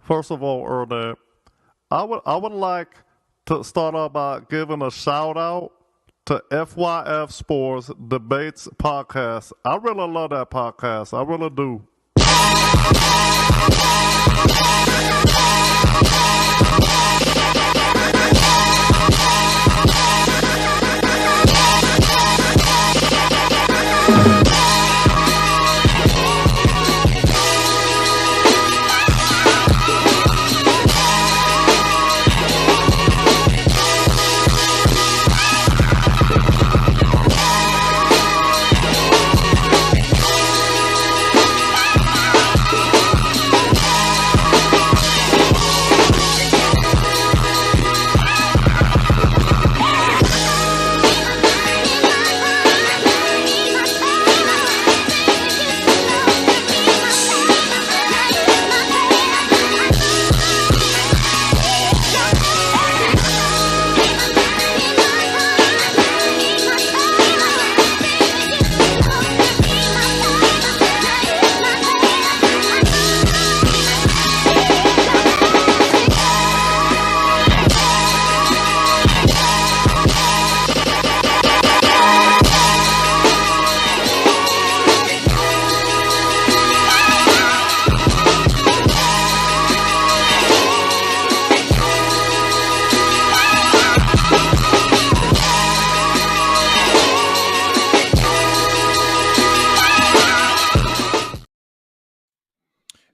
First of all, Ernest, I would like to start out by giving a shout out to FYF Sports Debates podcast. I really love that podcast. I really do.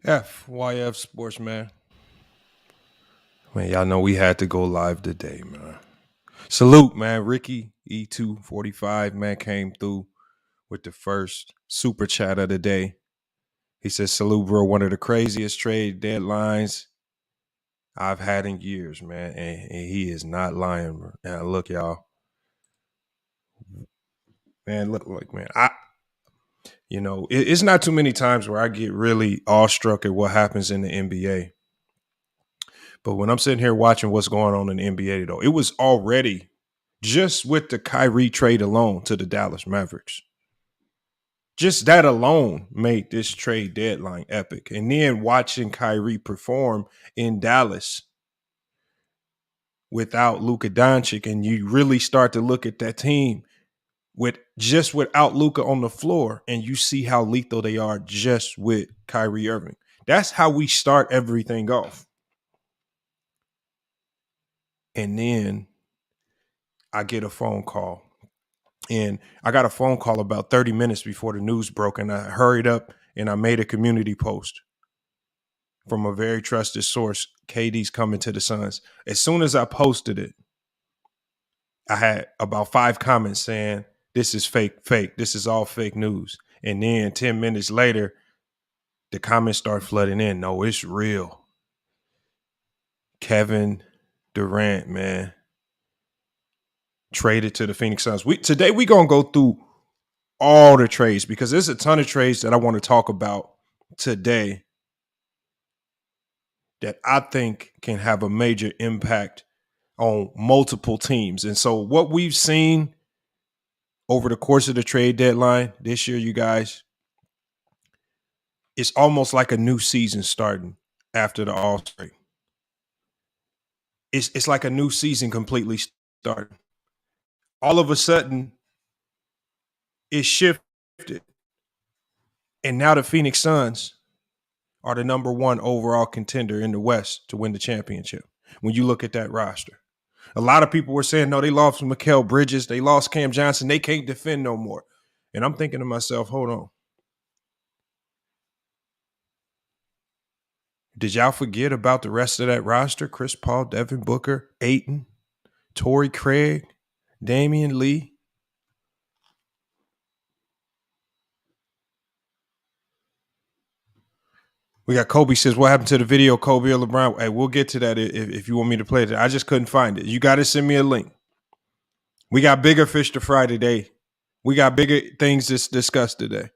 FYF Sports, man. Man, y'all know we had to go live today, man. Salute, man. Ricky E245, man, came through with the first super chat of the day. He says, salute, bro, one of the craziest trade deadlines I've had in years, man. And he is not lying, bro. Now, look, y'all. Man, look, man, it's not too many times where I get really awestruck at what happens in the NBA. But when I'm sitting here watching what's going on in the NBA, though, it was already just with the Kyrie trade alone to the Dallas Mavericks. Just that alone made this trade deadline epic. And then watching Kyrie perform in Dallas without Luka Doncic, and you really start to look at that team without Luka on the floor, and you see how lethal they are just with Kyrie Irving. That's how we start everything off. And then I get a phone call. And I got a phone call about 30 minutes before the news broke, and I hurried up and I made a community post from a very trusted source. KD's coming to the Suns. As soon as I posted it, I had about 5 comments saying, this is fake. This is all fake news. And then 10 minutes later, the comments start flooding in. No, it's real. Kevin Durant, man, traded to the Phoenix Suns. Today we're going to go through all the trades because there's a ton of trades that I want to talk about today that I think can have a major impact on multiple teams. And so what we've seen over the course of the trade deadline this year, you guys, it's almost like a new season starting after the All-Star break. It's like a new season completely starting. All of a sudden, it shifted. And now the Phoenix Suns are the number 1 overall contender in the West to win the championship. When you look at that roster, a lot of people were saying, no, they lost Mikal Bridges. They lost Cam Johnson. They can't defend no more. And I'm thinking to myself, hold on. Did y'all forget about the rest of that roster? Chris Paul, Devin Booker, Ayton, Torrey Craig, Damian Lee. We got Kobe says, what happened to the video, Kobe or LeBron? Hey, we'll get to that if you want me to play it. I just couldn't find it. You got to send me a link. We got bigger fish to fry today. We got bigger things to discuss today.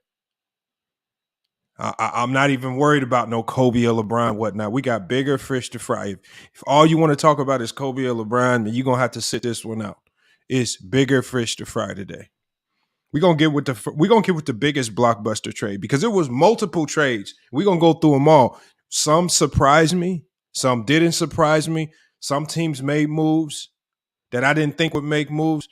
I'm not even worried about no Kobe or LeBron, whatnot. We got bigger fish to fry. If all you want to talk about is Kobe or LeBron, then you're going to have to sit this one out. It's bigger fish to fry today. We're gonna get with the biggest blockbuster trade because there was multiple trades. We're gonna go through them all. Some surprised me. Some didn't surprise me. Some teams made moves that I didn't think would make moves.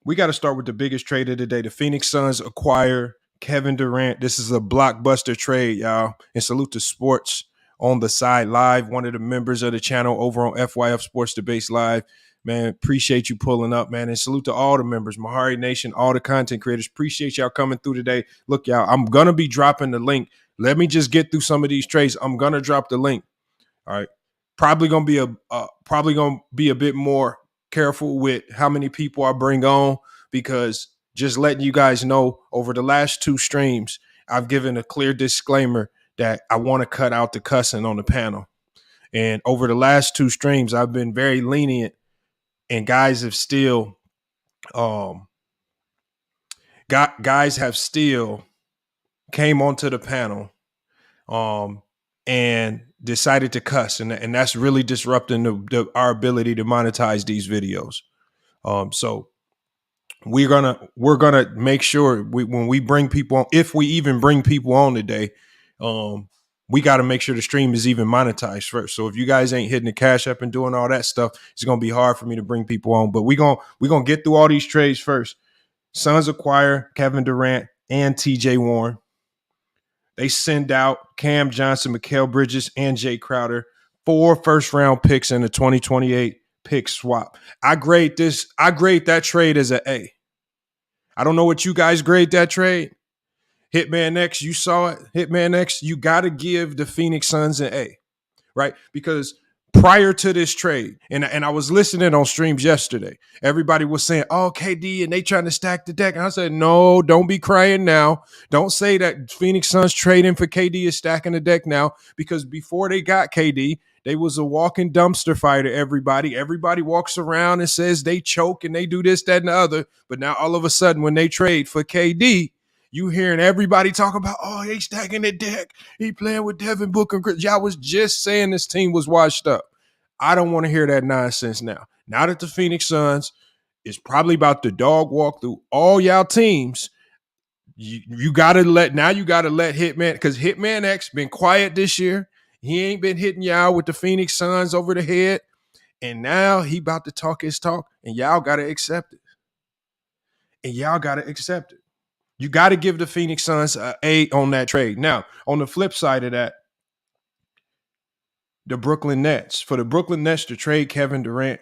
We got to start with the biggest trade of the day. The Phoenix Suns acquire Kevin Durant. This is a blockbuster trade, y'all. And salute to Sports on the Side Live, one of the members of the channel over on FYF Sports Debates Live. Man, appreciate you pulling up, man. And salute to all the members, Mahari Nation, all the content creators. Appreciate y'all coming through today. Look, y'all, I'm going to be dropping the link. Let me just get through some of these trades. I'm going to drop the link. All right. Probably going to be a bit more careful with how many people I bring on, because just letting you guys know, over the last 2 streams, I've given a clear disclaimer that I want to cut out the cussing on the panel. And over the last 2 streams, I've been very lenient, and guys have still came onto the panel and decided to cuss, and that's really disrupting our ability to monetize these videos. So we're gonna make sure when we bring people on, if we even bring people on today, we got to make sure the stream is even monetized first. So if you guys ain't hitting the Cash App and doing all that stuff, it's gonna be hard for me to bring people on. But we're gonna get through all these trades first. Suns acquire Kevin Durant and TJ Warren. They send out Cam Johnson, Mikal Bridges, and Jay Crowder, 4 first-round picks in the 2028 pick swap. I grade that trade as an A. I don't know what you guys grade that trade. Hitman X, you saw it. Hitman X, you got to give the Phoenix Suns an A, right? Because prior to this trade, and I was listening on streams yesterday, everybody was saying, oh, KD, and they trying to stack the deck. And I said, no, don't be crying now. Don't say that Phoenix Suns trading for KD is stacking the deck now, because before they got KD, they was a walking dumpster fire to everybody. Everybody walks around and says they choke and they do this, that, and the other. But now all of a sudden, when they trade for KD, you hearing everybody talk about, oh, they stacking the deck. He playing with Devin Booker. Y'all was just saying this team was washed up. I don't want to hear that nonsense now. Now that the Phoenix Suns is probably about to dog walk through all y'all teams, you gotta let Hitman, because Hitman X been quiet this year. He ain't been hitting y'all with the Phoenix Suns over the head. And now he about to talk his talk, and y'all gotta accept it. You got to give the Phoenix Suns an A on that trade. Now, on the flip side of that, the Brooklyn Nets. For the Brooklyn Nets to trade Kevin Durant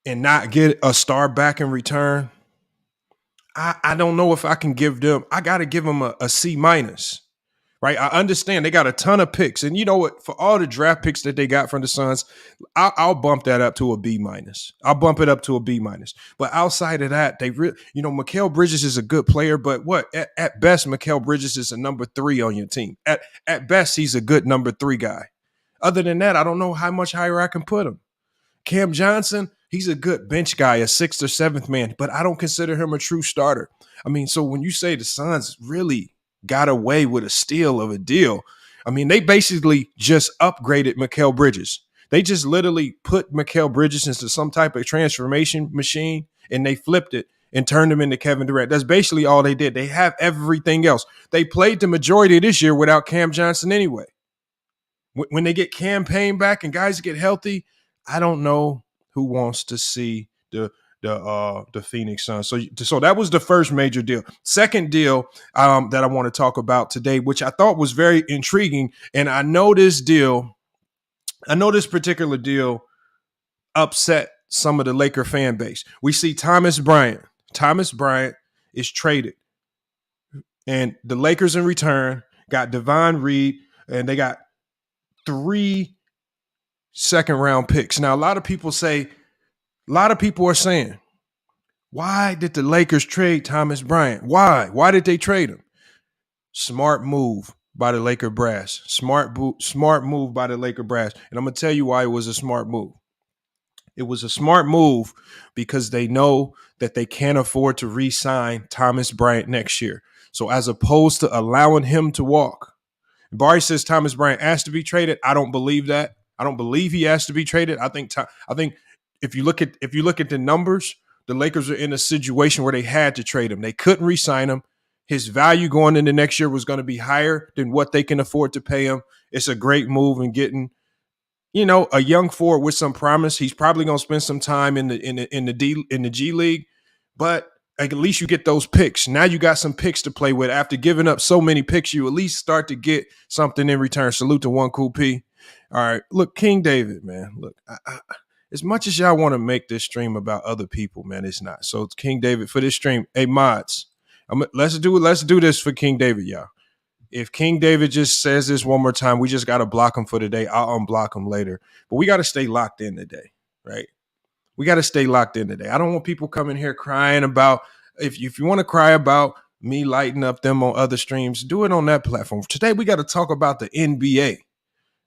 and not get a star back in return, I don't know if I can give them. I got to give them a C minus. Right, I understand they got a ton of picks, and you know what? For all the draft picks that they got from the Suns, I'll bump that up to a B minus. I'll bump it up to a B minus. But outside of that, they really, Mikal Bridges is a good player, but what? At best, Mikal Bridges is a number 3 on your team. At best, he's a good number 3 guy. Other than that, I don't know how much higher I can put him. Cam Johnson, he's a good bench guy, a 6th or 7th man, but I don't consider him a true starter. I mean, so when you say the Suns really got away with a steal of a deal, I mean, they basically just upgraded Mikal Bridges. They just literally put Mikal Bridges into some type of transformation machine, and they flipped it and turned him into Kevin Durant. That's basically all they did. They have everything else. They played the majority of this year without Cam Johnson anyway. When they get Cam Payne back and guys get healthy, I don't know who wants to see the Phoenix Suns. So that was the first major deal. Second deal that I want to talk about today, which I thought was very intriguing, and I know this particular deal upset some of the Laker fan base. We see Thomas Bryant. Thomas Bryant is traded, and the Lakers in return got Devon Reed, and they got 3 second-round picks. Now, a lot of people are saying, why did the Lakers trade Thomas Bryant? Why? Why did they trade him? Smart move by the Laker brass. Smart move by the Laker brass. And I'm going to tell you why it was a smart move. It was a smart move because they know that they can't afford to re-sign Thomas Bryant next year. So as opposed to allowing him to walk, Barry says Thomas Bryant asked to be traded. I don't believe that. I don't believe he asked to be traded. I think if you look at the numbers, the Lakers are in a situation where they had to trade him. They couldn't re-sign him. His value going into next year was going to be higher than what they can afford to pay him. It's a great move in getting, a young forward with some promise. He's probably going to spend some time in the G League, but at least you get those picks. Now you got some picks to play with. After giving up so many picks, you at least start to get something in return. Salute to One Cool P. All right, look, King David, man. Look, as much as y'all want to make this stream about other people, man, it's not. So it's King David for this stream. Hey, mods, let's do this for King David, y'all. If King David just says this one more time, we just got to block him for today. I'll unblock him later. But we got to stay locked in today, right? We got to stay locked in today. I don't want people coming here crying about, if you want to cry about me lighting up them on other streams, do it on that platform. Today, we got to talk about the NBA,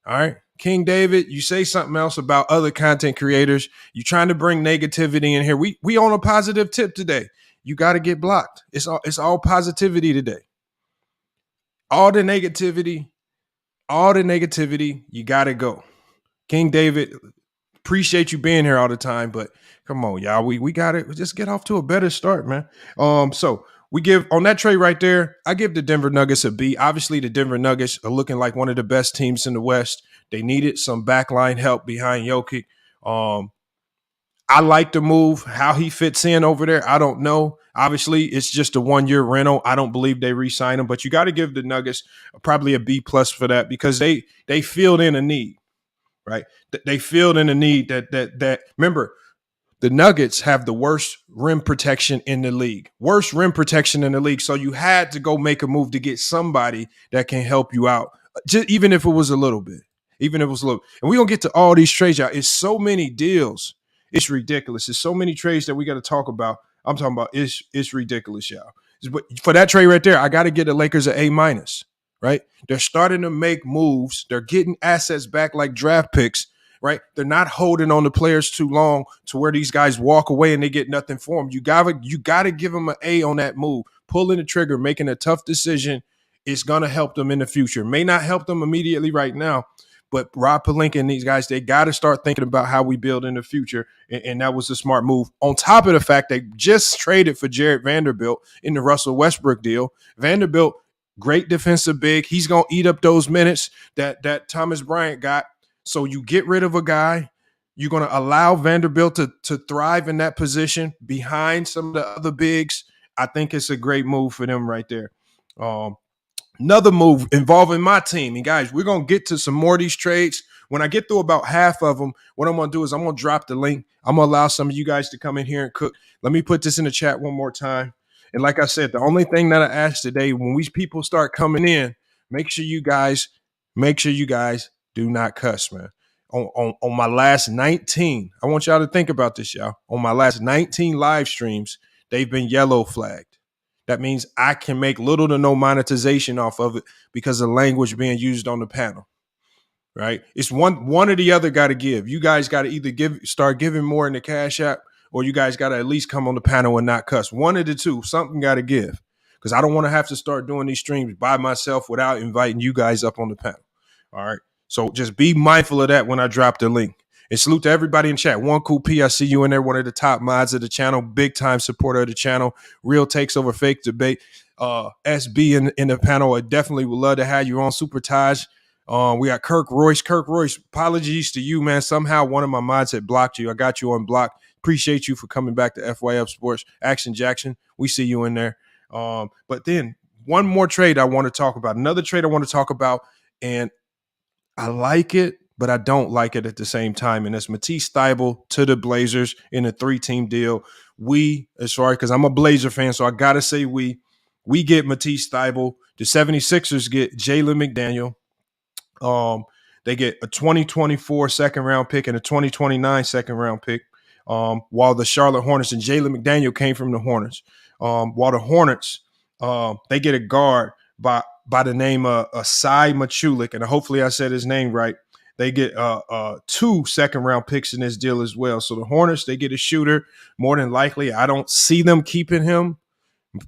all right? King David, you say something else about other content creators. You trying to bring negativity in here. We on a positive tip today. You got to get blocked. It's all positivity today. All the negativity, you got to go. King David, appreciate you being here all the time, but come on, y'all. We got to just get off to a better start, man. So we give on that trade right there, I give the Denver Nuggets a B. Obviously, the Denver Nuggets are looking like one of the best teams in the West. They needed some backline help behind Jokic. I like the move. How he fits in over there, I don't know. Obviously, it's just a 1-year rental. I don't believe they re-sign him, but you got to give the Nuggets probably a B+ for that because they filled in a need, right? They filled in a need that remember, the Nuggets have the worst rim protection in the league. So you had to go make a move to get somebody that can help you out, just, even if it was a little bit. And we're going to get to all these trades out. It's so many deals. It's ridiculous. There's so many trades that we got to talk about. I'm talking about it's ridiculous, y'all. But for that trade right there, I got to get the Lakers an A-, right? They're starting to make moves. They're getting assets back like draft picks, right? They're not holding on to players too long to where these guys walk away and they get nothing for them. You gotta give them an A on that move. Pulling the trigger, making a tough decision is going to help them in the future. May not help them immediately right now, but Rob Pelinka and these guys, they got to start thinking about how we build in the future, and that was a smart move. On top of the fact they just traded for Jared Vanderbilt in the Russell Westbrook deal. Vanderbilt, great defensive big. He's going to eat up those minutes that Thomas Bryant got. So you get rid of a guy. You're going to allow Vanderbilt to thrive in that position behind some of the other bigs. I think it's a great move for them right there. Another move involving my team. And guys, we're going to get to some more of these trades. When I get through about half of them, what I'm going to do is I'm going to drop the link. I'm going to allow some of you guys to come in here and cook. Let me put this in the chat one more time. And like I said, the only thing that I ask today, when these people start coming in, make sure you guys do not cuss, man. On my last 19, I want y'all to think about this, y'all. On my last 19 live streams, they've been yellow flagged. That means I can make little to no monetization off of it because of language being used on the panel, right? It's one or the other got to give. You guys got to either start giving more in the Cash App, or you guys got to at least come on the panel and not cuss. One of the two, something got to give, because I don't want to have to start doing these streams by myself without inviting you guys up on the panel. All right. So just be mindful of that when I drop the link. And salute to everybody in chat. One Cool P, I see you in there, one of the top mods of the channel, big time supporter of the channel. Real takes over fake debate. SB in the panel. I definitely would love to have you on. Super Taj. We got Kirk Royce. Kirk Royce, apologies to you, man. Somehow one of my mods had blocked you. I got you unblocked. Appreciate you for coming back to FYF Sports. Action Jackson, we see you in there. But then one more trade I want to talk about. Another trade I want to talk about, and I like it, but I don't like it at the same time. And it's Matisse Thybulle to the Blazers in a 3-team deal. Because I'm a Blazer fan, so I got to say we get Matisse Thybulle. The 76ers get Jalen McDaniel. They get a 2024 second-round pick and a 2029 second-round pick, while the Charlotte Hornets and Jalen McDaniel came from the Hornets. While the Hornets, they get a guard by the name of Asai Machulik, and hopefully I said his name right. They get 2 second-round picks in this deal as well. So the Hornets, they get a shooter. More than likely, I don't see them keeping him,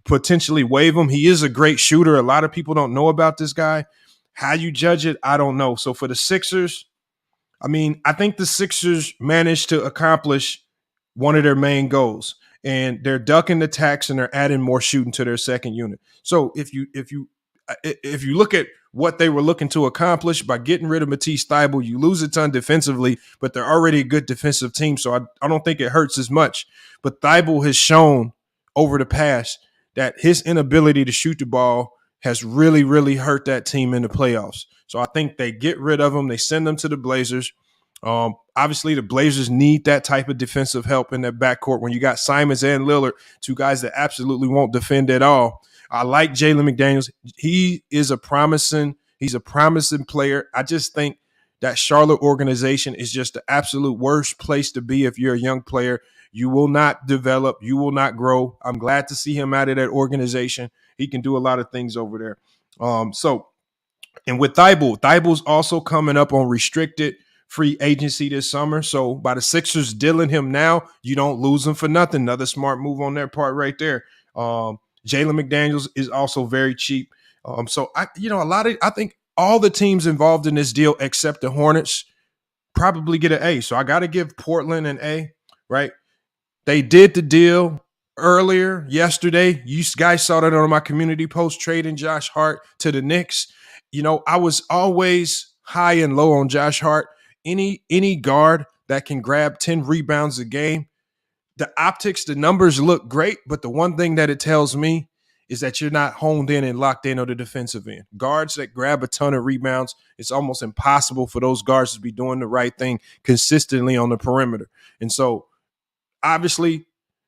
potentially waive him. He is a great shooter. A lot of people don't know about this guy. How you judge it, I don't know. So for the Sixers, I think the Sixers managed to accomplish one of their main goals. and they're ducking the attacks and they're adding more shooting to their second unit. So if you look at what they were looking to accomplish by getting rid of Matisse Thybulle, you lose a ton defensively, but they're already a good defensive team, so I don't think it hurts as much. But Thybulle has shown over the past that his inability to shoot the ball has really, really hurt that team in the playoffs. So I think they get rid of him. They send them to the Blazers. Obviously, the Blazers need that type of defensive help in their backcourt when you got Simons and Lillard, two guys that absolutely won't defend at all. I like Jalen McDaniels. He's a promising player. I just think that Charlotte organization is just the absolute worst place to be if you're a young player. You will not develop. You will not grow. I'm glad to see him out of that organization. He can do a lot of things over there. And with Thybulle's also coming up on restricted free agency this summer. So by the Sixers dealing him now, you don't lose him for nothing. Another smart move on their part right there. Jalen McDaniels is also very cheap. So I think all the teams involved in this deal except the Hornets probably get an A. So I got to give Portland an A, right? They did the deal earlier yesterday. You guys saw that on my community post, trading Josh Hart to the Knicks. I was always high and low on Josh Hart. Any guard that can grab 10 rebounds a game, the optics, the numbers look great, but the one thing that it tells me is that you're not honed in and locked in on the defensive end. Guards that grab a ton of rebounds, it's almost impossible for those guards to be doing the right thing consistently on the perimeter. And so, obviously,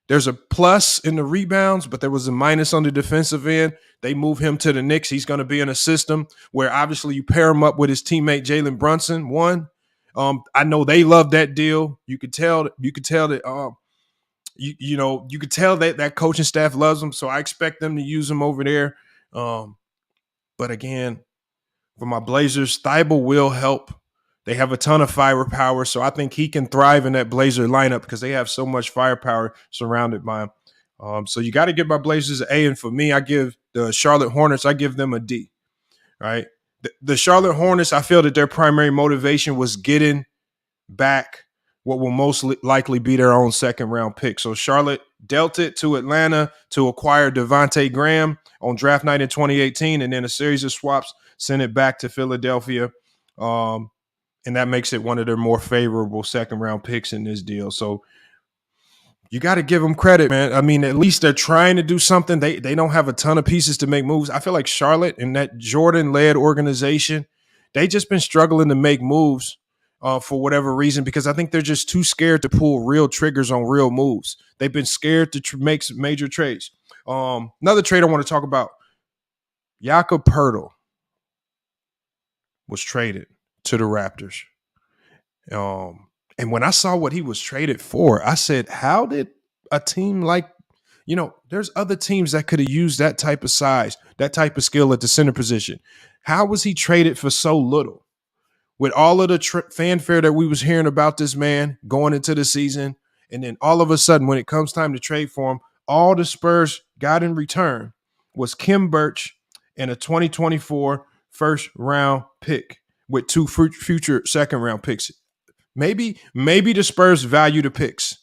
there's a plus in the rebounds, but there was a minus on the defensive end. They move him to the Knicks. He's going to be in a system where obviously you pair him up with his teammate Jalen Brunson. I know they love that deal. You could tell that you could tell that coaching staff loves him. So I expect them to use him over there. But again, for my Blazers, Thybulle will help. They have a ton of firepower, so I think he can thrive in that Blazer lineup because they have so much firepower surrounded by him. So you got to give my Blazers an A, and for me, I give the Charlotte Hornets, I give them a D. Right? The Charlotte Hornets, I feel that their primary motivation was getting back what will most likely be their own second-round pick. So Charlotte dealt it to Atlanta to acquire Devontae Graham on draft night in 2018, and then a series of swaps sent it back to Philadelphia. And that makes it one of their more favorable second-round picks in this deal. So you got to give them credit, man. I mean, at least they're trying to do something. They don't have a ton of pieces to make moves. I feel like Charlotte and that Jordan-led organization, they just been struggling to make moves for whatever reason because I think they're just too scared to pull real triggers on real moves. They've been scared to make some major trades. Another trade I want to talk about, Jakob Poeltl was traded to the Raptors. And when I saw what he was traded for, I said, how did a team like, there's other teams that could have used that type of size, that type of skill at the center position. How was he traded for so little? With all of the fanfare that we was hearing about this man going into the season, and then all of a sudden when it comes time to trade for him, all the Spurs got in return was Kim Birch and a 2024 first-round pick with 2 future second-round picks. Maybe the Spurs value the picks,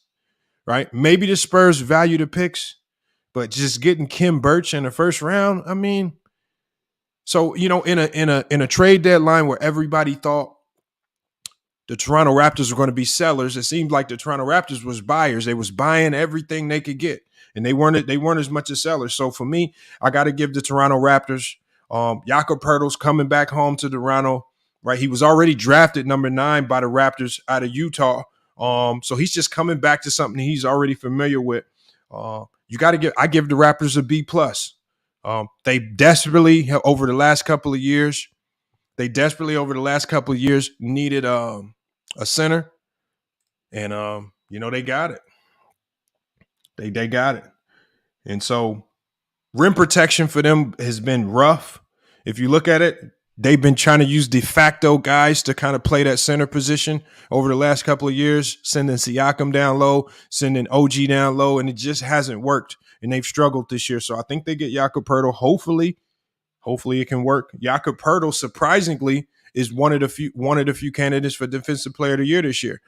right? Maybe the Spurs value the picks, but just getting Kim Birch in the first round, I mean, so in a trade deadline where everybody thought the Toronto Raptors were going to be sellers, it seemed like the Toronto Raptors was buyers. They was buying everything they could get, and they weren't as much as sellers. So for me, I got to give the Toronto Raptors. Jakob Poeltl's coming back home to Toronto. Right, he was already drafted number 9 by the Raptors out of Utah. So he's just coming back to something he's already familiar with. I give the Raptors a B+. They desperately over the last couple of years needed a center, and they got it. They got it, and so rim protection for them has been rough. If you look at it, they've been trying to use de facto guys to kind of play that center position over the last couple of years, sending Siakam down low, sending OG down low, and it just hasn't worked, and they've struggled this year. So I think they get Jakob Poeltl. Hopefully it can work. Jakob Poeltl, surprisingly, is one of the few candidates for Defensive Player of the Year this year.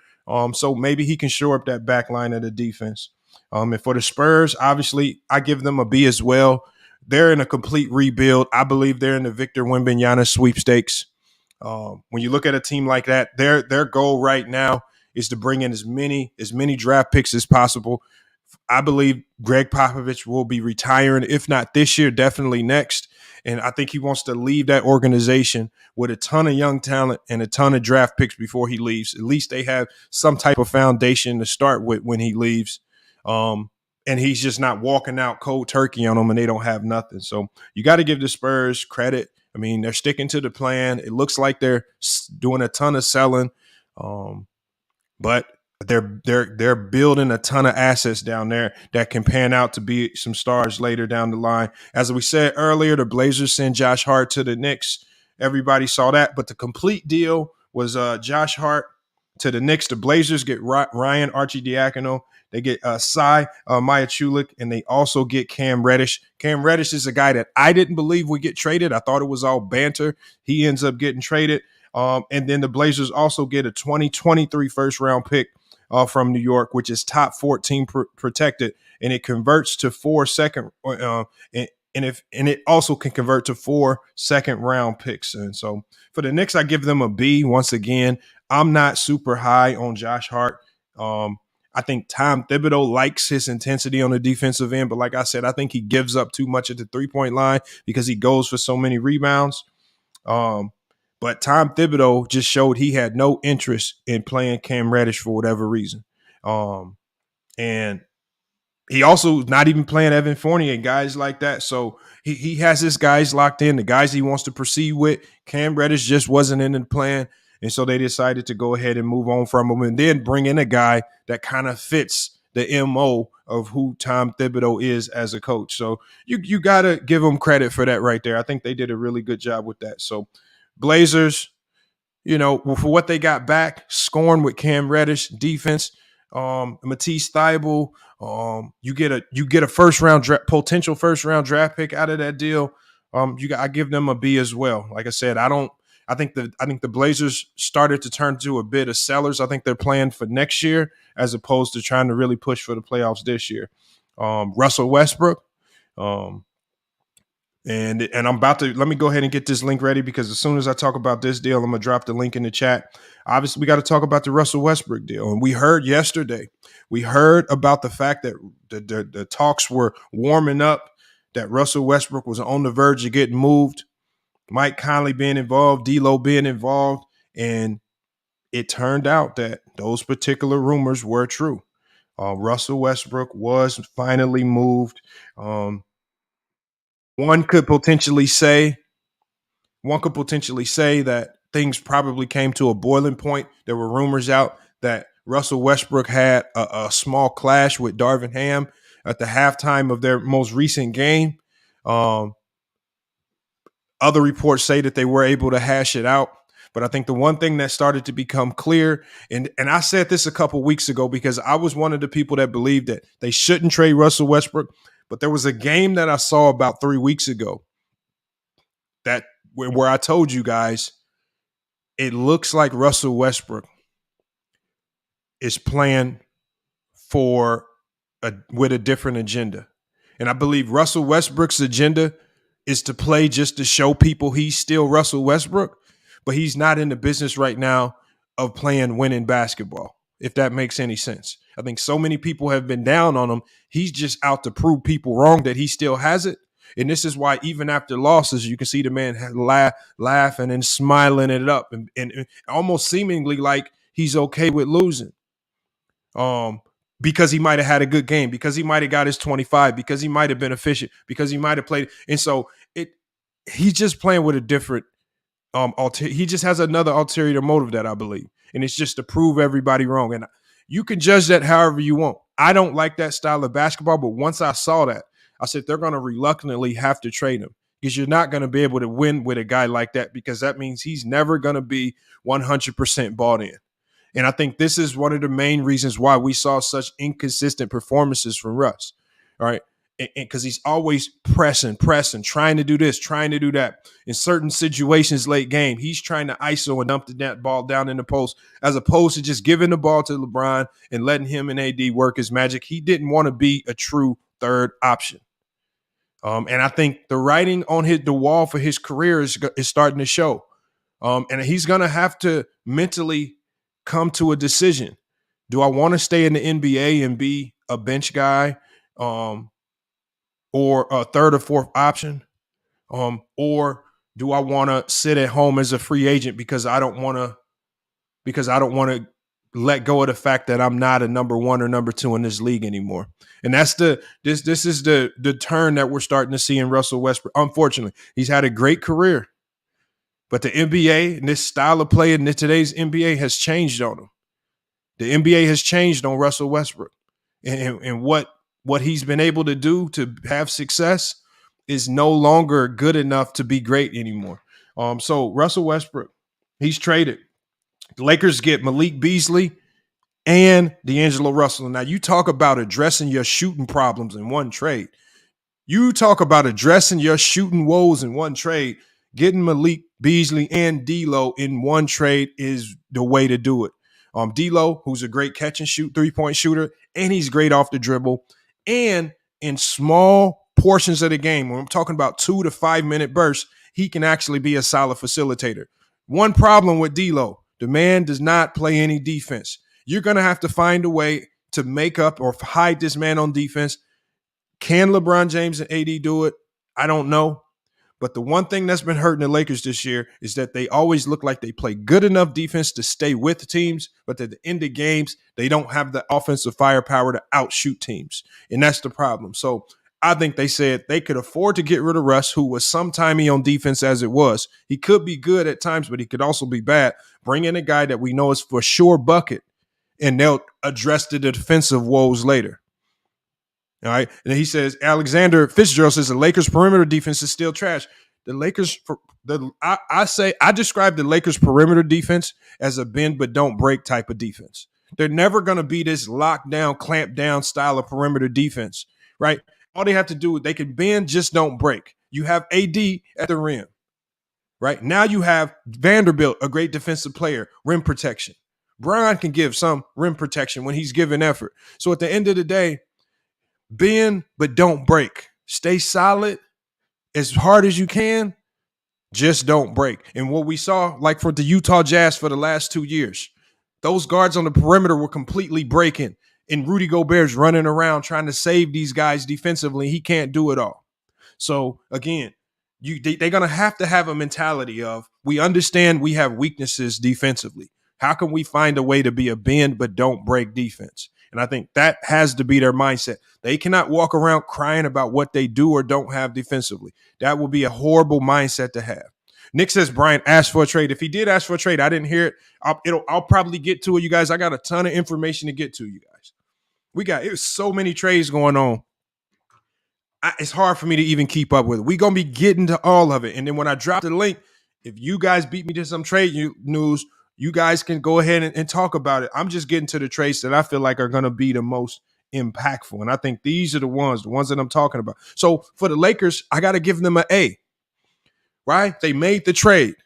So maybe he can shore up that back line of the defense. And for the Spurs, obviously, I give them a B as well. They're in a complete rebuild. I believe they're in the Victor Wembanyama sweepstakes. When you look at a team like that, their goal right now is to bring in as many draft picks as possible. I believe Greg Popovich will be retiring, if not this year, definitely next. And I think he wants to leave that organization with a ton of young talent and a ton of draft picks before he leaves. At least they have some type of foundation to start with when he leaves. And he's just not walking out cold turkey on them and they don't have nothing. So you got to give the Spurs credit. I mean, they're sticking to the plan. It looks like they're doing a ton of selling, but they're building a ton of assets down there that can pan out to be some stars later down the line. As we said earlier, the Blazers send Josh Hart to the Knicks. Everybody saw that, but the complete deal was Josh Hart to the Knicks. The Blazers get Ryan Arcidiacono. They get Cy Myachulik, and they also get Cam Reddish. Cam Reddish is a guy that I didn't believe would get traded. I thought it was all banter. He ends up getting traded. And then the Blazers also get a 2023 first-round pick from New York, which is top 14 protected, and it converts to 4 second. And it also can convert to 4 second-round picks. And so for the Knicks, I give them a B. Once again, I'm not super high on Josh Hart. I think Tom Thibodeau likes his intensity on the defensive end, but like I said, I think he gives up too much at the three-point line because he goes for so many rebounds. But Tom Thibodeau just showed he had no interest in playing Cam Reddish for whatever reason. And he also not even playing Evan Fournier and guys like that. So he has his guys locked in, the guys he wants to proceed with. Cam Reddish just wasn't in the plan. And so they decided to go ahead and move on from him and then bring in a guy that kind of fits the MO of who Tom Thibodeau is as a coach. So you got to give him credit for that right there. I think they did a really good job with that. So Blazers, for what they got back, scoring with Cam Reddish, defense, Matisse Thybulle, you get a potential first round draft pick out of that deal. I give them a B as well. Like I said, I think the Blazers started to turn to a bit of sellers. I think they're playing for next year as opposed to trying to really push for the playoffs this year. Russell Westbrook, and I'm about to let me go ahead and get this link ready because as soon as I talk about this deal, I'm gonna drop the link in the chat. Obviously, we got to talk about the Russell Westbrook deal, and we heard yesterday. We heard about the fact that the talks were warming up, that Russell Westbrook was on the verge of getting moved. Mike Conley being involved, D'Lo being involved, and it turned out that those particular rumors were true. Russell Westbrook was finally moved. One could potentially say that things probably came to a boiling point. There were rumors out that Russell Westbrook had a small clash with Darvin Ham at the halftime of their most recent game. Other reports say that they were able to hash it out. But I think the one thing that started to become clear, and I said this a couple weeks ago because I was one of the people that believed that they shouldn't trade Russell Westbrook. But there was a game that I saw about 3 weeks ago where I told you guys it looks like Russell Westbrook is playing with a different agenda. And I believe Russell Westbrook's agenda is to play just to show people he's still Russell Westbrook, but he's not in the business right now of playing winning basketball, if that makes any sense. I think so many people have been down on him. He's just out to prove people wrong that he still has it. And this is why even after losses, you can see the man laughing and smiling it up and almost seemingly like he's okay with losing. Because he might have had a good game, because he might have got his 25, because he might have been efficient, because he might have played. And so he's just playing with a different he just has another ulterior motive that I believe. And it's just to prove everybody wrong. And you can judge that however you want. I don't like that style of basketball, but once I saw that, I said they're going to reluctantly have to trade him because you're not going to be able to win with a guy like that because that means he's never going to be 100% bought in. And I think this is one of the main reasons why we saw such inconsistent performances from Russ. All right. because he's always pressing, trying to do this, trying to do that. In certain situations late game, he's trying to ISO and dump that ball down in the post as opposed to just giving the ball to LeBron and letting him and AD work his magic. He didn't want to be a true third option. And I think the writing on the wall for his career is starting to show. And he's going to have to mentally come to a decision. Do I want to stay in the NBA and be a bench guy? Or a third or fourth option? Or do I want to sit at home as a free agent because I don't want to let go of the fact that I'm not a number one or number two in this league anymore? And that's this is the turn that we're starting to see in Russell Westbrook. Unfortunately, he's had a great career, but the NBA and this style of play in today's NBA has changed on him. The NBA has changed on Russell Westbrook, and what he's been able to do to have success is no longer good enough to be great anymore. So Russell Westbrook, he's traded. The Lakers get Malik Beasley and D'Angelo Russell. Now, you talk about addressing your shooting problems in one trade. You talk about addressing your shooting woes in one trade. Getting Malik Beasley and D'Lo in one trade is the way to do it. D'Lo, who's a great catch and shoot three-point shooter, and he's great off the dribble. And in small portions of the game, when I'm talking about 2 to 5 minute bursts, he can actually be a solid facilitator. One problem with D'Lo, the man does not play any defense. You're going to have to find a way to make up or hide this man on defense. Can LeBron James and AD do it? I don't know. But the one thing that's been hurting the Lakers this year is that they always look like they play good enough defense to stay with teams, but at the end of games, they don't have the offensive firepower to outshoot teams. And that's the problem. So I think they said they could afford to get rid of Russ, who was sometimey on defense as it was. He could be good at times, but he could also be bad. Bring in a guy that we know is for sure bucket, and they'll address the defensive woes later. All right. And he says, Alexander Fitzgerald says the Lakers' perimeter defense is still trash. The Lakers, I describe the Lakers' perimeter defense as a bend but don't break type of defense. They're never going to be this lockdown, clamp down style of perimeter defense, right? All they have to do is they can bend, just don't break. You have AD at the rim, right? Now you have Vanderbilt, a great defensive player, rim protection. Bron can give some rim protection when he's giving effort. So at the end of the day, bend, but don't break. Stay solid as hard as you can. Just don't break. And what we saw, like for the Utah Jazz for the last 2 years, those guards on the perimeter were completely breaking. And Rudy Gobert's running around trying to save these guys defensively. He can't do it all. So, again, they're going to have a mentality of, we understand we have weaknesses defensively. How can we find a way to be a bend but don't break defense? And I think that has to be their mindset. They cannot walk around crying about what they do or don't have defensively. That will be a horrible mindset to have. Nick says Bryant asked for a trade. If he did ask for a trade, I didn't hear it. I'll probably get to it, you guys. I got a ton of information to get to, you guys. It was so many trades going on. It's hard for me to even keep up with it. We're going to be getting to all of it. And then when I drop the link, if you guys beat me to some trade news, you guys can go ahead and talk about it. I'm just getting to the trades that I feel like are going to be the most impactful. And I think these are the ones that I'm talking about. So for the Lakers, I got to give them an A, right? They made the trade,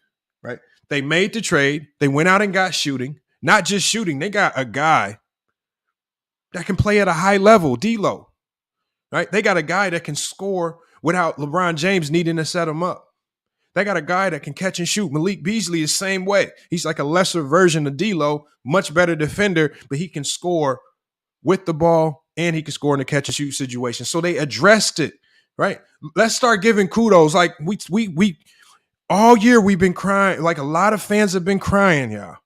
right? They made the trade. They went out and got shooting, not just shooting. They got a guy that can play at a high level, D'Lo, right? They got a guy that can score without LeBron James needing to set him up. They got a guy that can catch and shoot. Malik Beasley is the same way. He's like a lesser version of D'Lo, much better defender, but he can score with the ball and he can score in a catch and shoot situation. So they addressed it, right? Let's start giving kudos. Like we all year we've been crying. Like a lot of fans have been crying, y'all.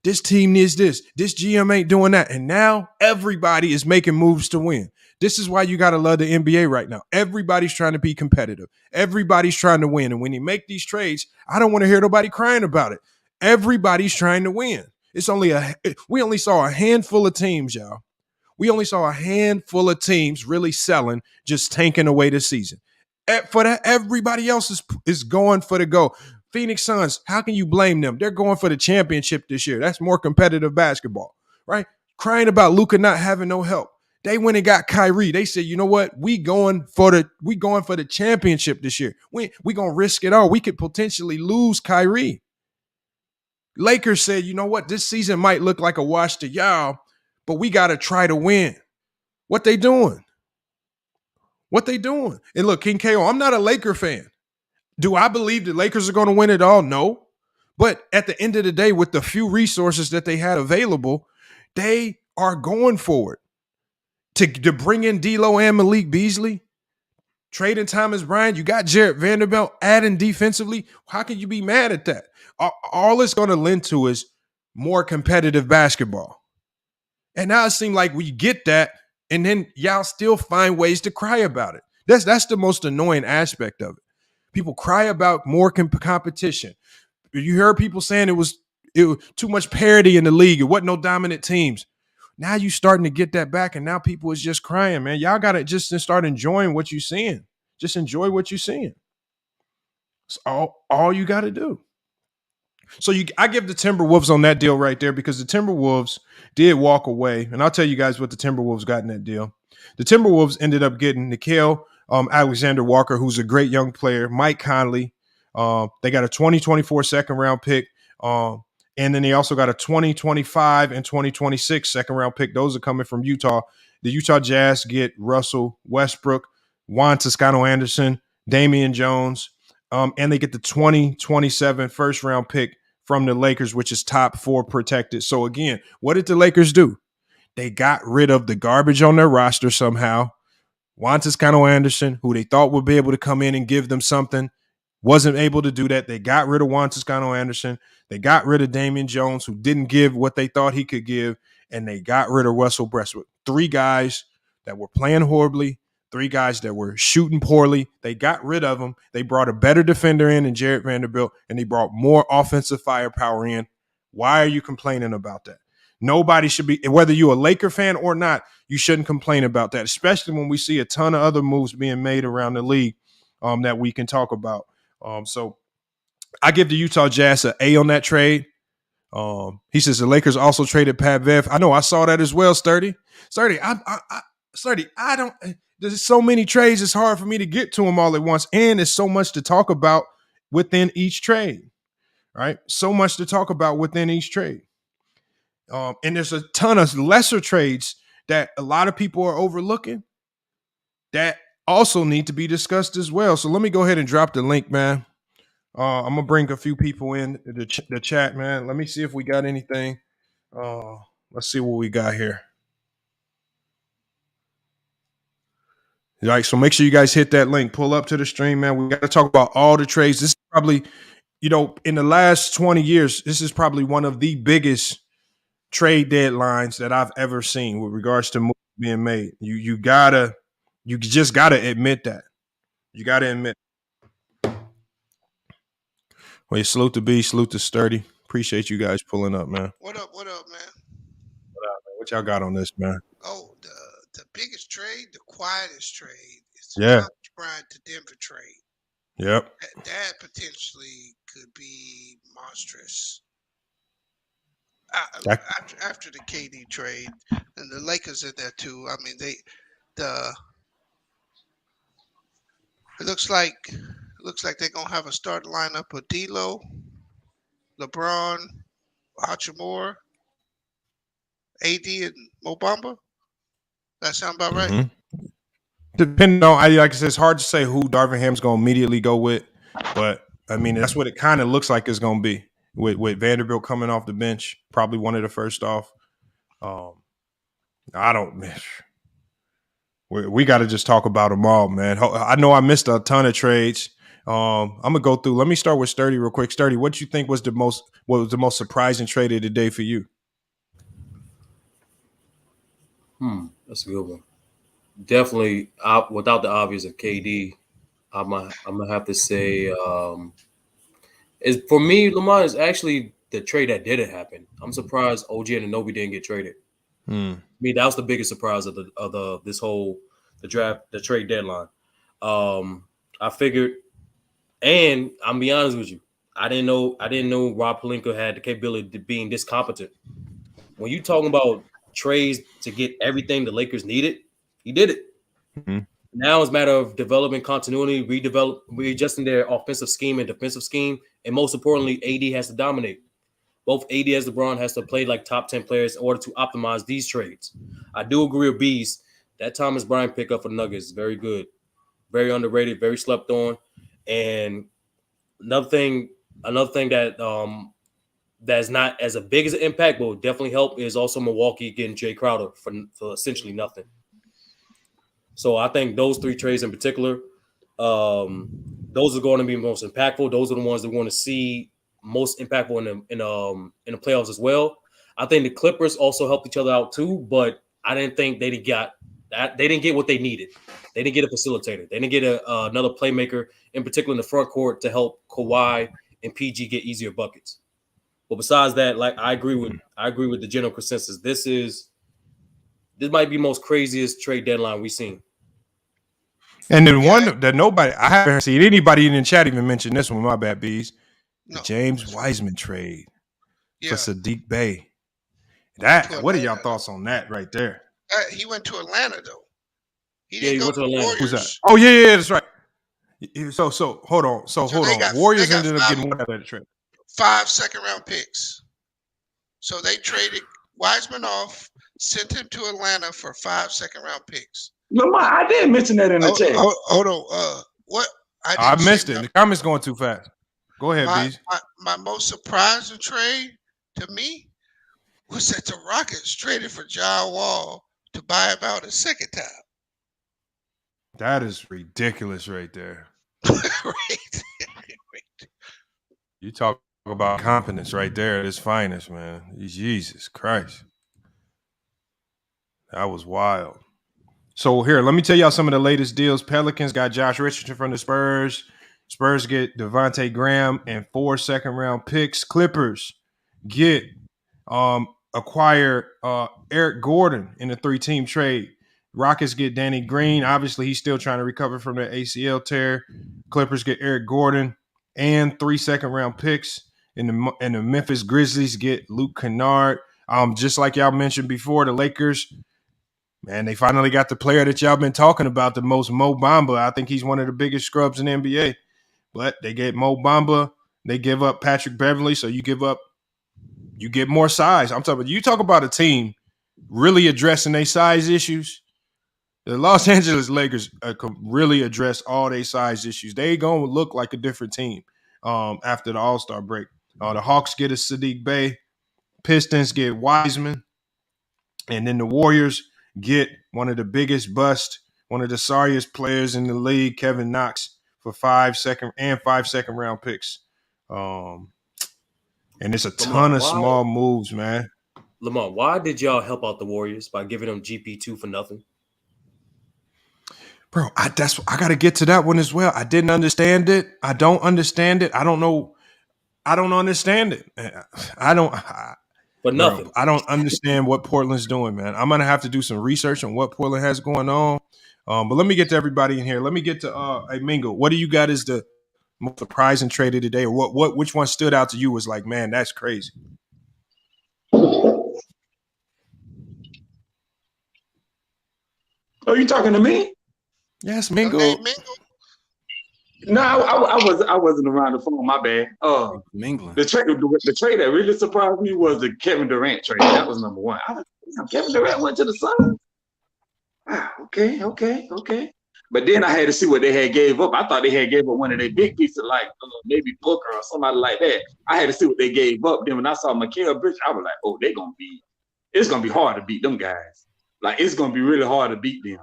This team needs this. This GM ain't doing that. And now everybody is making moves to win. This is why you got to love the NBA right now. Everybody's trying to be competitive. Everybody's trying to win. And when you make these trades, I don't want to hear nobody crying about it. Everybody's trying to win. We only saw a handful of teams, y'all. We only saw a handful of teams really selling, just tanking away the season. For that, everybody else is going for the go. Phoenix Suns, how can you blame them? They're going for the championship this year. That's more competitive basketball, right? Crying about Luka not having no help. They went and got Kyrie. They said, you know what? We going for the championship this year. We gonna risk it all. We could potentially lose Kyrie. Lakers said, you know what? This season might look like a wash to y'all, but we gotta try to win. What they doing? And look, King KO, I'm not a Laker fan. Do I believe the Lakers are going to win it all? No. But at the end of the day, with the few resources that they had available, they are going for it. To bring in D'Lo and Malik Beasley, trading Thomas Bryant, you got Jarrett Vanderbilt, adding defensively. How can you be mad at that? All it's going to lend to is more competitive basketball. And now it seems like we get that, and then y'all still find ways to cry about it. That's the most annoying aspect of it. People cry about more competition. You heard people saying it was too much parity in the league. It wasn't no dominant teams. Now you starting to get that back, and now people is just crying, man. Y'all got to just start enjoying what you're seeing. Just enjoy what you're seeing. It's all you got to do. So I give the Timberwolves on that deal right there, because the Timberwolves did walk away. And I'll tell you guys what the Timberwolves got in that deal. The Timberwolves ended up getting Nickeil Alexander-Walker, who's a great young player, Mike Conley. They got a 2024 second-round pick. And then they also got a 2025 and 2026 second-round pick. Those are coming from Utah. The Utah Jazz get Russell Westbrook, Juan Toscano-Anderson, Damian Jones, and they get the 2027 first-round pick from the Lakers, which is top 4 protected. So, again, what did the Lakers do? They got rid of the garbage on their roster somehow. Juan Toscano-Anderson, who they thought would be able to come in and give them something, wasn't able to do that. They got rid of Juan Toscano-Anderson. They got rid of Damian Jones, who didn't give what they thought he could give, and they got rid of Russell Westbrook. 3 guys that were playing horribly, 3 guys that were shooting poorly. They got rid of them. They brought a better defender in Jarrett Vanderbilt, and they brought more offensive firepower in. Why are you complaining about that? Nobody should be, whether you're a Laker fan or not, you shouldn't complain about that, especially when we see a ton of other moves being made around the league that we can talk about. So I give the Utah Jazz an A on that trade. He says the Lakers also traded Pat Bev. I know, I saw that as well, Sturdy. I don't. There's so many trades, it's hard for me to get to them all at once, and there's so much to talk about within each trade. Right, so much to talk about within each trade. And there's a ton of lesser trades that a lot of people are overlooking that also need to be discussed as well. So let me go ahead and drop the link, man. I'm gonna bring a few people in the chat, man. Let me see if we got anything. Let's see what we got here. All right, so make sure you guys hit that link. Pull up to the stream, man. We got to talk about all the trades. This is probably, in the last 20 years, this is probably one of the biggest trade deadlines that I've ever seen with regards to moves being made. You just gotta admit that. You gotta admit. Well, salute to B, salute to Sturdy. Appreciate you guys pulling up, man. What up, man? What y'all got on this, man? Oh, the biggest trade, the quietest trade is the Thomas Bryant to Denver trade. Yep. That potentially could be monstrous. After the KD trade, and the Lakers in there too. I mean, it looks like they're gonna have a starting lineup of D'Lo, LeBron, Hachimura, AD, and Mo Bamba. That sound about right? Mm-hmm. Depending on, like I said, it's hard to say who Darvinham's going to immediately go with, but I mean, that's what it kind of looks like it's going to be with Vanderbilt coming off the bench, probably one of the first off. We got to just talk about them all, man. I know I missed a ton of trades. I'm gonna go through. Let me start with Sturdy real quick. Sturdy, what do you think was the most surprising trade of the day for you? That's a good one. Definitely, without the obvious of KD, I'm gonna have to say, for me, Lamar is actually the trade that didn't happen. I'm surprised OG Anunoby didn't get traded. I mean, that was the biggest surprise of the trade deadline. I figured, and I'm be honest with you, I didn't know Rob Pelinka had the capability of being this competent. When you talking about trades to get everything the Lakers needed, he did it. Mm-hmm. Now it's a matter of developing continuity, readjusting their offensive scheme and defensive scheme, and most importantly, AD has to dominate. Both AD and LeBron has to play like top 10 players in order to optimize these trades. I do agree with Bees. That Thomas Bryant pickup for the Nuggets is very good, very underrated, very slept on. And another thing that that's not as a big as an impact, but will definitely help is also Milwaukee getting Jay Crowder for essentially nothing. So I think those three trades in particular, those are going to be most impactful. Those are the ones that we want to see most impactful in the playoffs as well. I think the Clippers also helped each other out too, but I didn't think they didn't get what they needed. They didn't get a facilitator. They didn't get another playmaker, in particular in the front court, to help Kawhi and PG get easier buckets. But besides that, like I agree with the general consensus. This might be the most craziest trade deadline we've seen. And then one that I haven't seen anybody in the chat even mention this one. My bad, Bees. The James Wiseman trade for Sadiq Bey. What are y'all thoughts on that right there? He went to Atlanta though. He went to Atlanta. Who's that? Oh yeah, that's right. So hold on. Warriors ended up getting one out of that trade. 5 second-round picks. So they traded Wiseman off, sent him to Atlanta for 5 second-round picks. Lamar, I did mention that in the chat. Hold on. What? I missed it. The comments going too fast. Go ahead, Bees. My most surprising trade to me was that the Rockets traded for John Wall to buy him out a second time. That is ridiculous right there. Right. You talk about competence right there at its finest, man. Jesus Christ. That was wild. So here, let me tell y'all some of the latest deals. Pelicans got Josh Richardson from the Spurs. Spurs get Devontae Graham and 4 second-round picks. Clippers get acquire Eric Gordon in a 3-team trade. Rockets get Danny Green. Obviously, he's still trying to recover from the ACL tear. Clippers get Eric Gordon and 3 second-round picks. And the Memphis Grizzlies get Luke Kennard. Just like y'all mentioned before, the Lakers, man, they finally got the player that y'all been talking about the most, Mo Bamba. I think he's one of the biggest scrubs in the NBA. But they get Mo Bamba. They give up Patrick Beverly, so you get more size. I'm talking about, you talk about a team really addressing their size issues. The Los Angeles Lakers really address all their size issues. They going to look like a different team after the All-Star break. The Hawks get a Sadiq Bey. Pistons get Wiseman. And then the Warriors get one of the biggest busts, one of the sorriest players in the league, Kevin Knox, for 5 second-round picks. And it's a ton of small moves, man. Lamar, why did y'all help out the Warriors by giving them GP2 for nothing? Bro, I got to get to that one as well. I didn't understand it. I don't understand it. I don't know. I don't understand it. But nothing. Bro, I don't understand what Portland's doing, man. I'm going to have to do some research on what Portland has going on. But let me get to everybody in here. Let me get to Mingo. What do you got as the most surprising trade of the day? Or which one stood out to you was like, man, that's crazy? Oh, you talking to me? Yes, Mingo. Okay, Mingo. No, I wasn't around the phone. My bad. Mingling. The trade that really surprised me was the Kevin Durant trade. That was number one. Kevin Durant went to the Suns. Okay. But then I had to see what they had gave up. I thought they had gave up one of their big pieces, like maybe Booker or somebody like that. I had to see what they gave up. Then when I saw Mikal Bridges, I was like, oh, it's gonna be hard to beat them guys. Like, it's gonna be really hard to beat them.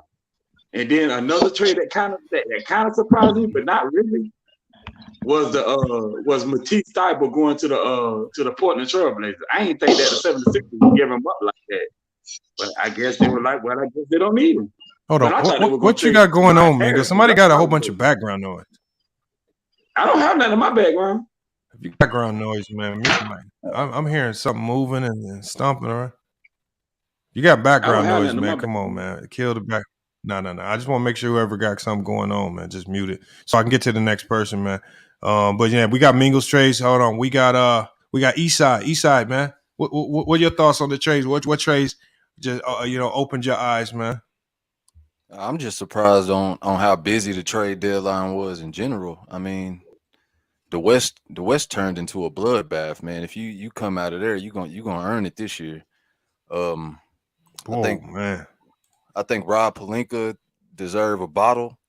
And then another trade that kind of surprised me, but not really, was Matisse Thybulle going to the Portland Trail Blazers. I ain't think that the 76ers would give him up like that. But I guess they were like, well, I guess they don't need him. Hold on. What you got going on, man? Somebody got a whole bunch of background noise. I don't have nothing in my background. If you got background noise, man, I'm hearing something moving and stomping around. You got background noise, man. Come on, man. Kill the back. No. I just want to make sure whoever got something going on, man, just mute it so I can get to the next person, man. But yeah, we got Mingles trades. Hold on. We got Eastside, man. What are your thoughts on the trades? What trades just opened your eyes, man? I'm just surprised on how busy the trade deadline was in general. I mean, the West turned into a bloodbath, man. If you come out of there, you gonna earn it this year. I think Rob Pelinka deserve a bottle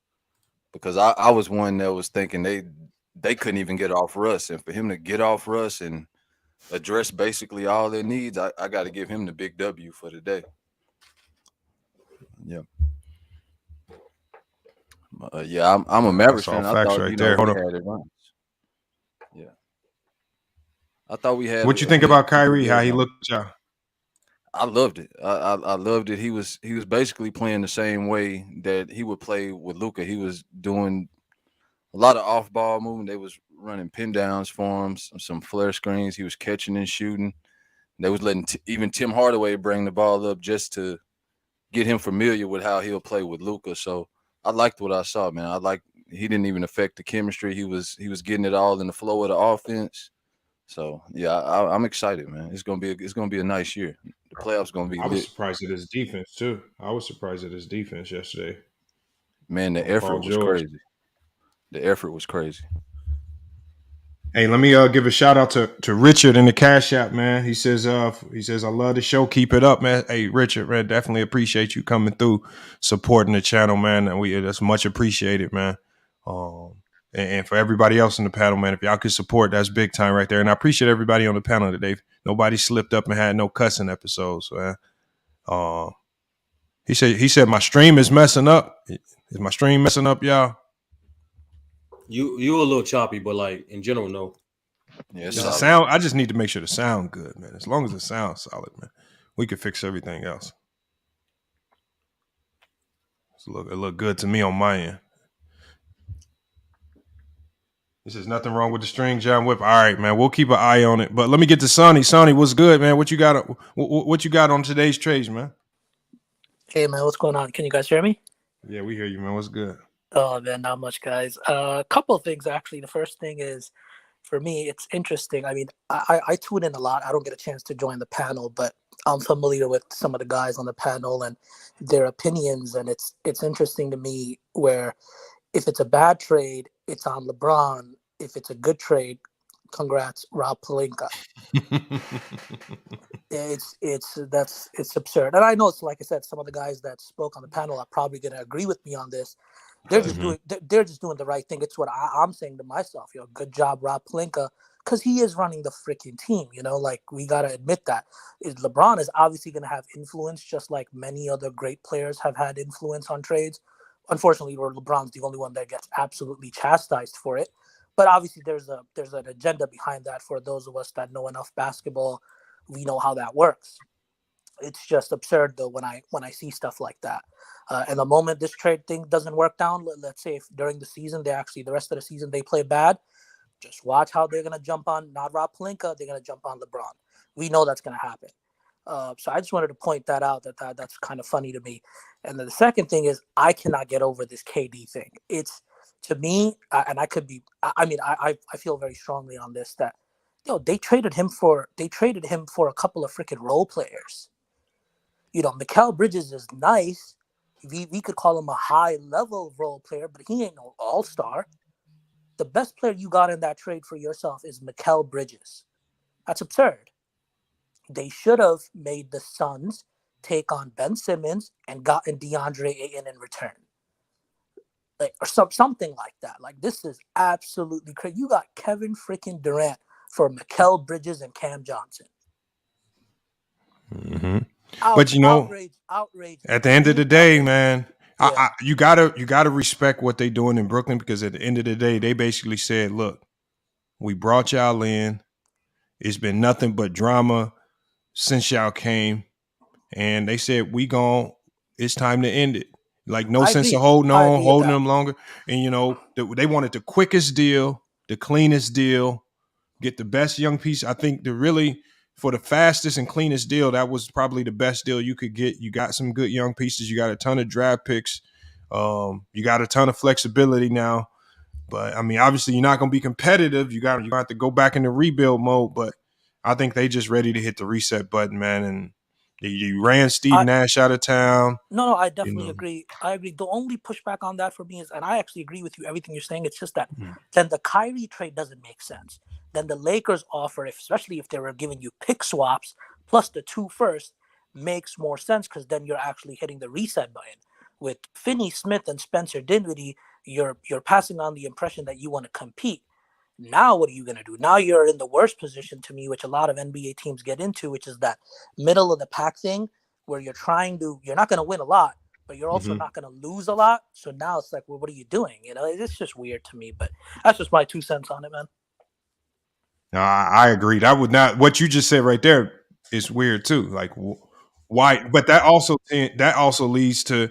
because I was one that was thinking they couldn't even get off Russ, and for him to get off Russ and address basically all their needs, I got to give him the big W for the day. Yeah. Yeah, I'm a Mavericks fan. I thought we had advanced. Yeah, I thought we had. What you think about Kyrie? How he looked, y'all? I loved it. I loved it. He was basically playing the same way that he would play with Luka. He was doing a lot of off ball movement. They was running pin downs for him, some flare screens. He was catching and shooting. They was letting even Tim Hardaway bring the ball up just to get him familiar with how he'll play with Luka. So I liked what I saw, man. He didn't even affect the chemistry. He was getting it all in the flow of the offense. So yeah, I'm excited, man. It's gonna be a nice year. The playoffs gonna be. I was surprised at his defense too. I was surprised at his defense yesterday. Man, the effort was crazy. The effort was crazy. Hey, let me give a shout out to Richard in the Cash App, man. He says I love the show. Keep it up, man. Hey, Richard, man, definitely appreciate you coming through, supporting the channel, man. And that's much appreciated, man. And for everybody else in the panel, man, if y'all could support, that's big time right there. And I appreciate everybody on the panel today. Nobody slipped up and had no cussing episodes, man. He said my stream is messing up. Is my stream messing up, y'all? You a little choppy, but like in general, no. Yeah, the sound. I just need to make sure the sound good, man. As long as the sound's solid, man, we can fix everything else. It look good to me on my end. This is nothing wrong with the string, John Whip. All right, man. We'll keep an eye on it. But let me get to Sonny. Sonny, what's good, man? What you got? What you got on today's trades, man? Hey, man. What's going on? Can you guys hear me? Yeah, we hear you, man. What's good? Oh, man, not much, guys. A couple of things, actually. The first thing is, for me, it's interesting. I mean, I tune in a lot. I don't get a chance to join the panel, but I'm familiar with some of the guys on the panel and their opinions. And it's interesting to me where if it's a bad trade, it's on LeBron. If it's a good trade, congrats, Rob Pelinka. It's absurd. And I know it's like I said, some of the guys that spoke on the panel are probably going to agree with me on this. They're just doing the right thing. It's what I'm saying to myself. Good job, Rob Pelinka, because he is running the freaking team. Like we gotta admit that. LeBron is obviously going to have influence, just like many other great players have had influence on trades. Unfortunately, LeBron's the only one that gets absolutely chastised for it. But obviously, there's an agenda behind that. For those of us that know enough basketball, we know how that works. It's just absurd though when I see stuff like that. And the moment this trade thing doesn't work down, let's say if during the season the rest of the season they play bad, just watch how they're gonna jump on not Rob Pelinka, they're gonna jump on LeBron. We know that's gonna happen. So I just wanted to point that out that's kind of funny to me. And then the second thing is I cannot get over this KD thing. It's to me, and I could be. I mean, I feel very strongly on this that they traded him for a couple of freaking role players. Mikal Bridges is nice. We could call him a high-level role player, but he ain't no all-star. The best player you got in that trade for yourself is Mikal Bridges. That's absurd. They should have made the Suns take on Ben Simmons and gotten DeAndre Ayton in return. Or something like that. This is absolutely crazy. You got Kevin freaking Durant for Mikal Bridges and Cam Johnson. Mm-hmm. But outrage. At the end of the day, man, yeah. You gotta respect what they're doing in Brooklyn, because at the end of the day, they basically said, "Look, we brought y'all in. It's been nothing but drama since y'all came, and they said it's time to end it. No sense of holding them longer. And they wanted the quickest deal, the cleanest deal, get the best young piece. I think for the fastest and cleanest deal, that was probably the best deal you could get. You got some good young pieces. You got a ton of draft picks. You got a ton of flexibility now. But, I mean, obviously you're not going to be competitive. You have to go back into rebuild mode. But I think they just ready to hit the reset button, man. And You ran Steve Nash out of town. No, I definitely agree. I agree. The only pushback on that for me is, and I actually agree with you, everything you're saying. It's just that then the Kyrie trade doesn't make sense. Then the Lakers offer, especially if they were giving you pick swaps plus the 2 first, makes more sense because then you're actually hitting the reset button. With Finney Smith and Spencer Dinwiddie, you're passing on the impression that you want to compete. Now what are you going to do? Now you're in the worst position to me, which a lot of NBA teams get into, which is that middle of the pack thing where you're not going to win a lot, but you're also not going to lose a lot. So now it's like, well, what are you doing? You know, it's just weird to me, but that's just my 2 cents on it, man. No, I agreed. I would not. What you just said right there is weird too. Like why? But that also leads to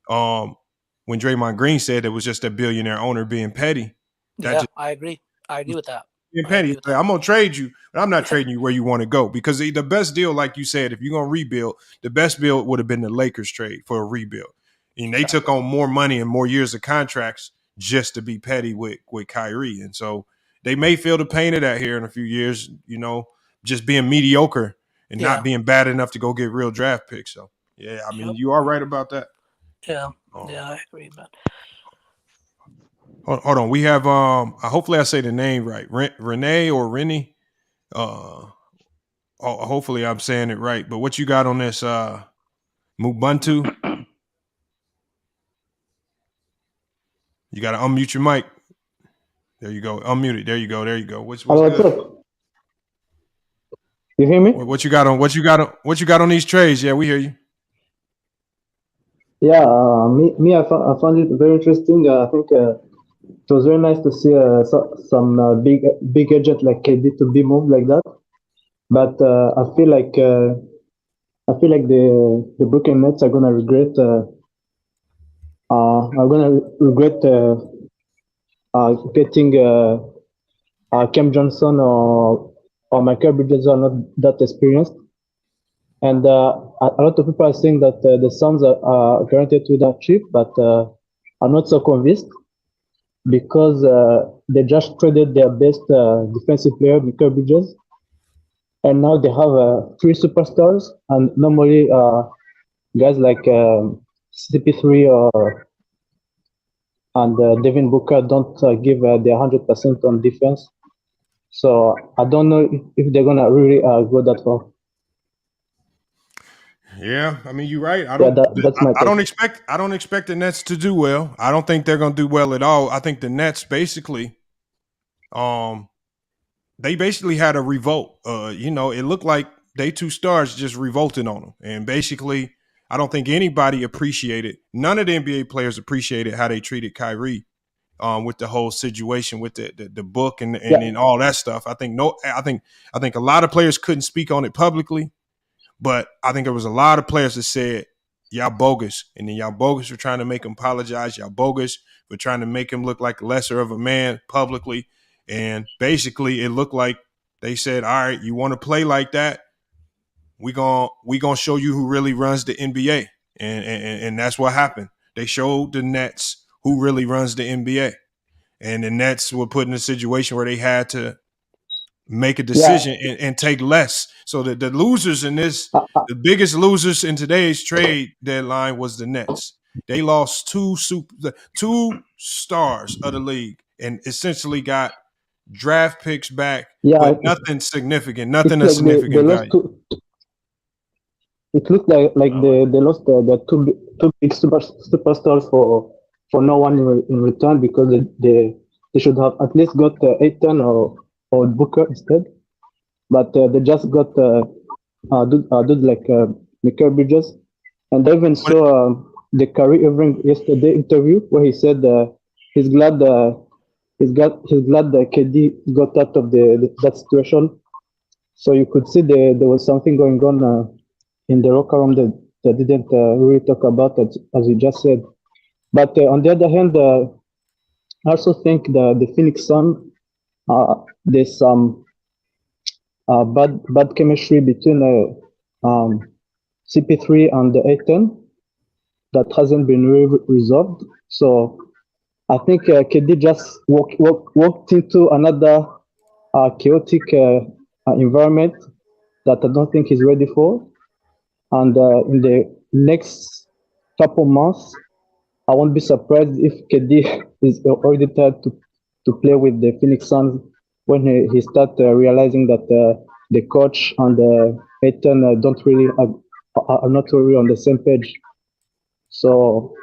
when Draymond Green said it was just a billionaire owner being petty. I agree. I agree with that. Being petty. I'm gonna trade you, but I'm not trading you where you want to go because the best deal, like you said, if you're gonna rebuild, the best deal would have been the Lakers trade for a rebuild. And they took on more money and more years of contracts just to be petty with Kyrie, and so they may feel the pain of that here in a few years. You know, just being mediocre and not being bad enough to go get real draft picks. So yeah, I mean, you are right about that. Yeah, I agree, man. Hold on. We have hopefully I say the name right. Renee or Rennie. Hopefully I'm saying it right. But what you got on this Mubuntu? You got to unmute your mic. There you go. Unmute it. There you go. What's good? Up? You hear me? What you got on these trades? Yeah, we hear you. Yeah, I found it very interesting. I think it was very nice to see some big agent like KD to be moved like that. But I feel like the Brooklyn Nets are gonna regret. Getting Cam Johnson or Michael Bridges are not that experienced. And a lot of people are saying that the Suns are guaranteed to that chip, but I'm not so convinced because they just traded their best defensive player, Michael Bridges, and now they have 3 superstars. And normally, guys like CP3 and Devin Booker don't give their 100% on defense. So I don't know if they're gonna really go that far. Yeah, I mean you're right. I don't expect the Nets to do well. I don't think they're going to do well at all. I think the Nets basically, they basically had a revolt. It looked like they 2 stars just revolted on them, and basically, I don't think anybody appreciated. None of the NBA players appreciated how they treated Kyrie, with the whole situation with the book and all that stuff. I think a lot of players couldn't speak on it publicly. But I think there was a lot of players that said, y'all bogus. And then y'all bogus for trying to make him apologize. Y'all bogus for trying to make him look like lesser of a man publicly. And basically it looked like they said, all right, you want to play like that? We gonna show you who really runs the NBA. And that's what happened. They showed the Nets who really runs the NBA. And the Nets were put in a situation where they had to make a decision and take less. So the losers in this, the biggest losers in today's trade deadline was the Nets. They lost 2 stars of the league and essentially got draft picks back with nothing significant, nothing of significant value. It looked like they lost the two big superstars for no one in return because they should have at least got Ayton or Booker instead, but they just got dude like Michael Bridges, and I even saw the Kyrie Irving yesterday interview where he said he's glad that KD got out of that situation. So you could see there was something going on in the locker room that didn't really talk about it, as you just said. But on the other hand, I also think the Phoenix Suns. There's some bad chemistry between CP3 and the Ayton that hasn't been really resolved. So I think KD just walked into another chaotic environment that I don't think he's ready for. And in the next couple months, I won't be surprised if KD is already tired to play with the Phoenix Suns when he start realizing that the coach and Peyton don't really are not really on the same page. So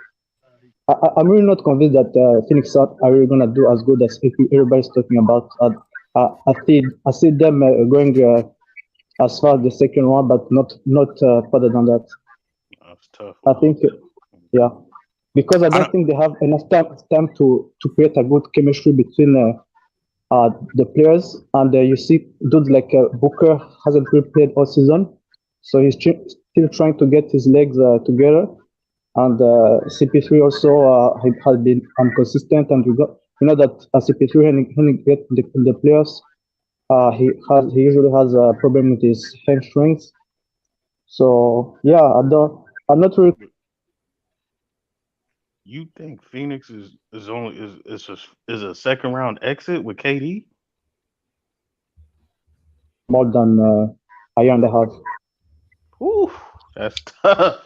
I'm really not convinced that Phoenix Suns are really gonna do as good as everybody's talking about. I see them going as far as the second round, but not further than that. That's tough. I think, yeah, because I don't think they have enough time to create a good chemistry between the players. And you see dudes like Booker hasn't really played all season, so he's still trying to get his legs together. And CP3 also has been inconsistent, and that CP3 when he gets in the playoffs, he usually has a problem with his hamstrings. So yeah, I'm not really. You think Phoenix is a second round exit with KD? More than a year and a half. Ooh, that's tough.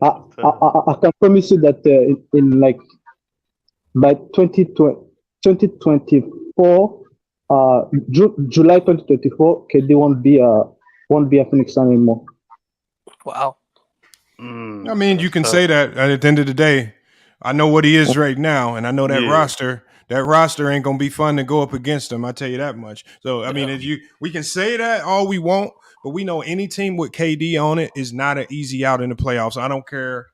I can promise you that in like by 2024, July 2024, KD won't be a Phoenix Sun anymore. Wow. I mean, you can say that at the end of the day. I know what he is right now, and I know that roster. That roster ain't gonna be fun to go up against him. I tell you that much. So I mean, we can say that all we want, but we know any team with KD on it is not an easy out in the playoffs. I don't care.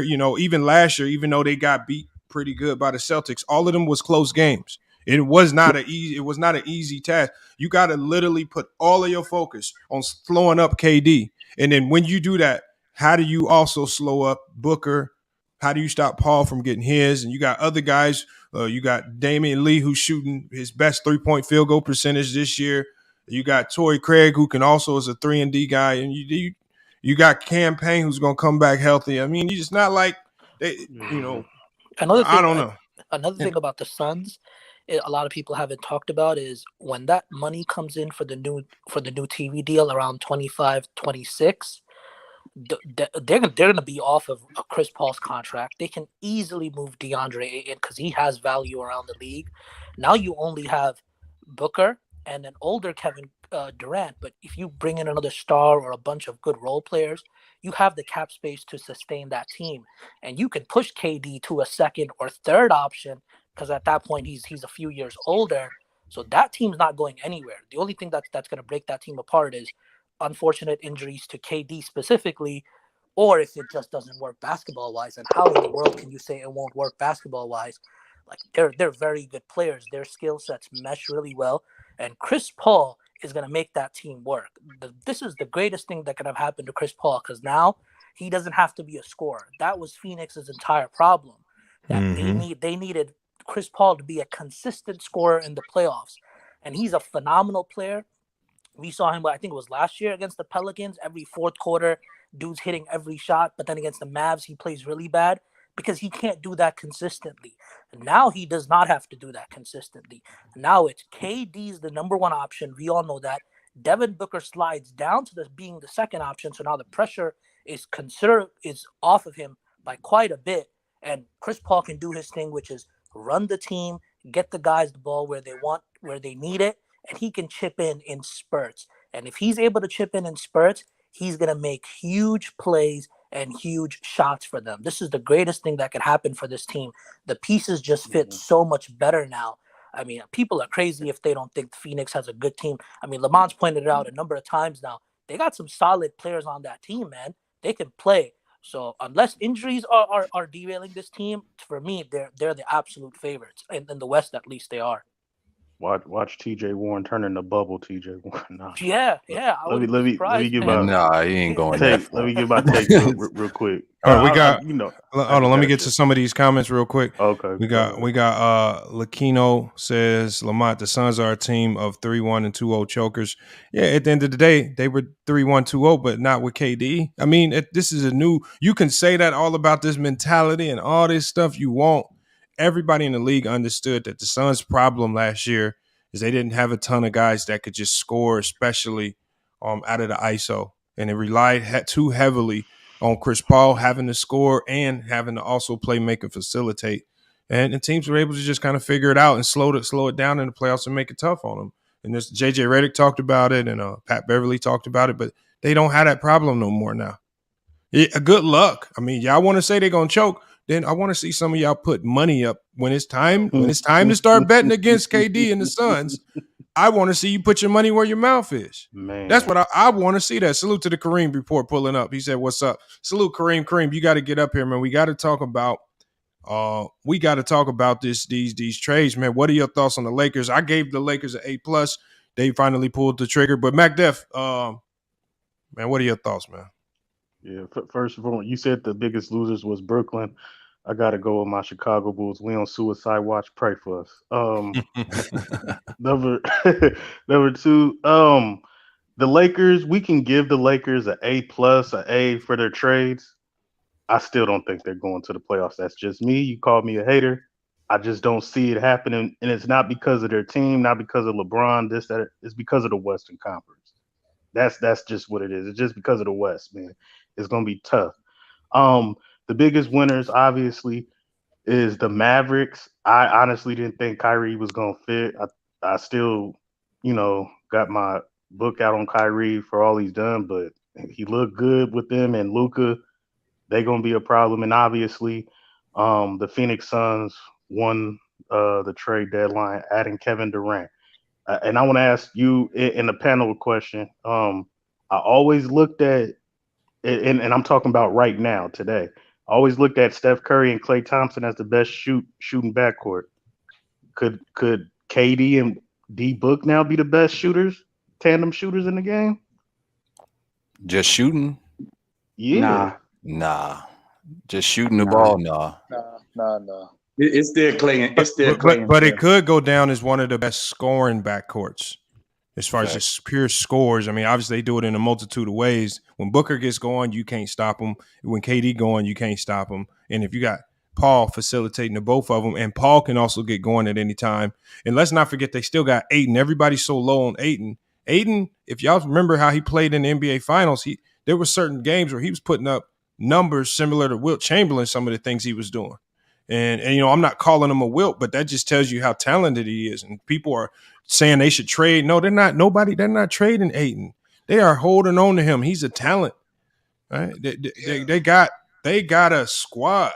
Even last year, even though they got beat pretty good by the Celtics, all of them was close games. It was not an easy task. You got to literally put all of your focus on slowing up KD, and then when you do that, how do you also slow up Booker? How do you stop Paul from getting his? And you got other guys. You got Damian Lee, who's shooting his best 3-point field goal percentage this year. You got Torrey Craig, who can also is a 3-and-D guy, and you got Cam Payne, who's gonna come back healthy. I mean, it's not like I don't know. Another thing about the Suns, a lot of people haven't talked about is when that money comes in for the new TV deal around 25, 26. They're gonna be off of a Chris Paul's contract. They can easily move DeAndre in because he has value around the league. Now you only have Booker and an older Kevin Durant, but if you bring in another star or a bunch of good role players, you have the cap space to sustain that team, and you can push KD to a second or third option because at that point he's a few years older. So that team's not going anywhere. The only thing that's going to break that team apart is unfortunate injuries to KD specifically, or if it just doesn't work basketball wise. And how in the world can you say it won't work basketball wise? Like they're very good players. Their skill sets mesh really well, and Chris Paul is going to make that team work. This is the greatest thing that could have happened to Chris Paul because now he doesn't have to be a scorer. That was Phoenix's entire problem. That they needed Chris Paul to be a consistent scorer in the playoffs, and he's a phenomenal player. We saw him, I think it was last year against the Pelicans. Every fourth quarter, dude's hitting every shot. But then against the Mavs, he plays really bad because he can't do that consistently. And now he does not have to do that consistently. Now it's KD's the number one option. We all know that. Devin Booker slides down to being the second option. So now the pressure is off of him by quite a bit. And Chris Paul can do his thing, which is run the team, get the guys the ball where they need it. And he can chip in spurts. And if he's able to chip in spurts, he's going to make huge plays and huge shots for them. This is the greatest thing that could happen for this team. The pieces just fit so much better now. I mean, people are crazy if they don't think Phoenix has a good team. I mean, Lamont's pointed it out a number of times now. They got some solid players on that team, man. They can play. So unless injuries are derailing this team, for me, they're the absolute favorites. In the West, at least, they are. Watch TJ Warren turn into bubble TJ Warren. Nah. Yeah. Let me give he ain't going that far. Let me give my take real quick. All right, hold on. Let me get to some of these comments real quick. Okay. We got Lakino says, Lamont, the Suns are a team of 3-1 and 2-0 chokers. Yeah, at the end of the day, they were 3-1, 2-0, but not with KD. I mean, this is you can say that all about this mentality and all this stuff you want. Everybody in the league understood that the Suns' problem last year is they didn't have a ton of guys that could just score, especially out of the ISO, and it relied too heavily on Chris Paul having to score and having to also play, make, and facilitate. And the teams were able to just kind of figure it out and slow it down in the playoffs and make it tough on them. And this JJ Redick talked about it, and Pat Beverly talked about it, but they don't have that problem no more now. Good luck. I mean, y'all want to say they're gonna choke, then I want to see some of y'all put money up when it's time. When it's time to start betting against KD and the Suns, I want to see you put your money where your mouth is. Man. That's what I want to see. That salute to the Kareem report pulling up. He said, "What's up?" Salute Kareem. Kareem, you got to get up here, man. We got to talk about. These trades, man. What are your thoughts on the Lakers? I gave the Lakers an A+. They finally pulled the trigger. But MacDef, man, what are your thoughts, man? Yeah, first of all, you said the biggest losers was Brooklyn. I got to go with my Chicago Bulls. We on suicide watch. Pray for us. Number two, the Lakers. We can give the Lakers an A+, an A for their trades. I still don't think they're going to the playoffs. That's just me. You called me a hater. I just don't see it happening, and it's not because of their team, not because of LeBron. It's because of the Western Conference. That's just what it is. It's just because of the West, man. It's going to be tough. The biggest winners, obviously, is the Mavericks. I honestly didn't think Kyrie was going to fit. I still, got my book out on Kyrie for all he's done, but he looked good with them, and Luka, they're going to be a problem. And obviously, the Phoenix Suns won the trade deadline, adding Kevin Durant. And I want to ask you in the panel a question. I always looked at, and I'm talking about right now, today, I always looked at Steph Curry and Klay Thompson as the best shooting backcourt. Could KD and D Book now be the best tandem shooters in the game? Just shooting? Yeah. Nah. Just shooting the ball? Nah. Nah. It's still Klay. But it could go down as one of the best scoring backcourts as far as just pure scores. I mean, obviously they do it in a multitude of ways. When Booker gets going, you can't stop him. When KD going, you can't stop him. And if you got Paul facilitating the both of them, and Paul can also get going at any time. And let's not forget they still got Ayton. Everybody's so low on Ayton. Ayton, if y'all remember how he played in the NBA Finals, there were certain games where he was putting up numbers similar to Wilt Chamberlain, some of the things he was doing. And I'm not calling him a Wilt, but that just tells you how talented he is. And people are saying they should trade. No, they're not. They're not trading Ayton. They are holding on to him. He's a talent. Right? They got a squad.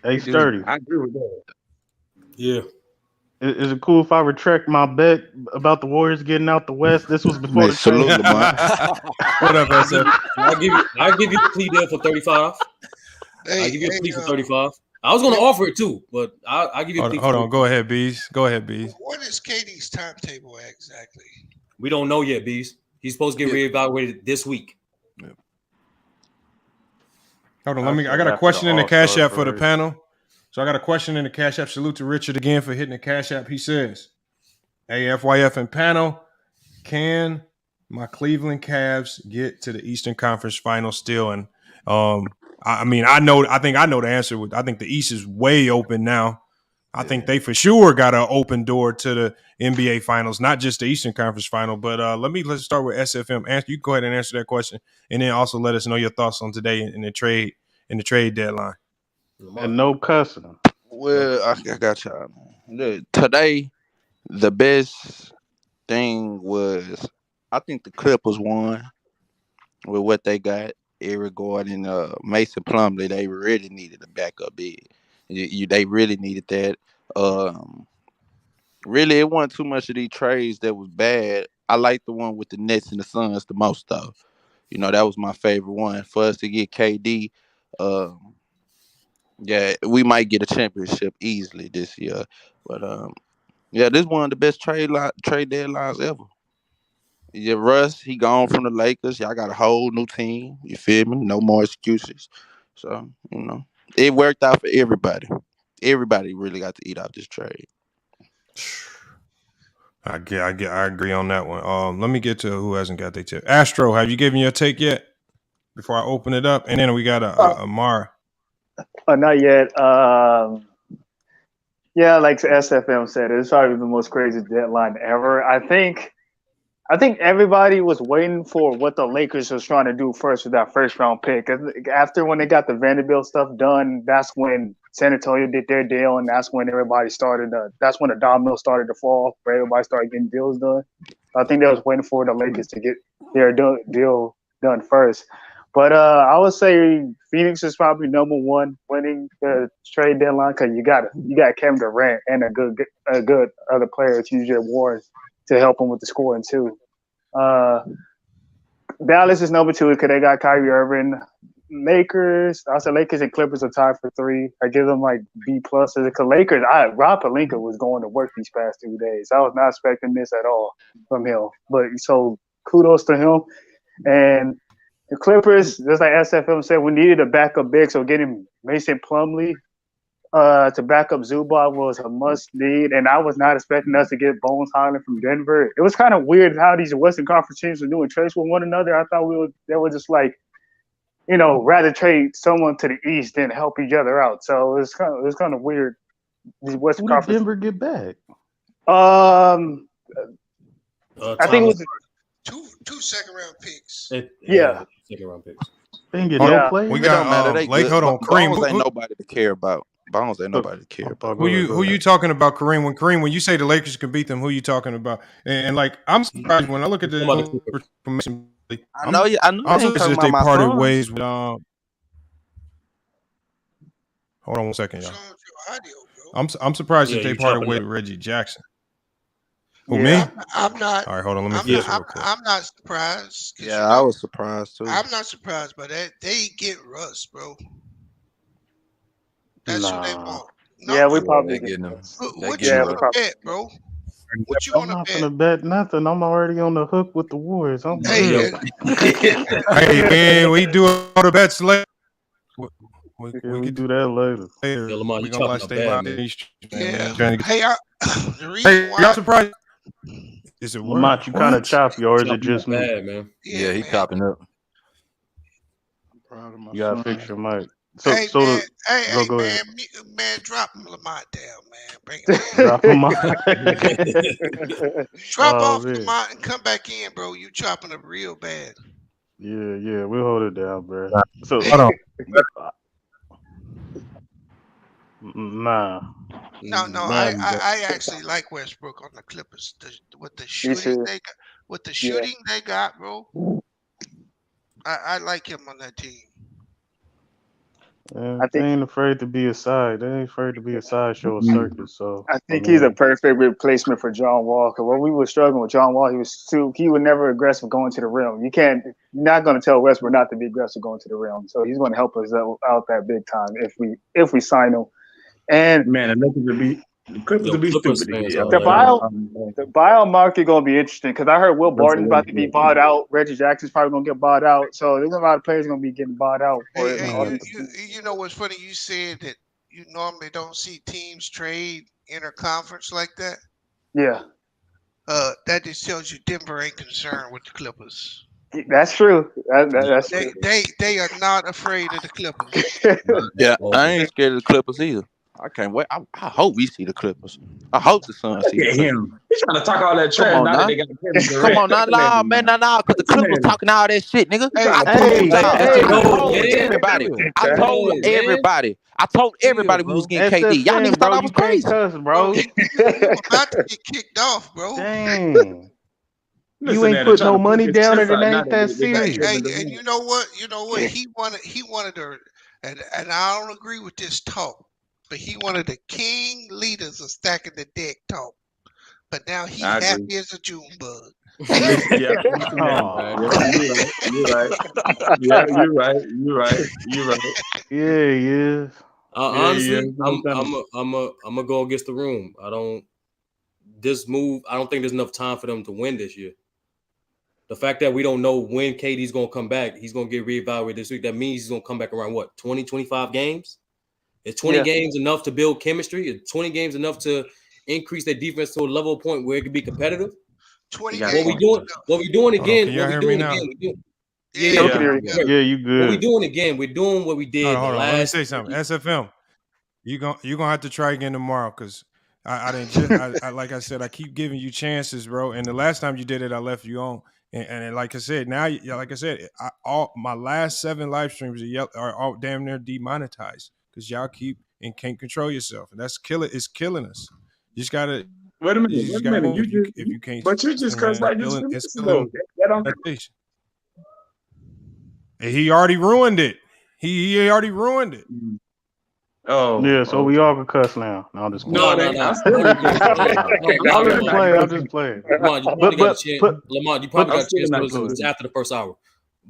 They sturdy. I agree with that. Yeah. Is it cool if I retract my bet about the Warriors getting out the West? This was before the trade. Absolutely, man. What up, SF? I'll give you the plea deal for 35. I'll give you a plea for 35. I was going to offer it too, but I'll give you a plea. Hold on. Go ahead, Bees. What is KD's timetable exactly? We don't know yet, Bees. He's supposed to get reevaluated this week. Yeah. Hold on. I got a question in the Cash App for the panel. So I got a question in the Cash App. Salute to Richard again for hitting the Cash App. He says, "Hey, FYF and panel, can my Cleveland Cavs get to the Eastern Conference Finals still?" And I think I know the answer. I think the East is way open now. I think they for sure got an open door to the NBA Finals, not just the Eastern Conference Final. But let's start with SFM. You go ahead and answer that question, and then also let us know your thoughts on today in the trade deadline. And no cussing. Well, I got y'all. Look, today, the best thing was, I think the Clippers won with what they got. Regarding Mason Plumlee, they really needed a backup big. They really needed that. Really, it wasn't too much of these trades that was bad. I like the one with the Nets and the Suns the most, though. That was my favorite one. For us to get KD, we might get a championship easily this year. But this is one of the best trade deadlines ever. Yeah, Russ, he gone from the Lakers. Y'all got a whole new team. You feel me? No more excuses. So, it worked out for everybody. Everybody really got to eat out this trade. I agree on that one. Let me get to who hasn't got their tip. Astro, have you given your take yet? Before I open it up, and then we got Amara. Not yet. Like SFM said, it's probably the most crazy deadline ever. I think I think everybody was waiting for what the Lakers was trying to do first with that first round pick. After when they got the Vanderbilt stuff done, that's when San Antonio did their deal, and that's when everybody started. That's when the domino started to fall. Where everybody started getting deals done. I think they was waiting for the Lakers to get their deal done first. But I would say Phoenix is probably number one winning the trade deadline because you got Kevin Durant and a good other player, TJ Warren, to help them with the scoring too. Dallas is number two because they got Kyrie Irving. Lakers, I said Lakers and Clippers are tied for 3. I give them like B pluses because Lakers. Rob Pelinka was going to work these past 2 days. I was not expecting this at all from him. But so kudos to him. And the Clippers, just like SFM said, we needed a backup big, so getting Mason Plumlee to back up Zubac was a must need, and I was not expecting us to get Bones Highland from Denver. It was kind of weird how these Western Conference teams were doing trades with one another. I thought they were just like, rather trade someone to the East than help each other out. So it was kind of weird. These Western Conference. Did Denver get back? I think it was two second-round picks. Second-round picks. They didn't get no play. We got Lake. Hold on, Kareem. Bones ain't nobody to care about. Bones ain't nobody to care about. Who you talking about, Kareem? When you say the Lakers can beat them, who you talking about? And like, I'm surprised when I look at the information. I know. I'm surprised they parted ways with. Hold on 1 second, y'all. I'm surprised that they parted ways with Reggie Jackson. Who, me? I'm not. All right, hold on. Let me finish real quick. I'm not surprised. Yeah, I was surprised too. I'm not surprised by that. They get Russ, bro. That's who they want. No, we probably getting them. What you want to bet, bro? What you I'm not gonna bet nothing. I'm already on the hook with the Warriors. Hey, man, we do all the bets later. We can do that later. We gonna watch stay out in these streets, man. Hey, the reason why y'all surprised? Is it Lamont, you kind of choppy, or is it just me? Bad, man. Yeah, he copping up. I'm proud of my You gotta son. fix your mic. man, Go ahead. Man, drop Lamont down, man. Bring it Drop him off. Drop off Lamont and come back in, bro. You chopping up real bad. Yeah, we'll hold it down, bro. So hold on. Nah. No. I actually like Westbrook on the Clippers. With the shooting they got, bro. I like him on that team. They ain't afraid to be a side. They ain't afraid to be a sideshow circus. So I think he's a perfect replacement for John Wall. Because when we were struggling with John Wall, he was never aggressive going to the rim. You're not going to tell Westbrook not to be aggressive going to the rim. So he's going to help us out that big time if we sign him. And man, the Clippers will be stupid. The buyout market going to be interesting because I heard Will Barton's about to be bought out. Reggie Jackson's probably going to get bought out. So there's a lot of players going to be getting bought out. You know what's funny? You said that you normally don't see teams trade interconference like that. Yeah. That just tells you Denver ain't concerned with the Clippers. That's true. That's true. They are not afraid of the Clippers. Yeah, I ain't scared of the Clippers either. I can't wait. I hope we see the Clippers. I hope the Suns see the Clippers. He's trying to talk all that trash. Come on, nah, because the Clippers talking all that shit, nigga. I told everybody we was getting KD. Y'all niggas thought I was crazy, bro. About to get kicked off, bro. Dang. You ain't put no money down and it ain't that serious. And you know what? He wanted to, and I don't agree with this talk. But he wanted the king leaders of stacking the deck talk. But now he happy as a June bug. You're right. Yeah. Honestly, I'm gonna go against the room. I don't think there's enough time for them to win this year. The fact that we don't know when KD's gonna come back, he's gonna get reevaluated this week. That means he's gonna come back around 20, 25 games? Is 20 games enough to build chemistry? Is 20 games enough to increase their defense to a level point where it can be competitive? 20 games. What we doing again? Can you hear me now? Yeah, you good. What we doing again? We're doing what we did. Hold on. Let me say something. SFM, you gonna have to try again tomorrow because I didn't. Like I said, I keep giving you chances, bro. And the last time you did it, I left you on. And like I said, now, like I said, all my last 7 live streams are all damn near demonetized because y'all keep and can't control yourself, and that's killing. It's killing us. You just gotta. Wait a minute. If you can't, but you just cussed like this. Though. He already ruined it. He already ruined it. Oh yeah, so we all can cuss now. No, I'm just playing. No. I'm just playing. Lamont, you probably got a chance. Lamont, you probably got a chance to listen after the first hour.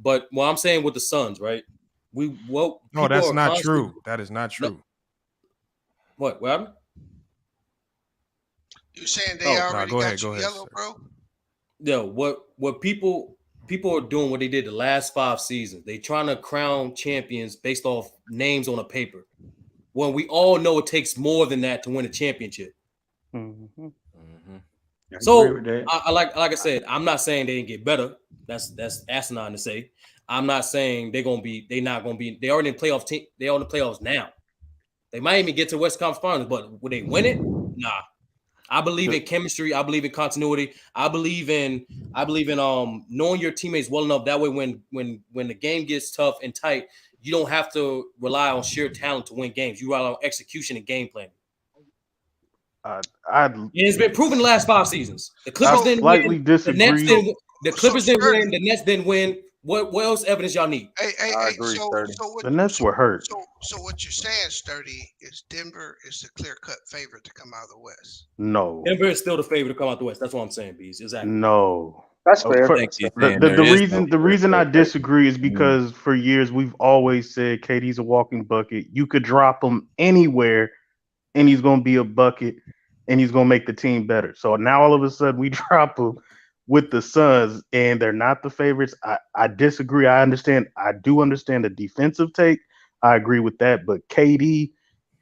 But what I'm saying with the Suns, right? No, that's not true. That is not true. What happened? You saying they already got you yellow, bro? Yeah. What people are doing what they did the last 5 seasons. They trying to crown champions based off names on a paper. When we all know it takes more than that to win a championship. Mm-hmm. So I like I said, I'm not saying they didn't get better. That's asinine to say. I'm not saying they're not gonna be. They already in playoff team. They are in the playoffs now. They might even get to West Conference Finals, but would they win it? Nah. I believe in chemistry. I believe in continuity. I believe in knowing your teammates well enough. That way, when the game gets tough and tight, you don't have to rely on sheer talent to win games. You rely on execution and game planning. It's been proven the last 5 seasons. The Clippers didn't win. Disagree. The Clippers didn't win. The Nets didn't win. What else evidence y'all need? I agree. So the Nets were hurt. So what you're saying, Sturdy, is Denver is the clear-cut favorite to come out of the West. No. Denver is still the favorite to come out the West. That's what I'm saying, Bees. Exactly. No. That's fair. The reason I disagree is because for years we've always said KD's a walking bucket. You could drop him anywhere, and he's going to be a bucket, and he's going to make the team better. So now all of a sudden we drop him with the Suns, and they're not the favorites. I disagree. I do understand the defensive take. I agree with that, but KD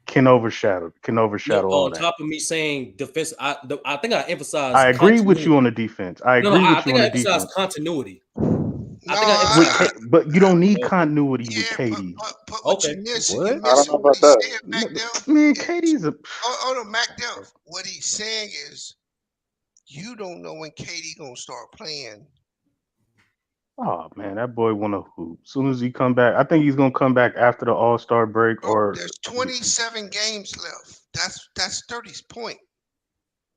can overshadow all that. On top of me saying defense, I think I emphasize. I agree with you on the defense. I emphasize continuity. But you don't need continuity with KD. But what you missing? I don't know about that. Man, KD's a. Hold on, Mac Dell. What he's saying is, you don't know when KD gonna start playing. Oh man, that boy wanna hoop. As soon as he come back, I think he's gonna come back after the All-Star break. There's 27 games left. That's 30's point.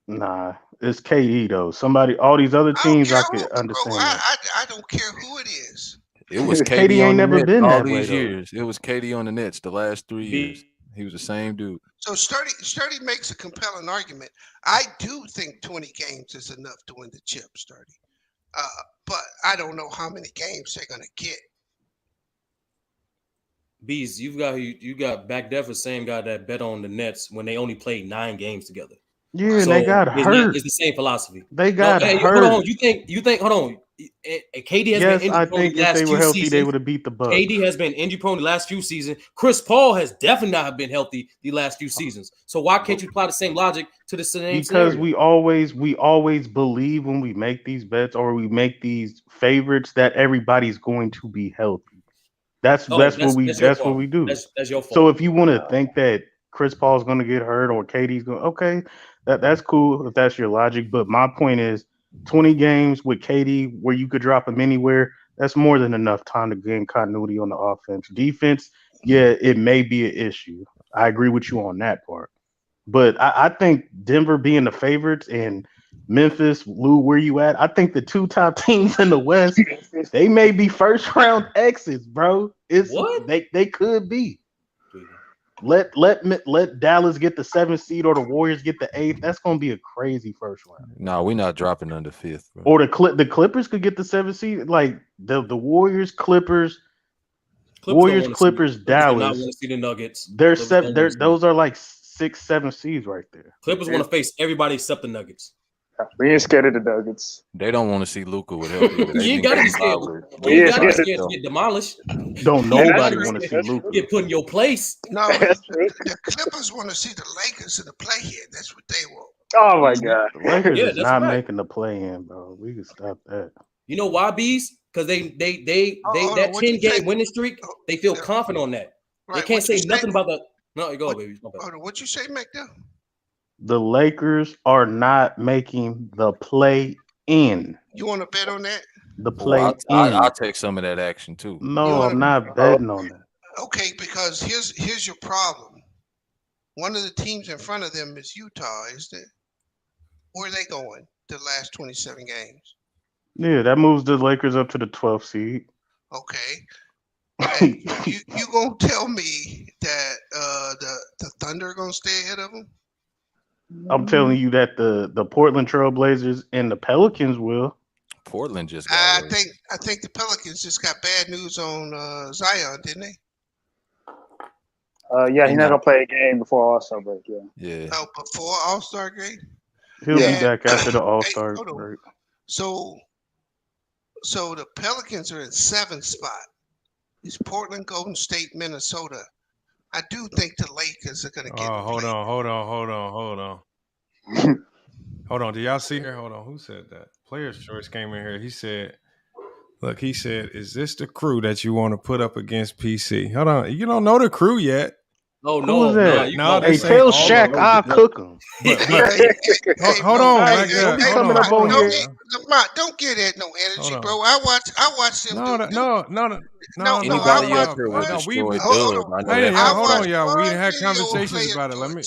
Nah, it's KD though. All these other teams I could understand. I don't care who it is. It was KD ain't never been all that these way, years. It was KD on the Nets the last 3 years. He was the same dude. So Sturdy makes a compelling argument. I do think 20 games is enough to win the chip, Sturdy. But I don't know how many games they're gonna get. Bees, you got back there for the same guy that bet on the Nets when they only played 9 games together. Yeah, so they got hurt. It's the same philosophy. They got hurt. Hold on, you think? Hold on. KD has been injury prone the last few seasons. If they were healthy, they would have beat the Bucks. KD has been injury prone the last few seasons. Chris Paul has definitely not been healthy the last few seasons. So why can't you apply the same logic to the same Because scenario? we always believe when we make these bets or we make these favorites that everybody's going to be healthy. That's what we do. That's your fault. So if you want to think that Chris Paul's going to get hurt or KD's going, okay, that's cool if that's your logic. But my point is, 20 games with KD where you could drop him anywhere, that's more than enough time to gain continuity on the offense. Defense, yeah, it may be an issue. I agree with you on that part. But I think Denver being the favorites and Memphis, Lou, where you at? I think the 2 top teams in the West, they may be first round exits, bro. They could be. Let Dallas get the 7th seed or the Warriors get the 8th. That's gonna be a crazy first round. No, we're not dropping under 5th, bro. Or the Clippers could get the 7th seed. Like the Warriors, Clippers, Dallas. Not want to see the Nuggets. Those are like 6, 7 seeds right there. Clippers want to face everybody except the Nuggets. We ain't scared of the Nuggets. They don't want to see Luka with healthy. You ain't gotta be scared. You ain't gotta be scared to get demolished. Don't nobody want to see Luka get put in your place. No, the Clippers want to see the Lakers in the play here. That's what they want. Oh my God, the Lakers is not making the play in, bro. We can stop that. You know why, Bees? Because they that 10-game winning streak. They feel confident on that. Right. They can't say nothing about that. No, go, baby. What'd you say, McDowell? The Lakers are not making the play-in. You want to bet on that? The Well, play-in. I'll take some of that action too. No, I'm not betting on that. Okay, because here's your problem. One of the teams in front of them is Utah, isn't it? Where are they going the last 27 games? Yeah, that moves the Lakers up to the 12th seed. Okay. And you gonna tell me that the Thunder are gonna stay ahead of them? I'm telling you that the Portland Trail Blazers and the Pelicans will. Portland just I think the Pelicans just got bad news on Zion, didn't they? Yeah, he's not gonna play a game before All-Star break. Yeah. Oh, before All-Star game? He'll be back after the All-Star Hey, break. So the Pelicans are in 7th spot. It's Portland, Golden State, Minnesota. I do think the Lakers are gonna get. Oh, hold on. Do y'all see here? Hold on. Who said that? Player's Choice came in here. He said, is this the crew that you want to put up against PC? Hold on. You don't know the crew yet. Oh, Who is that? Hey, tell Shaq I'll cook him. Hold on, don't get that no energy, bro. I watch them. No. Hold on, y'all. We had conversations about it. Let me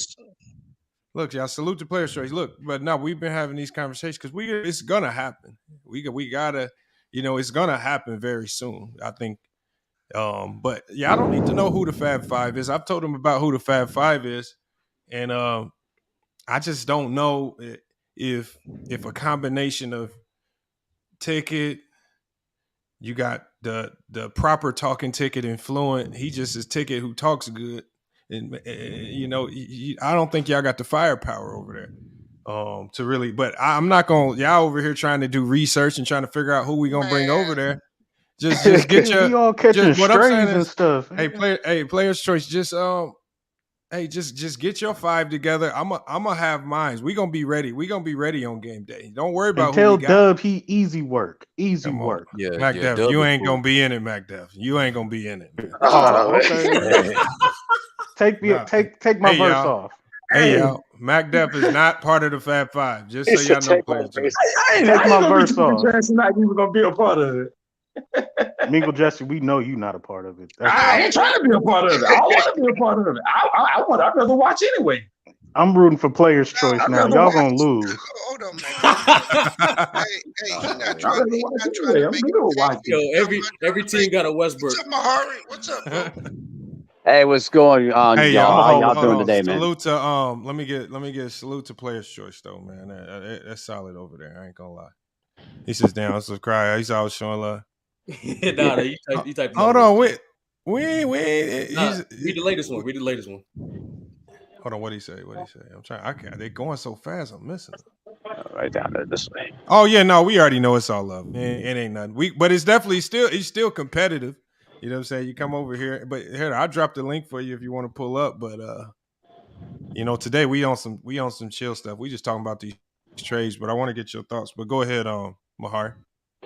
look, y'all. Salute to Players' Choice. Look, but no, we've been having these conversations because it's gonna happen. We gotta, it's gonna happen very soon. I think. But yeah, I don't need to know who the Fab Five is. I've told them about who the Fab Five is, and I just don't know if a combination of Ticket, you got the proper talking Ticket and Fluent. He just is Ticket who talks good, and I don't think y'all got the firepower over there to really. But I'm not gonna y'all over here trying to do research and trying to figure out who we gonna bring over there. Just get your. We all catching what I'm saying strays and is, stuff. Player's Choice. Just just get your 5 together. I'm gonna have mines. We gonna be ready. We gonna be ready on game day. Don't worry about. And tell who we got. Dub he easy work. Work. Yeah, Mac Def, Dub you is ain't cool. gonna be in it, Mac Def. You ain't gonna be in it. Oh, okay. Take my verse off. Hey, y'all. Mac Def is not part of the Fab Five. Just so y'all know, Players Choice. Take my verse off. Jackson not even gonna be a part of it. Mingle Jesse, we know you not a part of it. I ain't trying to be a part of it. I want to be a part of it. I'd rather watch anyway. I'm rooting for Players' Choice now. Y'all gonna lose. Hold on, man. Hey, he's not trying to make every team got a Westbrook. What's up, Mahari? What's up, bro? Hey, what's going on, Hey, y'all? How y'all hold doing on. today, man? Salute to let me get a salute to Players' Choice though, man. That's solid over there. I ain't gonna lie. He sits down, subscribe. He's always showing love. You type. Hold on, we read the latest one. Read the latest one. Hold on, what'd he say? I'm trying. I can't. They're going so fast. I'm missing it. Right down there this way. Oh yeah, no, we already know it's all love. It ain't nothing. But it's definitely it's still competitive. You know what I'm saying? You come over here, but here I dropped the link for you if you want to pull up. But today we on some chill stuff. We just talking about these trades. But I want to get your thoughts. But go ahead, Mahar.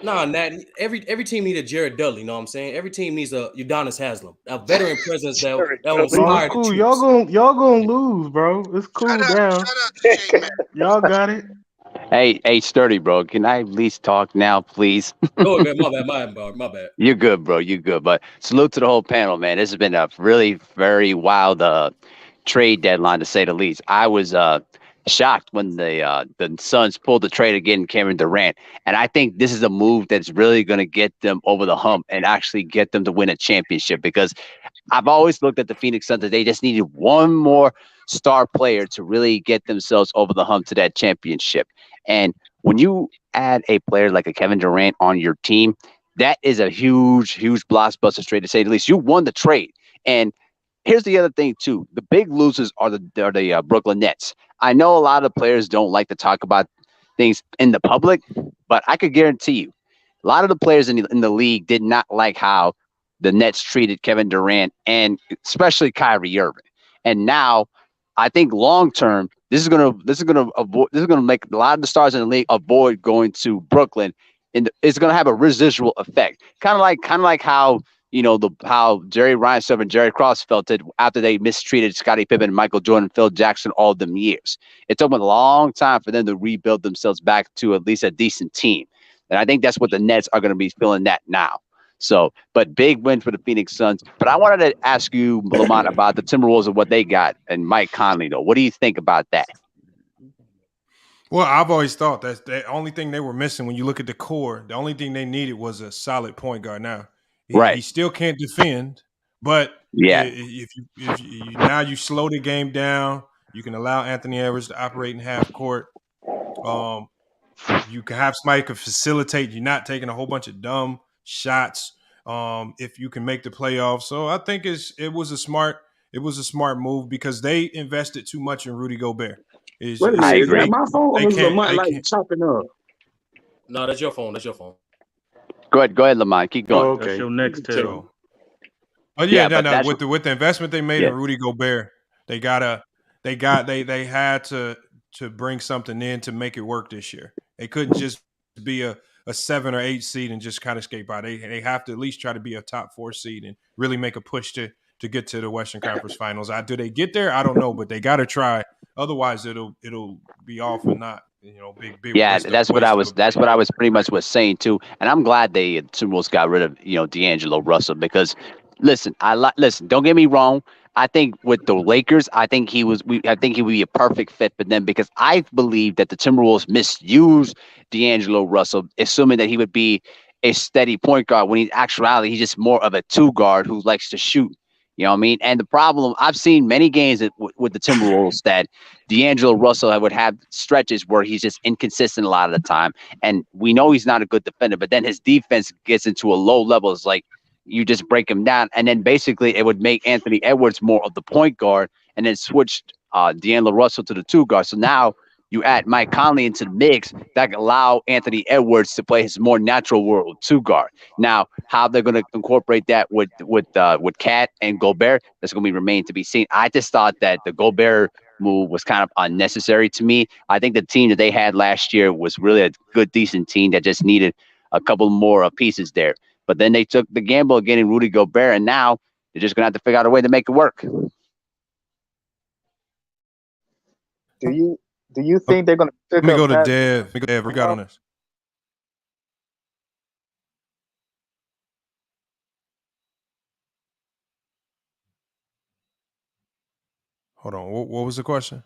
Nah, Nat. Every team needs a Jared Dudley. You know what I'm saying? Every team needs a Udonis Haslem, a veteran presence that will inspire. Cool. Y'all gonna lose, bro. It's cool down. Y'all got it. Hey, Sturdy, bro. Can I at least talk now, please? Oh, man, my bad. You're good, bro. You're good. But salute to the whole panel, man. This has been a really very wild trade deadline, to say the least. I was shocked when the Suns pulled the trade again, Kevin Durant, and I think this is a move that's really going to get them over the hump and actually get them to win a championship. Because I've always looked at the Phoenix Suns that they just needed one more star player to really get themselves over the hump to that championship. And when you add a player like a Kevin Durant on your team, that is a huge blockbuster trade, to say the least. You won the trade. And here's the other thing too: the big losers are the Brooklyn Nets. I know a lot of players don't like to talk about things in the public, but I could guarantee you, a lot of the players in the league did not like how the Nets treated Kevin Durant and especially Kyrie Irving. And now, I think long term, this is gonna make a lot of the stars in the league avoid going to Brooklyn, and it's gonna have a residual effect, kind of like how how Jerry Reinsdorf and Jerry Cross felt it after they mistreated Scottie Pippen, Michael Jordan, Phil Jackson all them years. It took them a long time for them to rebuild themselves back to at least a decent team. And I think that's what the Nets are going to be feeling that now. So, but big win for the Phoenix Suns. But I wanted to ask you, Lamont, about the Timberwolves and what they got and Mike Conley, though. What do you think about that? Well, I've always thought that the only thing they were missing when you look at the core, the only thing they needed was a solid point guard. Now, he still can't defend, but if you now you slow the game down, you can allow Anthony Edwards to operate in half court. You can have somebody who can facilitate. You're not taking a whole bunch of dumb shots. If you can make the playoffs, so I think it was a smart move because they invested too much in Rudy Gobert. Wait a minute, is that my phone or is Lamont like chopping up? No, that's your phone. That's your phone. Go ahead, Lamont. Keep going. Oh, okay. That's your next tell. But with the investment they made in Rudy Gobert, they had to bring something in to make it work this year. They couldn't just be a 7 or 8 seed and just kind of skate by. They have to at least try to be a top 4 seed and really make a push to get to the Western Conference Finals. Do they get there? I don't know, but they got to try. Otherwise, it'll be all for not. Big. Yeah, that's what I was pretty much saying too. And I'm glad the Timberwolves got rid of D'Angelo Russell because listen. Don't get me wrong. I think with the Lakers, I think he would be a perfect fit for them because I believe that the Timberwolves misused D'Angelo Russell, assuming that he would be a steady point guard when in actuality he's just more of a 2 guard who likes to shoot. You know what I mean? And the problem, I've seen many games with the Timberwolves that D'Angelo Russell would have stretches where he's just inconsistent a lot of the time. And we know he's not a good defender, but then his defense gets into a low level. It's like you just break him down. And then basically it would make Anthony Edwards more of the point guard and then switched D'Angelo Russell to the 2 guard. So now you add Mike Conley into the mix that can allow Anthony Edwards to play his more natural world 2 guard. Now, how they're going to incorporate that with Cat and Gobert, that's going to remain to be seen. I just thought that the Gobert move was kind of unnecessary to me. I think the team that they had last year was really a good, decent team that just needed a couple more pieces there. But then they took the gamble of getting Rudy Gobert, and now they're just going to have to figure out a way to make it work. Do you think they're going to pick up? Let me go to Dev. We got on this. Hold on. What was the question?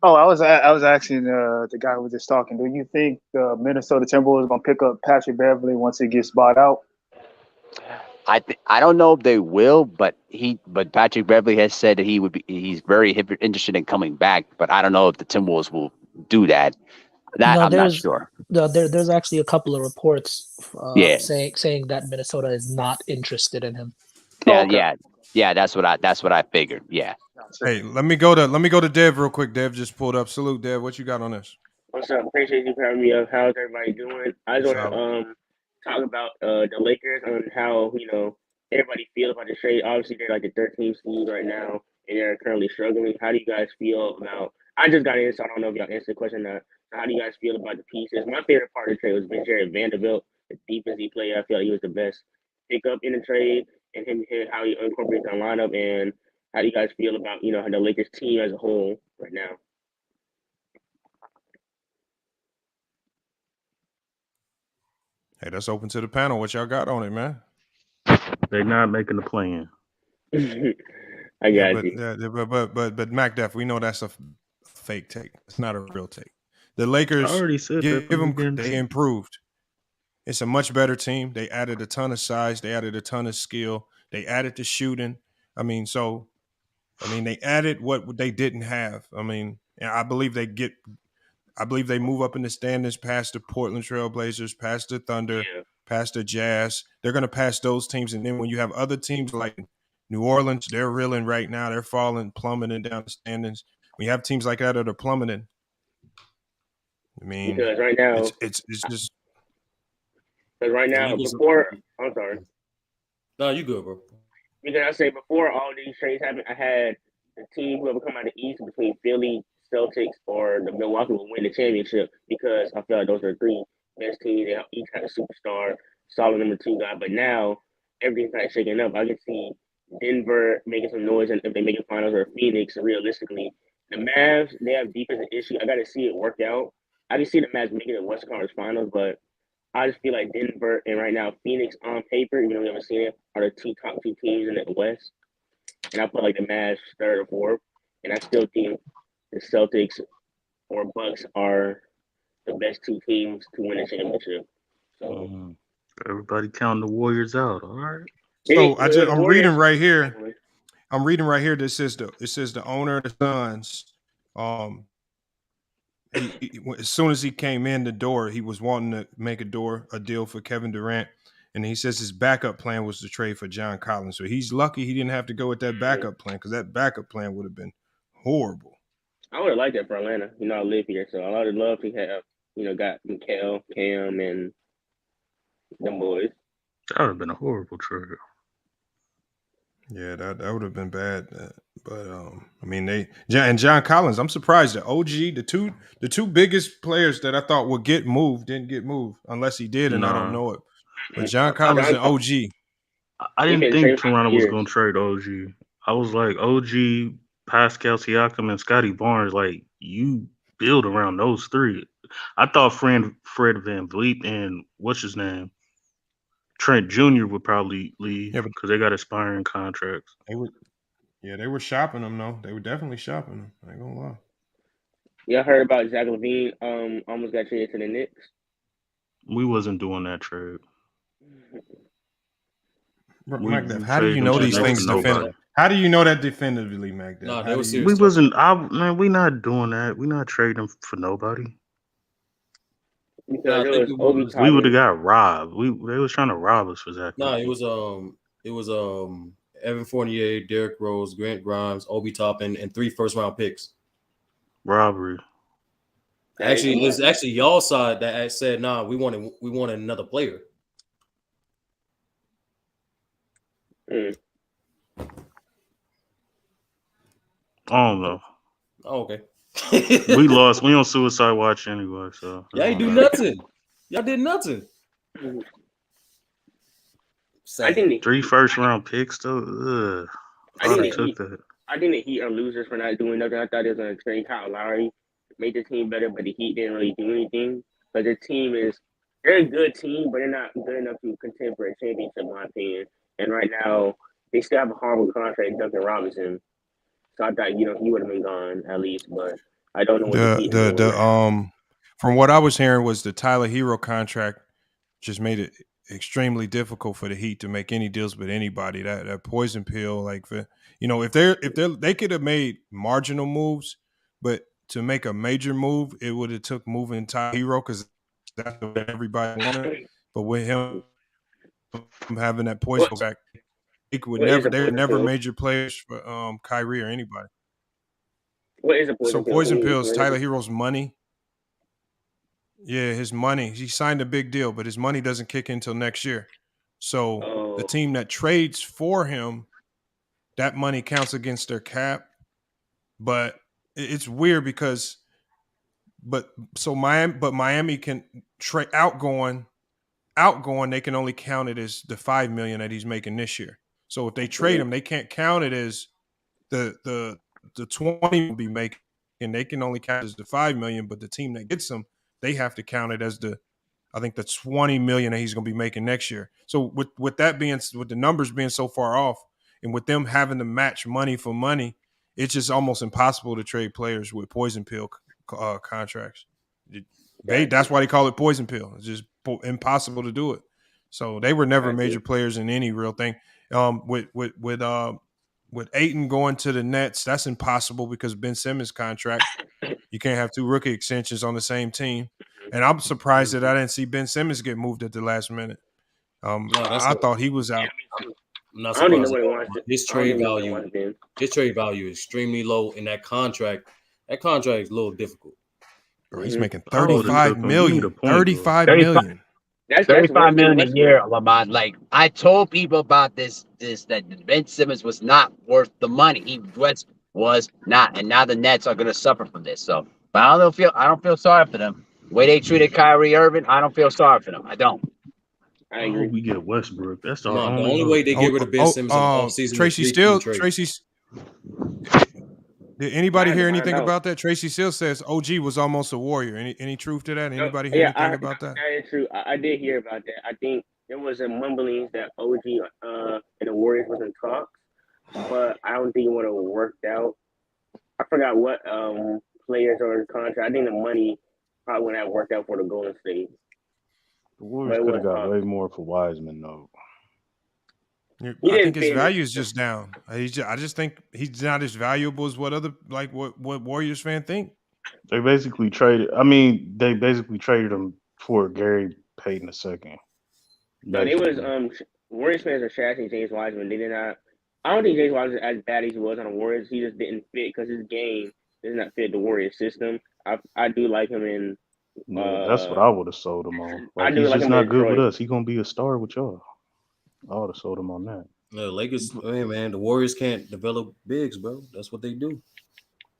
Oh, I was asking the guy who was just talking. Do you think the Minnesota Timberwolves are going to pick up Patrick Beverley once he gets bought out? I don't know if they will, but Patrick Beverley has said that he's very interested in coming back, but I don't know if the Timberwolves will do that. I'm not sure. There's actually a couple of reports saying that Minnesota is not interested in him. Yeah, that's what I figured. Yeah. Hey, let me go to Dev real quick. Dev just pulled up. Salute, Dev. What you got on this? What's up? Appreciate you for having me up. How's everybody doing? I just want to talk about the Lakers and how everybody feels about the trade. Obviously, they're like the 13th seed right now, and they're currently struggling. How do you guys feel about? I just got in, so I don't know if y'all answered the question. How do you guys feel about the pieces? My favorite part of the trade was Jared Vanderbilt, the defensive player. I feel like he was the best pickup in the trade, and how he incorporates the lineup. And how do you guys feel about the Lakers team as a whole right now? Hey, that's open to the panel. What y'all got on it, man? They're not making the plan. I got you. But Mac Def, we know that's a fake take. It's not a real take. The Lakers, I already said they improved. It's a much better team. They added a ton of size. They added a ton of skill. They added the shooting. They added what they didn't have. I believe they move up in the standings past the Portland Trail Blazers, past the Thunder, past the Jazz. They're going to pass those teams. And then when you have other teams like New Orleans, they're reeling right now. They're plummeting down the standings. When you have teams like that are plummeting, because right now it's just because right now I'm sorry. No, you good, bro. Because I say before all these trades happened, I had the team whoever come out of the East between Philly, Celtics, or the Milwaukee will win the championship because I feel like those are 3 best teams. They each have a superstar. solid number 2 guy. But now everything's kind of shaking up. I can see Denver making some noise, and if they make it finals, or Phoenix. Realistically, the Mavs, they have defensive issue. I got to see it work out. I can see the Mavs making the Western Conference Finals, but I just feel like Denver and right now Phoenix on paper, even though we haven't seen it, are the top two teams in the West. And I put like the Mavs 3rd or 4th, and I still think the Celtics or Bucks are the best 2 teams to win a championship. So everybody counting the Warriors out. All right. So I'm reading right here. I'm reading right here. It says the owner of the Suns. As soon as he came in the door, he was wanting to make a deal for Kevin Durant, and he says his backup plan was to trade for John Collins. So he's lucky he didn't have to go with that backup plan, because that backup plan would have been horrible. I would have liked that for Atlanta. I live here, so I would love to have got Mikal, Cam, and them boys. That would have been a horrible trade. Yeah, that would have been bad. But I mean, John Collins. I'm surprised that OG, the two biggest players that I thought would get moved, didn't get moved, unless he did, and I don't know it. But John Collins and OG. I didn't think Toronto was going to trade OG. I was like, OG, Pascal Siakam, and Scotty Barnes. Like, you build around those 3. I thought Fred VanVleet and what's his name, Trent Jr. would probably leave because they got expiring contracts. They were shopping them though. They were definitely shopping them. I ain't gonna lie. Y'all heard about Zach LaVine? Almost got traded to the Knicks. We wasn't doing that trade. Magdev, how do you know these things definitively? How do you know that definitively, Magdev? No, they were serious. We wasn't. Man, we not doing that. We not trading for nobody. Because we would have got robbed. They was trying to rob us for Zach. No, it was Evan Fournier, Derrick Rose, Grant Grimes, Obi Toppin, and 3 first-round picks. Robbery. Actually, it's actually y'all side that said, "Nah, we wanted another player." I don't know. Oh, okay. We lost. We on suicide watch anyway. So y'all ain't do nothing. Y'all did nothing. I think 3 first-round picks though. I think the Heat are losers for not doing nothing. I thought it was going to trade Kyle Lowry, made the team better, but the Heat didn't really do anything. But their team they're a good team, but they're not good enough to contend for a championship, in my opinion. And right now, they still have a horrible contract, Duncan Robinson. So I thought, he would have been gone at least, but I don't know what the Heat are doing. From what I was hearing was the Tyler Hero contract just made it extremely difficult for the Heat to make any deals with anybody. That poison pill, like if they could have made marginal moves, but to make a major move, it would have took moving Tyler Hero because that's what everybody wanted. But with him having that poison back, they were never major players for Kyrie or anybody. What is a poison pill? Poison pill is Tyler Hero's money. Yeah, his money. He signed a big deal, but his money doesn't kick in until next year. So the team that trades for him, that money counts against their cap. But it's weird because Miami can trade outgoing, they can only count it as the $5 million that he's making this year. So if they trade him, they can't count it as the 20 will be making, and they can only count it as the $5 million, but the team that gets him, they have to count it as the $20 million that he's going to be making next year. So with the numbers being so far off, and with them having to match money for money, it's just almost impossible to trade players with poison pill contracts. That's why they call it poison pill. It's just impossible to do it. So they were never major players in any real thing. With Ayton going to the Nets, that's impossible because Ben Simmons' contract. You can't have 2 rookie extensions on the same team. And I'm surprised that I didn't see Ben Simmons get moved at the last minute. I thought he was out. I'm not surprised. His trade value is extremely low in that contract. That contract is a little difficult. Bro, he's making $35 million. $35 million. That's $35 million a year, Lamont. Like, I told people about this that Ben Simmons was not worth the money. He was not, and now the Nets are going to suffer from this. So, but I don't feel sorry for them. The way they treated Kyrie Irving, I don't feel sorry for them. I don't. I I agree. hope we get Westbrook. That's our No, the only only hope. way they get rid of Ben Simmons in the offseason Tracy is Steele. trade. Tracy's. Did anybody I hear don't anything know. about that? Tracy Steele says OG was almost a Warrior. Any truth to that? Anybody hear Yeah, anything about that? that is true. I did hear about that. I think there was a mumblings that OG and the Warriors was in talks, but I don't think it would have worked out. I forgot what players are in contract. I think the money probably wouldn't have worked out for the Golden State. The Warriors could have got way more for Wiseman, though. I think his value is just down. I just think he's not as valuable as what Warriors fans think. They basically traded. I mean, they basically traded him for Gary Payton II. No, they was Warriors fans are trashing James Wiseman. They did not. I don't think James Wiseman is as bad as he was on the Warriors. He just didn't fit because his game does not fit the Warriors system. I do like him in. That's what I would have sold him on. Like, he's just not good with us. He's gonna be a star with y'all. I would have sold him on that. The Lakers, hey man, the Warriors can't develop bigs, bro. That's what they do.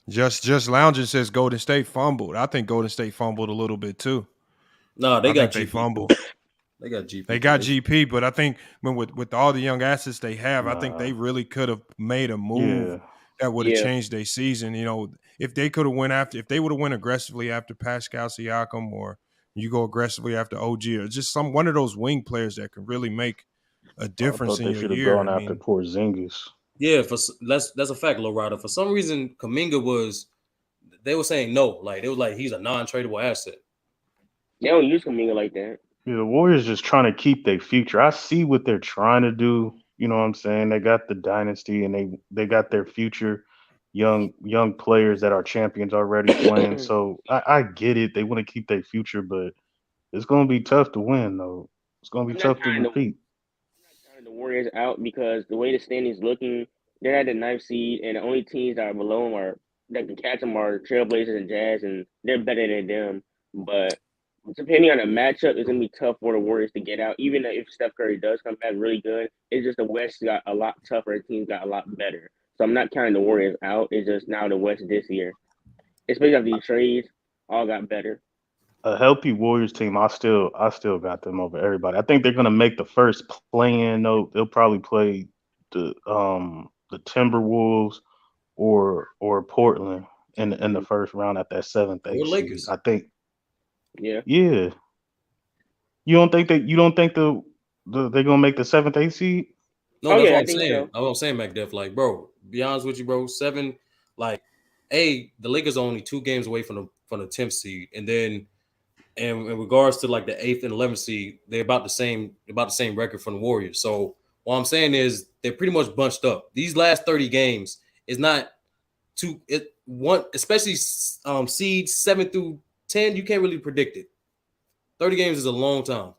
Just lounging says Golden State fumbled. I think Golden State fumbled a little bit too. No, they got GP. They fumbled. They got GP. They got GP, but I think with all the young assets they have, I think they really could have made a move that would have changed their season. You know, if they could have if they would have went aggressively after Pascal Siakam, or you go aggressively after OG, or just one of those wing players that can really make a difference in your year. They should have gone after Porzingis. Yeah, that's a fact, Low Rider. For some reason, Kuminga they were saying no. Like, it was like he's a non-tradable asset. They don't use Kuminga like that. Yeah, the Warriors just trying to keep their future. I see what they're trying to do. You know what I'm saying? They got the dynasty and they got their future young players that are champions already playing. So I get it. They want to keep their future, but it's going to be tough to win, though. It's going to be tough to repeat. The Warriors out because the way the standings looking, they're at the 9th seed, and the only teams that are below them that can catch them are Trailblazers and Jazz, and they're better than them. But depending on the matchup, it's gonna be tough for the Warriors to get out. Even if Steph Curry does come back really good, it's just the West got a lot tougher. The teams got a lot better. So I'm not counting the Warriors out. It's just now the West this year, especially after these trades, all got better. A healthy Warriors team, I still got them over everybody. I think they're gonna make the first play-in. Though they'll probably play the Timberwolves or Portland in the first round at that 7th, 8th Lakers. seed. I think. Yeah. You don't think they're gonna make the 7th, 8th seed? No, that's what I'm saying. That's what I'm saying, McDuff. Like, bro, be honest with you, bro. 7, like, the Lakers are only 2 games away from the 10th seed, and then. And in regards to like the 8th and 11th seed, they're about the same record from the Warriors. So what I'm saying is they're pretty much bunched up. These last 30 games is not especially seeds 7 through 10. You can't really predict it. 30 games is a long time.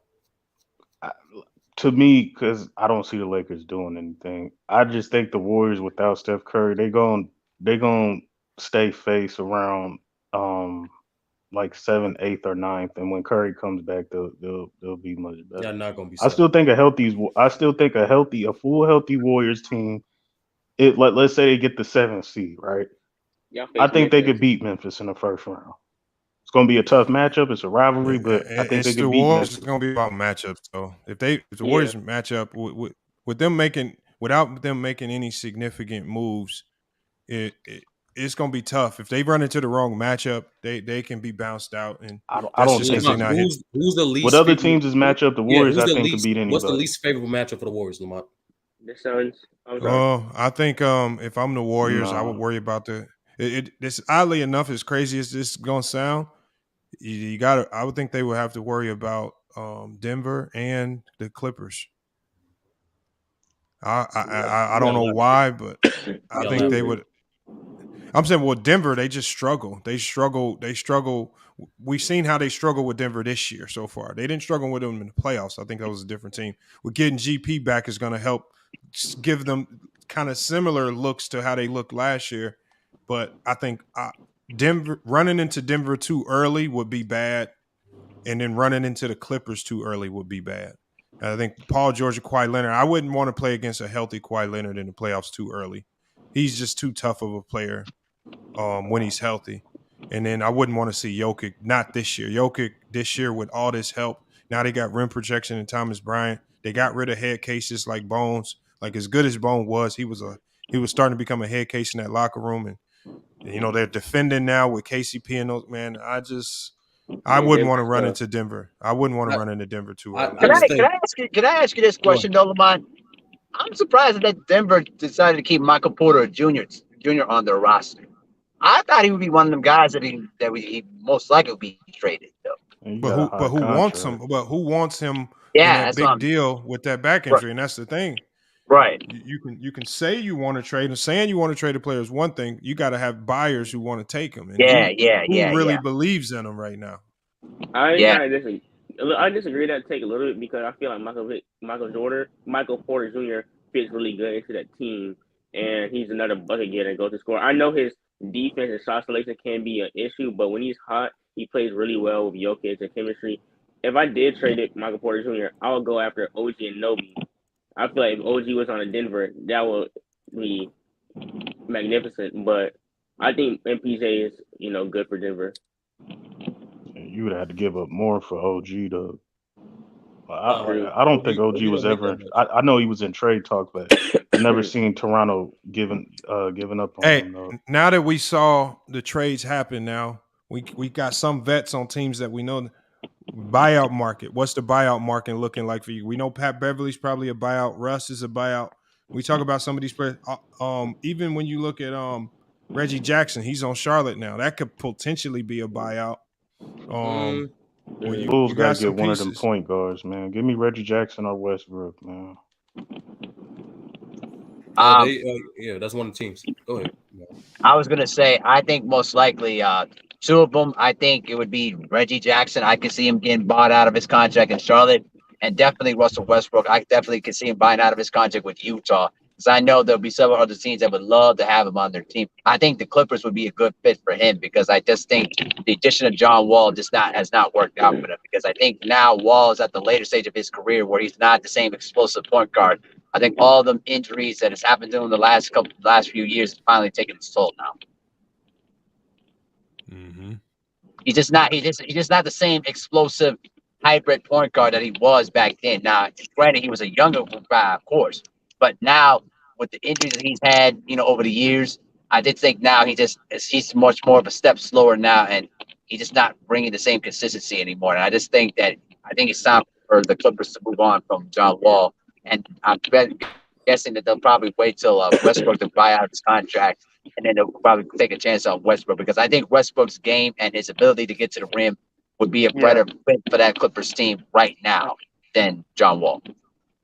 To me, because I don't see the Lakers doing anything. I just think the Warriors without Steph Curry, they gonna stay face around like 7th, 8th, or 9th, and when Curry comes back, they'll be much better. They're not gonna be. I still think a full healthy Warriors team. Let's say they get the 7th seed, right? Yeah, I think they could beat Memphis in the first round. It's gonna be a tough matchup. It's a rivalry, but I think they could beat Memphis. It's gonna be about matchups, though. If the Warriors match up with them without them making any significant moves, it's gonna be tough. If they run into the wrong matchup, they can be bounced out. And I don't think who's the least. With other teams' matchup, the Warriors I think could beat anybody. What's the least favorable matchup for the Warriors, Lamont? The Suns. I think if I'm the Warriors, I would worry about this. Oddly enough, as crazy as this is gonna sound, I would think they would have to worry about Denver and the Clippers. I don't know why, but I think they would. I'm saying, well, Denver, they just struggle. They struggle. We've seen how they struggle with Denver this year so far. They didn't struggle with them in the playoffs. I think that was a different team. With getting GP back is going to help give them kind of similar looks to how they looked last year. But I think Denver running into Denver too early would be bad, and then running into the Clippers too early would be bad. I think Paul George and Kawhi Leonard, I wouldn't want to play against a healthy Kawhi Leonard in the playoffs too early. He's just too tough of a player when he's healthy. And then I wouldn't want to see Jokic, not this year. Jokic this year with all this help. Now they got rim projection and Thomas Bryant. They got rid of head cases like Bones. Like as good as Bone was, he was starting to become a head case in that locker room. And you know, they're defending now with KCP and those, man. I wouldn't want to run into Denver. I wouldn't want to run into Denver too early. Can I ask you this question, though, Lamont? I'm surprised that Denver decided to keep Michael Porter Jr. on their roster. I thought he would be one of them guys that he most likely would be traded, though. But who wants him? But who wants him? Yeah, in that big deal with that back injury, and that's the thing. Right. You can say you want to trade, and saying you want to trade a player is one thing. You got to have buyers who want to take him. And who really believes in him right now? I disagree that take a little bit because I feel like Michael Porter Jr. fits really good into that team, and he's another bucket getter and goes to score. I know his defense and shot selection can be an issue, but when he's hot, he plays really well with Jokic and chemistry. If I did trade it Michael Porter Jr., I would go after OG and Nobi. I feel like if OG was on a Denver, that would be magnificent. But I think MPJ is, good for Denver. You would have to give up more for OG though. I don't think OG was ever. I know he was in trade talk, but I've never seen Toronto giving up on him. Though. Now that we saw the trades happen, now we got some vets on teams that we know. Buyout market. What's the buyout market looking like for you? We know Pat Beverly's probably a buyout. Russ is a buyout. We talk about some of these players. Even when you look at Reggie Jackson, he's on Charlotte now. That could potentially be a buyout. Bulls got to get one of them point guards, man. Give me Reggie Jackson or Westbrook, man. That's one of the teams. Go ahead. I was gonna say, I think most likely two of them. I think it would be Reggie Jackson. I could see him getting bought out of his contract in Charlotte, and definitely Russell Westbrook. I definitely could see him buying out of his contract with Utah, because I know there'll be several other teams that would love to have him on their team. I think the Clippers would be a good fit for him, because I just think the addition of John Wall has not worked out for him, because I think now Wall is at the later stage of his career where he's not the same explosive point guard. I think all the injuries that has happened to him the last few years has finally taken its toll now. Mm-hmm. He's just not the same explosive hybrid point guard that he was back then. Now, granted, he was a younger guy, of course, but now with the injuries that he's had, over the years, I did think now he's much more of a step slower now, and he's just not bringing the same consistency anymore. And I just think it's time for the Clippers to move on from John Wall. And I'm guessing that they'll probably wait till Westbrook to buy out his contract, and then they'll probably take a chance on Westbrook, because I think Westbrook's game and his ability to get to the rim would be a better fit for that Clippers team right now than John Wall.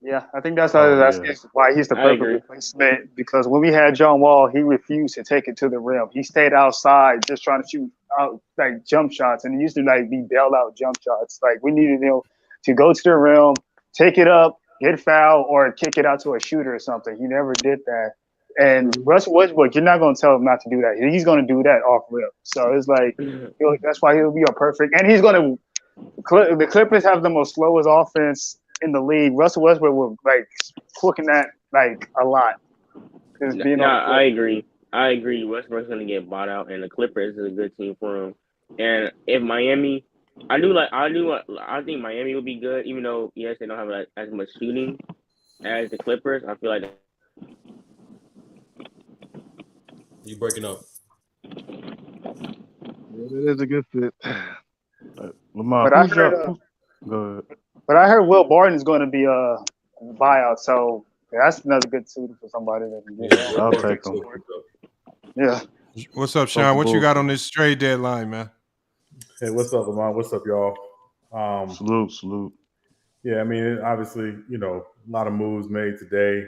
Yeah, I think that's why he's the perfect replacement, because when we had John Wall, he refused to take it to the rim. He stayed outside just trying to shoot out like jump shots, and he used to be bailed out jump shots. Like, we needed him to go to the rim, take it up, get fouled, or kick it out to a shooter or something. He never did that. And Russell Westbrook, you're not going to tell him not to do that. He's going to do that off rip. So it's like, that's why he'll be a perfect. And he's going to – the Clippers have the most slowest offense in the league. Russell Westbrook will, cooking that, a lot. I agree. Westbrook's going to get bought out, and the Clippers is a good team for him. And if Miami – I think Miami will be good, even though, yes, they don't have as much shooting as the Clippers. I feel like you breaking up. It is a good fit. Lamar, go ahead. But I heard Will Barton is going to be a buyout, so that's another good suitor for somebody that I'll take him. Yeah. What's up, Sean? What you got on this trade deadline, man? Hey, what's up, Lamont? What's up, y'all? Salute. Yeah, I mean, obviously, a lot of moves made today.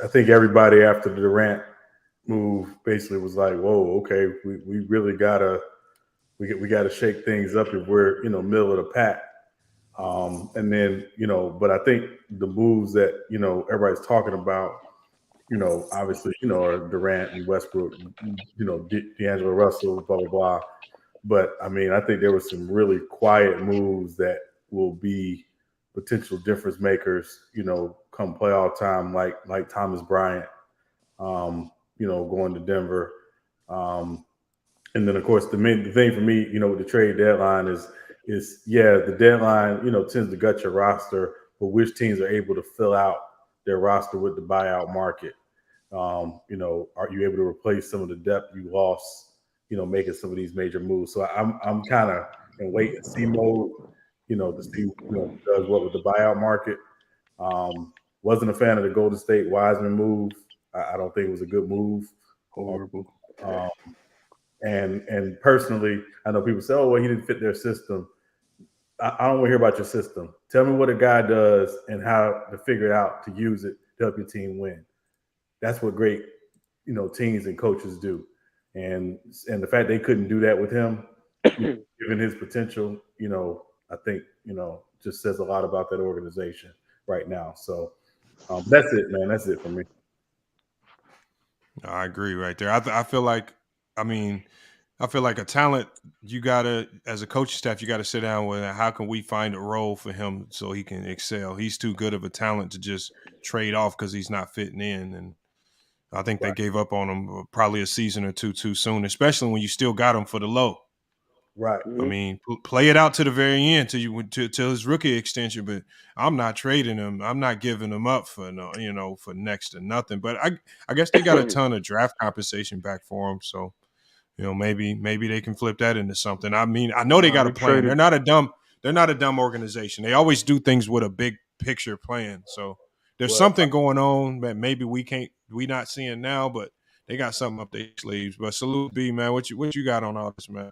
I think everybody after the Durant move basically was like, "Whoa, okay, we really gotta shake things up if we're middle of the pack." And then but I think the moves that everybody's talking about, obviously are Durant and Westbrook, D'Angelo Russell, blah blah blah. But I mean, I think there were some really quiet moves that will be potential difference makers, come playoff time, like Thomas Bryant, going to Denver. And then, of course, the thing for me, with the trade deadline is, is, the deadline, tends to gut your roster, but which teams are able to fill out their roster with the buyout market? Are you able to replace some of the depth you lost, making some of these major moves? So I'm kind of in wait and see mode, to see who does what with the buyout market. Wasn't a fan of the Golden State Wiseman move. I don't think it was a good move. Horrible. And personally, I know people say, "Oh, well, he didn't fit their system." I don't want to hear about your system. Tell me what a guy does and how to figure it out to use it to help your team win. That's what great, teams and coaches do. And the fact they couldn't do that with him, given his potential, I think, just says a lot about that organization right now. So that's it, man. That's it for me. I agree right there. I feel like a talent, you gotta, as a coaching staff, you gotta sit down with how can we find a role for him so he can excel. He's too good of a talent to just trade off because he's not fitting in. And I think they gave up on him probably a season or two too soon, especially when you still got him for the low. Right. I mean, play it out to the very end till his rookie extension. But I'm not trading him. I'm not giving him up for for next to nothing. But I guess they got a ton of draft compensation back for him. So maybe they can flip that into something. I mean, I know they got a plan. They're not a dumb organization. They always do things with a big picture plan. So there's something going on that maybe we not seeing now, but they got something up their sleeves. But salute B, man. What you got on all this, man?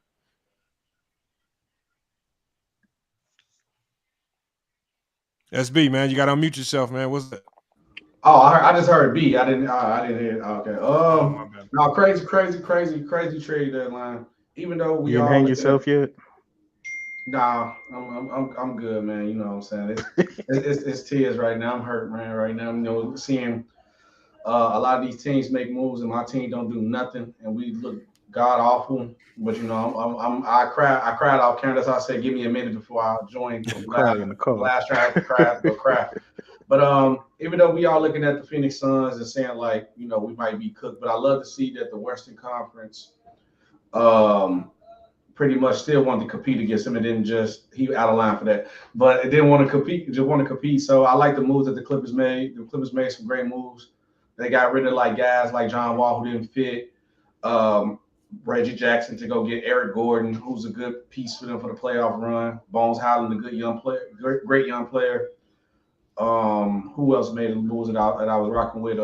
SB, man, you got to unmute yourself, man. What's that? Oh, I just heard B. I didn't hear it. Okay. No, crazy trade deadline. Even though we you didn't hang yourself yet. Nah, I'm good, man. You know what I'm saying? It's tears right now. I'm hurt, man. Right now, seeing a lot of these teams make moves and my team don't do nothing, and we look god awful. But I cried off camera. That's why I said give me a minute before I join. Last try to cry, go cry. But even though we are looking at the Phoenix Suns and saying like we might be cooked, but I love to see that the Western Conference pretty much still wanted to compete against him and didn't just he out of line for that, but it didn't want to compete. Just want to compete. So I like the moves that the Clippers made. The Clippers made some great moves. They got rid of guys like John Wall who didn't fit. Reggie Jackson to go get Eric Gordon, who's a good piece for them for the playoff run. Bones Highland, a good young player, great young player. Who else made the moves that I was rocking with?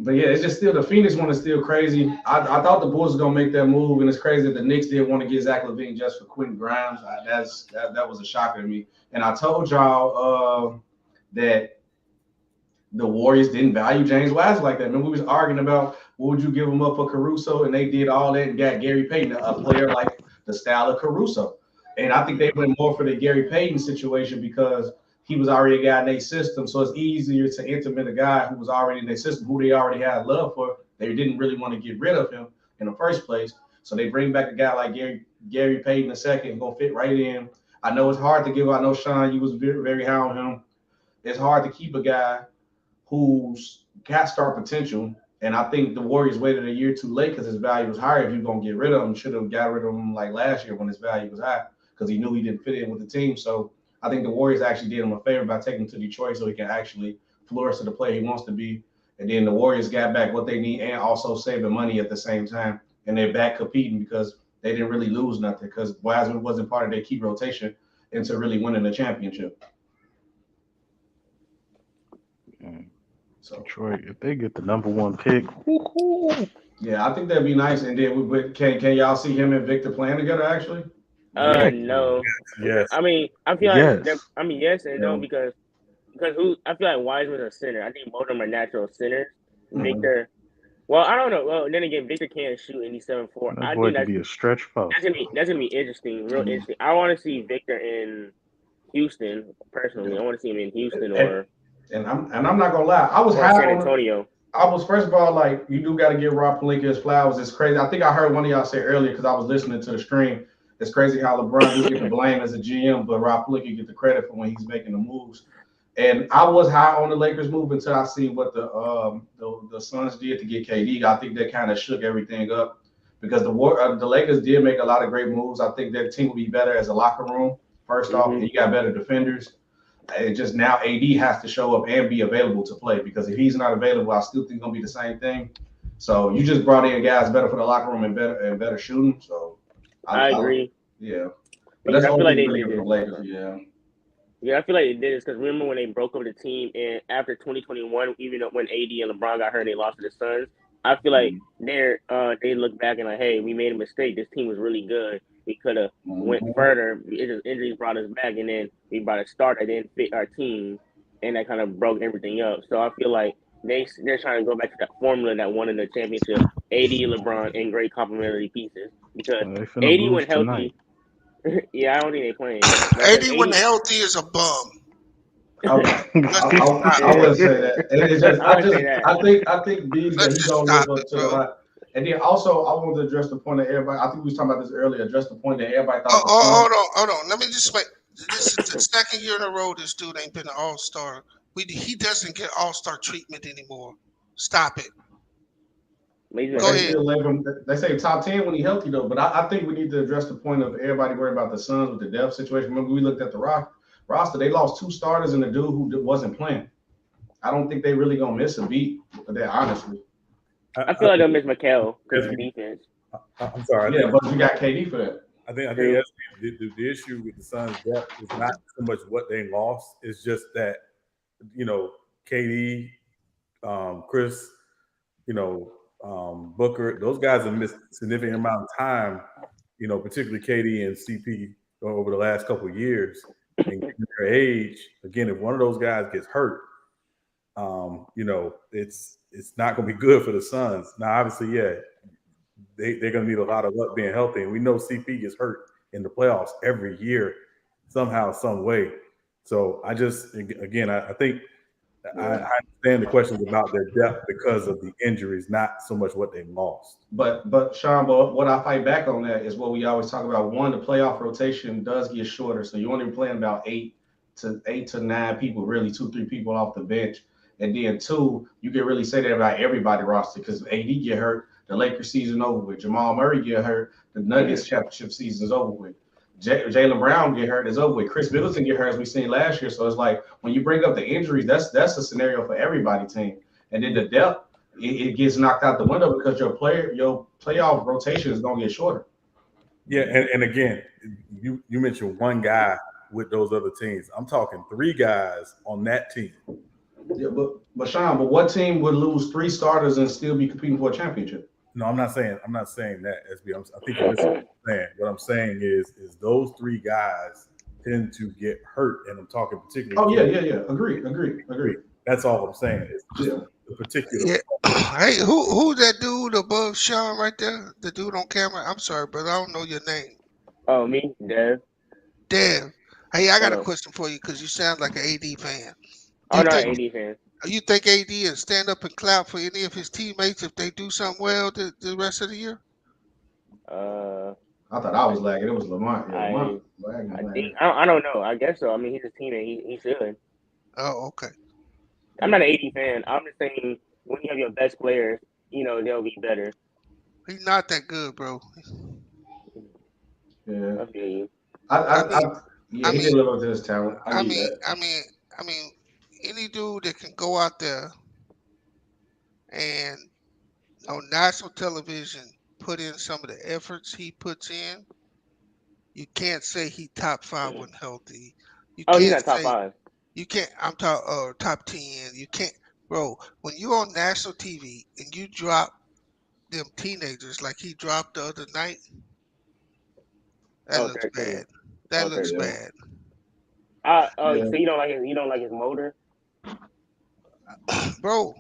But yeah, it's just still the Phoenix one is still crazy. I thought the Bulls were gonna make that move, and it's crazy that the Knicks didn't want to get Zach LaVine just for Quentin Grimes. That was a shocker to me. And I told y'all that the Warriors didn't value James Wiseman like that. Remember we was arguing about what would you give him up for Caruso, and they did all that and got Gary Payton, a player like the style of Caruso. And I think they went more for the Gary Payton situation because he was already a guy in their system. So it's easier to implement a guy who was already in their system, who they already had love for. They didn't really want to get rid of him in the first place. So they bring back a guy like Gary Payton II and gonna fit right in. I know it's hard to give. I know, Sean, you was very, very high on him. It's hard to keep a guy who's got star potential. And I think the Warriors waited a year too late because his value was higher. If you're going to get rid of him, should have got rid of him like last year when his value was high because he knew he didn't fit in with the team. So I think the Warriors actually did him a favor by taking him to Detroit so he can actually flourish to the player he wants to be. And then the Warriors got back what they need and also saving money at the same time. And they're back competing because they didn't really lose nothing because Wiseman wasn't part of their key rotation into really winning the championship. So Detroit, if they get the #1 pick, yeah, I think that'd be nice. And then can y'all see him and Victor playing together actually? No. Yes. I mean, I feel like yes and no because I feel like Wiseman's a center. I think both of them are natural centers. Mm-hmm. Victor, well, I don't know. Well, then again, Victor can't shoot any 7'4". That boy could be a stretch post. That's gonna be interesting, real interesting. I want to see Victor in Houston personally. I want to see him in Houston or. And I'm not gonna lie, I was high San Antonio. I was first of all like you do got to give Rob Pelinka his flowers. It's crazy. I think I heard one of y'all say earlier because I was listening to the stream. It's crazy how LeBron do get the blame as a GM, but Rob Pelinka get the credit for when he's making the moves. And I was high on the Lakers move until I seen what the Suns did to get KD. I think that kind of shook everything up because the Lakers did make a lot of great moves. I think their team will be better as a locker room. First off, and you got better defenders. It just now AD has to show up and be available to play, because if he's not available, I still think it's gonna be the same thing. So you just brought in guys better for the locker room and better shooting. So I agree. Yeah, but Because that's I the feel like only they thing did from it. Lakers. Yeah. Yeah, I feel like they did this because remember when they broke up the team, and after 2021, even when AD and LeBron got hurt and they lost to the Suns, I feel like they look back and like, hey, we made a mistake. This team was really good. We could have went further. Injuries brought us back, and then we brought a start that didn't fit our team, and that kind of broke everything up. So I feel like they're trying to go back to that formula that won in the championship. AD, LeBron, and great complementary pieces, because They finna AD lose when healthy. tonight. Yeah, I don't think they playing. AD when healthy is a bum. I would say that. It's just, I think Bees that he don't live up to the hype. And then also, I wanted to address the point that everybody. I think we was talking about this earlier. Address the point that everybody thought. Hold on. Let me just wait. This is the second year in a row this dude ain't been an all-star. He doesn't get all-star treatment anymore. Stop it. Go ahead. They say top 10 when he's healthy though, but I think we need to address the point of everybody worried about the Suns with the depth situation. Remember, we looked at the roster. They lost 2 starters and the dude who wasn't playing. I don't think they really gonna miss a beat with that, honestly. I feel like they'll miss Mikal because of defense. I'm sorry. Yeah, but you got KD for that. I think that's the issue with the Suns' depth is not so much what they lost. It's just that, KD, Chris, Booker, those guys have missed a significant amount of time, particularly KD and CP over the last couple of years. And given their age, again, if one of those guys gets hurt, it's not going to be good for the Suns. Now, obviously, they're going to need a lot of luck being healthy, and we know CP gets hurt in the playoffs every year, somehow, some way. So I think I understand the questions about their depth because of the injuries, not so much what they lost. But Sean, what I fight back on that is what we always talk about. One, the playoff rotation does get shorter, so you're only playing about 8 to 9 people, really 2-3 people off the bench. And then 2, you can really say that about everybody roster, because AD get hurt, the Lakers season over with. Jamal Murray get hurt, the Nuggets championship season is over with. Jaylen Brown get hurt, is over with. Chris Middleton get hurt, as we seen last year. So it's like when you bring up the injuries, that's a scenario for everybody team. And then the depth, it gets knocked out the window because your playoff rotation is gonna get shorter. Yeah, and again, you mentioned one guy with those other teams. I'm talking 3 guys on that team. Yeah, but Sean, what team would lose 3 starters and still be competing for a championship? No, I'm not saying that, SB. I think you're saying. What I'm saying is those 3 guys tend to get hurt, and I'm talking particularly. Oh yeah. Agree. That's all I'm saying. It's just the particular. Yeah. Hey, who that dude above Sean right there? The dude on camera. I'm sorry, but I don't know your name. Oh, me, Dev. Hey, I got a question for you because you sound like an AD fan. I'm not an AD fan. You think AD will stand up and clap for any of his teammates if they do something well the rest of the year? I thought I was lagging. It was Lamont. Yeah, I don't know. I guess so. I mean, he's his teammate. He should. Oh, okay. I'm not an AD fan. I'm just saying when you have your best players, they'll be better. He's not that good, bro. Yeah. I feel you. He didn't live up to his talent. I mean, any dude that can go out there and on national television put in some of the efforts he puts in, you can't say he top 5 when healthy. He's not top 5. You can't. I'm talking top 10. You can't, bro. When you're on national TV and you drop them teenagers like he dropped the other night, that looks bad. That looks bad. So you don't like his motor, bro.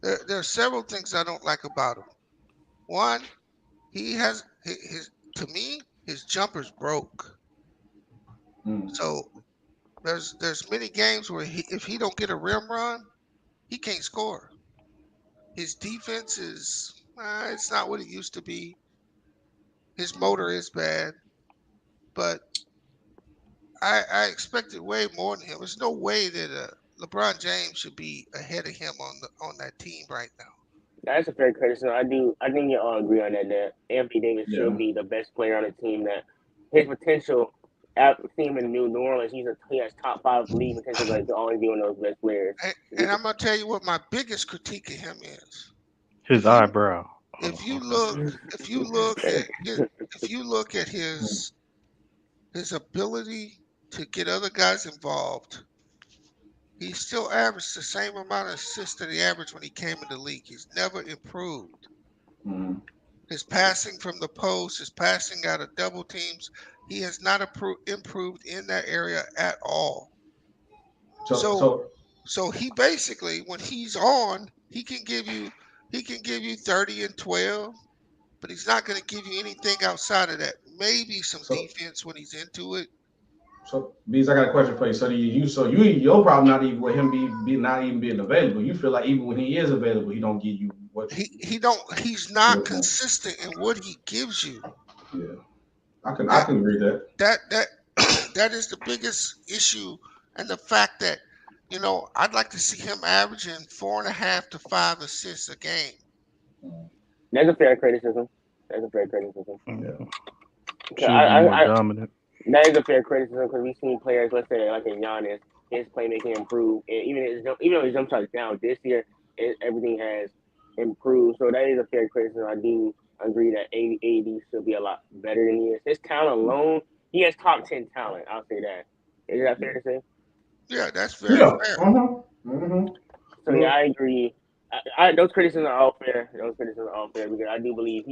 There are several things I don't like about him. One, he has to me his jumper's broke. So there's many games where if he don't get a rim run, he can't score. His defense is it's not what it used to be. His motor is bad, but I expected way more than him. There's no way that LeBron James should be ahead of him on that team right now. That's a fair criticism. I think you all agree on that. That Anthony Davis Yeah. should be the best player on the team. That his potential, seeing him in New Orleans, he has top 5 league potential, but to always be one of those best players. And I'm gonna tell you what my biggest critique of him is. His eyebrow. If you look at his ability to get other guys involved, he still averaged the same amount of assists that he averaged when he came in the league. He's never improved. Mhm. His passing from the post, his passing out of double teams, he has not improved in that area at all. So he basically, when he's on, he can give you 30 and 12, but he's not going to give you anything outside of that. Maybe some defense when he's into it. So, Bees, I got a question for you. So, your problem not even with him not even being available. You feel like even when he is available, he don't give you what he's not consistent in what he gives you. Yeah, I can agree with that. That is the biggest issue, and the fact that I'd like to see him averaging 4.5 to 5 assists a game. That's a fair criticism. Yeah. Should be more dominant. That is a fair criticism because we've seen players, let's say like in Giannis, his playmaking improved, and even though his jump shot is down this year, everything has improved. So that is a fair criticism. I do agree that AD should be a lot better than he is. His talent alone, he has top 10 talent. I'll say that. Is that fair to say? Yeah, that's very fair. So yeah, I agree. Those criticisms are all fair. Because I do believe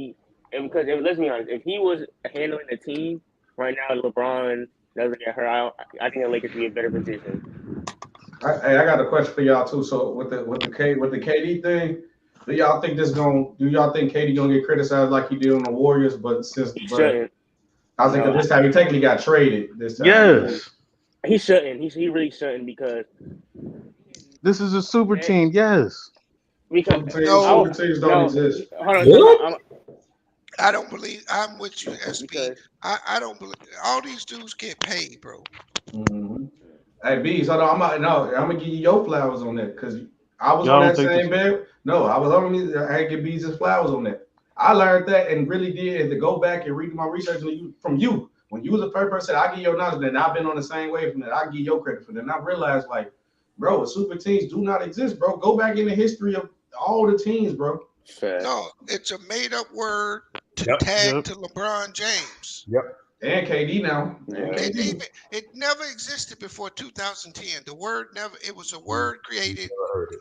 let's be honest, if he was handling the team right now, LeBron doesn't get hurt, I think the Lakers would be in a better position. I got a question for y'all too. So with the KD thing, do y'all think KD gonna get criticized like he did on the Warriors? Shouldn't. I think this time he technically got traded. This time, yes, he shouldn't. He really shouldn't because this is a super team. Yes, because super teams don't exist. Hold on. I don't believe. I'm with you, SB. I don't believe all these dudes get paid, bro. Mm-hmm. Hey, Bees, hold on. I'm gonna give you your flowers on that because I was Y'all on that don't think same bed. No, I was on me. I had to give Bees his flowers on that. I learned that and really did to go back and read my research from you. When you was the first person, I give your knowledge, and I've been on the same way from that. I give your credit for that. And I realized, like, bro, super teams do not exist, bro. Go back in the history of all the teams, bro. No, it's a made-up word to tag to LeBron James. Yep. And KD now. It never existed before 2010. The word never. It was a word created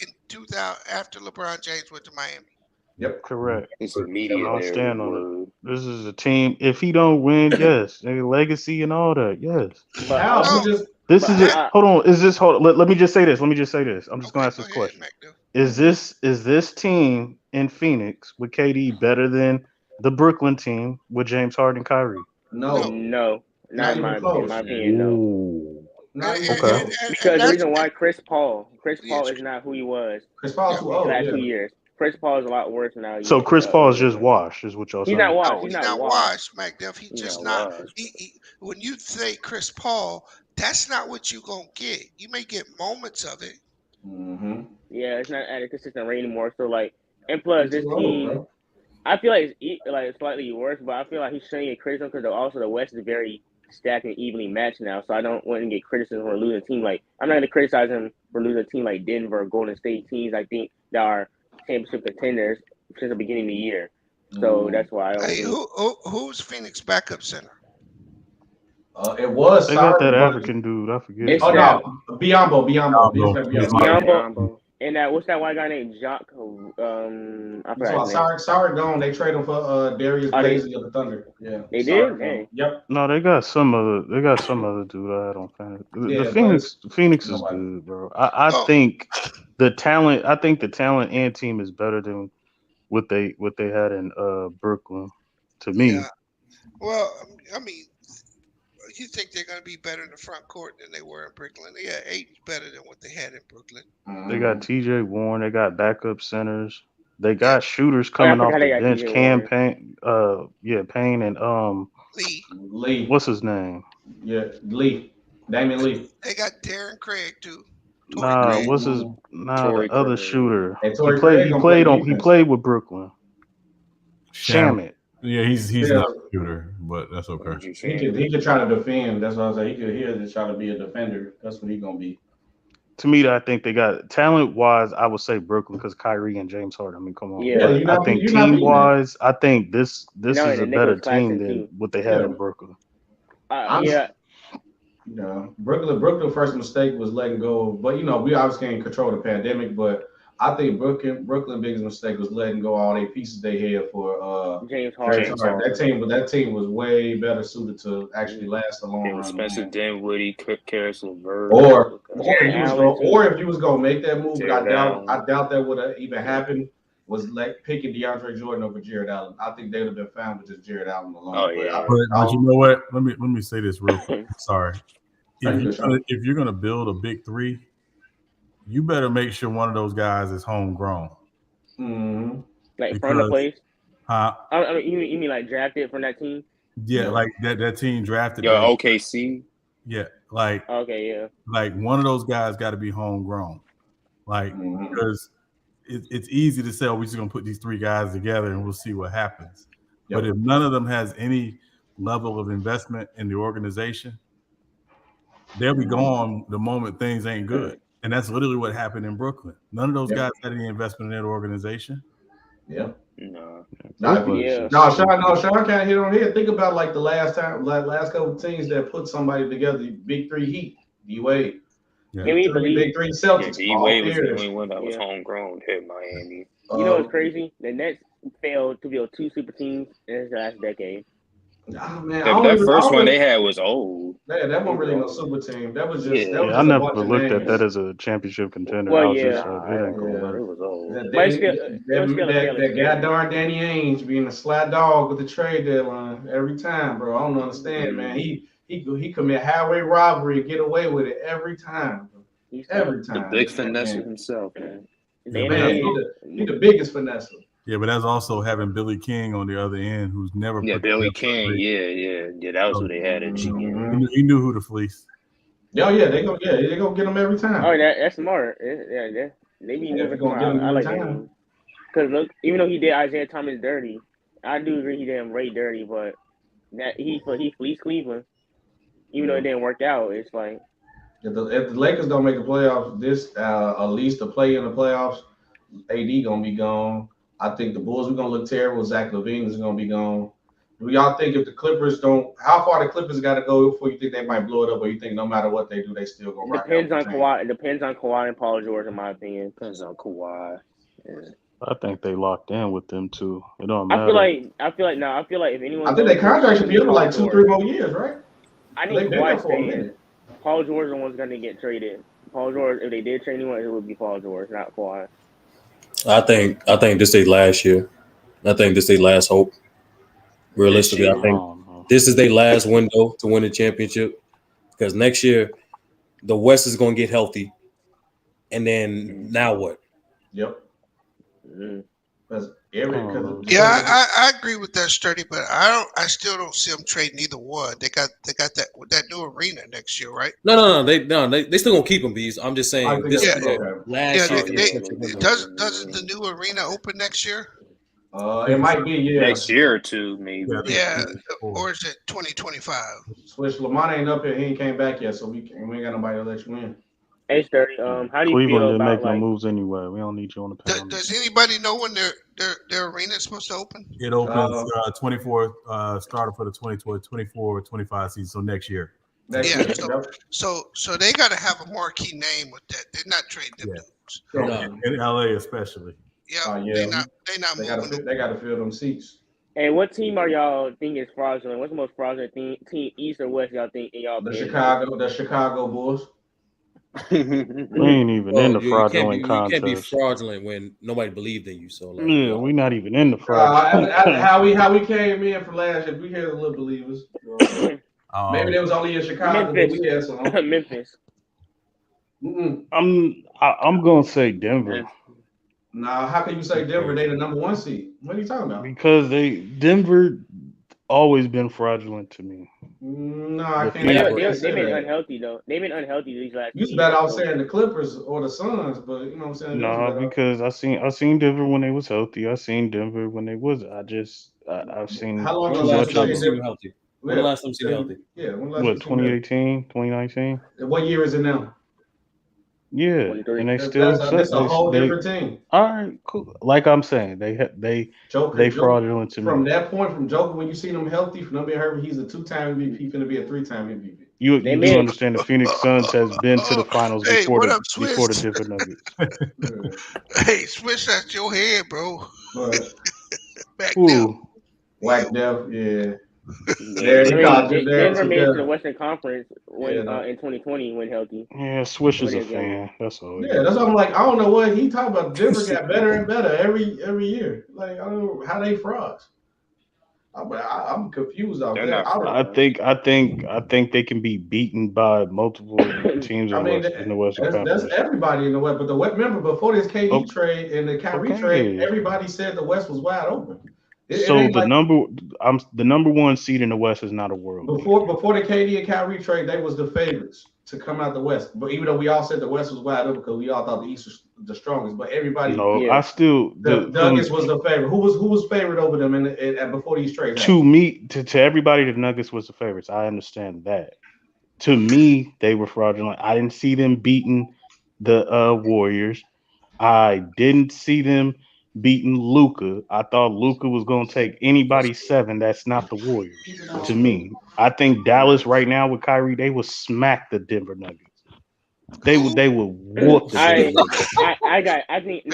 in 2000 after LeBron James went to Miami. Yep, correct. It's immediate. I'll stand on it. This is a team. If he don't win, yes, legacy and all that, yes. Hold on. Let me just say this. I'm just gonna ask this question. Is this team in Phoenix with KD better than the Brooklyn team with James Harden and Kyrie? No. Not in my opinion, no. Okay. Because the reason why Chris Paul is not who he was. Chris Paul's too old. The last 2 years. Chris Paul is a lot worse now. So Chris Paul is just washed, is what y'all saying? He's not washed. He's not washed, McDuff. He's just not. When you say Chris Paul, that's not what you're gonna get. You may get moments of it. Mm-hmm. Yeah, it's not at a consistent rate anymore. So and plus this team, I feel like it's slightly worse, but I feel like he's showing a criticism because also the West is very stacked and evenly matched now. So I don't want to get criticism for losing a team I'm not going to criticize him for losing a team like Denver or Golden State teams. I think that are championship contenders since the beginning of the year. So that's why. Who's Phoenix backup center? It was. They got that African dude. I forget. Biombo. And what's that white guy named Jacques? I forgot. Sorry, gone. They traded him for Darius Blazey of the Thunder. Yeah, they did. Hey. Yep. No, they got some other dude. I don't think the Phoenix is good, bro. I think the talent. I think the talent and team is better than what they had in Brooklyn. To me. Yeah. Well, I mean, you think they're going to be better in the front court than they were in Brooklyn? Yeah, 8 better than what they had in Brooklyn. They got T.J. Warren. They got backup centers. They got shooters coming off the bench. Payne and Lee. What's his name? Yeah, Lee. Damian Lee. They got Darren Craig too. Nah, what's his? Nah, the other Craig. shooter. Hey, He Torrey played. Craig He gonna played play on. He defense. played with Brooklyn. Shamet. Shamet. Yeah, he's Yeah. not a shooter, but that's okay. He could try to defend. That's what I was saying. He could try to be a defender. That's what he gonna be. To me, I think they got talent wise. I would say Brooklyn because Kyrie and James Harden. I mean, come on. Yeah. But you're I not think beating that. team wise, I think this No, is and a the better Knicks was class team too. than what they had Yeah. in Brooklyn. Yeah. Yeah, Brooklyn first mistake was letting go. But we obviously can't control the pandemic. But I think Brooklyn biggest mistake was letting go all their pieces they had for James Harden. That team was way better suited to actually last a long run. Spencer Dinwiddie, Karis LeVert, Or Jared if you was gonna make that move, Jared I doubt that would have even happened. Was like picking DeAndre Jordan over Jared Allen. I think they would have been fine with just Jared Allen alone. Oh yeah. But you know what? Let me say this real quick. Sorry. Thank you, If you're gonna build a big three, you better make sure one of those guys is homegrown. Mm-hmm. Like from the place. Huh? I mean, you mean like drafted from that team? Yeah, like that team drafted. OKC. Yeah, like okay, yeah. Like one of those guys got to be homegrown, like because it's easy to say, oh, we're just gonna put these three guys together and we'll see what happens. Yep. But if none of them has any level of investment in the organization, they'll be gone the moment things ain't good. And that's literally what happened in Brooklyn. None of those guys had any investment in their organization. Yeah. No. Sean can't hit on here. Think about like the last couple of teams that put somebody together. The Big Three Heat, D-Wade. Big Three Celtics. D-Wade was the only one that was homegrown. Hit Miami. You know what's crazy? The Nets failed to build two super teams in this last decade. Nah, man, that first one they had was old. Yeah, that wasn't really no super team. That was just. I never looked at that as a championship contender. Well, I was just it ain't gonna matter. It was old. That goddamn Danny Ainge being a sly dog with the trade deadline every time, bro. I don't understand, man. He commit highway robbery and get away with it every time. Every time. The big finesse himself, man. He the biggest finesse. Yeah, but that's also having Billy King on the other end, who's never. Yeah, Billy King. Yeah. That was who they had at GM. He knew who to fleece. Yeah, they gonna get him every time. Oh, that's smart. Yeah, they be moving him. I like that. Because look, even though he did Isaiah Thomas dirty, I do agree he did him Ray dirty, but that he fleeced Cleveland. Even though it didn't work out, it's like if the Lakers don't make the playoffs, at least the play in the playoffs, AD gonna be gone. I think the Bulls are gonna look terrible. Zach LaVine is gonna be gone. Do y'all think if the Clippers don't, how far the Clippers got to go before you think they might blow it up, or you think no matter what they do, they still gonna rock out? It depends on Kawhi and Paul George, in my opinion. Depends on Kawhi. Yeah. I think they locked in with them too. It don't matter. I feel like if anyone, I think their contract should be up for like 2-3 more years, right? I think Kawhi's staying. Paul George is the one's gonna get traded. Paul George, if they did trade anyone, it would be Paul George, not Kawhi. I think this is their last year. I think this is their last hope. Realistically, I think this is their last window to win a championship, because next year the West is going to get healthy, and then now what? Yep. I agree with that, Sturdy, but I still don't see them trading either one. They got that new arena next year, right? No, they still gonna keep them, Bees. I'm just saying this is their last year. Doesn't the new arena open next year? It might be next year or two, maybe. Yeah, or is it 2025? Switch Lamont ain't up here. He ain't came back yet, so we ain't got nobody to let you in. Hey, Sturdy, how do you Cleveland feel didn't about make no moves anyway. We don't need you on the panel. Does anybody know when their arena is supposed to open? It opens 24 starter for the 24-25 season, so next year. So they got to have a marquee name with that. They're not trading them dudes. In LA especially. Yeah, they not moving. They got to fill them seats. And what team are y'all think is fraudulent? What's the most fraudulent team, East or West? Y'all think y'all? The Chicago Bulls. We ain't even in the fraudulent contest. You can't be fraudulent when nobody believed in you. So we not even in the fraudulent. How we came in from last year, we had a little believers. Maybe they was only in Chicago. Memphis. We had some. Memphis. I'm gonna say Denver. Nah, how can you say Denver? They the number 1 seed. What are you talking about? Because Denver always been fraudulent to me. No, I The can't. Phoenix. They've been unhealthy though. They've been unhealthy these last. You better off saying the Clippers or the Suns, but you know what I'm saying. No, because I seen Denver when they was healthy. I seen Denver when they was. I've seen How long too ago much of you seen them. them healthy? When the last time you seen him healthy? Yeah, when last What, 2018, 2019? What year is it now? Yeah, and they still That's a whole different team. All right, cool. Like I'm saying, they fraudulent to From me. that point, from Joker, when you seen him healthy, from them being hurt, he's a 2-time MVP, finna be a 3-time MVP. You do understand the Phoenix Suns has been to the finals Hey, before what the up, before the Swiss? Denver Nuggets. Hey, Swiss, that's your head, bro. Back there. Ooh, Whack Def, yeah. Yeah, Denver made it to the Western Conference when in 2020 when healthy. yeah, Swish is a fan. That's all. Yeah, that's what I'm like. I don't know what he talking about. Denver got better and better every year. Like I don't know how they frauds. I'm confused out there. I think they can be beaten by multiple teams in the Western Conference. That's everybody in the West. But remember before this KD trade and the Kyrie trade, everybody said the West was wide open. So the number one seed in the West is not a world. Before the KD and Kyrie trade, they was the favorites to come out the West. But even though we all said the West was wide open because we all thought the East was the strongest, but everybody the Nuggets was the favorite. Who was favored over them before these trades? To everybody, the Nuggets was the favorites. I understand that. To me, they were fraudulent. I didn't see them beating the Warriors. I didn't see them beating Luka. I thought Luka was going to take anybody 7. That's not the Warriors. To me, I think Dallas right now with Kyrie, they will smack the Denver Nuggets. They will whoop the Denver Nuggets. I think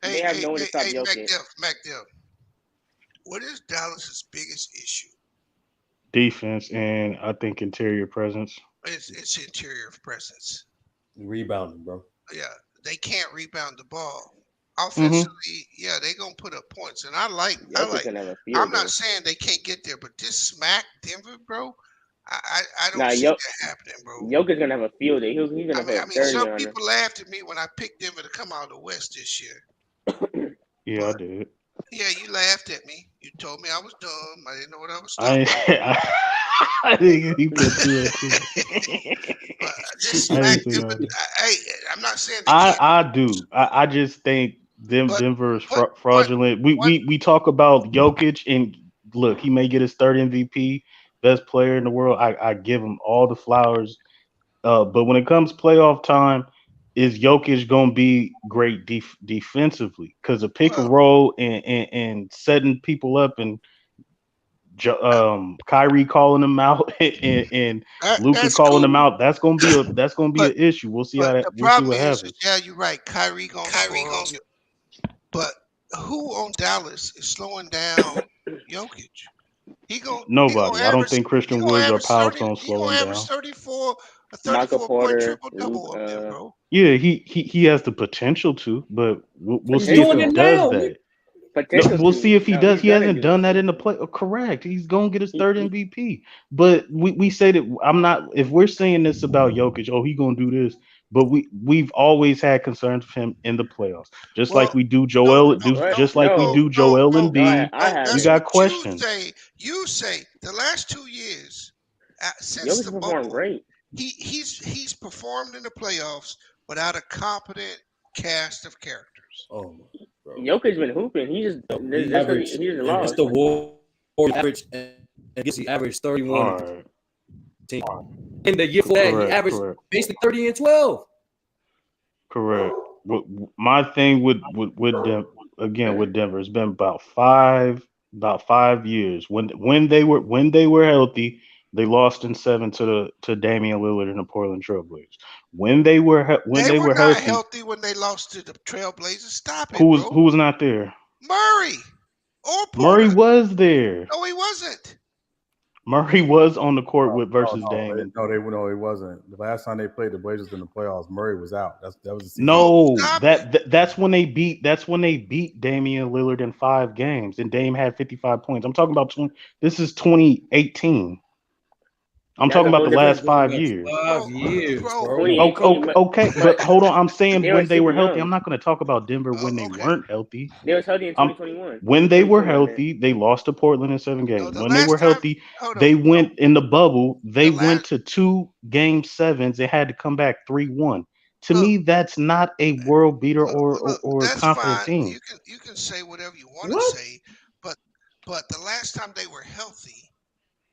they have no one to stop Jokic. MacDill, what is Dallas's biggest issue? Defense and I think interior presence. It's interior presence. Rebounding, bro. Yeah, they can't rebound the ball. Offensively, yeah, they're gonna put up points, and I like. I'm not saying they can't get there, but this smack Denver, bro. I don't see that happening, bro. Jokic's gonna have a field day. He's gonna put 30 some on people laughed at me when I picked Denver to come out of the West this year. Yeah, I did. Yeah, you laughed at me. You told me I was dumb. I didn't know what I was talking about. I didn't even put 2 and 2. Just smack Denver. I'm not saying I do. I just think Denver is fraudulent. We talk about Jokic, and look, he may get his 3rd MVP, best player in the world. I give him all the flowers. But when it comes playoff time, is Jokic going to be great defensively? Because a pick and roll and setting people up and Kyrie calling them out and Luka calling them out, that's gonna be an issue. We'll see what happens. Yeah, you're right. Kyrie gonna score. But who on Dallas is slowing down Jokic? Nobody. I don't think Christian Woods or Poeltl slowing down. 34 point triple double up there, bro. Yeah, he has the potential to, but we'll see if he does that. No, we'll see if he does. He hasn't done that in the play. Correct. He's gonna get his 3rd MVP. But we say that I'm not. If we're saying this about Jokic, he's gonna do this. But we've always had concerns with him in the playoffs, just like we do Joel. Just like we do Joel Embiid. We got questions. You say the last 2 years since the bubble, great. He's performed in the playoffs without a competent cast of characters. Oh, bro. Jokic's been hooping. He just lost. It's the war average, and gets the average 31. In the year for that, he averaged basically 30 and 12. Correct. My thing with Denver, it's been about 5 years. When they were healthy, they lost in 7 to Damian Lillard and the Portland Trailblazers. When they were healthy when they lost to the Trailblazers. Stop it. Who was not there? Murray or Porter. Murray was there. No, he wasn't. Murray was on the court versus Damian. No, he wasn't. The last time they played the Blazers in the playoffs, Murray was out. That was that's when they beat Damian Lillard in 5 games, and Dame had 55 points. I'm talking about this is 2018. I'm That's talking a about whole the last different. 5 years. 5 years, bro. 2018, Okay, but hold on. I'm saying they were when they were super healthy. young. I'm not going to talk about Denver when they weren't healthy. They was healthy in 2021. When they were 2022, I meant. healthy, they lost to Portland in 7 games. The When they were last time, healthy, they went in the bubble. They went to 2 game 7s. They had to come back 3-1. To me, that's not a world beater or a that's confident fine. team. You can say whatever you want to say, but the last time they were healthy,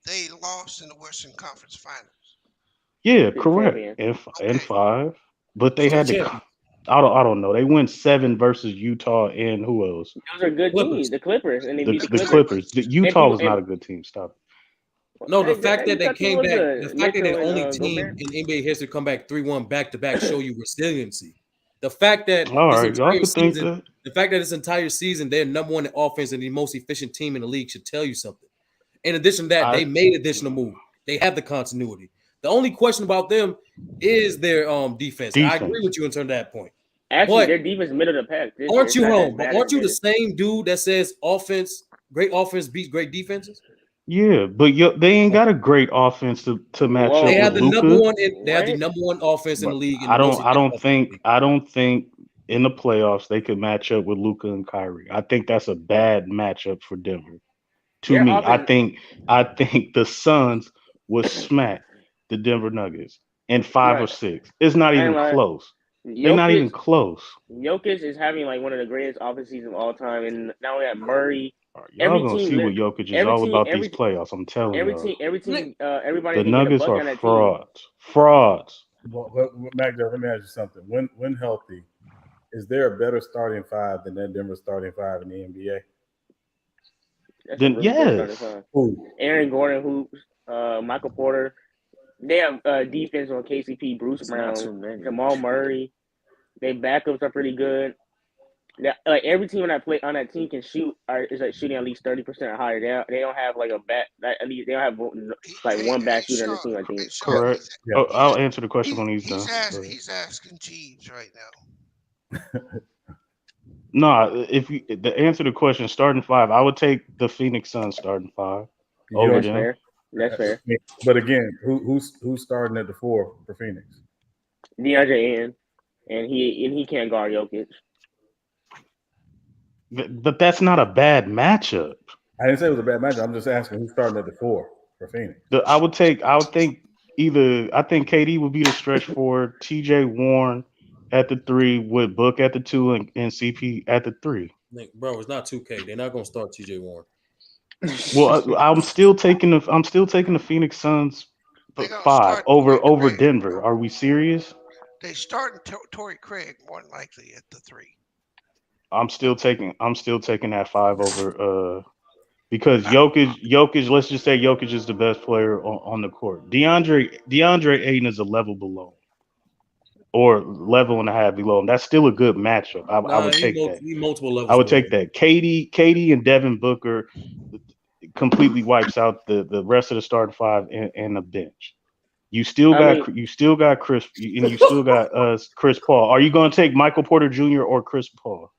they lost in the Western Conference Finals. Yeah, Big correct. champion. And 5, but they Who's had the to. champion? I don't know. They went 7 versus Utah and who else? Those are good Clippers. teams, the Clippers, and they The beat the the Clippers. Clippers. The And Utah people, was not a good team. Stop. No, the fact that they Utah team came was back, good. the fact that Mitchell the only and team Gobert. in NBA history to come back 3-1 back-to-back show you resiliency. The fact that All this right, y'all entire could think season, that. the fact that this entire season they're number 1 in offense and the most efficient team in the league should tell you something. In addition to that, they made additional move. They have the continuity. The only question about them is their defense. I agree with you in terms of that point. Actually, But their defense is middle of the pack. This year. aren't It's you not home? as But bad aren't as you it the is. same dude that says great offense beats great defenses? Yeah, but they ain't got a great offense to match Whoa. up They with have the number Luka. one. They have the number 1 offense in the league. And I the most don't efficient offense. I don't think in the playoffs they could match up with Luka and Kyrie. I think that's a bad matchup for Denver. To Their me, offense. I think the Suns would smack the Denver Nuggets in 5 or Right. 6. It's not I even ain't lying. close. They're not even close. Jokic is having like one of the greatest offense seasons of all time, and not only that, Murray. Y'all Every gonna team, see what Jokic is every all team, about every these playoffs. I'm telling y'all. everybody The can get a Nuggets bucket are on that team. frauds. Well, Mac, let me ask you something. When healthy, is there a better starting 5 than that Denver starting 5 in the NBA? That's Then a really good yes. starting 5. Who? Aaron Gordon, hoops. Michael Porter. They have defense on KCP, Bruce Brown, Jamal Murray. Their backups are pretty good. Like every team on that team can shoot is like shooting at least 30% or higher. They don't have like a bat. At least they don't have like one bad shooter on the team. I think. Correct. I'll answer the question when he's done. He's asking Jeeves right now. No, the answer to the question, starting 5, I would take the Phoenix Suns starting 5 over That's them. fair. That's fair. But again, who's starting at the 4 for Phoenix? DeAndre Ayton, and he can't guard Jokic. But that's not a bad matchup. I didn't say it was a bad matchup. I'm just asking who's starting at the 4 for Phoenix. I think KD would be the stretch 4, TJ Warren at the 3, with Book at the 2, and CP at the 3. Bro, it's not 2K. They're not gonna start TJ Warren. Well, I'm still taking the Phoenix Suns 5 over Denver. Are we serious? They start Torrey Craig more than likely at the 3. I'm still taking that 5 over because Jokic. Let's just say Jokic is the best player on the court. DeAndre Ayton is a level below, or level and a half below him. That's still a good matchup. I would take that. He multiple levels. I would take that. KD and Devin Booker completely wipes out the rest of the starting 5 and the bench. You still got Chris, and you still got Chris Paul. Are you going to take Michael Porter Jr. or Chris Paul?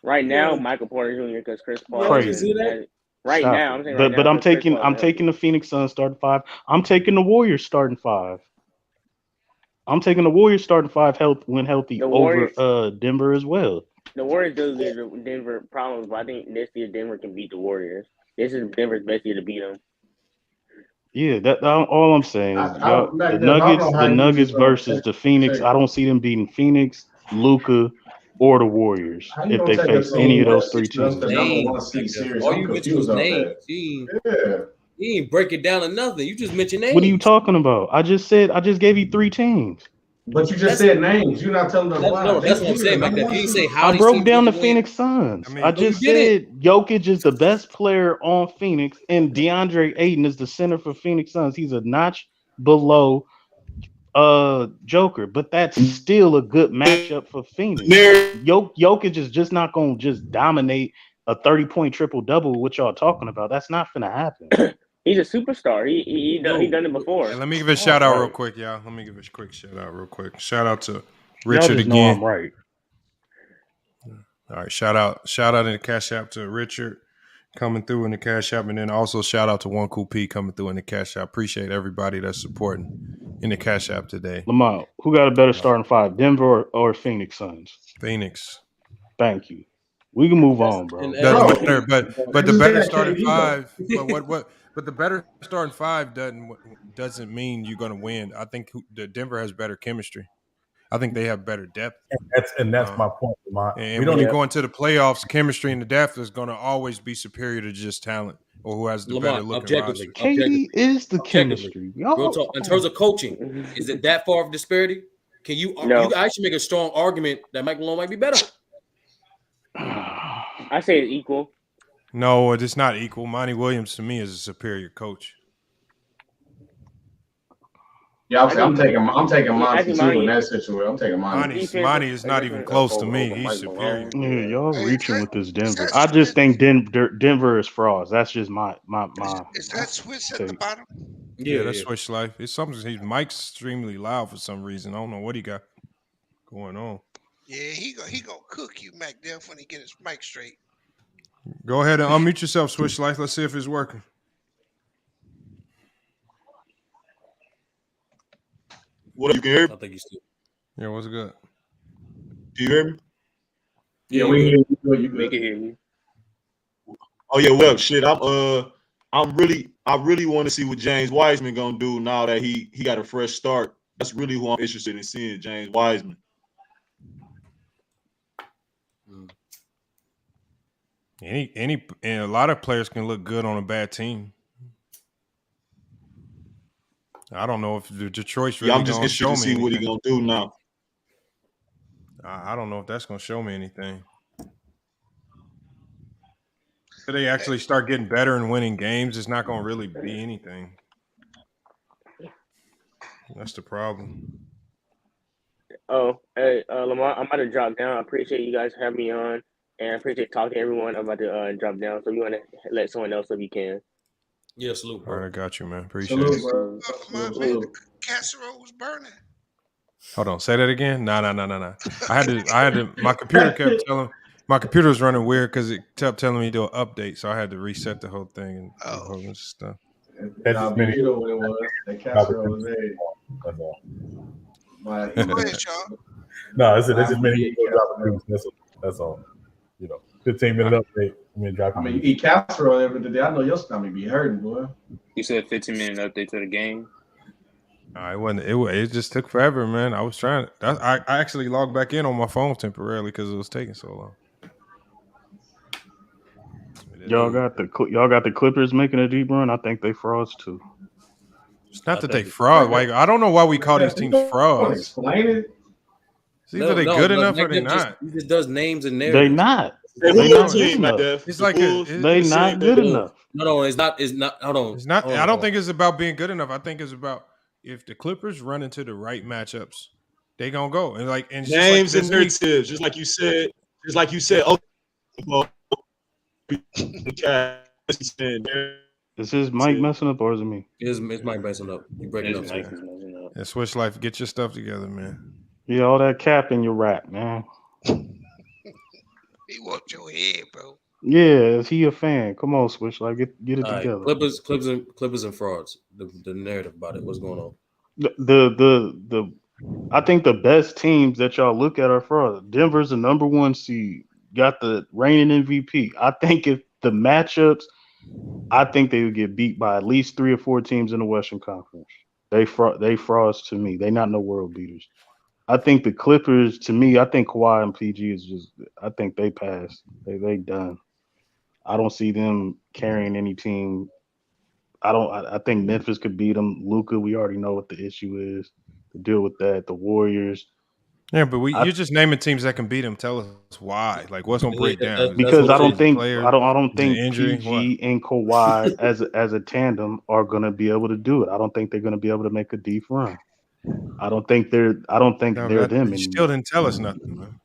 Right now, Michael Porter Jr. because Chris Paul. Crazy. Right Stop now, it. I'm saying right now. But I'm taking the Phoenix Suns starting 5. I'm taking the Warriors starting 5. I'm taking the Warriors starting 5 when healthy over Denver as well. The Warriors do give Denver problems, but I think this year Denver can beat the Warriors. This is Denver's best year to beat them. Yeah, that's all I'm saying. The Nuggets versus the Phoenix. I don't see them beating Phoenix, Luka, or the Warriors if they face any of those 3 teams. All you mentioned was names. He ain't break it down to nothing. You just mentioned names. What are you talking about? I just gave you 3 teams. But you just said names. You're not telling them why. No, that's what I'm saying. Like that. You didn't say how I broke down the Phoenix Suns. I just said Jokic is the best player on Phoenix, and DeAndre Ayton is the center for Phoenix Suns. He's a notch below Joker, but that's still a good matchup for Phoenix. Jokic is just not going to just dominate a 30-point triple-double, what y'all talking about. That's not going to happen. He's a superstar. He done it before. Let me give a shout out real quick, y'all. Let me give a quick shout out real quick. Shout out to Richard again. Know I'm right. All right, shout out in the Cash App to Richard. coming through in the Cash App, and then also shout out to One Cool P coming through in the Cash App. Appreciate everybody that's supporting in the Cash App today. Lamont, who got a better starting five, Denver or Phoenix Suns? Phoenix. Thank you. We can move on, bro. But the better starting five. But the better starting five doesn't mean you're going to win. I think the Denver has better chemistry. I think they have better depth. And that's my point. And when you go into the playoffs, chemistry and the depth is going to always be superior to just talent or who has the better looking roster. KD is the chemistry. Real talk. In terms of coaching, is it that far of disparity? Can you actually make a strong argument that Mike Malone might be better? I say it's equal. No, it's not equal. Monty Williams to me is a superior coach. Yeah, I'm taking Monty too in that situation. I'm taking Monty. Monty is not even close to me. He's superior. Yeah, y'all reaching with this Denver. I just think Denver is frauds. That's just my. Is that Swiss at the bottom? Yeah, that's Swish Life. It's something. Mike's extremely loud for some reason. I don't know what he got going on. Yeah, he gonna cook you, Mac Def, when he get his mic straight. Go ahead and unmute yourself, Swish Life. Let's see if it's working. What, you can hear me? I think he's still. Yeah, what's good? Do you hear me? Yeah, we can hear you. We can hear you. Oh yeah, well, shit. I really want to see what James Wiseman gonna do now that he got a fresh start. That's really who I'm interested in seeing, James Wiseman. And a lot of players can look good on a bad team. I don't know if the Detroit's really I'm just going to show me interested to see what he gonna do now. I don't know if that's going to show me anything. If they actually start getting better and winning games, it's not going to really be anything. That's the problem. Oh, hey, Lamar, I'm about to drop down. I appreciate you guys having me on, and I appreciate talking to everyone. I'm about to drop down, so you want to let someone else if you can. Yeah, salute, bro. All right, I got you, man. Appreciate Salute, it. bro. The casserole was burning. Hold on, say that again. No. I had to. My computer kept telling. My computer was running weird because it kept telling me to do an update, so I had to reset the whole thing and do a whole bunch of stuff. That's just many. You know what it was. That casserole was made. That's all. Go ahead, Sean. No, it's just many people dropping news. That's all. 15-minute update. You eat casserole every day. I know your stomach be hurting, boy. You said 15-minute update to the game. It wasn't. It just took forever, man. I was trying. I actually logged back in on my phone temporarily because it was taking so long. Y'all got the Clippers making a deep run. I think they frauds too. It's not that they fraud. Like I don't know why we call these teams frauds. Explain it. It's either they good enough or they not. He just does names and narratives. They not. They not good enough. It's like they not good enough. No, it's not. It's not. Hold on. It's not. I don't think it's about being good enough. I think it's about if the Clippers run into the right matchups, they gonna go and names and narratives, just like you said. Is his mic messing up or is it me? It's Mike messing up. You breaking up. Yeah, Switch Life, get your stuff together, man. Yeah, all that cap in your rap, man. He whooped your head, bro. Yeah, is he a fan? Come on, Switch Life, get it together. Clippers and frauds. The narrative about it. What's going on? I think the best teams that y'all look at are frauds. Denver's the number 1 seed, got the reigning MVP. I think if the matchups, I think they would get beat by at least 3 or 4 teams in the Western Conference. They frauds to me. They not no world beaters. I think the Clippers, to me, I think Kawhi and PG is just. I think they passed. They done. I don't see them carrying any team. I think Memphis could beat them. Luka, we already know what the issue is. To deal with that, the Warriors. Yeah, but you're just naming teams that can beat them. Tell us why. Like, what's gonna break down? Because I don't think PG and Kawhi as a tandem are gonna be able to do it. I don't think they're gonna be able to make a deep run. I don't think they're them. You still didn't tell us nothing, man.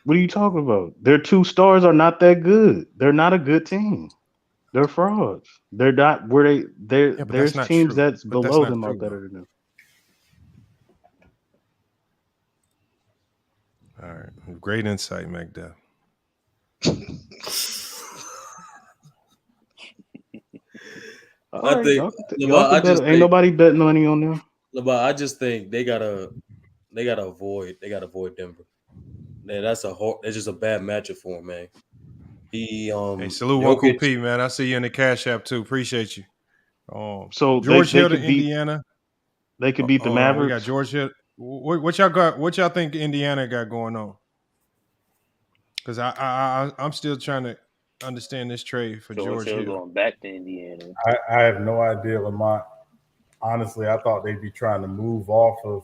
What are you talking about? Their 2 stars are not that good. They're not a good team. They're frauds. They're not where there's teams that's below them are better than them. All right. Great insight, McDuff. All right, y'all Lamar, can bet. Ain't nobody betting money on them. Lamar, I just think they gotta avoid Denver. Man, that's just a bad matchup for him, man. Hey, salute Uncle P, man. I see you in the Cash App too. Appreciate you. So George they Hill to could beat Indiana. They could beat the Mavericks. We got George Hill. What y'all got? What y'all think Indiana got going on? Because I'm still trying to understand this trade for George Hill going back to Indiana. I have no idea, Lamont. Honestly, I thought they'd be trying to move off of,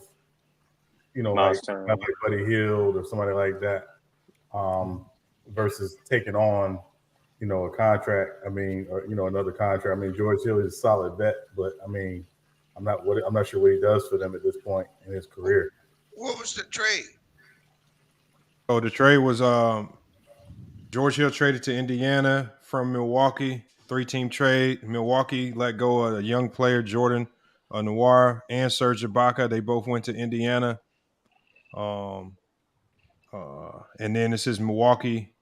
like Buddy Hield or somebody like that, versus taking on, a contract. I mean, or another contract. I mean, George Hill is a solid bet, but I mean, I'm not sure what he does for them at this point in his career. What was the trade? Oh, the trade was George Hill traded to Indiana from Milwaukee. 3-team trade. Milwaukee let go of a young player, Jordan Noir, and Serge Ibaka. They both went to Indiana. And then it says Milwaukee.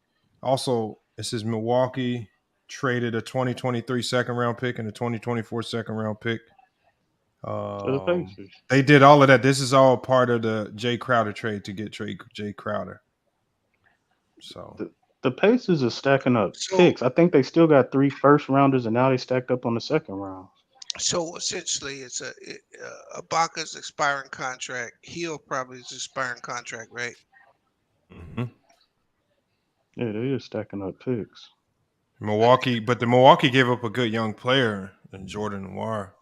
Also, it says Milwaukee traded a 2023 second-round pick and a 2024 second-round pick. They did all of that. This is all part of the Jay Crowder trade to get Jay Crowder. So the Pacers are stacking up picks. I think they still got 3 first-rounders, and now they stacked up on the second round. So essentially, it's Ibaka's expiring contract. Hill probably is expiring contract, right? Mm-hmm. Yeah, they are stacking up picks. Milwaukee, but the Milwaukee gave up a good young player in Jordan Noir.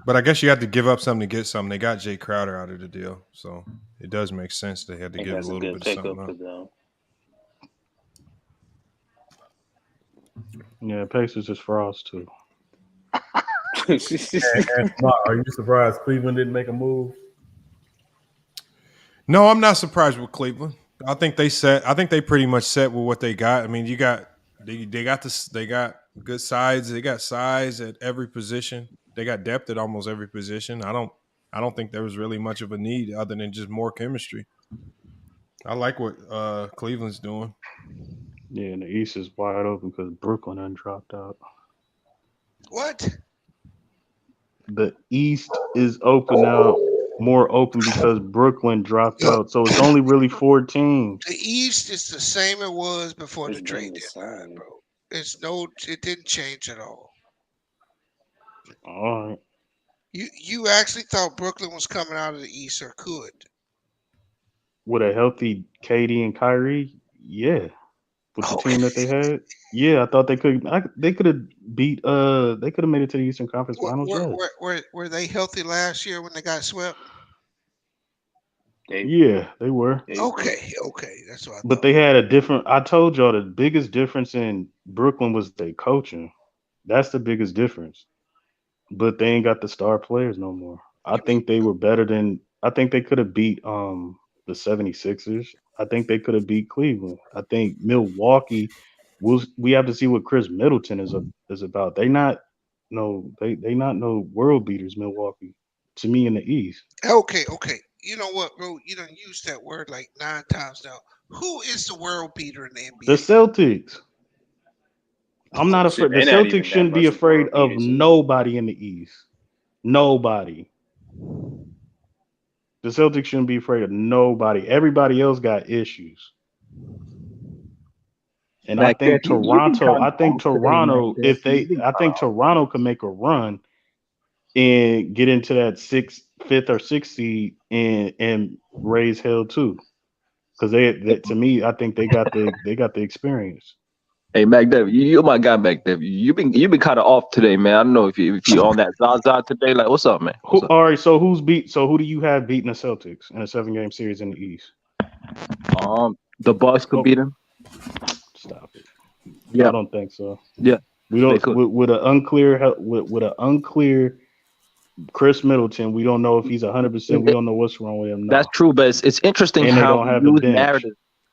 But I guess you had to give up something to get something. They got Jay Crowder out of the deal, so it does make sense they had to give a little bit of something up. Yeah, Pacers is frauds too. and are you surprised Cleveland didn't make a move? No, I'm not surprised with Cleveland. I think they pretty much set with what they got. I mean, they got good sides. They got size at every position. They got depth at almost every position. I don't think there was really much of a need other than just more chemistry. I like what Cleveland's doing. Yeah, and the East is wide open because Brooklyn dropped out. What? The East is open now, more open because Brooklyn dropped out. So it's only really 4 teams. The East is the same it was before the trade deadline, bro. It didn't change at all. All right. You actually thought Brooklyn was coming out of the East or could? With a healthy KD and Kyrie, yeah. With the team that they had, yeah, I thought they could. They could have beat. They could have made it to the Eastern Conference Finals. Were they healthy last year when they got swept? Yeah, they were. Okay, that's what I thought. But they had a different. I told y'all the biggest difference in Brooklyn was their coaching. That's the biggest difference. But they ain't got the star players no more. I think they were better than. I think they could have beat the 76ers. I think they could have beat Cleveland. I think Milwaukee. We have to see what Chris Middleton is about. They not no world beaters. Milwaukee, to me, in the East. Okay. You know what, bro? You don't use that word like 9 times now. Who is the world beater in the NBA? The Celtics. I'm not afraid. The Celtics shouldn't be afraid of nobody in the East. Nobody. The Celtics shouldn't be afraid of nobody. Everybody else got issues. And I think Toronto, Toronto can make a run and get into that 5th or 6th seed and raise hell too. Because to me, I think they got the experience. Hey, McDev, you're my guy, McDev. You've been kind of off today, man. I don't know if you on that Zaza today. Like, what's up, man? All right, so who do you have beating the Celtics in a 7-game series in the East? The Bucks could beat them. Stop it. Yeah, I don't think so. Yeah, we don't. With an unclear Chris Middleton, we don't know if he's 100%. We don't know what's wrong with him now. That's true, but it's interesting how we use narrative.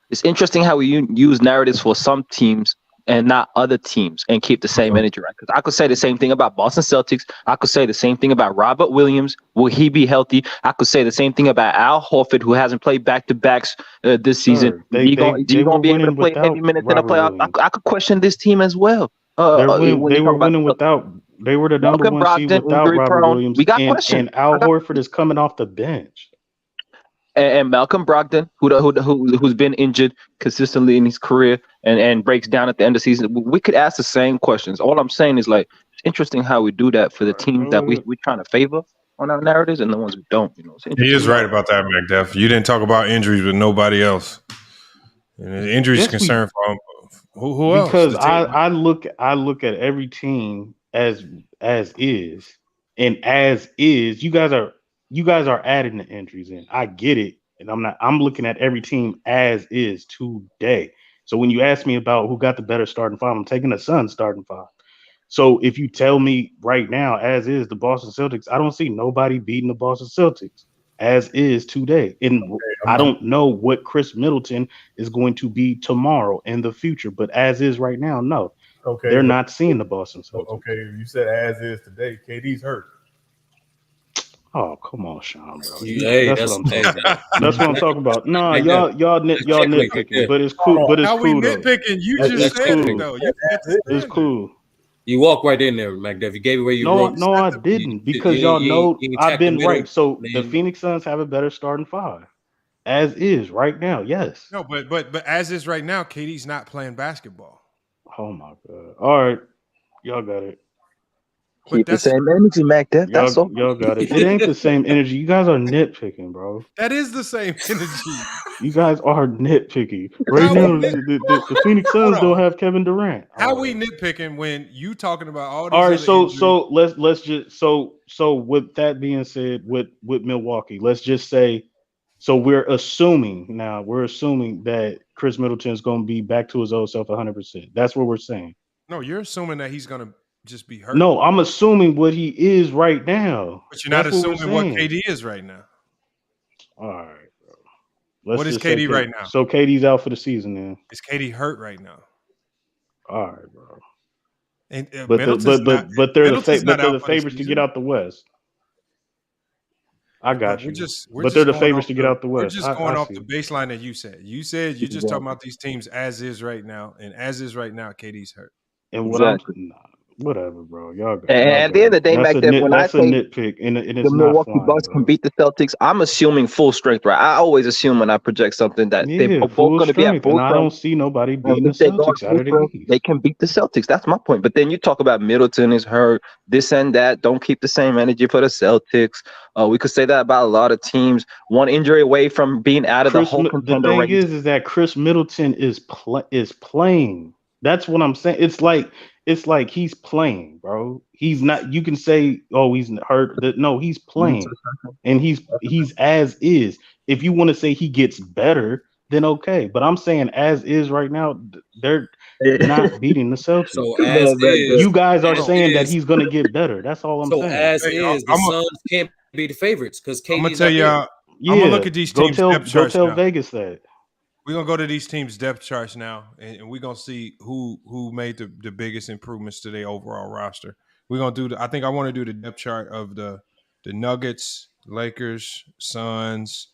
It's interesting how we use narratives for some teams and not other teams and keep the same energy, right? Because I could say the same thing about Boston Celtics. I could say the same thing about Robert Williams. Will he be healthy? I could say the same thing about Al Horford, who hasn't played back-to-backs this season. Are you going to be able to play heavy minutes in the playoff? I could question this team as well. They were winning without. They were the number Malcolm one seed Brogdon, without injury Robert prone. Williams, We got and questions. Al Horford is coming off the bench. And Malcolm Brogdon, who's been injured consistently in his career and breaks down at the end of the season. We could ask the same questions. All I'm saying is like it's interesting how we do that for the teams that we're trying to favor on our narratives and the ones we don't. You know, it's He interesting. is right about that, McDuff. You didn't talk about injuries with nobody else. And injuries Yes, concern for who else? Because The team- I look at every team as is, and as is, you guys are adding the injuries in. I get it, and I'm looking at every team as is today. So when you ask me about who got the better starting five, I'm taking the Suns starting five. So if you tell me right now, as is the Boston Celtics, I don't see nobody beating the Boston Celtics as is today. And I don't know what Chris Middleton is going to be tomorrow in the future, but as is right now, no. Okay, They're not seeing the Boston Celtics. Okay, you said as is today. KD's hurt. Oh, come on, Sean, bro. That's what I'm talking about. That's what I'm talking about. Nah, y'all nitpicking, but it's cool. But it's How cool we though. nitpicking? You It's just said cool. it though. You It's cool. You walk right in there, McDuff. You gave away your No, ropes. no, I didn't, because you y'all ain't- know you ain't I've attacked the been middle, right. So the man. Phoenix Suns have a better starting five, as is right now. Yes. No, but as is right now, KD's not playing basketball. Oh my god. All right, y'all got it. Keep the same energy, McDuff. That's all. Y'all got it. It ain't the same energy. You guys are nitpicking, bro. That is the same energy. You guys are nitpicky. Right now, the Phoenix Suns don't have Kevin Durant. How we nitpicking when you talking about all these? All right, other injuries? so let's just so with that being said, with Milwaukee, let's just say, so we're assuming that Chris Middleton is going to be back to his old self 100%. That's what we're saying. No, you're assuming that he's gonna just be hurt. No, I'm assuming what he is right now. But you're not That's we're assuming what saying. KD is right now. All right, bro. Let's What is just say KD right now? So KD's out for the season then. Is KD hurt right now? All right, bro. And But Middleton's they're Middleton's not out the for the favorites to get out the West. I got you. We're But they're the going favorites off to get out the West. We're just going I off see the it. baseline that you said. You said you're just talking Exactly. about these teams as is right now, and as is right now, KD's hurt. And what whatever, bro. Y'all got And at the end of the day, that's McDuff, when I that's a say nitpick, and it's the not Milwaukee flying, Bucks bro. can beat the Celtics, I'm assuming full strength, right? I always assume when I project something that they're Yeah, both full going to be at strength, full and I don't strength. see nobody And beating the if they go at Celtics out full of the strength, East. they can beat the Celtics. That's my point. But then you talk about Middleton is hurt, this and that. Don't keep the same energy for the Celtics. We could say that about a lot of teams. One injury away from being out of the whole The contender thing race. is that Chris Middleton is playing. That's what I'm saying. It's like he's playing, bro. He's not. You can say, "Oh, he's hurt." No, he's playing, and he's as is. If you want to say he gets better, then okay. But I'm saying as is right now, they're not beating the Celtics. So as is, you guys are as saying that is- he's going to get better. That's all I'm So saying. as is, the Suns can't be the favorites because KD's I'm gonna tell not y'all. there. I'm gonna look at these go teams' tell depth charts go tell now. Vegas that. We're gonna go to these teams' depth charts now, and we're gonna see who made the biggest improvements to their overall roster. We're gonna do I think I want to do the depth chart of the Nuggets, Lakers, Suns.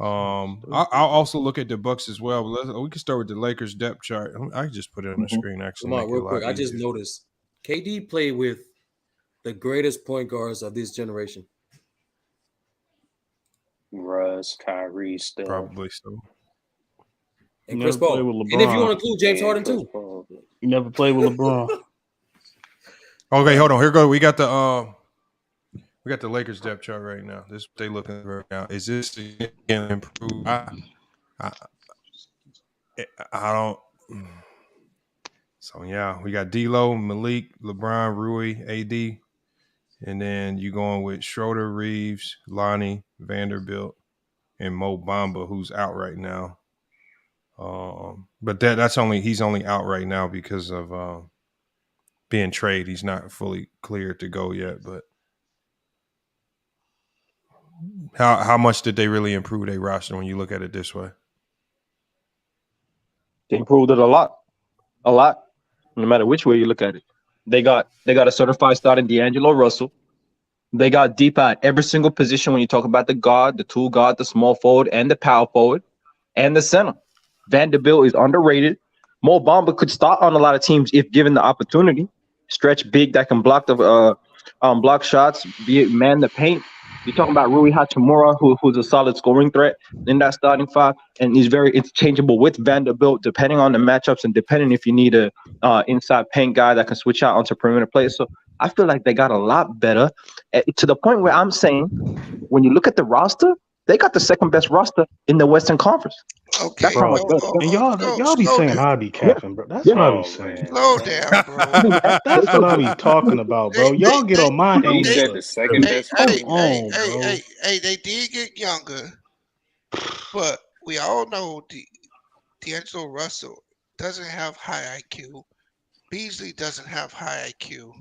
I'll also look at the Bucks as well. But we can start with the Lakers depth chart. I can just put it on the screen. Actually, Come on, make it a real lot quick. I just easier. noticed KD played with the greatest point guards of this generation. Russ, Kyrie, Steph. Probably so. And You Chris never played Paul. with And if you LeBron. want to include James Harden Chris too. Paul. You never played with LeBron. Okay, hold on. Here go. We got the Lakers depth chart right now. This they looking right now. Is this significant improve? I don't. So yeah, we got D'Lo, Malik, LeBron, Rui, AD, and then you going with Schroeder, Reeves, Lonnie, Vanderbilt, and Mo Bamba, who's out right now. But he's only out right now because of being traded. He's not fully cleared to go yet. But how much did they really improve their roster when you look at it this way? They improved it a lot, no matter which way you look at it. They got a certified starting D'Angelo Russell. They got deep at every single position when you talk about the guard, the two guard, the small forward, and the power forward, and the center. Vanderbilt is underrated. Mo Bamba could start on a lot of teams if given the opportunity. Stretch big that can block the block shots, be it man the paint. You're talking about Rui Hachimura, who's a solid scoring threat in that starting five, and he's very interchangeable with Vanderbilt, depending on the matchups and depending if you need a inside paint guy that can switch out onto perimeter players. So I feel like they got a lot better to the point where I'm saying, when you look at the roster, they got the second best roster in the Western Conference. Okay, bro. And y'all be saying I be capping, bro. That's what I be saying. Slow down, bro. That's what I be talking about, bro. Y'all get on my He ass. said the second best. Hey, they did get younger, but we all know D'Angelo Russell doesn't have high IQ. Beasley doesn't have high IQ.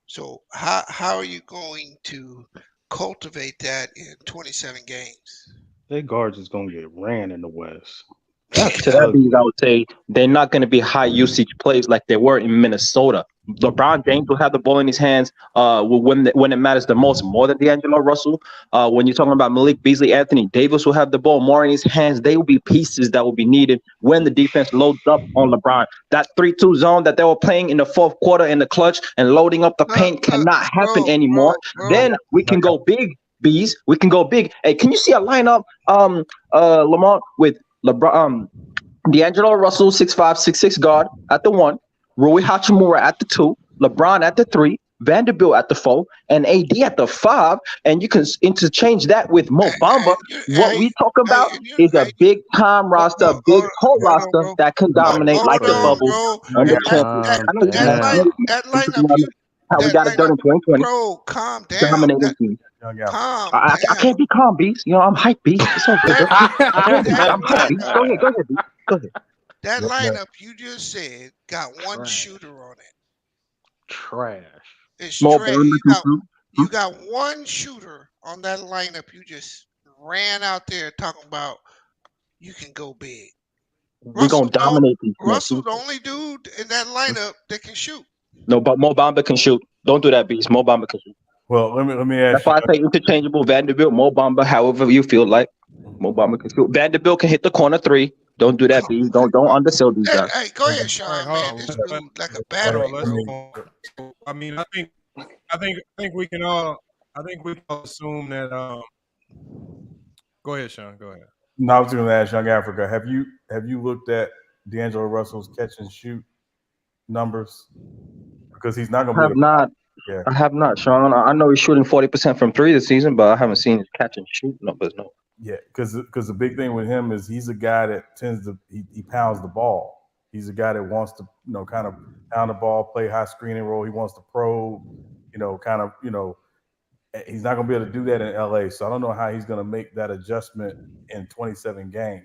So how are you going to cultivate that in 27 games? Their guards is gonna get ran in the West. To that being, I would say they're not going to be high usage plays like they were in Minnesota. LeBron James will have the ball in his hands when it matters the most, more than D'Angelo Russell. When you're talking about Malik Beasley, Anthony Davis will have the ball more in his hands. They will be pieces that will be needed when the defense loads up on LeBron. That 3-2 zone that they were playing in the fourth quarter in the clutch and loading up the paint cannot happen anymore. Then we can go big, Bees. We can go big. Hey, can you see a lineup, Lamar, with LeBron, D'Angelo Russell, 6'5", 6'6" guard at the 1, Rui Hachimura at the 2, LeBron at the 3, Vanderbilt at the 4, and AD at the 5, and you can interchange that with Mo Bamba. What we talk about is a big time roster, a big whole roster that can dominate like the bubbles under championship. That lineup, how we got it done in 2020. Bro, calm down. Dominating team. I can't be calm, Beast. You know, I'm hype, Beast. It's all good. I'm hype, Beast. Go ahead, Beast. Go ahead. That lineup you just said got one shooter on it. Trash. It's trash. You got one shooter on that lineup. You just ran out there talking about you can go big. We're going to dominate these. Russell, the only dude in that lineup that can shoot. No, but Mo Bamba can shoot. Don't do that, Beast. Mo Bamba can shoot. Well, let me ask That's why I say interchangeable. Vanderbilt, Mo Bamba, however you feel like. Mo Bamba can shoot. Vanderbilt can hit the corner 3. Don't do that, Beast. Don't undersell these guys. Hey, go ahead, Sean. Man, this dude like a battery. I mean, I think we can all assume that. Go ahead, Sean. Go ahead. No, I was going to ask Young Africa. Have you looked at D'Angelo Russell's catch and shoot numbers? Because he's not going to be. I have not, Sean. I know he's shooting 40% from 3 this season, but I haven't seen his catch and shoot numbers. No. Yeah, because the big thing with him is he's a guy that tends to he pounds the ball. He's a guy that wants to kind of pound the ball, play high screening role. He wants to probe, he's not going to be able to do that in LA. So I don't know how he's going to make that adjustment in 27 games.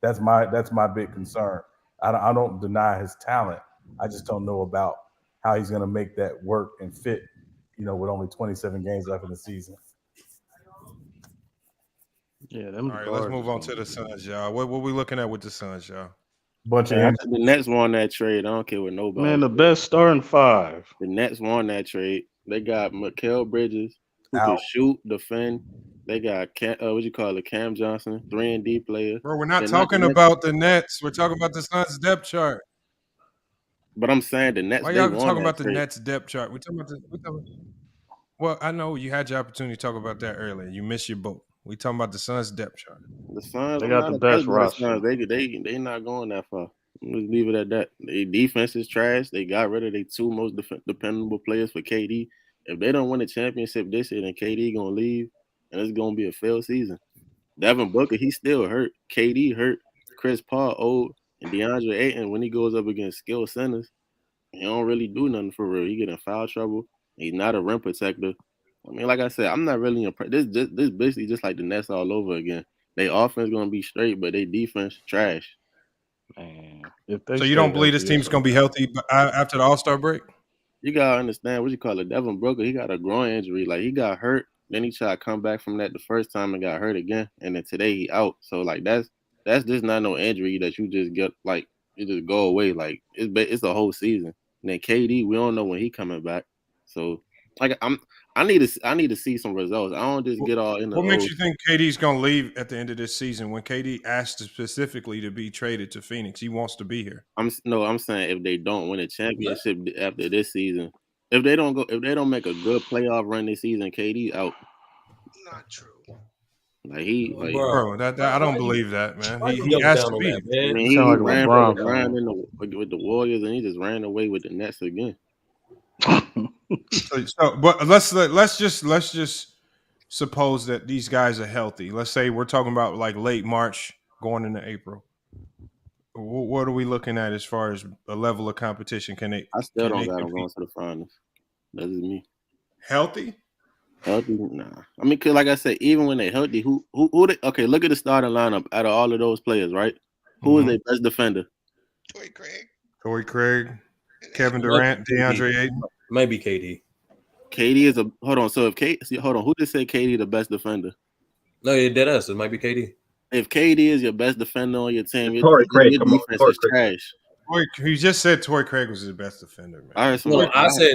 That's my big concern. I don't deny his talent. I just don't know about how he's going to make that work and fit, with only 27 games left in the season. Yeah, all right, let's move on to the Suns, y'all. What we looking at with the Suns, y'all? The Nets won that trade. I don't care what nobody. Man, the best starting 5. The Nets won that trade. They got Mikal Bridges, who can shoot, defend. They got Cam Johnson, 3-and-D player. Bro, we're not talking about the Nets. We're talking about the Suns depth chart. But I'm saying the Nets. Why y'all talking about the Nets depth chart? Well, I know you had your opportunity to talk about that earlier. You missed your boat. We talking about the Suns depth chart. The Suns, they got the best roster. They not going that far. Let's leave it at that. Their defense is trash. They got rid of their 2 most dependable players for KD. If they don't win a championship this year, then KD gonna leave, and it's gonna be a failed season. Devin Booker, he's still hurt. KD hurt. Chris Paul old, and DeAndre Ayton, when he goes up against skilled centers, he don't really do nothing for real. He get in foul trouble. He's not a rim protector. I mean, like I said, I'm not really impressed. This basically just like the Nets all over again. Their offense gonna be straight, but their defense trash. Man, so you don't believe this team's gonna be healthy after the All-Star break? You gotta understand Devin Booker. He got a groin injury. Like, he got hurt, then he tried to come back from that the first time and got hurt again, and then today he out. So like that's just not no injury that you just get like you just go away. Like it's a whole season. And then KD, we don't know when he coming back. So like I'm I need to see some results. I don't just get all in the. What makes you think KD's gonna leave at the end of this season when KD asked specifically to be traded to Phoenix? He wants to be here. I'm saying if they don't win a championship after this season, if they don't make a good playoff run this season, KD out. Not true. Bro, I don't believe that, man. He has to be. I mean, he ran with the Warriors and he just ran away with the Nets again. But let's just suppose that these guys are healthy. Let's say we're talking about like late March going into April. What are we looking at as far as a level of competition? I still don't got them going to the finals. That's just me. Healthy? Healthy? Nah. I mean, cause like I said, even when they're healthy, who they, okay, look at the starting lineup out of all of those players, right? Who is their best defender? Torrey Craig, Kevin Durant, DeAndre Ayton. Maybe KD. KD is hold on. So who just said KD the best defender? No, it did us. It might be KD. If KD is your best defender on your team, Torrey Craig, your defense is trash. He just said Torrey Craig was his best defender, man. I said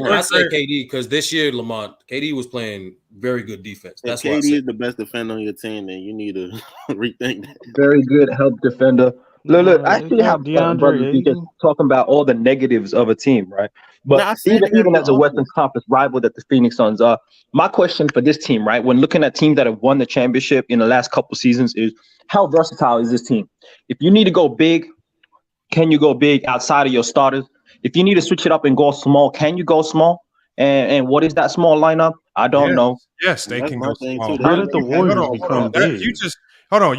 KD because this year, Lamont, KD was playing very good defense. That's why KD is the best defender on your team, then you need to rethink that. Very good help defender. Look, I actually have brothers who just talking about all the negatives of a team, right? But even as a Western Conference rival that the Phoenix Suns are, my question for this team, right, when looking at teams that have won the championship in the last couple seasons is how versatile is this team? If you need to go big, can you go big outside of your starters? If you need to switch it up and go small, can you go small? And what is that small lineup? I don't know. Yes, they can go small. How did the Warriors become big? You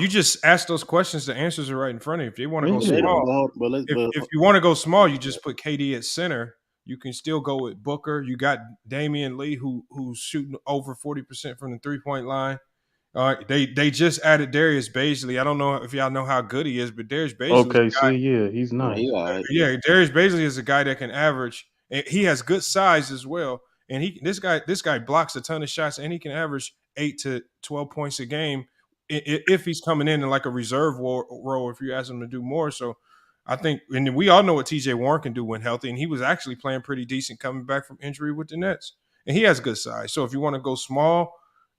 just asked those questions. The answers are right in front of you. If you want to go small, if you want to go small, you just put KD at center. You can still go with Booker. You got Damian Lee, who's shooting over 40% from the 3-point line. They just added Darius Bazley. I don't know if y'all know how good he is, but Darius Bazley. He's nice. Yeah, Darius Bazley is a guy that can average. And he has good size as well. And this guy blocks a ton of shots, and he can average 8 to 12 points a game if he's coming in like a reserve role. If you ask him to do more, so I think, and we all know what TJ Warren can do when healthy, and he was actually playing pretty decent coming back from injury with the Nets, and he has good size. So if you want to go small,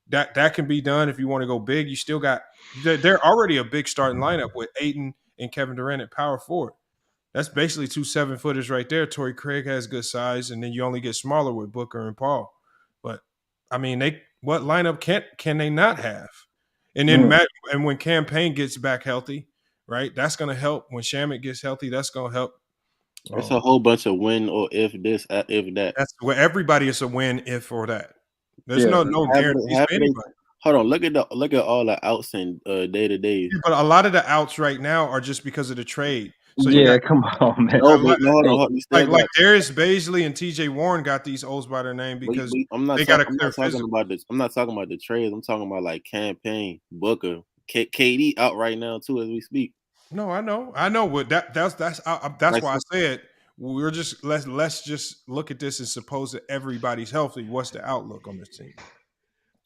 that can be done. If you want to go big, you still got they're already a big starting lineup with Ayton and Kevin Durant at power forward. That's basically 2 7-footers right there. Torrey Craig has good size, and then you only get smaller with Booker and Paul. But I mean, what lineup can they not have? And then and when Campaign gets back healthy, right, that's going to help. When Shamet gets healthy, that's going to help. It's a whole bunch of win or if this, if that. That's where everybody is a win if or that. There's no guarantees for anybody. Hold on, look at all the outs in day to day. Yeah, but a lot of the outs right now are just because of the trade. So come on, man. Like Darius Bazley and TJ Warren got these O's by their name because they got a clear physical. I'm not talking about the trades. I'm talking about like Campaign, Booker, KD out right now too as we speak. No, I know. What that's why I said we're just let's just look at this and suppose that everybody's healthy. What's the outlook on this team?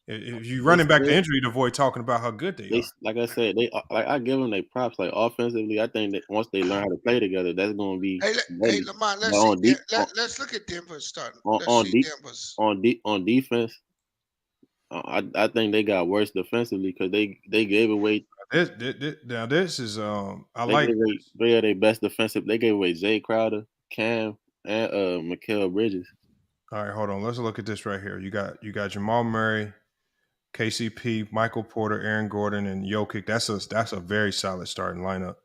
If you're running back to injury to avoid talking about how good they are. Like I said, I give them their props. Like offensively, I think that once they learn how to play together, that's going to be. Hey, Lamont, let's look at Denver's starting. On defense, I think they got worse defensively because they gave away. This is they are their best defensive. They gave away Jay Crowder, Cam, and Mikal Bridges. All right, hold on. Let's look at this right here. You got Jamal Murray, KCP, Michael Porter, Aaron Gordon, and Jokic. That's a very solid starting lineup.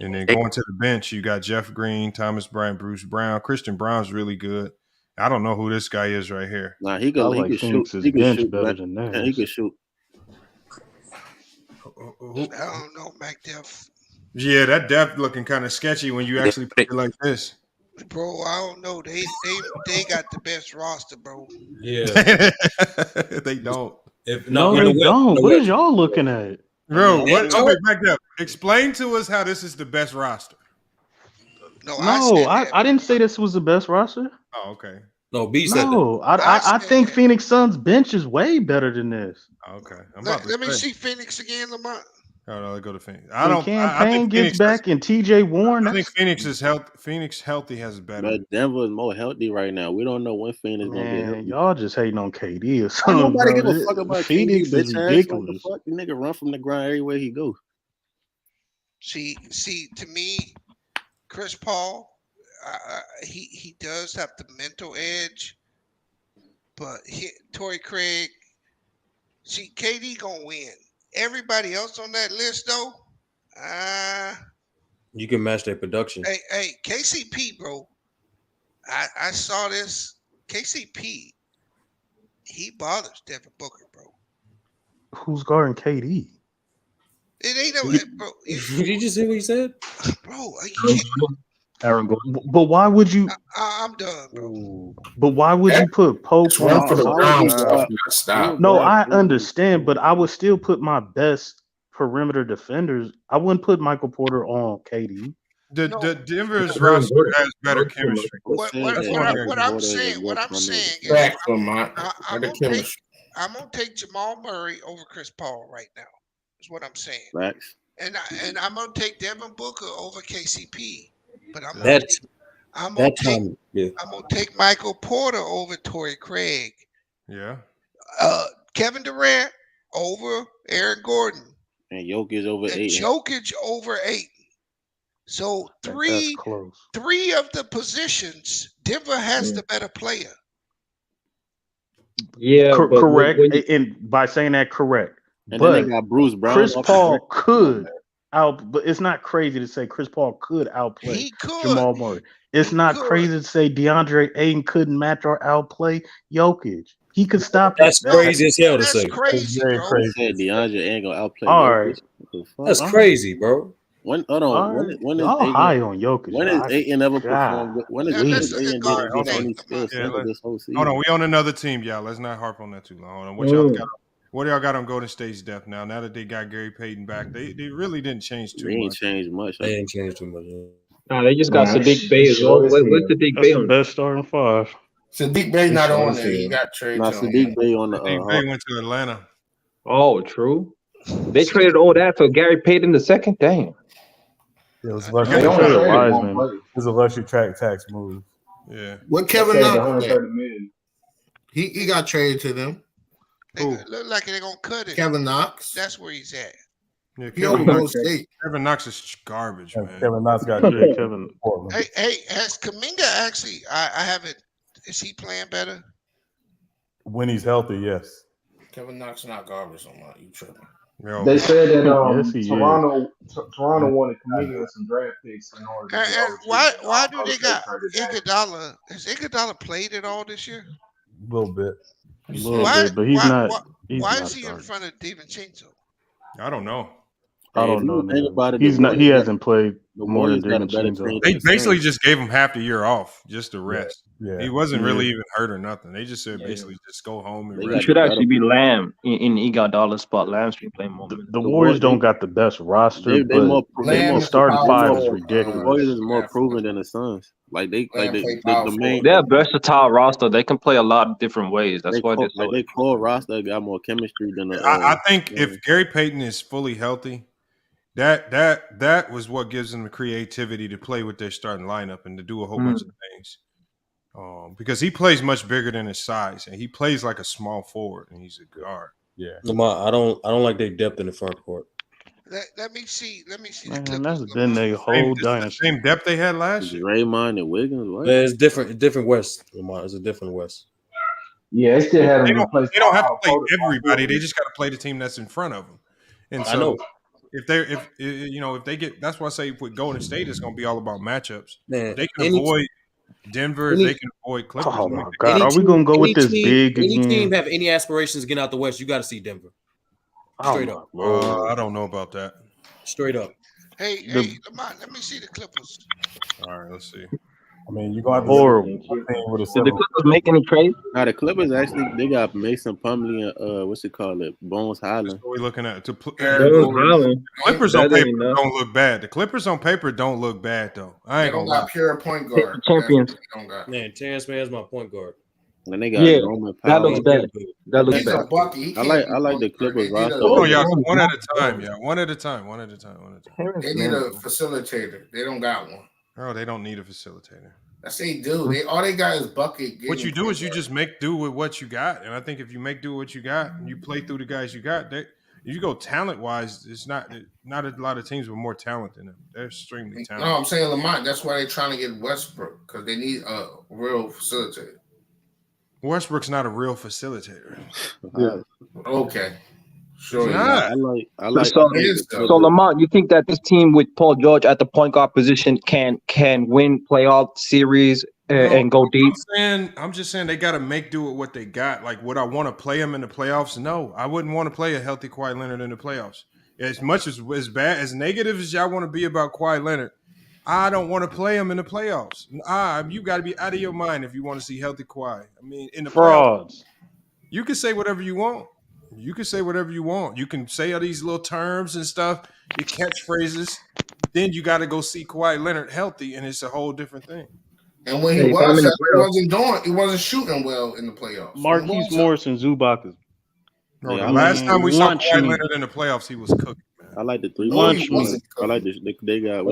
And then going to the bench, you got Jeff Green, Thomas Bryant, Bruce Brown. Christian Brown's really good. I don't know who this guy is right here. Nah, he could shoot. He could shoot better than that. He could shoot. I don't know, Mac Def. Yeah, that depth looking kind of sketchy when you actually put it like this. Bro, I don't know. They got the best roster, bro. Yeah, they don't. They don't. What is y'all looking at, bro? Okay, back up. Explain to us how this is the best roster. No, I didn't say this was the best roster. Oh, okay. No, B said that. I think Phoenix Suns bench is way better than this. Okay. Let me see Phoenix again, Lamont. Oh, they go to Phoenix. Campaign gets back and TJ Warren. I think Phoenix is healthy. Phoenix healthy has a better. But Denver is more healthy right now. We don't know when Phoenix is gonna get healthy. Y'all just hating on KD or Ain't something, nobody bro. give a fuck about Phoenix KD, is bitch ass. ridiculous. Like the fuck, the nigga run from the ground everywhere he go. See, to me, Chris Paul, he does have the mental edge, but Torrey Craig, see, KD gonna win. Everybody else on that list, though, You can match their production. hey, KCP, bro. I saw this. KCP, he bothers Devin Booker, bro. Who's guarding KD? It ain't bro. Did you just hear what he said, bro? Aaron Gordon. But why would you? I'm done, bro. But why would you put Pope? Run for the Browns. Stop. No, I understand, but I would still put my best perimeter defenders. I wouldn't put Michael Porter on KD. The Denver's roster has better chemistry. What I'm saying is, Back from my I'm gonna take Jamal Murray over Chris Paul right now. Is what I'm saying. Facts. And I'm gonna take Devin Booker over KCP. But I'm gonna take Michael Porter over Torrey Craig. Yeah. Kevin Durant over Aaron Gordon. And Jokic over eight. Jokic over 8. So three of the positions, Denver has the better player. Yeah, correct. And by saying that, correct. And but then they got Bruce Brown. Chris Paul could but it's not crazy to say Chris Paul could outplay Jamal Murray. It's not crazy to say DeAndre Ayton couldn't match or outplay Jokic. He could stop. That's crazy as hell to say. Crazy, bro. Crazy. DeAndre ain't gonna outplay. All right. That's crazy, bro. When hold on, when is Ayton high on Jokic? When is Ayton ever performed? When is Ayton did any skills this whole season? Hold on, we on another team, y'all. Let's not harp on that too long. Hold on, what y'all got on Golden State's depth now? Now that they got Gary Payton back, they really didn't change too much. They ain't changed much. They ain't changed too much. Nah, they just got Sadiq Bey as well. What's Sadiq Bey on? The best starting 5. Sadiq Bey not on there. He got traded. Sadiq Bey on the. Sadiq Bey went to Atlanta. Oh, true. They traded all that for Gary Payton II. Damn. It was luxury. It was a luxury tax move. Yeah. What Kevin Knox? He got traded to them. They look like they're gonna cut it. Kevin Knox. That's where he's at. Yeah, Kevin Knox is garbage, man. Kevin Knox got Kevin. Hey, has Kuminga actually? I haven't. Is he playing better? When he's healthy, yes. Kevin Knox not garbage on my. You tripping? They said that Toronto wanted Kuminga with some draft picks in order. And why do they got Iguodala? Has Iguodala played at all this year? A little bit. But he's not. Why is he in front of DiVincenzo? I don't know. I don't know. He's not. He hasn't played more than DiVincenzo. They basically just gave him half the year off, just to rest. Yeah. He wasn't really even hurt or nothing. They just said basically just go home and rest. It should actually be Lamb in Iguodala's spot. Lamb's been playing more. The Warriors don't got the best roster, but the starting 5 is ridiculous. The Warriors is more proven than the Suns. The main. They're a versatile roster. They can play a lot of different ways. That's why they core roster got more chemistry than the. I think if Gary Payton is fully healthy, that was what gives them the creativity to play with their starting lineup and to do a whole bunch of things. Because he plays much bigger than his size, and he plays like a small forward, and he's a guard. Yeah, I don't like their depth in the front court. Let me see. Man, that's been their whole dynasty. Same depth they had last year. Draymond and Wiggins. What? Yeah, it's different West. Lamar, it's a different West. Yeah, they still have. They don't have to play everybody. They just got to play the team that's in front of them. And so, I know. If they get, that's why I say with Golden State, it's going to be all about matchups. Man, they can avoid Denver. They can avoid Clippers. Oh my God, are we going to go with this big again? Any team have any aspirations to get out the West? You got to see Denver. Straight up. I don't know about that. Straight up. Hey, Lamont, let me see the Clippers. All right, let's see. I mean, you're going to horrible. Did the Clippers make any trades? Now the Clippers actually they got Mason Plumlee and what's it called? Bones Highland. What are we looking at? Clippers on paper don't look bad. The Clippers on paper don't look bad though. I ain't gonna lie. Pure point guard. Champions. Man, Terrence Mann is my point guard. And they got Norman Powell. That looks bad. That looks He's bad. a bucket. I like the Clippers roster. Oh, y'all, one at a time. Yeah, one at a time. They need a facilitator. They don't got one. Oh, they don't need a facilitator. That's they do. All they got is bucket. What you do is you just make do with what you got, and I think if you make do with what you got, and you play through the guys you got, you go talent wise. It's not a lot of teams with more talent than them. They're extremely talented. No, I'm saying Lamont. That's why they're trying to get Westbrook because they need a real facilitator. Westbrook's not a real facilitator. Okay. Sure. I like. So Lamont, you think that this team with Paul George at the point guard position can win playoff series and go deep? I'm just saying they got to make do with what they got. Like, would I want to play him in the playoffs? No, I wouldn't want to play a healthy Kawhi Leonard in the playoffs. As much as bad as negative as y'all want to be about Kawhi Leonard, I don't want to play him in the playoffs. You got to be out of your mind if you want to see healthy Kawhi. I mean, in the frauds. Playoffs, you can say whatever you want. You can say whatever you want. You can say all these little terms and stuff, your catchphrases. Then you got to go see Kawhi Leonard healthy, and it's a whole different thing. And when he wasn't shooting well in the playoffs. Marquise Morris and Zubac is. Bro, the last time we saw Kawhi Leonard in the playoffs, he was cooking. Man. I like the three. I like they got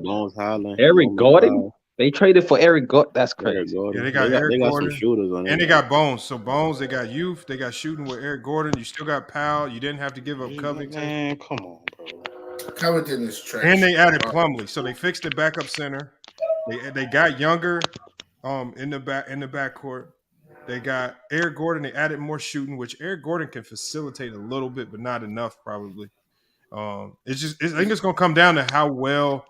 Bones Highland. Eric Gordon. They traded for Eric Gordon. That's crazy. Yeah, they got Eric Gordon. Some shooters on and they got Bones. So Bones, they got youth. They got shooting with Eric Gordon. You still got Powell. You didn't have to give up Covington. Man, come on, bro. Covington is trash. And they added Plumlee. So they fixed the backup center. They got younger in the backcourt. They got Eric Gordon. They added more shooting, which Eric Gordon can facilitate a little bit, but not enough probably. I think it's gonna come down to how well.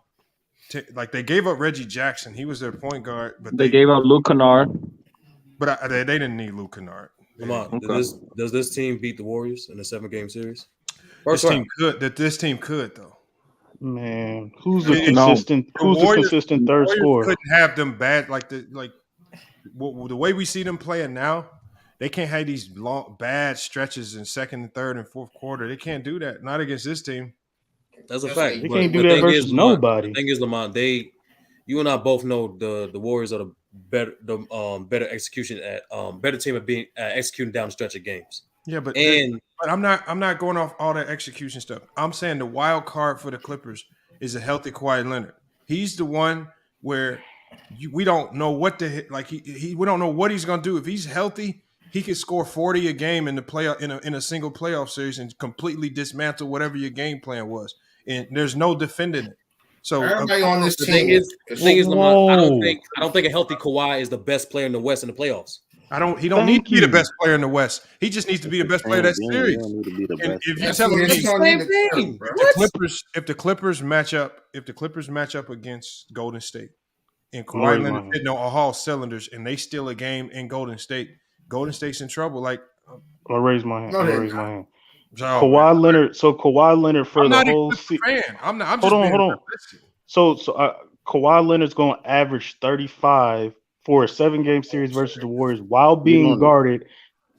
Like they gave up Reggie Jackson, he was their point guard, but they gave up Luke Kennard. But they didn't need Luke Kennard. Come on, does this team beat the Warriors in a 7-game series? This team could though. Man, who's the consistent third scorer? Couldn't have them bad the way we see them playing now. They can't have these long bad stretches in second and third and fourth quarter. They can't do that. Not against this team. That's a fact. They can't do that versus nobody. The thing is, Lamont, you and I both know the Warriors are better execution at better team at being executing down the stretch of games. Yeah, but I'm not going off all that execution stuff. I'm saying the wild card for the Clippers is a healthy Kawhi Leonard. He's the one where we don't know what we don't know what he's gonna do. If he's healthy, he could score 40 a game in the playoff in a single playoff series and completely dismantle whatever your game plan was. And there's no defending it. So everybody on this the team. thing is, Lamont, I don't think a healthy Kawhi is the best player in the West in the playoffs. He don't need to be the best player in the West. He just needs to be the best player of that series. If you tell me if the Clippers match up against Golden State and Kawhi Leonard hitting on all cylinders and they steal a game in Golden State's in trouble. Like I'll raise my hand. Kawhi Leonard for the whole season. Hold on. So Kawhi Leonard's going to average 35 for a 7-game series versus the Warriors while being guarded.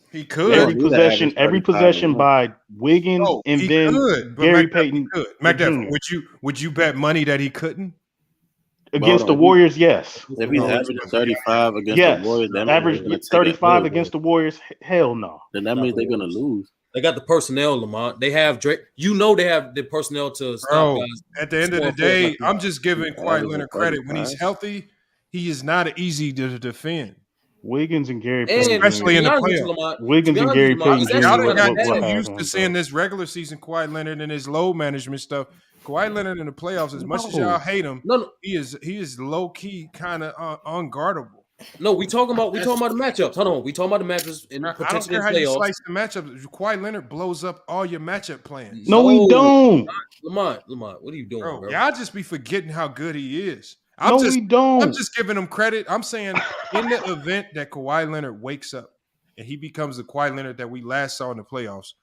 He could every possession by Wiggins and then Gary Payton. McDuffie, would you bet money that he couldn't? Against the Warriors, yes. If he's averaging 35 against the Warriors, that average 35 against the Warriors, hell no. Then that means they're gonna lose. They got the personnel, Lamont. They have Drake. They have the personnel to stop guys. At the end of the day, I'm just giving Kawhi Leonard credit. When he's healthy, he is not easy to defend. Wiggins and Gary Payton, especially in the playoffs. Wiggins and Gary Payton. Y'all got too used to seeing this regular season Kawhi Leonard and his load management stuff. Kawhi Leonard in the playoffs, as much as y'all hate him, he is low key kind of unguardable. No, we talking about the matchups. Hold on, we talking about the matchups in potentially I don't care how playoffs. you slice the matchups. Kawhi Leonard blows up all your matchup plans. No, we don't. Lamont, what are you doing, bro? Y'all just be forgetting how good he is. We don't. I'm just giving him credit. I'm saying in the event that Kawhi Leonard wakes up and he becomes the Kawhi Leonard that we last saw in the playoffs,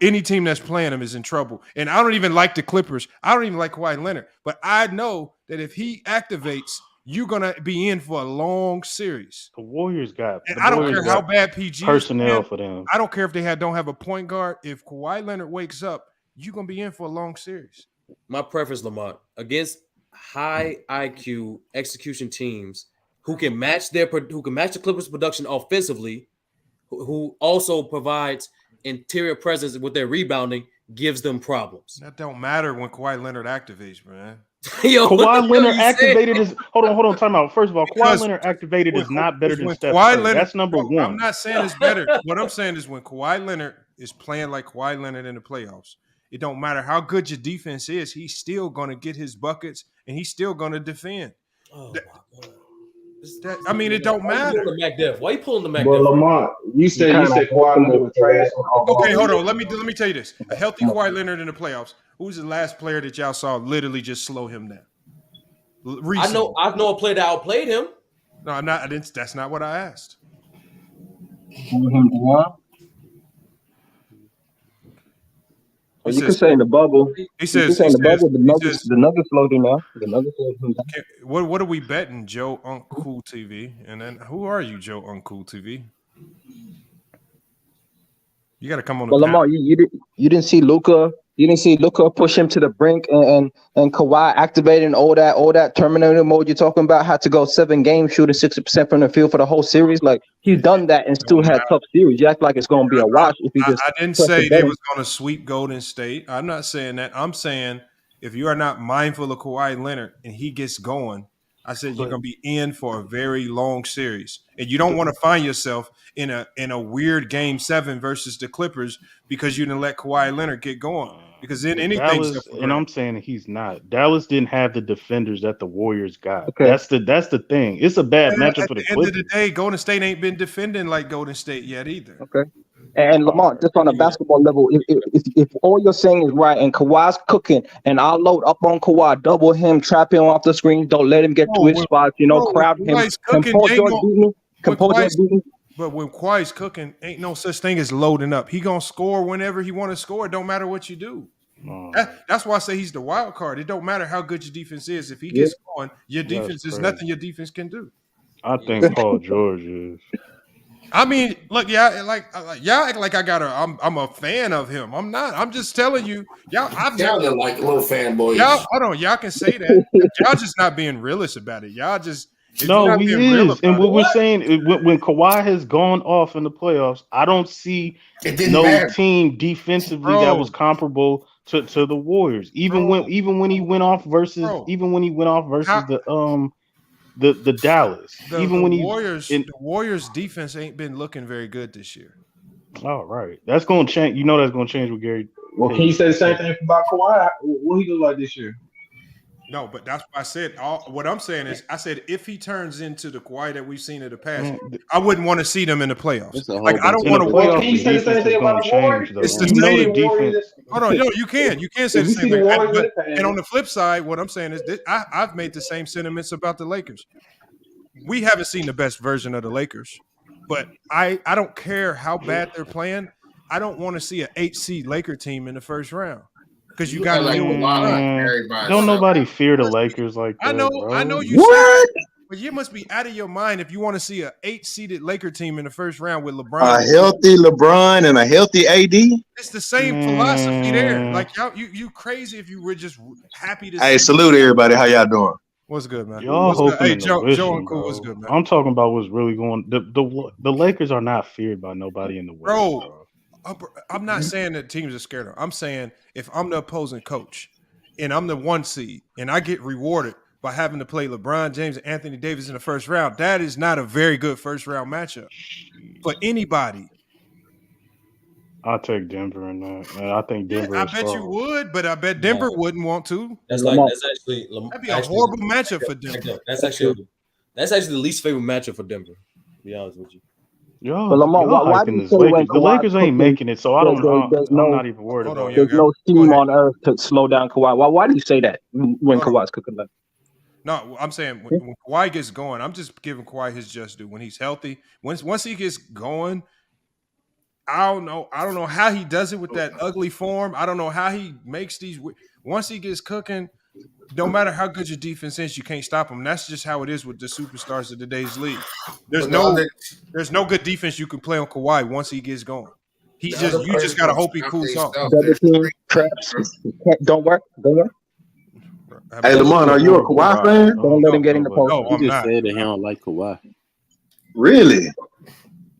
any team that's playing him is in trouble. And I don't even like the Clippers. I don't even like Kawhi Leonard. But I know that if he activates, you're going to be in for a long series. The Warriors got – I don't care how bad PG personnel for them. I don't care if they don't have a point guard. If Kawhi Leonard wakes up, you're going to be in for a long series. My preference, Lamont, against high IQ execution teams who can match the Clippers' production offensively, who also provides interior presence with their rebounding, gives them problems. That don't matter when Kawhi Leonard activates, man. Yo, Kawhi Leonard activated is hold on, time out. First of all, Kawhi Leonard activated is not better than Steph Curry. That's number one. I'm not saying it's better. What I'm saying is when Kawhi Leonard is playing like Kawhi Leonard in the playoffs, it don't matter how good your defense is, he's still going to get his buckets and he's still going to defend. Oh my God. I mean, it don't matter. Why you pulling the Mac Well, Lamont, you said Kawhi Leonard was trash. Okay, hold on. Let me tell you this. A healthy Kawhi Leonard in the playoffs. Who's the last player that y'all saw literally just slow him down? Recently. I know a player that outplayed him. No, I'm not. That's not what I asked. Well, you can say in the bubble. He says the Nuggets slowed him down. The Nuggets slowed him down. What are we betting, Joe Uncool TV? And then who are you, Joe Uncool TV? You got to come on. Well, Lamar, you didn't see Luka. You didn't see Luka push him to the brink and Kawhi activating all that Terminator mode you're talking about. Had to go 7 games, shooting 60% from the field for the whole series. Like he's done that and still had tough series. You act like it's going to be a wash if you just. I didn't say they was going to sweep Golden State. I'm not saying that. I'm saying if you are not mindful of Kawhi Leonard and he gets going, I said you're going to be in for a very long series, and you don't want to find yourself in a weird Game 7 versus the Clippers because you didn't let Kawhi Leonard get going. Because then anything, and I'm saying he's not. Dallas didn't have the defenders that the Warriors got. Okay. That's the thing. It's a bad matchup for the Clippers. At the end of the day, Golden State ain't been defending like Golden State yet either. Okay. And Lamont, just on a basketball level, if all you're saying is right and Kawhi's cooking and I'll load up on Kawhi, double him, trap him off the screen, don't let him get to his spots, crowd him. But when Kawhi's cooking, ain't no such thing as loading up. He gonna score whenever he want to score. It don't matter what you do. That's why I say he's the wild card. It don't matter how good your defense is. If he gets going, your defense is nothing your defense can do. I think Paul George is. I mean, look, y'all act like I'm a fan of him. I'm not. I'm just telling you, y'all. Y'all like little fanboys. Y'all, hold on. Y'all can say that. Y'all just not being realist about it. Y'all just. No, he is. And what we're saying, when Kawhi has gone off in the playoffs, I don't see no team defensively that was comparable to the Warriors. Even when he went off versus the Dallas. The Warriors defense ain't been looking very good this year. All right. That's going to change. That's going to change with Gary. Well, can you say the same thing about Kawhi? What he look like this year? No, but that's what I said. What I'm saying is, I said if he turns into the Kawhi that we've seen in the past, I wouldn't want to see them in the playoffs. Like I don't want to watch. Can you say the same thing about the Warriors? It's the same defense. Hold on, you can say the same thing. And on the flip side, what I'm saying is, I've made the same sentiments about the Lakers. We haven't seen the best version of the Lakers, but I don't care how bad they're playing. I don't want to see an 8 seed Laker team in the first round. Because you got to deal with don't nobody fear the Lakers like that. I know you. What? But you must be out of your mind if you want to see an 8-seeded Laker team in the first round with LeBron. A healthy LeBron and a healthy AD. It's the same philosophy there. Like you crazy if you were just happy to. Hey, salute everybody. How y'all doing? What's good, man? Y'all hoping Hey, Joe and Cool. What's good, man? I'm talking about what's really going. The Lakers are not feared by nobody in the world, bro. I'm not saying that teams are scared of. I'm saying if I'm the opposing coach and I'm the 1 seed and I get rewarded by having to play LeBron James and Anthony Davis in the first round, that is not a very good first round matchup for anybody. I'll take Denver in that. I think Denver. I bet you would, but I bet Denver wouldn't want to. That'd be a horrible matchup for Denver. That's actually the least favorite matchup for Denver. To be honest with you. But Lamar, why do you say the Lakers ain't making it? So I don't know. I'm not even worried about it. There's no team on earth to slow down Kawhi. Why do you say that when Kawhi's cooking like? No, I'm saying when Kawhi gets going, I'm just giving Kawhi his just due. When he's healthy, once he gets going, I don't know how he does it with that ugly form. I don't know how he makes these. Once he gets cooking, no matter how good your defense is, you can't stop him. That's just how it is with the superstars of today's league. There's no good defense you can play on Kawhi once he gets going. You just gotta hope he cools off. Traps don't work. Hey, Lamont, are you a Kawhi fan? Don't let him get in the post. No, I'm He just not. said that he don't like Kawhi. Really?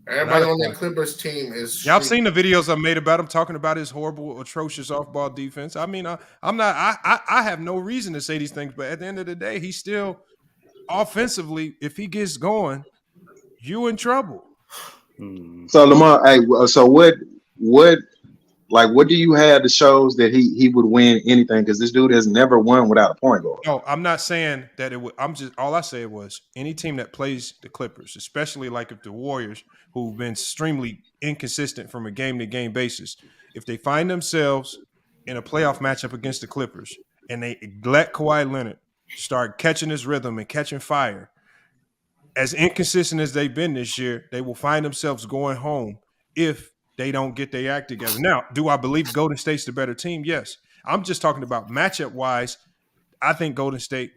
Everybody on that Clippers team is. Yeah, I've seen the videos I made about him talking about his horrible, atrocious off-ball defense. I mean, I'm not. I have no reason to say these things, but at the end of the day, he's still offensively. If he gets going, you in trouble. So Lamar, hey, so what do you have that shows that he would win anything? Because this dude has never won without a point guard. No, I'm not saying that it would. All I said was any team that plays the Clippers, especially like if the Warriors, who've been extremely inconsistent from a game-to-game basis, if they find themselves in a playoff matchup against the Clippers and they let Kawhi Leonard start catching his rhythm and catching fire, as inconsistent as they've been this year, they will find themselves going home if they don't get their act together. Now, do I believe Golden State's the better team? Yes. I'm just talking about matchup-wise. I think Golden State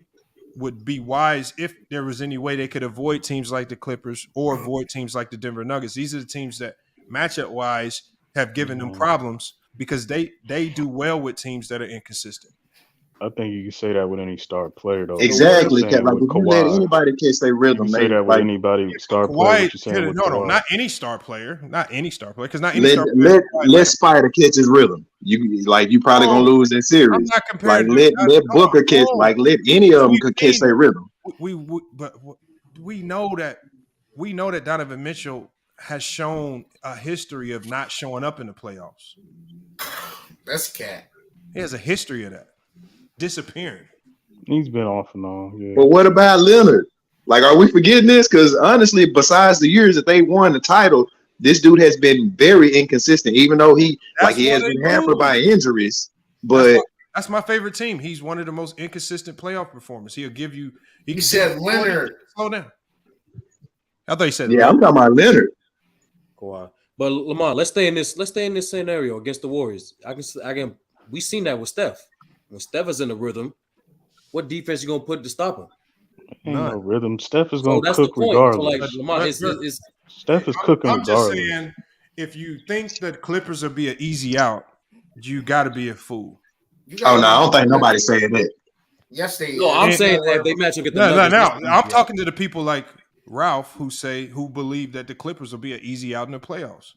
would be wise if there was any way they could avoid teams like the Clippers or avoid teams like the Denver Nuggets. These are the teams that matchup-wise have given them problems because they do well with teams that are inconsistent. I think you can say that with any star player, though. Exactly. Like, if you Kawhi, let anybody catch their rhythm, you say that with anybody star player. What you're saying with Kawhi. Not any star player. Not any star player. Because not any star player. Let Spider catch his rhythm. You probably gonna lose that series. I'm not comparing. Like let Booker catch. Like let any of them could catch their rhythm. But we know that Donovan Mitchell has shown a history of not showing up in the playoffs. That's cat. He has a history of that. Disappearing. He's been off and on. Yeah. But what about Leonard? Like, are we forgetting this? Because honestly, besides the years that they won the title, this dude has been very inconsistent. Even though he has been hampered by injuries. But that's my favorite team. He's one of the most inconsistent playoff performers. He'll give you. He said Leonard. Slow down. I thought he said. Yeah, I'm talking about Leonard. Kawhi. But Lamar, let's stay in this scenario against the Warriors. We seen that with Steph. When Steph is in the rhythm, what defense you gonna put to stop him? Ain't no rhythm. Steph is gonna that's cook the point. regardless. So Lamar, Steph is cooking I'm regardless. just saying, if you think that Clippers will be an easy out, you got to be a fool. Oh no, I don't think nobody's saying that. Yes, they. No, I'm saying that if they match up with the Nuggets. I'm talking to the people like Ralph who believe that the Clippers will be an easy out in the playoffs.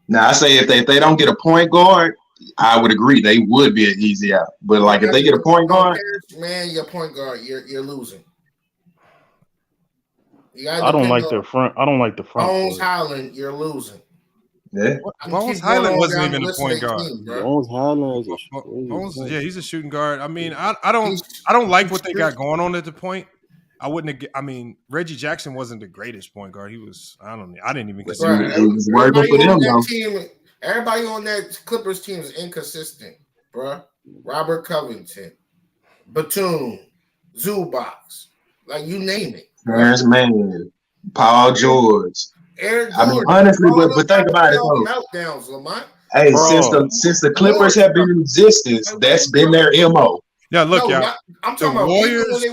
Now I say if they don't get a point guard, I would agree they would be an easy out. But like if they get a point guard, man, your point guard, you're losing. I don't like the front. Bones Highland, you're losing. Yeah. Bones Highland wasn't even a point guard. Bones Highland he's a shooting guard. I mean, I don't like what they got going on at the point. Reggie Jackson wasn't the greatest point guard. He was. I didn't even consider it. He was working for them though. Everybody on that Clippers team is inconsistent, bro. Robert Covington, Batum, Zubac, like you name it. Terrence Mann, Paul George. Eric Jordan. I mean, honestly, but think about it though. Meltdowns, Lamont. Hey, since the Clippers have been in existence, that's been their MO. Yeah, look, y'all. I'm talking about Warriors.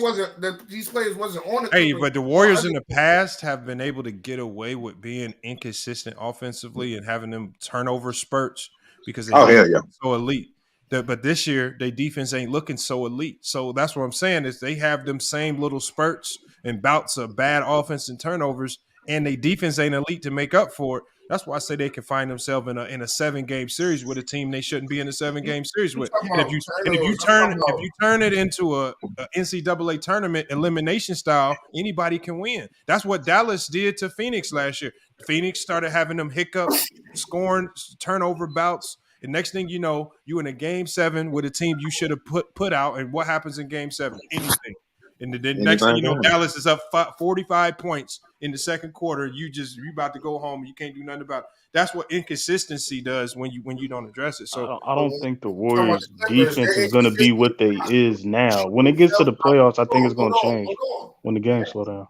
These players wasn't on the Clippers. Hey, but the Warriors in the past have been able to get away with being inconsistent offensively and having them turnover spurts because they're so elite. But this year, their defense ain't looking so elite. So that's what I'm saying is they have them same little spurts and bouts of bad offense and turnovers, and their defense ain't elite to make up for it. That's why I say they can find themselves in a 7-game series with a team they shouldn't be in a 7-game series with. And if you turn it into a NCAA tournament elimination style, anybody can win. That's what Dallas did to Phoenix last year. Phoenix started having them hiccups, scoring turnover bouts. And next thing you know, you in a game 7 with a team you should have put out. And what happens in game 7? Anything. And the next thing you know, Dallas is up 45 points in the second quarter. You about to go home. You can't do nothing about it. That's what inconsistency does when you don't address it. So I don't think the Warriors' defense is going to be what they is now. When it gets to the playoffs, I think it's going to change when the games slow down.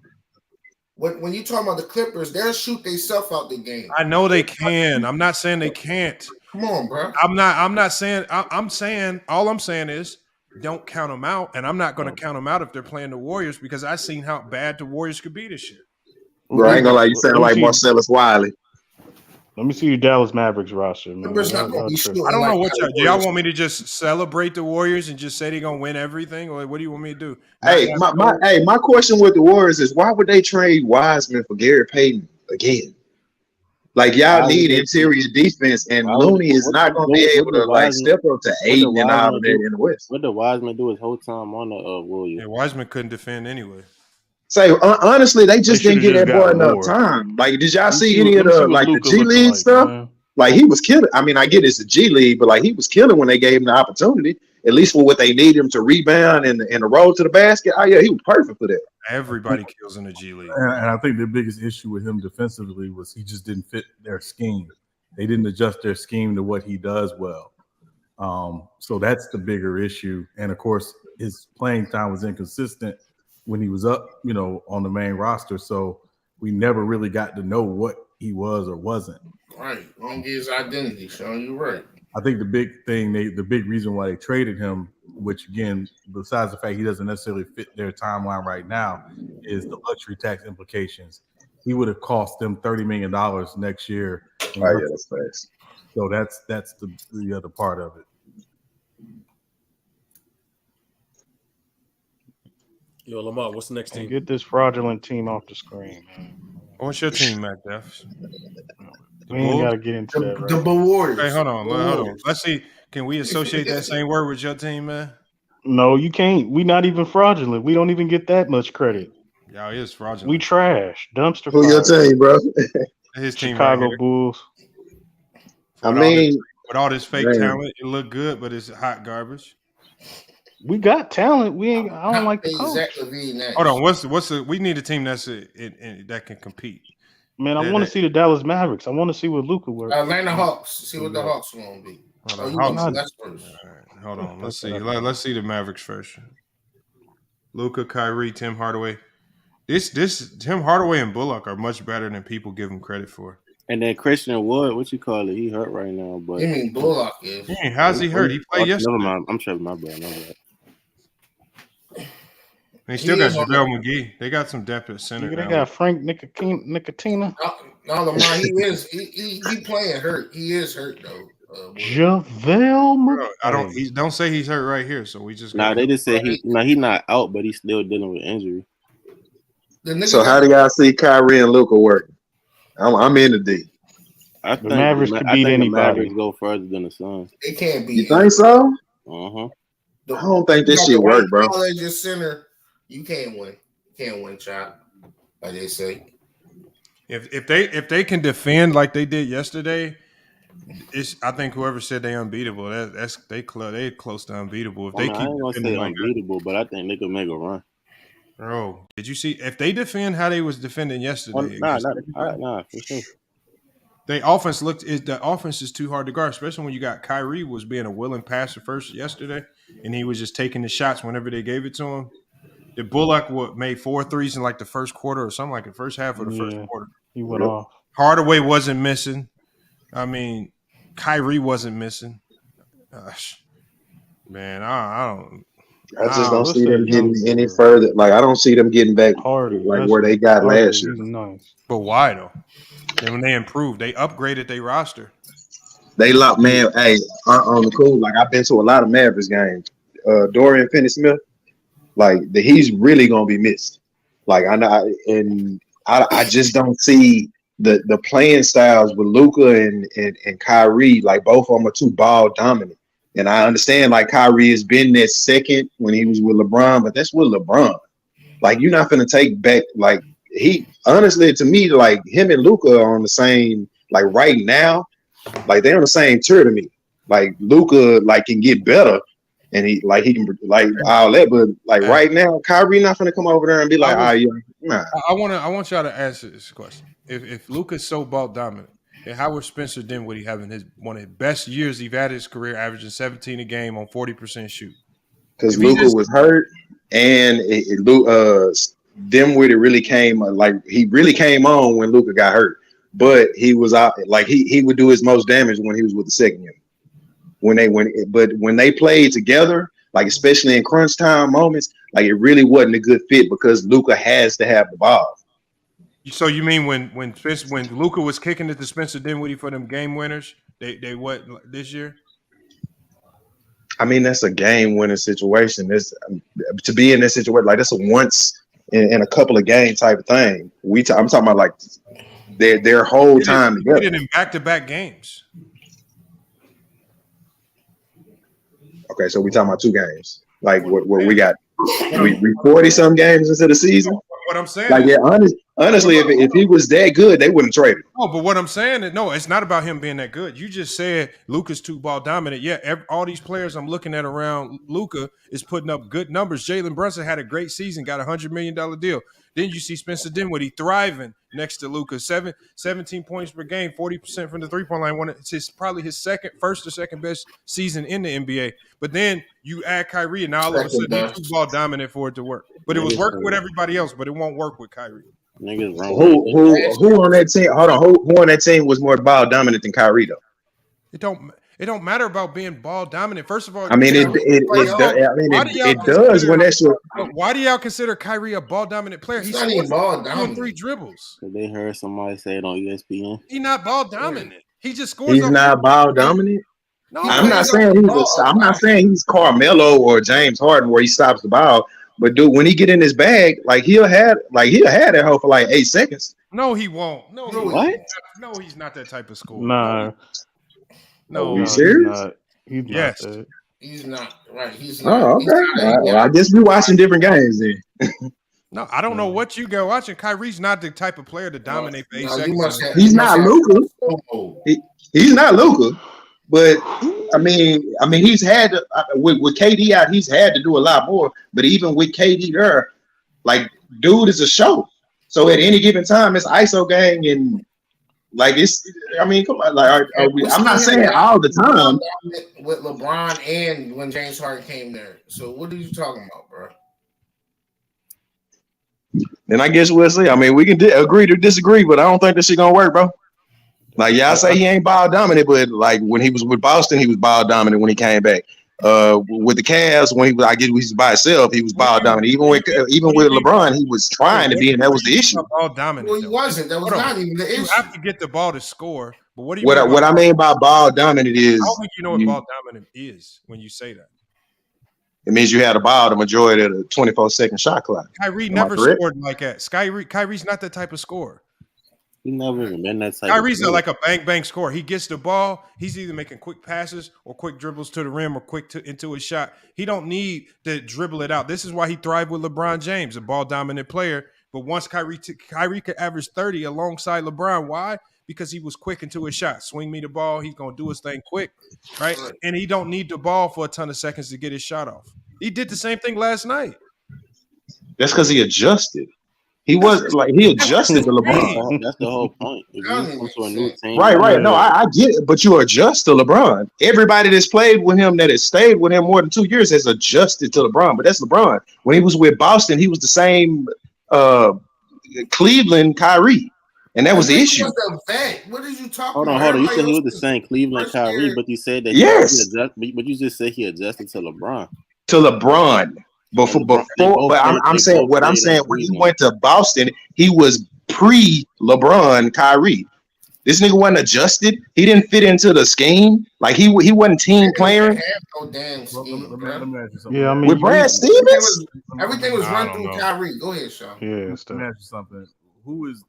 When you talk about the Clippers, they'll shoot themselves out the game. I know they can. I'm not saying they can't. Come on, bro. I'm not saying. I'm saying all I'm saying is don't count them out, and I'm not going to count them out if they're playing the Warriors because I've seen how bad the Warriors could be this year. Bro, I ain't gonna lie, you sound like Marcellus Wiley. Let me see your Dallas Mavericks roster, man. Clippers not gonna be shooting I don't like know what that. do y'all want me to just celebrate the Warriors and just say they're gonna win everything, or what do you want me to do? Hey, my question with the Warriors is why would they trade Wiseman for Gary Payton again? Like y'all need interior defense, and Looney is not going to be able to like step up to 8 and all of that in the West. What did Wiseman do his whole time on the Warriors? Yeah, Wiseman couldn't defend anyway. So honestly, they just didn't give that boy enough time. Like, did y'all see any of the like the G League stuff? Man. Like he was killing. I mean, I get it's a G League, but like he was killing when they gave him the opportunity. At least for what they need him to rebound and the roll to the basket. Oh yeah, he was perfect for that. Everybody kills in the G League. And I think the biggest issue with him defensively was he just didn't fit their scheme. They didn't adjust their scheme to what he does well. So that's the bigger issue. And of course, his playing time was inconsistent when he was up, on the main roster. So we never really got to know what he was or wasn't. Right. Don't get his identity, Sean. You're right. I think the big reason why they traded him, which again, besides the fact he doesn't necessarily fit their timeline right now, is the luxury tax implications. He would have cost them $30 million next year. Oh yeah, that's fast. So that's the other part of it. Yo, Lamar, what's the next team? Get this fraudulent team off the screen, man. What's your team, Mac Def? We ain't got to get into that. Right? The Warriors. Hey, hold on. Let's see. Can we associate that same word with your team, man? No, you can't. We not even fraudulent. We don't even get that much credit. Y'all is fraudulent. We trash. Dumpster. Who your team, bro? His team, Chicago right Bulls. With all this fake talent, it look good, but it's hot garbage. We got talent. I don't like the coach. Hold on. What's we need a team that can compete. Man, I want to see the Dallas Mavericks. I want to see what Luka works. Atlanta Hawks. See what the Hawks want to be. That's first. Right, hold on. Let's see. Let's see the Mavericks first. Luka, Kyrie, Tim Hardaway. This Tim Hardaway and Bullock are much better than people give them credit for. And then Christian Wood, what you call it? He hurt right now, but you mean Bullock is? How's he hurt? He played yesterday. Never mind. I'm tripping. My bad. They still got JaVale McGee. They got some depth at center. They got Frank Nicotina. No, Lamar, he playing hurt. He is hurt though. JaVale McGee. Don't say he's hurt right here. So we just they just said he's not out, but he's still dealing with injury. So how do y'all see Kyrie and Luka working? I'm in the D. I think the Mavericks could beat anybody. The Mavericks go further than the Suns. They can't beat. You think so? Uh-huh. I don't think this shit work, bro. College center. You can't win. Can't win, child. Like they say. If they can defend like they did yesterday, I think whoever said they unbeatable, they close to unbeatable. If they keep I ain't gonna say unbeatable, but I think they could make a run. Bro, did you see if they defend how they was defending yesterday? Nah, for sure. The offense is too hard to guard, especially when you got Kyrie was being a willing passer first yesterday, and he was just taking the shots whenever they gave it to him. The Bullock made 4 threes in like the first quarter or something like the first half of the first quarter. He went off. Hardaway wasn't missing. I mean, Kyrie wasn't missing. Gosh, man, I don't. I just don't see them getting any further. Like I don't see them getting back like where they got last year. Nice. But why though? And when they improved, they upgraded their roster. They locked, man. Hey, on the cool. Like I've been to a lot of Mavericks games. Dorian Finney-Smith, like he's really gonna be missed. Like I know, and I just don't see the playing styles with Luka and Kyrie. Like both of them are too ball dominant. And I understand like Kyrie has been that second when he was with LeBron, but that's with LeBron. Like you're not gonna take back like he honestly to me, like him and Luka are on the same, like right now, like they're on the same tier to me. Like Luka like can get better and he can like all that, but like right now, Kyrie not gonna come over there and be like, nah. I want y'all to answer this question. If Luka's so ball dominant, and how was Spencer Dinwiddie having one of his best years he's had his career, averaging 17 a game on 40% shoot? Because Luka was hurt, and Dinwiddie really came he really came on when Luka got hurt, but he was out like he would do his most damage when he was with the second unit. But when they played together, like especially in crunch time moments, like it really wasn't a good fit because Luka has to have the ball. So you mean when Luka was kicking it to Spencer Dinwiddie for them game winners, they what this year? I mean, that's a game-winning situation. This to be in this situation, like that's a once in a couple of game type of thing. I'm talking about like their whole time together. He did in back-to-back games. Okay, so we talking about 2 games. Like what we got? We 40-some games into the season. What I'm saying, like yeah, honestly, if he was that good, they wouldn't trade him. No, but what I'm saying is, no, it's not about him being that good. You just said Luka's too ball dominant. Yeah, all these players I'm looking at around Luka is putting up good numbers. Jalen Brunson had a great season, got $100 million deal. Then you see Spencer Dinwiddie thriving next to Luka, 17 points per game, 40% from the three-point line. It's probably his first or second best season in the NBA. But then you add Kyrie, and now all of a sudden he's too ball dominant for it to work. But it was working with everybody else, but it won't work with Kyrie. Niggas wrong. Who on that team? Hold on, who on that team was more ball dominant than Kyrie though? It don't matter about being ball dominant. First of all, I mean it does when that's your. Why do y'all consider Kyrie a ball dominant player? He's not even ball dominant. 3 dribbles. They heard somebody say it on ESPN. He's not ball dominant. He just scores. He's not ball dominant. No, I'm not saying he's Carmelo or James Harden where he stops the ball. But dude, when he get in his bag, like he'll have that hoe for like 8 seconds. No, he won't. No, what? No, he's not that type of scorer. Nah. No, you serious? Yes. He's not right. He's not. Oh, okay. Well, I guess we watching different games then. No, I don't know what you go watching. Kyrie's not the type of player to dominate for 8 seconds. He's not Luka. He's not Luka. But I mean, he's had to, with KD out, he's had to do a lot more. But even with KD there, like, dude is a show. So at any given time, it's ISO gang and like it's. I mean, come on, like, I'm not saying all the time. With LeBron and when James Harden came there. So what are you talking about, bro? Then I guess we'll see. I mean, we can agree to disagree, but I don't think this shit gonna work, bro. Like, yeah, I say he ain't ball dominant, but like when he was with Boston, he was ball dominant when he came back. With the Cavs, when he was by himself, he was ball dominant. Even with LeBron, he was trying to be, and that was the issue. Ball dominant. Well, he wasn't. That was not even the issue. You have to get the ball to score. But what do you? What I mean by ball dominant is, I don't think you know what ball dominant is when you say that. It means you had the ball the majority of the 24-second shot clock. Kyrie never scored like that. Kyrie's not that type of scorer. He never even been that type. Kyrie's not like a bang scorer. He gets the ball. He's either making quick passes or quick dribbles to the rim or into his shot. He don't need to dribble it out. This is why he thrived with LeBron James, a ball dominant player. But once Kyrie could average 30 alongside LeBron. Why? Because he was quick into his shot. Swing me the ball. He's going to do his thing quick, right? And he don't need the ball for a ton of seconds to get his shot off. He did the same thing last night. That's because he adjusted. He adjusted to LeBron. That's the whole point. If you come to a new team, Right. No, I get it, but you adjust to LeBron. Everybody that's played with him, that has stayed with him more than 2 years, has adjusted to LeBron. But that's LeBron. When he was with Boston, he was the same Cleveland Kyrie. And that was the issue. What did you talk about? Hold on. You said he was the same Cleveland Kyrie, but you said that but you just said he adjusted to LeBron. To LeBron. But I'm saying when he went to Boston, he was pre-LeBron Kyrie. This nigga wasn't adjusted. He didn't fit into the scheme. Like he wasn't team player. No damn scheme, yeah, I mean, with Brad Stevens, everything was run through Kyrie. Go ahead, Sean. Yeah, let me ask you something. Who is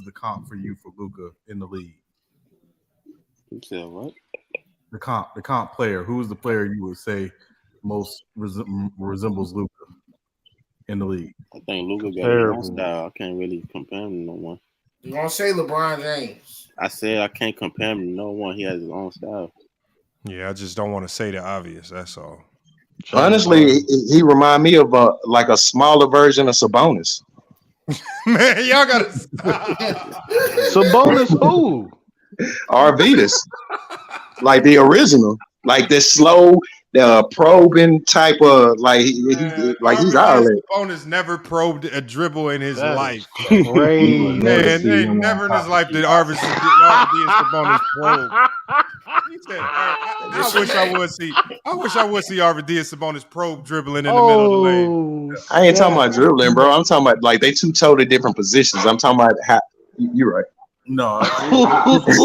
the comp for you for Luka in the league? You said what? The comp player. Who is the player you would say most resembles Luka in the league? I think Luka got his own style. I can't really compare him to no one. You gonna say LeBron James? I said I can't compare him to no one. He has his own style. Yeah, I just don't want to say the obvious. That's all. Honestly, he remind me of a smaller version of Sabonis. Man, y'all gotta stop. Sabonis who? Arvidas. Like the original. Like this slow. probing type of like he's all that. Sabonis never probed a dribble in his life. Crazy. Man, they never in his life did Arvid Sabonis probe. He said, I wish I would see Arvid Sabonis probe dribbling in the middle of the lane. I ain't talking about dribbling, bro. I'm talking about like they two totally different positions. I'm talking about how you're right. No, Luka's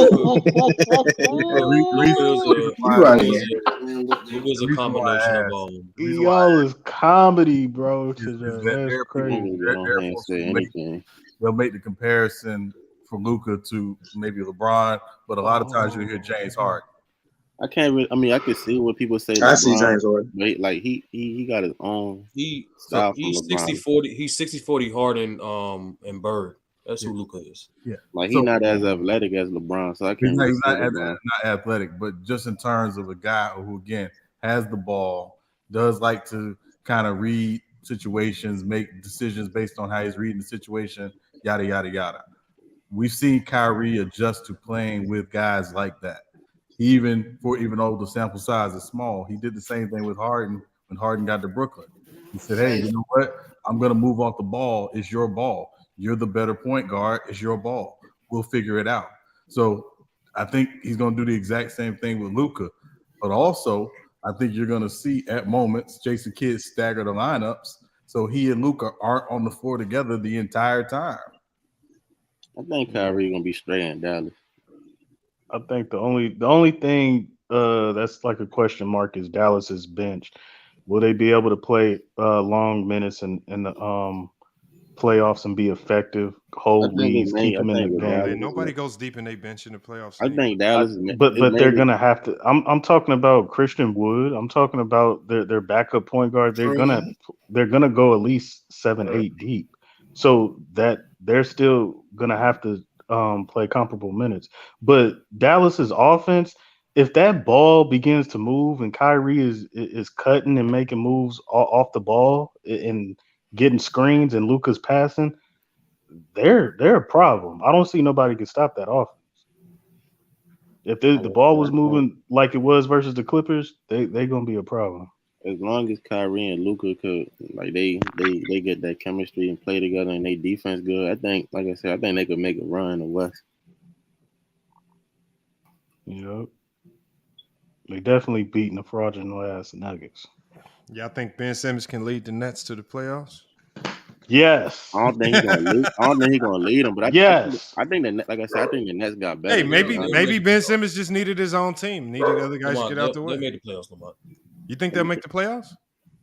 a combination of all. Y'all is comedy, bro. That's crazy. They'll make the comparison for Luka to maybe LeBron, but a lot of times you'll hear James Harden. I can't really. I mean, I can see what people say. I see James Harden. Like he got his own style. He's 60-40. He's 60-40 Harden and Bird. That's who Luka is. Yeah, like he's not as athletic as LeBron, so I can't. He's not athletic, but just in terms of a guy who again has the ball, does like to kind of read situations, make decisions based on how he's reading the situation, yada yada yada. We've seen Kyrie adjust to playing with guys like that. Even though the sample size is small, he did the same thing with Harden when Harden got to Brooklyn. He said, "Hey, you know what? I'm going to move off the ball. It's your ball. You're the better point guard. It's your ball. We'll figure it out." So I think he's going to do the exact same thing with Luka. But also, I think you're going to see at moments Jason Kidd stagger the lineups so he and Luka aren't on the floor together the entire time. I think Kyrie going to be straight in Dallas. I think the only thing that's like a question mark is Dallas's bench. Will they be able to play long minutes in the playoffs and be effective? Hold leads, keep them in the game. Nobody goes deep in their bench in the playoffs. I think Dallas, but they're gonna have to. I'm talking about Christian Wood. I'm talking about their backup point guard. They're gonna go at least 7-8 deep, so that they're still gonna have to play comparable minutes. But Dallas's offense, if that ball begins to move and Kyrie is cutting and making moves off the ball and getting screens and Luka's passing, they're a problem. I don't see nobody can stop that offense. If the ball was moving like it was versus the Clippers, they're gonna be a problem. As long as Kyrie and Luka could, like they get that chemistry and play together and they defense good, I think, like I said, I think they could make a run in the West. Yep. They definitely beating the fraudulent ass Nuggets. Yeah, I think Ben Simmons can lead the Nets to the playoffs. Yes. I don't think he's gonna lead them, but I think that, like I said, I think the Nets got better. Hey, maybe Ben Simmons just needed his own team, needed other guys to get out the way. They made the playoffs, Lamont. You think they'll make the playoffs?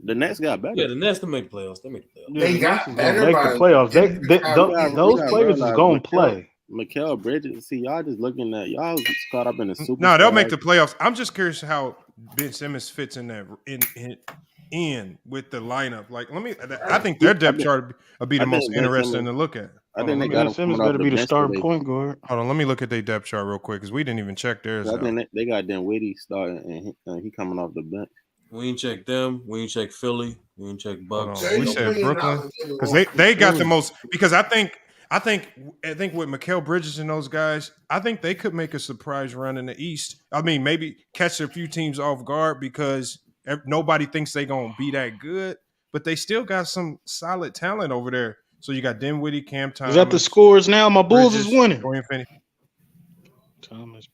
The Nets got better. Yeah, the Nets to make the playoffs. They make the playoffs. They got better. Make the playoffs. Those players is gonna play. Mikal Bridges, see, y'all just looking at y'all caught up in the super. No, they'll make the playoffs. I'm just curious how Ben Simmons fits in that in with the lineup. Like, I think their depth chart will be the most interesting to look at. I think Ben Simmons better be the starting point guard. Hold on, let me look at their depth chart real quick because we didn't even check theirs. I think they got Dinwiddie starting and he coming off the bench. We ain't check them. We ain't check Philly. We ain't check Bucks. We said Brooklyn because they got the most. Because I think with Mikal Bridges and those guys, I think they could make a surprise run in the East. I mean, maybe catch a few teams off guard because nobody thinks they're gonna be that good, but they still got some solid talent over there. So you got Dinwiddie, Cam Thomas. Is that the scores now? My Bulls is winning. Thomas.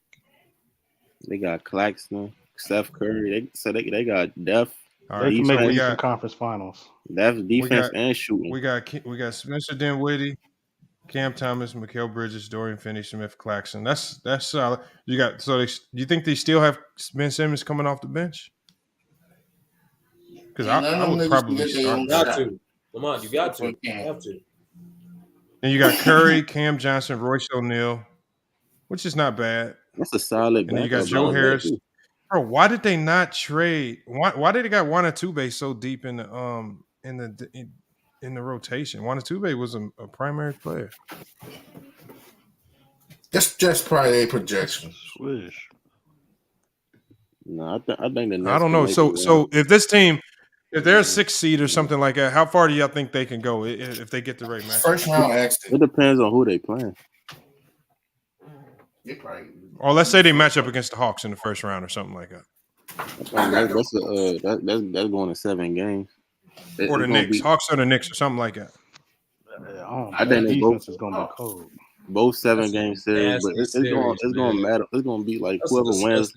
They got Claxton, Steph Curry. They got depth. All right, they can make the Eastern Conference Finals. Depth, defense, and shooting. We got Spencer Dinwiddie, Cam Thomas, Mikal Bridges, Dorian Finney-Smith, Claxton. That's solid. Do you think they still have Ben Simmons coming off the bench? Because I would probably start. You got to. Come on, you got to. You have to. And you got Curry, Cam Johnson, Royce O'Neal, which is not bad. That's a solid. And then you got Joe Harris. Bro, why did they not trade? Why did they got Wanatube so deep in the rotation? Wanatube was a primary player. That's just probably a projection. Swish. No, I think the Nets I don't know. So if this team, if they're a 6th seed or something like that, how far do y'all think they can go if they get the right match? First round exit. It depends on who they playing. Or let's say they match up against the Hawks in the first round or something like that. That's going to 7 games. Or the Knicks, Hawks or the Knicks or something like that. I think they both is going to be cold. Both 7-game series, but it's going to matter. It's going to be like whoever wins.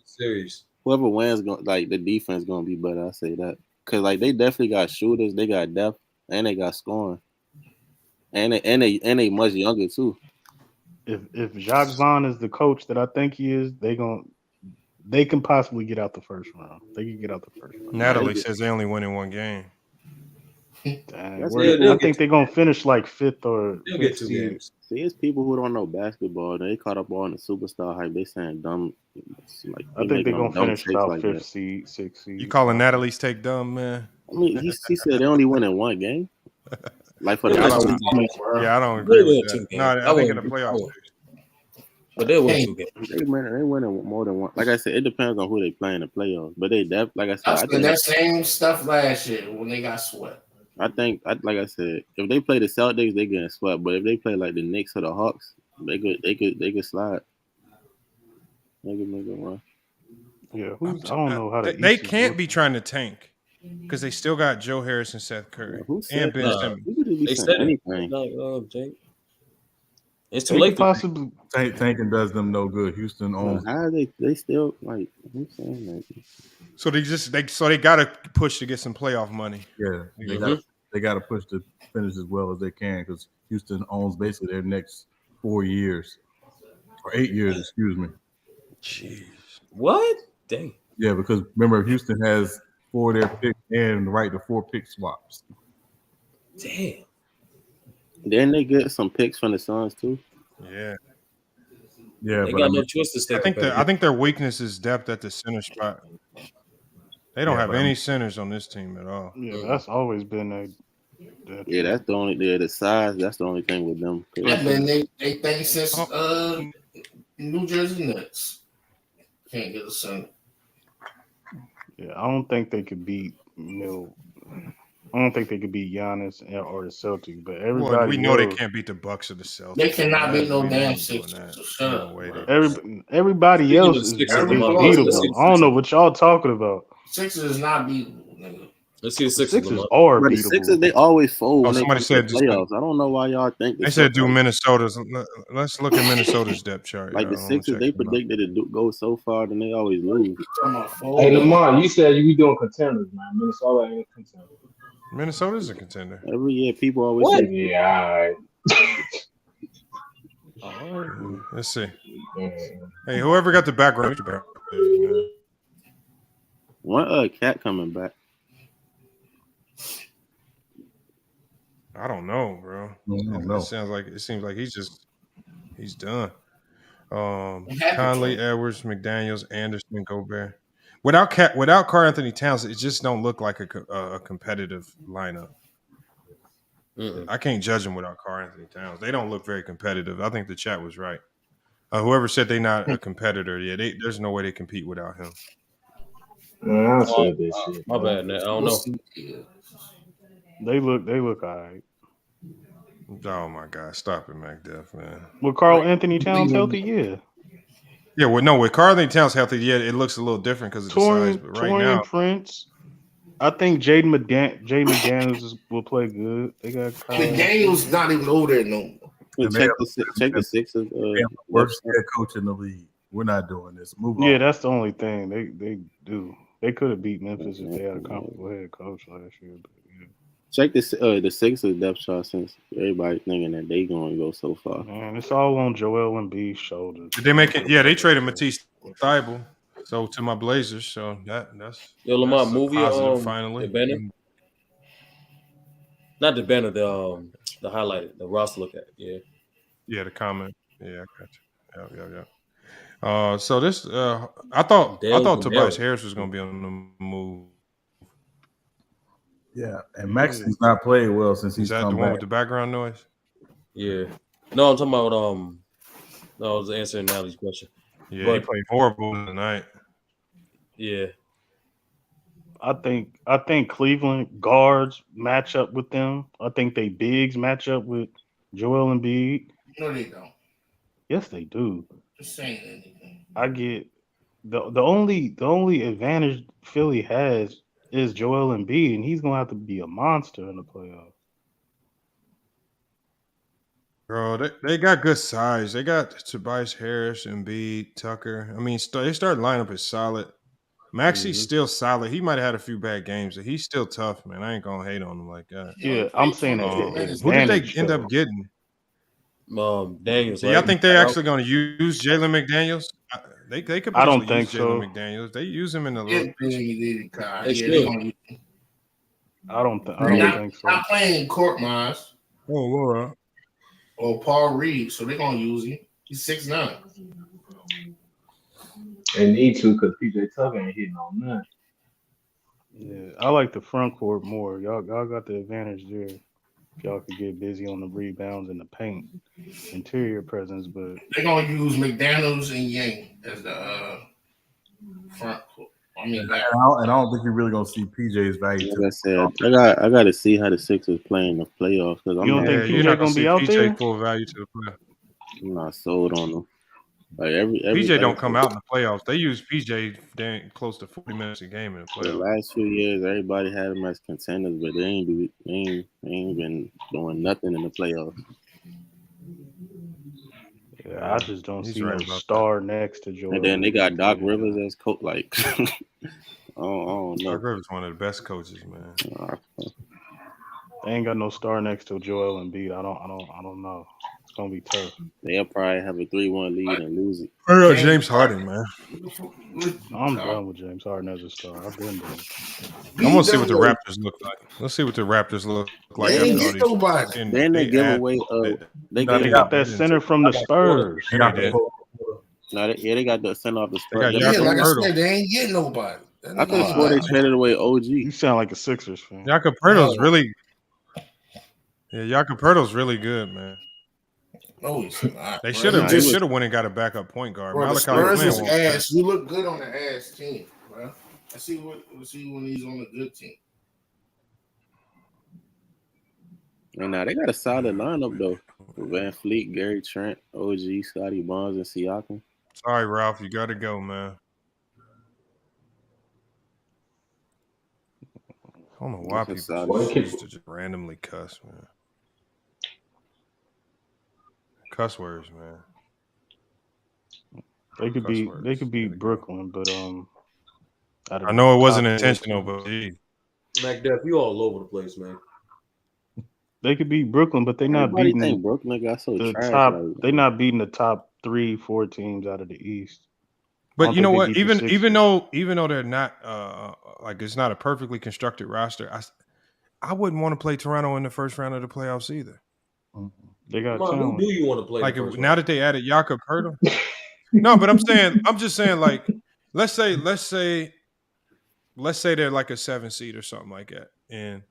Whoever wins, like the defense going to be better. I say that because like they definitely got shooters, they got depth, and they got scoring, and they much younger too. If Jacques Vaughn is the coach that I think he is, they can possibly get out the first round. They can get out the first round. Natalie says they only win in 1 game. Dang, I think they're gonna finish like 5th or 5th seed. See, it's people who don't know basketball. They caught up on the superstar hype. They saying dumb. Like, I think they're gonna finish about like 5th seed, 6th seed. You calling Natalie's take dumb, man? I mean, he said they only win in 1 game. Like for the I don't agree with that. No, I think in the playoffs. But they win 2 games. They win more than 1. Like I said, it depends on who they play in the playoffs. But they like I said, I think that same stuff last year when they got swept. I think, like I said, if they play the Celtics, they getting swept. But if they play like the Knicks or the Hawks, they could slide. They could make it run. Yeah, I don't know how they can't be trying to tank because they still got Joe Harris and Seth Curry and Ben Simmons. They said anything. It's too late. Possibly tanking does them no good. Houston owns. How are they still like? I'm saying that. So they got to push to get some playoff money. Yeah, they got to push to finish as well as they can because Houston owns basically their next 4 years or 8 years. Excuse me. Jeez, what? Dang. Yeah, because remember Houston has 4 of their picks and the right to 4 pick swaps. Damn. Didn't they get some picks from the Suns too? Yeah. Yeah, they got no choice to stay. I think their weakness is depth at the center spot. They don't have any centers on this team at all. Yeah, that's always been yeah, that's the only the size. That's the only thing with them. Yeah, man, they think since New Jersey Nets can't get a center. Yeah, I don't think they could beat I don't think they could beat Giannis or the Celtics, but everybody we know they can't beat the Bucks or the Celtics. They cannot beat no damn Sixers. So shut up. Everybody else is beatable. I don't know what y'all talking about. Sixers is not beatable, nigga. Let's see the Sixers are beatable. The Sixers, they always fold. Oh, somebody said playoffs. I don't know why y'all think they said do Minnesota's. Let's look at Minnesota's depth chart. Like the Sixers, they predicted to go so far, then they always lose. Hey, Lamar, you said you be doing contenders, man. Minnesota ain't a contender. Minnesota's a contender. Every year, people always say, yeah, all right. Let's see. Hey, whoever got the background. When Cat coming back? I don't know, bro. It seems like he's done. Conley, Edwards, McDaniels, Anderson, Gobert. Without Karl Anthony Towns, it just don't look like a competitive lineup. I can't judge them without Karl Anthony Towns. They don't look very competitive. I think the chat was right. Whoever said they're not a competitor, there's no way they compete without him. I said this shit. My bad, man. I don't know. They look all right. Oh my God! Stop it, MacDuff, man. With Karl Anthony Towns healthy, yeah. Yeah, with Karl Anthony Towns healthy, it looks a little different because of the size. But right now, Prince, I think Jaden McDaniels will play good. They got McDaniels not even over there no more. Check the Sixers. Worst head coach in the league. We're not doing this. Move on. Yeah, that's the only thing they do. They could have beat Memphis if they had a comparable head coach last year. But yeah. Check the Sixers depth chart since everybody thinking that they going to go so far. Man, it's all on Joel Embiid's shoulders. Did they make it? Yeah, they traded Matisse Thybulle, so to my Blazers. So that's Lamar movie positive finally. The banner, not the banner, the highlighted, the roster look at. Yeah, the comment. Yeah, I got you. Yeah. So this, I thought Tobias Harris was going to be on the move. Yeah, and Maxon's not played well since he's come back. Is that the one with the background noise? Yeah. No, I'm talking about No, I was answering Natalie's question. Yeah, he played horrible tonight. Yeah. I think Cleveland guards match up with them. I think they bigs match up with Joel Embiid. No, they don't. Yes, they do. Just saying anything. I get the only advantage Philly has is Joel Embiid, and he's gonna have to be a monster in the playoffs. Bro, they got good size. They got Tobias Harris, Embiid, Tucker. I mean, they starting lineup is solid. Maxi's still solid. He might have had a few bad games, but he's still tough, man. I ain't gonna hate on him like that. Yeah, I'm saying that who did they end up getting? Daniels. So y'all think they're actually going to use Jalen McDaniels? They could I don't potentially think use Jalen so. McDaniels. They use him in the Yeah, little. I don't think so. Not playing Court Miles Oh, Laura. or Paul Reed, so they're gonna use him. He's 6'9". They need to because PJ Tucker ain't hitting on none. Yeah, I like the front court more. Y'all got the advantage there. If y'all could get busy on the rebounds and the paint, interior presence, but They're gonna use McDaniels and Yang as the front court. I mean, and I don't think you're really gonna see PJ's value. Like I said, I got to see how the Sixers play in the playoffs because I'm not. You're not gonna be out there. Full value to the player. I'm not sold on them. Like PJ don't come out in the playoffs. They use PJ close to 40 minutes a game in the The playoffs. last few years, everybody had them as contenders, but they ain't been doing nothing in the playoffs. yeah, I just don't He's see right no about star next to Joel. And then they got Doc Rivers as coach. Like, I don't know. Doc Rivers one of the best coaches, man. They ain't got no star next to Joel Embiid. I don't know. It's gonna be tough. They'll probably have a 3-1 lead and lose it. James Harden, man. I'm done with James Harden as a star. I've been done. I'm gonna see what the Raptors look like. Let's see what the Raptors look like. They ain't get nobody. Then they give away. They got that center from the Spurs. They did. They got the center off the Spurs. Yeah, like I said, they ain't getting nobody. I could have swore they traded away OG. You sound like a Sixers fan. Jakob Poeltl's really. Yeah, Jakob Poeltl's really good, man. No, he's not. They should have went and got a backup point guard. Bro, the Malachi Spurs Flynn is won't ass. You look good on the ass team, bro. I see when he's on a good team. And now they got a solid lineup though. Van Fleet, Gary Trent, OG, Scotty Barnes, and Siakam. Sorry, Ralph, you got to go, man. I don't know why people choose to just randomly cuss, man. Cuss words, man. They could be Brooklyn, but I know it wasn't intentional, but gee. MacDuff, you all over the place, man. They could beat Brooklyn, but they're not Everybody beating think Brooklyn got so the trash top. right now. They're not beating the top 3-4 teams out of the East. But you know what? Even though they're not like it's not a perfectly constructed roster, I wouldn't want to play Toronto in the first round of the playoffs either. They got who do you want to play? Like now that they added Jakob Poeltl. No, but I'm just saying, like, let's say they're like a 7 seed or something like that. And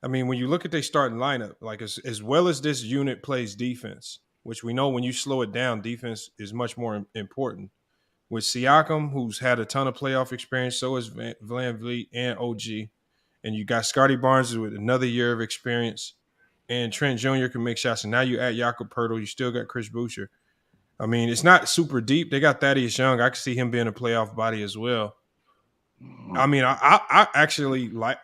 I mean, when you look at their starting lineup, like as well as this unit plays defense, which we know when you slow it down, defense is much more important. With Siakam, who's had a ton of playoff experience, so is Van Vliet and OG. And you got Scotty Barnes with another year of experience. And Trent Jr. can make shots. And now you add Jakob Poeltl. You still got Chris Boucher. I mean, it's not super deep. They got Thaddeus Young. I can see him being a playoff body as well. I mean, I actually like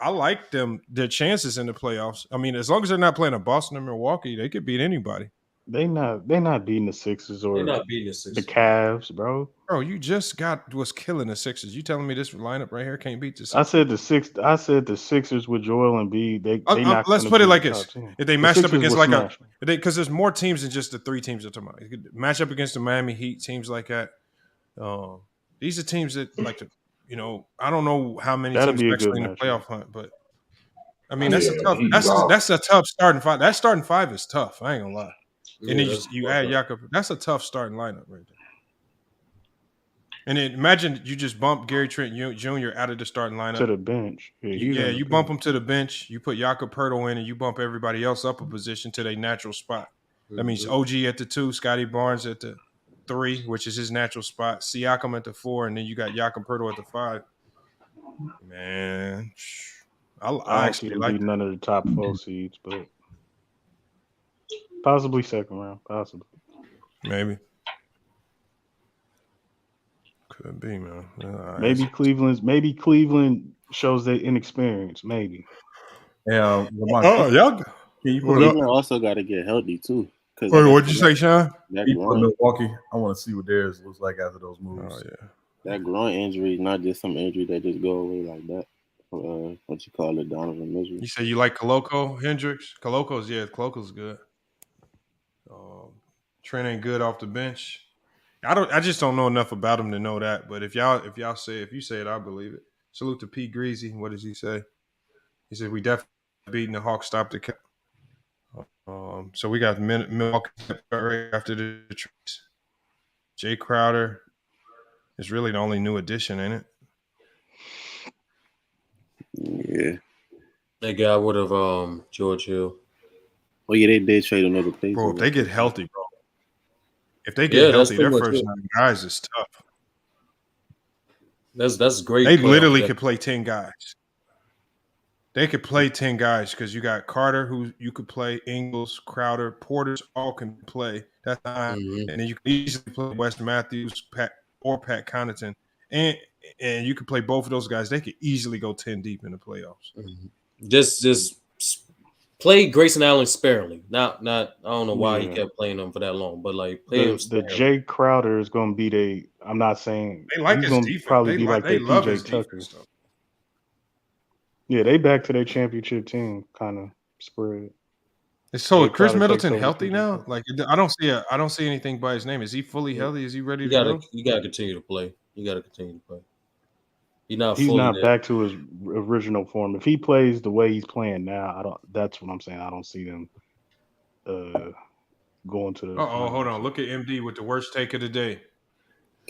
their chances in the playoffs. I mean, as long as they're not playing a Boston or Milwaukee, they could beat anybody. They're not beating the Sixers or the Cavs, bro. Bro, you just was killing the Sixers. You telling me this lineup right here can't beat the Sixers? I said the Sixers with Joel Embiid. They not. Let's put it like this: if they matched up against like because there's more teams than just the 3 teams they're talking about. You could match up against the Miami Heat, teams like that. These are teams that like to, I don't know how many teams are actually in the playoff hunt, but I mean that's a tough starting 5. That starting 5 is tough. I ain't gonna lie. And then you add Jakob. That's a tough starting lineup right there. And then imagine you just bump Gary Trent Jr. out of the starting lineup to the bench. You bump him to the bench. You put Jakob Poeltl in, and you bump everybody else up a position to their natural spot. That means OG at the 2, Scotty Barnes at the 3, which is his natural spot. Siakam at the 4, and then you got Jakob Poeltl at the 5. Man, I actually like none of the top 4 seeds, but. Possibly second round, possibly. Maybe. Could be, man. Maybe Cleveland shows their inexperience. Maybe. Yeah. Y'all. Can you put Cleveland also got to get healthy too. Wait, what'd you say, Sean? Milwaukee. I want to see what theirs looks like after those moves. Oh yeah. That groin injury is not just some injury that just go away like that. What you call it, Donovan Mitchell. You say you like Koloko Hendricks? Koloko's good. Trent ain't good off the bench. I just don't know enough about him to know that. But if you say it, I believe it. Salute to Pete Greasy. What does he say? He said we definitely beating the Hawks. Stop the cap. So we got Milwaukee right after the trades. Jay Crowder is really the only new addition, ain't it? Yeah. They got rid of George Hill. Oh yeah, they did trade another piece. Bro, if they get healthy, bro. If they get healthy, their first 9 guys is tough. That's great. They literally could play 10 guys. They could play 10 guys because you got Carter, who you could play, Ingles, Crowder, Porters, all can play. That's 9. And then you can easily play Wes Matthews, Pat Connaughton. And you could play both of those guys. They could easily go 10 deep in the playoffs. Just play Grayson Allen sparingly. Not I don't know why he kept playing him for that long, but like play him the Jay Crowder is going to be I'm not saying they like he's his going to defense. probably They be like they their love PJ his Tucker. defense, though. Yeah, they back to their championship team kind of spread. So Jay Chris Crowder Middleton takes over healthy PJ now? Tucker. Like I don't see anything by his name. Is he fully healthy? Is he ready to go? You gotta continue to play. You gotta continue to play. He's He's not back to his original form. If he plays the way he's playing now, that's what I'm saying. I don't see them going to the Hold on. Look at MD with the worst take of the day.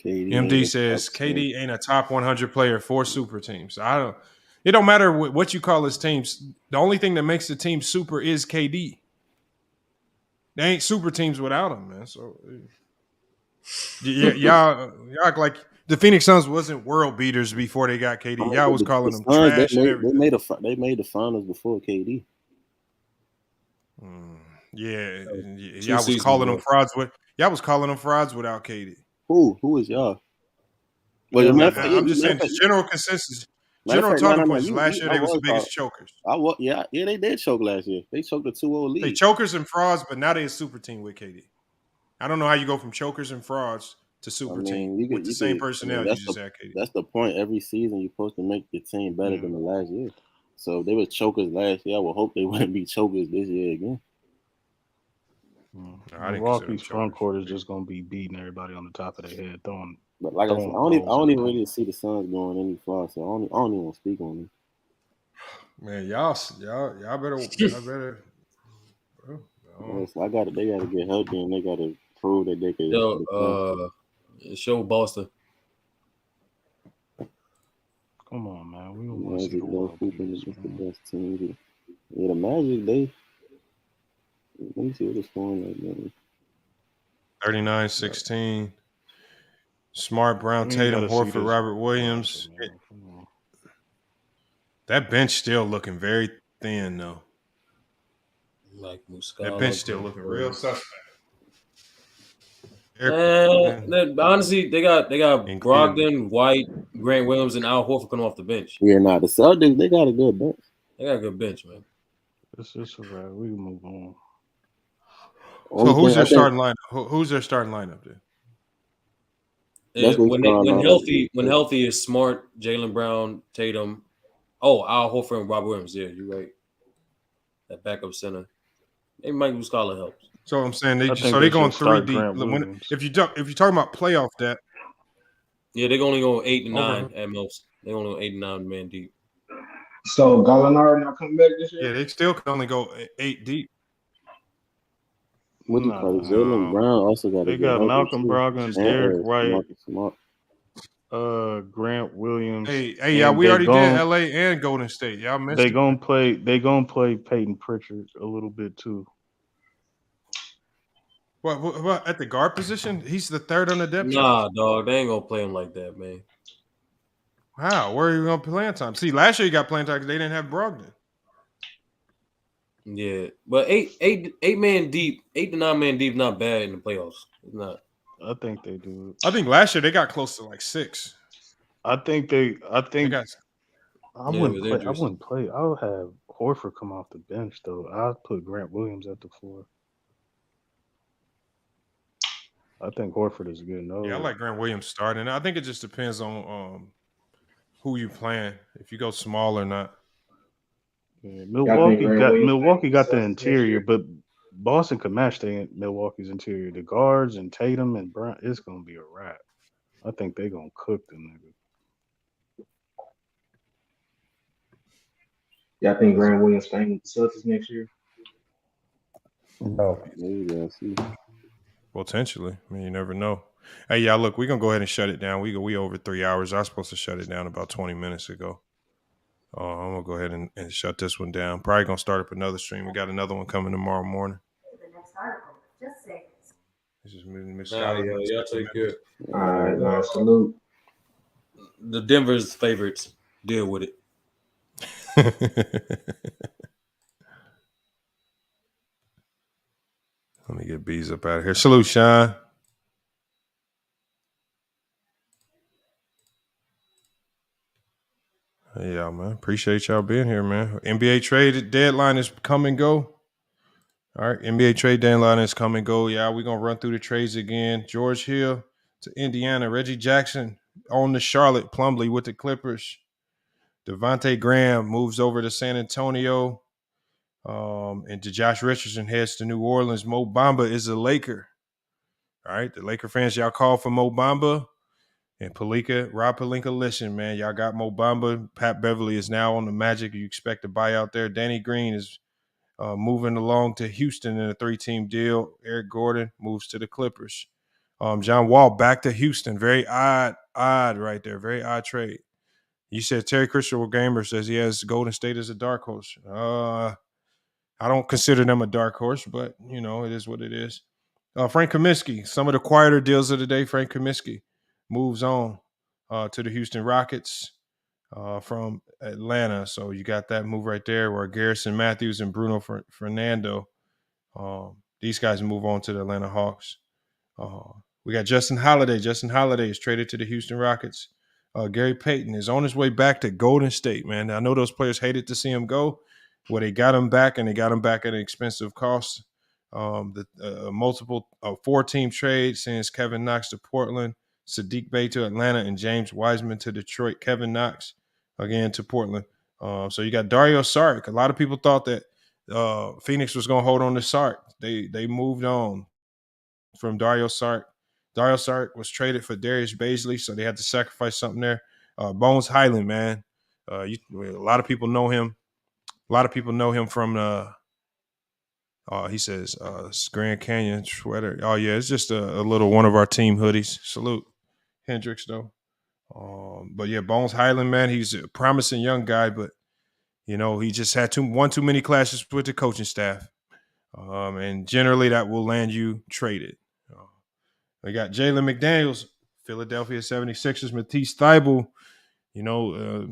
KD MD says KD ain't a top 100 player for super teams. It don't matter what you call his teams. The only thing that makes the team super is KD. They ain't super teams without him, man. So y'all act like the Phoenix Suns wasn't world beaters before they got KD. Y'all was calling them trash. They made the finals before KD. Y'all was calling them frauds y'all was calling them frauds without KD. Who is y'all? Well, I'm just saying general consensus. General talking points. Last year they was the biggest chokers. They did choke last year. They choked a 2-0 lead. They chokers and frauds, but now they a super team with KD. I don't know how you go from chokers and frauds to super team with the same personnel you just had KD. That's the point. Every season you're supposed to make your team better than the last year. So if they were chokers last year, I would hope they wouldn't be chokers this year again. Milwaukee's front court is just going to be beating everybody on the top of their head, throwing. But like I said, I don't even really see the Suns going any far, so I don't even want to speak on them. Man, y'all better. They got to get healthy, and they got to prove that they can. Show Boston. Come on, man. We don't want to see the world beaters, the best team. Yeah, the Magic, let me see what the scoring like now. 39-16. Smart, Brown, Tatum, Horford, Robert Williams. That bench still looking very thin, though. Like Muscala, that bench still looking real suspect. Honestly, they got Brogdon, White, Grant Williams, and Al Horford coming off the bench. Yeah, the Celtics, they got a good bench. They got a good bench, man. It's all right. We can move on. So who's their starting lineup? Who's their starting lineup then? When healthy is Smart, Jaylen Brown, Tatum. Oh, Al Horford and Robert Williams. Yeah, you're right. That backup center. Maybe Mike Muscala helps. So I'm saying they're going 3 deep. If you're talking about playoff depth, yeah, they're only going 8 and 9 at most. They only go 8 and 9 man deep. So Gallinari not coming back this year? Yeah, they still can only go 8 deep. What do you call it? Jaylen Brown also got. They got Malcolm Brogdon, Derek White, Grant Williams. We already did LA and Golden State. Y'all missed it. They gonna play Peyton Pritchard a little bit too. What at the guard position? He's the third on the depth chart. Nah, dog, they ain't gonna play him like that, man. How? Where are you gonna play time? See, last year you got playing time because they didn't have Brogdon. Yeah, but 8 man deep, 8 to 9 man deep, not bad in the playoffs. It's not. I think they do. I think last year they got close to like 6. I think They got. I wouldn't play. I would have Horford come off the bench though. I'd put Grant Williams at the 4. I think Horford is good. No. Yeah, I like Grant Williams starting. I think it just depends on who you playing. If you go small or not. Yeah, Milwaukee got the interior, but Boston could match Milwaukee's interior. The guards and Tatum and Brown, it's gonna be a wrap. I think they're gonna cook the nigga. Yeah, I think Grant Williams playing with the Celtics next year. No. Potentially. I mean, you never know. Hey, y'all, look, we're going to go ahead and shut it down. We over 3 hours. I was supposed to shut it down about 20 minutes ago. I'm going to go ahead and shut this one down. Probably going to start up another stream. We got another one coming tomorrow morning. The next article. Just say it. This is Miss Y'all take care. All right, salute. The Denver's favorites. Deal with it. Let me get Bees up out of here. Salute, Sean. Hey, y'all, man. Appreciate y'all being here, man. NBA trade deadline is come and go. All right, NBA trade deadline is come and go. Yeah, we're going to run through the trades again. George Hill to Indiana. Reggie Jackson on the Charlotte. Plumlee with the Clippers. Devontae Graham moves over to San Antonio. And to Josh Richardson heads to New Orleans. Mo Bamba is a Laker. All right, the Laker fans, y'all call for Mo Bamba. And Rob Pelinka, listen, man, y'all got Mo Bamba. Pat Beverly is now on the Magic. You expect to buy out there. Danny Green is moving along to Houston in a 3-team deal. Eric Gordon moves to the Clippers. John Wall back to Houston. Very odd right there. Very odd trade. You said Terry Christopher Gamer says he has Golden State as a dark horse. I don't consider them a dark horse, but, you know, it is what it is. Frank Kaminsky, some of the quieter deals of the day. Frank Kaminsky moves on to the Houston Rockets from Atlanta. So you got that move right there where Garrison Matthews and Bruno Fernando, these guys move on to the Atlanta Hawks. We got Justin Holiday. Justin Holiday is traded to the Houston Rockets. Gary Payton is on his way back to Golden State, man. I know those players hated to see him go. Well, they got him back, and they got him back at an expensive cost. Multiple 4-team trade sends Kevin Knox to Portland, Sadiq Bey to Atlanta, and James Wiseman to Detroit. Kevin Knox, again, to Portland. So you got Dario Saric. A lot of people thought that Phoenix was going to hold on to Saric. They moved on from Dario Saric. Dario Saric was traded for Darius Baisley, so they had to sacrifice something there. Bones Highland, man. A lot of people know him. A lot of people know him from he says Grand Canyon sweater. Oh, yeah, it's just a little one of our team hoodies. Salute. Hendricks, though. But, yeah, Bones Highland, man, he's a promising young guy, but, you know, he just had too many clashes with the coaching staff. And generally that will land you traded. We got Jalen McDaniels, Philadelphia 76ers, Matisse Thybulle. You know,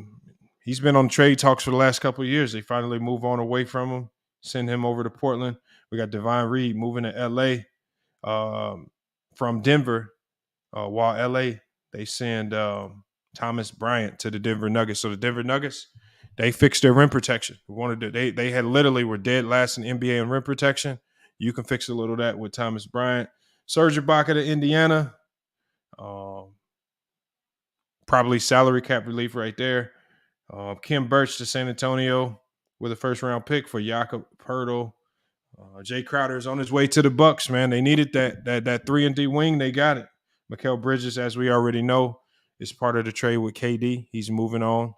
he's been on trade talks for the last couple of years. They finally move on away from him, send him over to Portland. We got Devon Reed moving to L.A. From Denver, while L.A., they send Thomas Bryant to the Denver Nuggets. So the Denver Nuggets, they fixed their rim protection. They had literally were dead last in NBA in rim protection. You can fix a little of that with Thomas Bryant. Serge Ibaka to Indiana. Probably salary cap relief right there. Kim Birch to San Antonio with a first-round pick for Jakob Poeltl. Jay Crowder is on his way to the Bucks, man. They needed that 3-and-D wing. They got it. Mikal Bridges, as we already know, is part of the trade with KD. He's moving on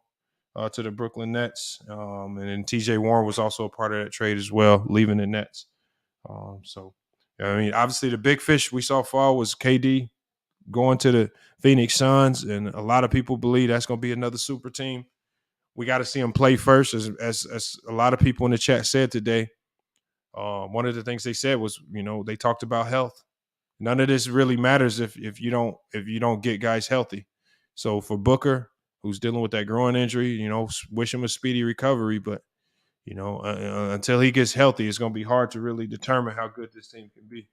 to the Brooklyn Nets. And then TJ Warren was also a part of that trade as well, leaving the Nets. I mean, obviously the big fish we saw fall was KD going to the Phoenix Suns, and a lot of people believe that's going to be another super team. We got to see him play first, as a lot of people in the chat said today. One of the things they said was, you know, they talked about health. None of this really matters if you don't get guys healthy. So for Booker, who's dealing with that groin injury, you know, wish him a speedy recovery, but you know, until he gets healthy, it's going to be hard to really determine how good this team can be.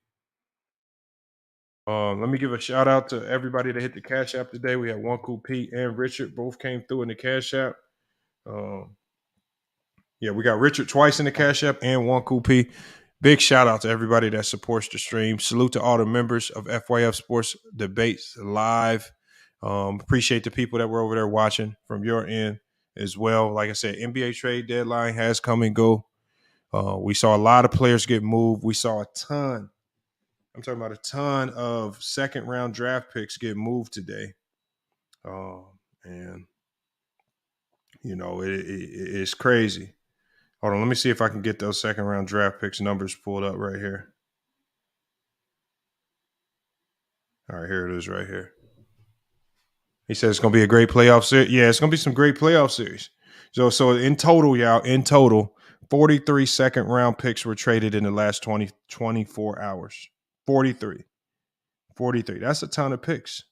Let me give a shout out to everybody that hit the Cash App today. We had One Cool Pete and Richard both came through in the Cash App. Yeah, we got Richard twice in the Cash App and One Cool P. Big shout out to everybody that supports the stream. Salute to all the members of FYF Sports Debates Live. Appreciate the people that were over there watching from your end as well. Like I said, NBA trade deadline has come and go. We saw a lot of players get moved. We saw a ton. I'm talking about a ton of second-round draft picks get moved today. And, you know, it's crazy. Hold on, let me see if I can get those second-round draft picks numbers pulled up right here. All right, here it is right here. He says it's going to be a great playoff series. Yeah, it's going to be some great playoff series. So in total, y'all, 43 second-round picks were traded in the last 24 hours. 43. That's a ton of picks.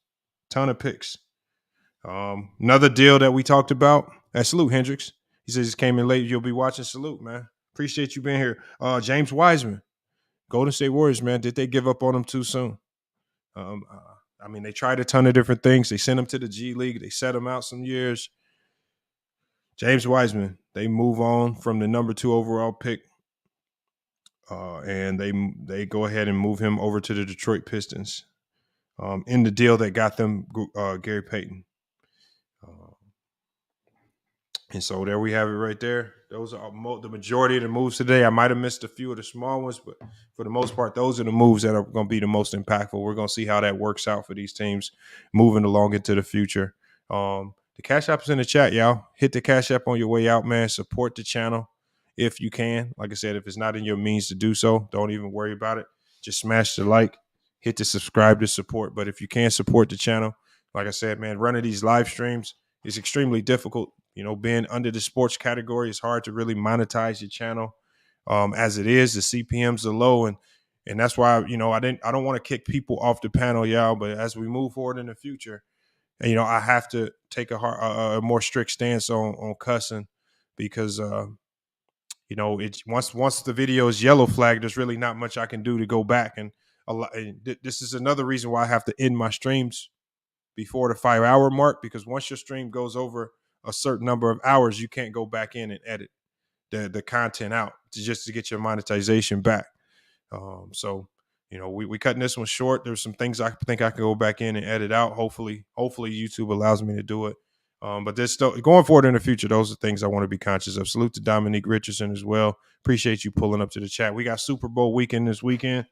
Another deal that we talked about. Salute, Hendricks. He says he came in late. You'll be watching. Salute, man. Appreciate you being here. James Wiseman, Golden State Warriors, man. Did they give up on him too soon? I mean, they tried a ton of different things. They sent him to the G League. They set him out some years. James Wiseman, they move on from the number 2 overall pick. And they go ahead and move him over to the Detroit Pistons in the deal that got them Gary Payton. And so there we have it right there. Those are the majority of the moves today. I might have missed a few of the small ones, but for the most part, those are the moves that are going to be the most impactful. We're going to see how that works out for these teams moving along into the future. The Cash App is in the chat, y'all. Hit the Cash App on your way out, man. Support the channel if you can. Like I said, if it's not in your means to do so, don't even worry about it. Just smash the like, hit the subscribe to support. But if you can support the channel, like I said, man, running these live streams is extremely difficult. You know, being under the sports category, it's hard to really monetize your channel. As it is, the CPMs are low, and that's why, you know, I don't want to kick people off the panel, y'all. But as we move forward in the future, and, you know, I have to take a more strict stance on cussing because you know, once the video is yellow flagged, there's really not much I can do to go back. And this is another reason why I have to end my streams before the 5-hour mark, because once your stream goes over a certain number of hours, you can't go back in and edit the content out just to get your monetization back. So, you know, we cutting this one short. There's some things I think I can go back in and edit out. Hopefully YouTube allows me to do it. But there's still going forward in the future. Those are things I want to be conscious of. Salute to Dominique Richardson as well. Appreciate you pulling up to the chat. We got Super Bowl weekend this weekend.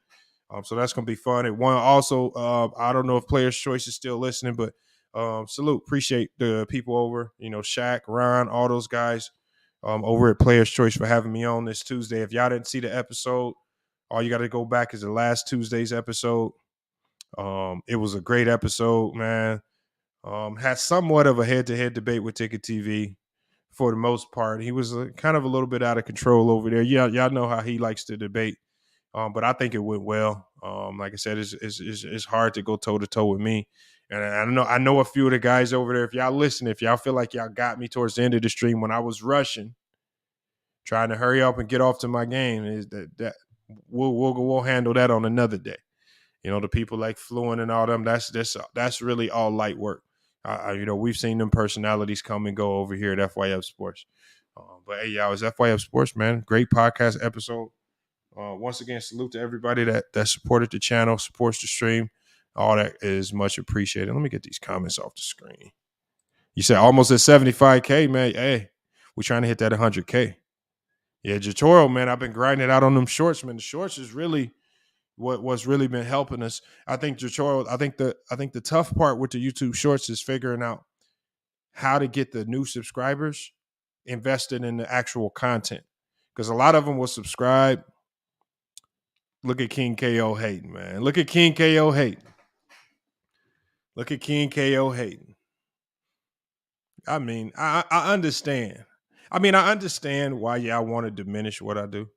So that's going to be fun. It won also. I don't know if Players Choice is still listening, but salute. Appreciate the people over, you know, Shaq, Ron, all those guys over at Players Choice for having me on this Tuesday. If y'all didn't see the episode, all you got to go back is the last Tuesday's episode. It was a great episode, man. Had somewhat of a head-to-head debate with Ticket TV for the most part. He was kind of a little bit out of control over there. Yeah, y'all know how he likes to debate. But I think it went well. Like I said, it's hard to go toe-to-toe with me. And I know a few of the guys over there. If y'all listen, if y'all feel like y'all got me towards the end of the stream when I was rushing, trying to hurry up and get off to my game, is that we'll handle that on another day. You know, the people like Fluent and all them, that's really all light work. You know, we've seen them personalities come and go over here at FYF Sports. But hey, y'all, it's FYF Sports, man. Great podcast episode. Once again, salute to everybody that supported the channel, supports the stream. All that is much appreciated. Let me get these comments off the screen. You said almost at 75K, man. Hey, we're trying to hit that 100K. Yeah, Jatoro, man, I've been grinding out on them shorts, man. The shorts is really what's really been helping us. I think Jatoro, I think the tough part with the YouTube shorts is figuring out how to get the new subscribers invested in the actual content. Because a lot of them will subscribe. Look at King KO hating, man. Look at King KO hating. Look at King KO hating. I mean, I understand. I mean, I understand why y'all want to diminish what I do.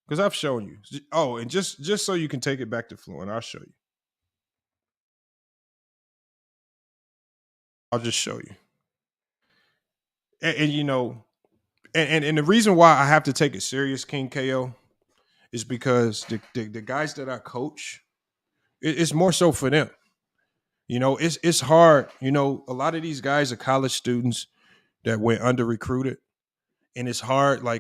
Because I've shown you. Oh, and just so you can take it back to Fluent, I'll show you. I'll just show you. And you know, and the reason why I have to take it serious, King KO, is because the guys that I coach, It's more so for them. You know, it's hard. You know, a lot of these guys are college students that went under recruited, and it's hard. I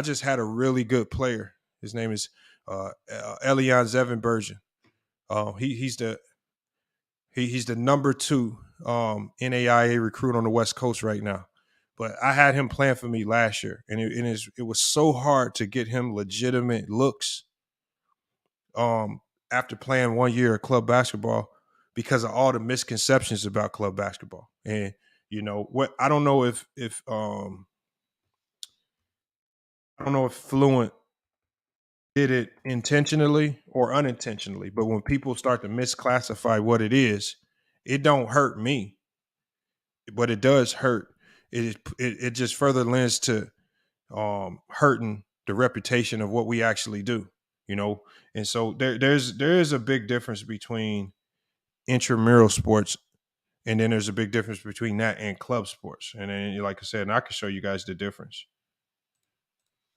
just had a really good player. His name is Elion Zevin Bergen. He's the number 2 NAIA recruit on the West Coast right now. But I had him playing for me last year, and it was so hard to get him legitimate looks after playing 1 year of club basketball because of all the misconceptions about club basketball. And you know what? I don't know if Fluent did it intentionally or unintentionally, but when people start to misclassify what it is, it don't hurt me, but it does hurt. It just further lends to hurting the reputation of what we actually do, you know. And so there is a big difference between intramural sports, and then there's a big difference between that and club sports. And then, like I said, and I can show you guys the difference.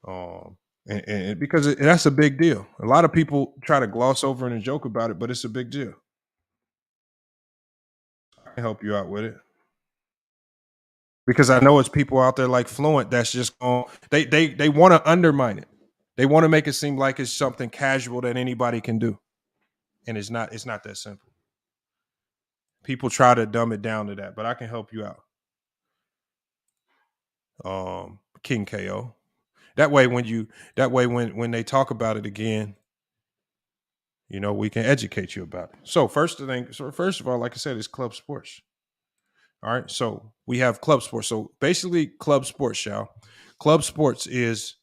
And because that's a big deal. A lot of people try to gloss over it and joke about it, but it's a big deal. I can help you out with it. Because I know it's people out there like Fluent that's just they want to undermine it. They want to make it seem like it's something casual that anybody can do. And it's not that simple. People try to dumb it down to that, but I can help you out. King KO. That way when they talk about it again, you know, we can educate you about it. So first of all, like I said, it's club sports. All right. So we have club sports. So basically club sports, y'all. Club sports is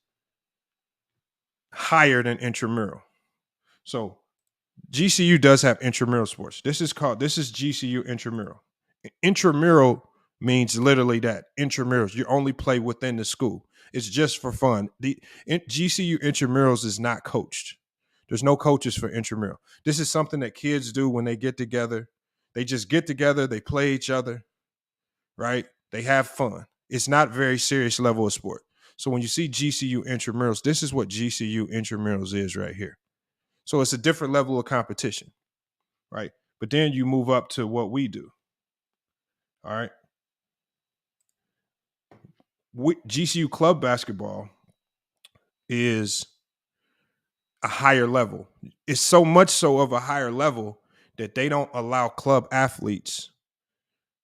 higher than intramural. So GCU does have intramural sports. This is GCU intramural. Intramural means literally that. Intramurals. You only play within the school. It's just for fun. The GCU intramurals is not coached. There's no coaches for intramural. This is something that kids do when they get together. They just get together. They play each other, right? They have fun. It's not very serious level of sport. So when you see GCU intramurals, this is what GCU intramurals is right here. So it's a different level of competition, right? But then you move up to what we do. All right. GCU club basketball is a higher level. It's so much so of a higher level that they don't allow club athletes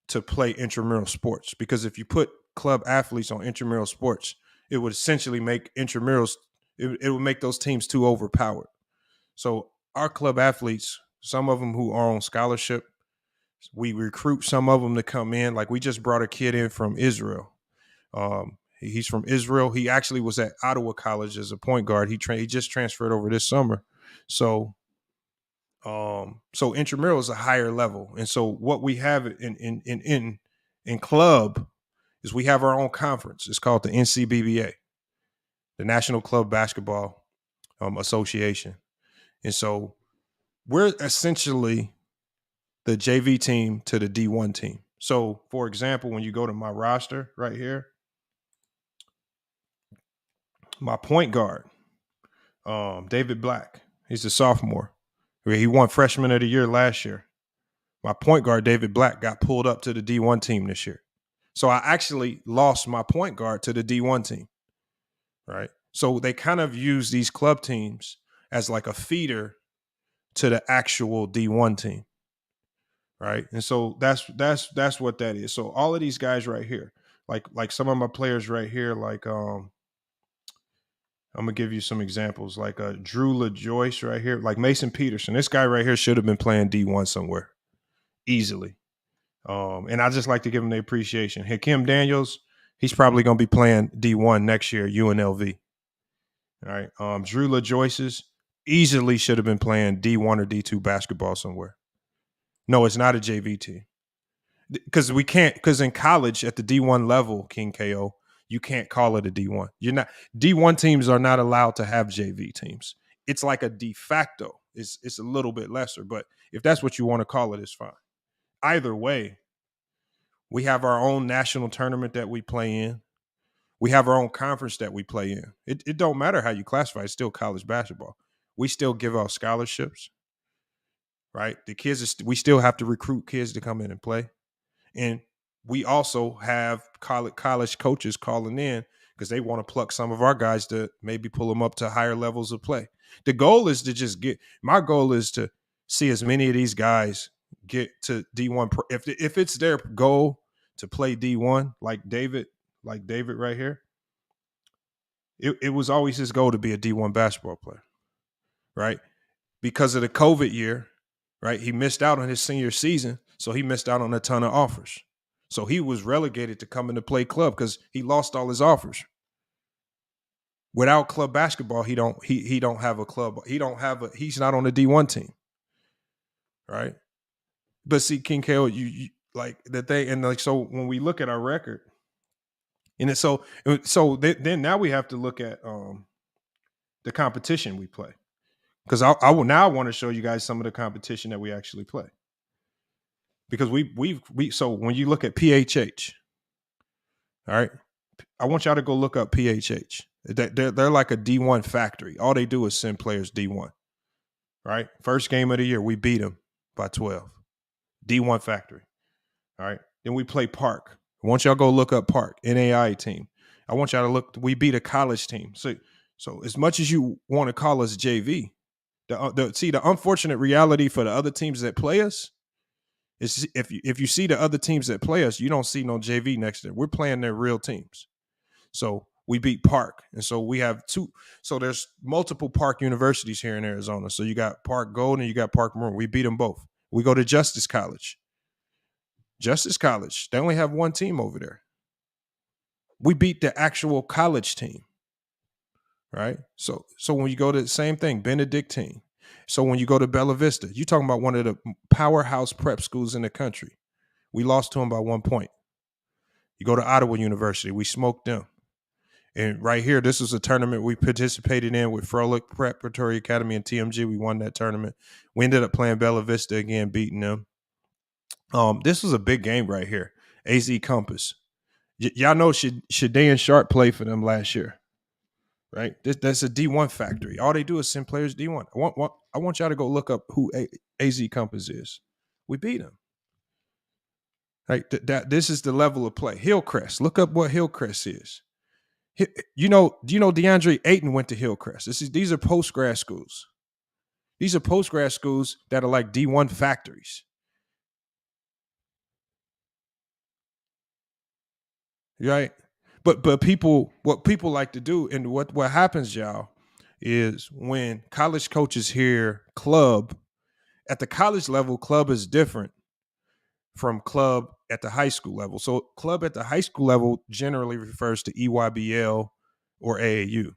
to play intramural sports, because if you put club athletes on intramural sports, it would essentially make intramurals, it would make those teams too overpowered. So our club athletes, some of them who are on scholarship, we recruit some of them to come in. Like we just brought a kid in from Israel. He's from Israel. He actually was at Ottawa College as a point guard. He just transferred over this summer. So intramural is a higher level. And so what we have in club is we have our own conference. It's called the NCBBA, the National Club Basketball Association. And so we're essentially the JV team to the D1 team. So, for example, when you go to my roster right here, my point guard, David Black, he's a sophomore. He won Freshman of the Year last year. My point guard, David Black, got pulled up to the D1 team this year. So I actually lost my point guard to the D1 team, right? So they kind of use these club teams as like a feeder to the actual D1 team, right? And so that's what that is. So all of these guys right here, like some of my players right here, like I'm gonna give you some examples, like Drew LaJoyce right here, like Mason Peterson. This guy right here should have been playing D1 somewhere easily. And I just like to give him the appreciation. Hakeem Daniels, he's probably gonna be playing D1 next year, UNLV. All right. Drew LaJoyce's easily should have been playing D1 or D2 basketball somewhere. No, it's not a JV team. Because we can't, because in college at the D1 level, King KO, you can't call it a D1. D1 teams are not allowed to have JV teams. It's like a de facto. It's a little bit lesser, but if that's what you want to call it, it's fine. Either way, we have our own national tournament that we play in. We have our own conference that we play in. It don't matter how you classify. It's still college basketball. We still give out scholarships. right? The kids, we still have to recruit kids to come in and play. And we also have college coaches calling in because they want to pluck some of our guys to maybe pull them up to higher levels of play. The goal is to my goal is to see as many of these guys get to D1. If it's their goal to play D1, like David right here, it was always his goal to be a D1 basketball player, right? Because of the COVID year, right? He missed out on his senior season, so he missed out on a ton of offers. So he was relegated to come into play club because he lost all his offers. Without club basketball, he don't have a club. He's not on the D1 team, right? But see, King KO, you like the thing, and like so when we look at our record, and then now we have to look at the competition we play, because I will now want to show you guys some of the competition that we actually play. Because so when you look at PHH, all right, I want y'all to go look up PHH. They're like a D1 factory. All they do is send players D1, right? First game of the year, we beat them by 12. D1 factory, all right? Then we play Park. I want y'all to go look up Park, NAI team. I want y'all to look, we beat a college team. So as much as you want to call us JV, the unfortunate reality for the other teams that play us, if you see the other teams that play us, you don't see no JV next to them. We're playing their real teams. So we beat Park. And so we have two. So there's multiple Park universities here in Arizona. So you got Park Gold and you got Park Maroon. We beat them both. We go to Justice College. Justice College, they only have one team over there. We beat the actual college team, right? So when you go to the same thing, Benedictine. So when you go to Bella Vista, you're talking about one of the powerhouse prep schools in the country. We lost to them by 1 point. You go to Ottawa University, we smoked them. And right here, this was a tournament we participated in with Frolic Preparatory Academy and TMG. We won that tournament. We ended up playing Bella Vista again, beating them. This was a big game right here. AZ Compass. Y'all know Shadae and Sharp played for them last year. Right? That's a D1 factory. All they do is send players D1. I want y'all to go look up who AZ Compass is. We beat them. Right? This is the level of play. Hillcrest. Look up what Hillcrest is. Do you know DeAndre Ayton went to Hillcrest? These are post-grad schools. These are post-grad schools that are like D1 factories. Right? But what people like to do, and what happens, y'all, is when college coaches hear club, at the college level, club is different from club at the high school level. So club at the high school level generally refers to EYBL or AAU.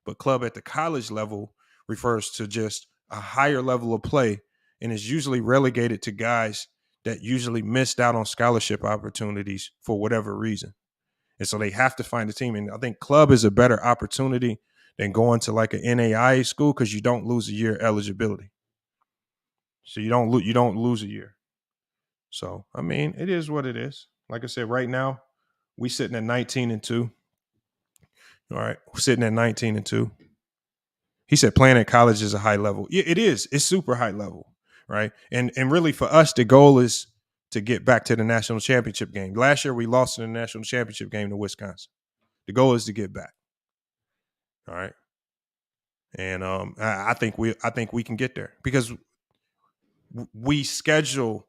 But club at the college level refers to just a higher level of play and is usually relegated to guys that usually missed out on scholarship opportunities for whatever reason. And so they have to find a team. And I think club is a better opportunity than going to like an NAIA school because you don't lose a year eligibility. So you don't lose a year. So, I mean, it is what it is. Like I said, right now, we sitting at 19-2. All right. We're sitting at 19-2. He said playing at college is a high level. Yeah, it is. It's super high level. Right. And really for us, the goal is to get back to the national championship game. Last year, we lost in the national championship game to Wisconsin. The goal is to get back. All right. And I think we can get there because we schedule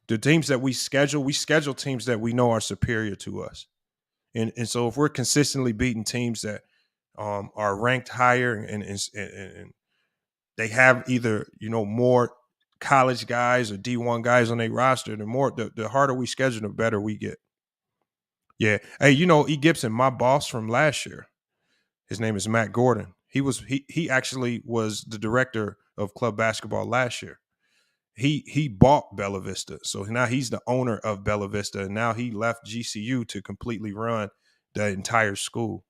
the teams that we schedule teams that we know are superior to us. And so if we're consistently beating teams that are ranked higher and they have either, more college guys or D1 guys on their roster, the harder we schedule, the better we get. Yeah. Hey, E. Gibson, my boss from last year, his name is Matt Gordon. He actually was the director of club basketball last year. He bought Bella Vista. So now he's the owner of Bella Vista. And now he left GCU to completely run the entire school.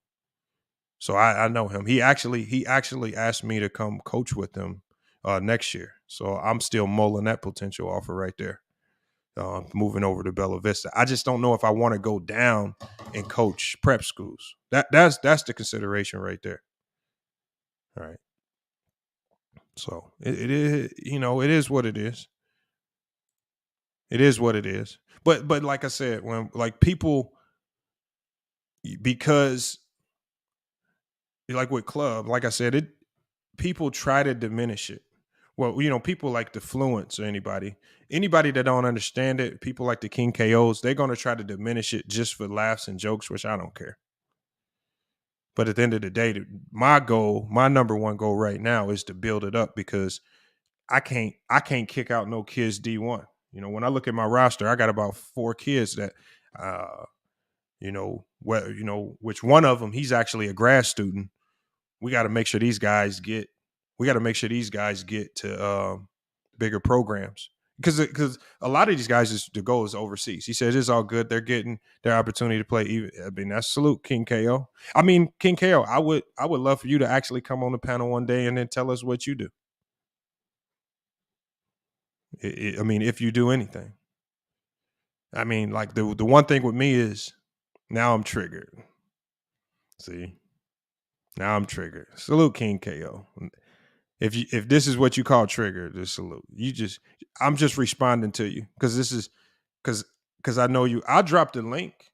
So I know him. He actually asked me to come coach with him next year. So I'm still mulling that potential offer right there. Moving over to Bella Vista. I just don't know if I want to go down and coach prep schools. That's the consideration right there. All right. So it is, it is what it is. It is what it is. But like I said, when like people, because like with club, like I said, people try to diminish it. Well, people like the Fluents or anybody that don't understand it, people like the King KOs, they're going to try to diminish it just for laughs and jokes, which I don't care. But at the end of the day, my number one goal right now is to build it up, because I can't kick out no kids D1. When I look at my roster, I got about 4 kids that, which one of them, he's actually a grad student. We got to make sure these guys get to bigger programs, because a lot of these guys, the goal is overseas. He says it's all good. They're getting their opportunity to play. That's salute King KO. King KO, I would love for you to actually come on the panel one day and then tell us what you do. If you do anything. Like the one thing with me is now I'm triggered. See? Now I'm triggered. Salute King KO. If this is what you call trigger, just salute. I'm just responding to you because I know you. I'll drop the link.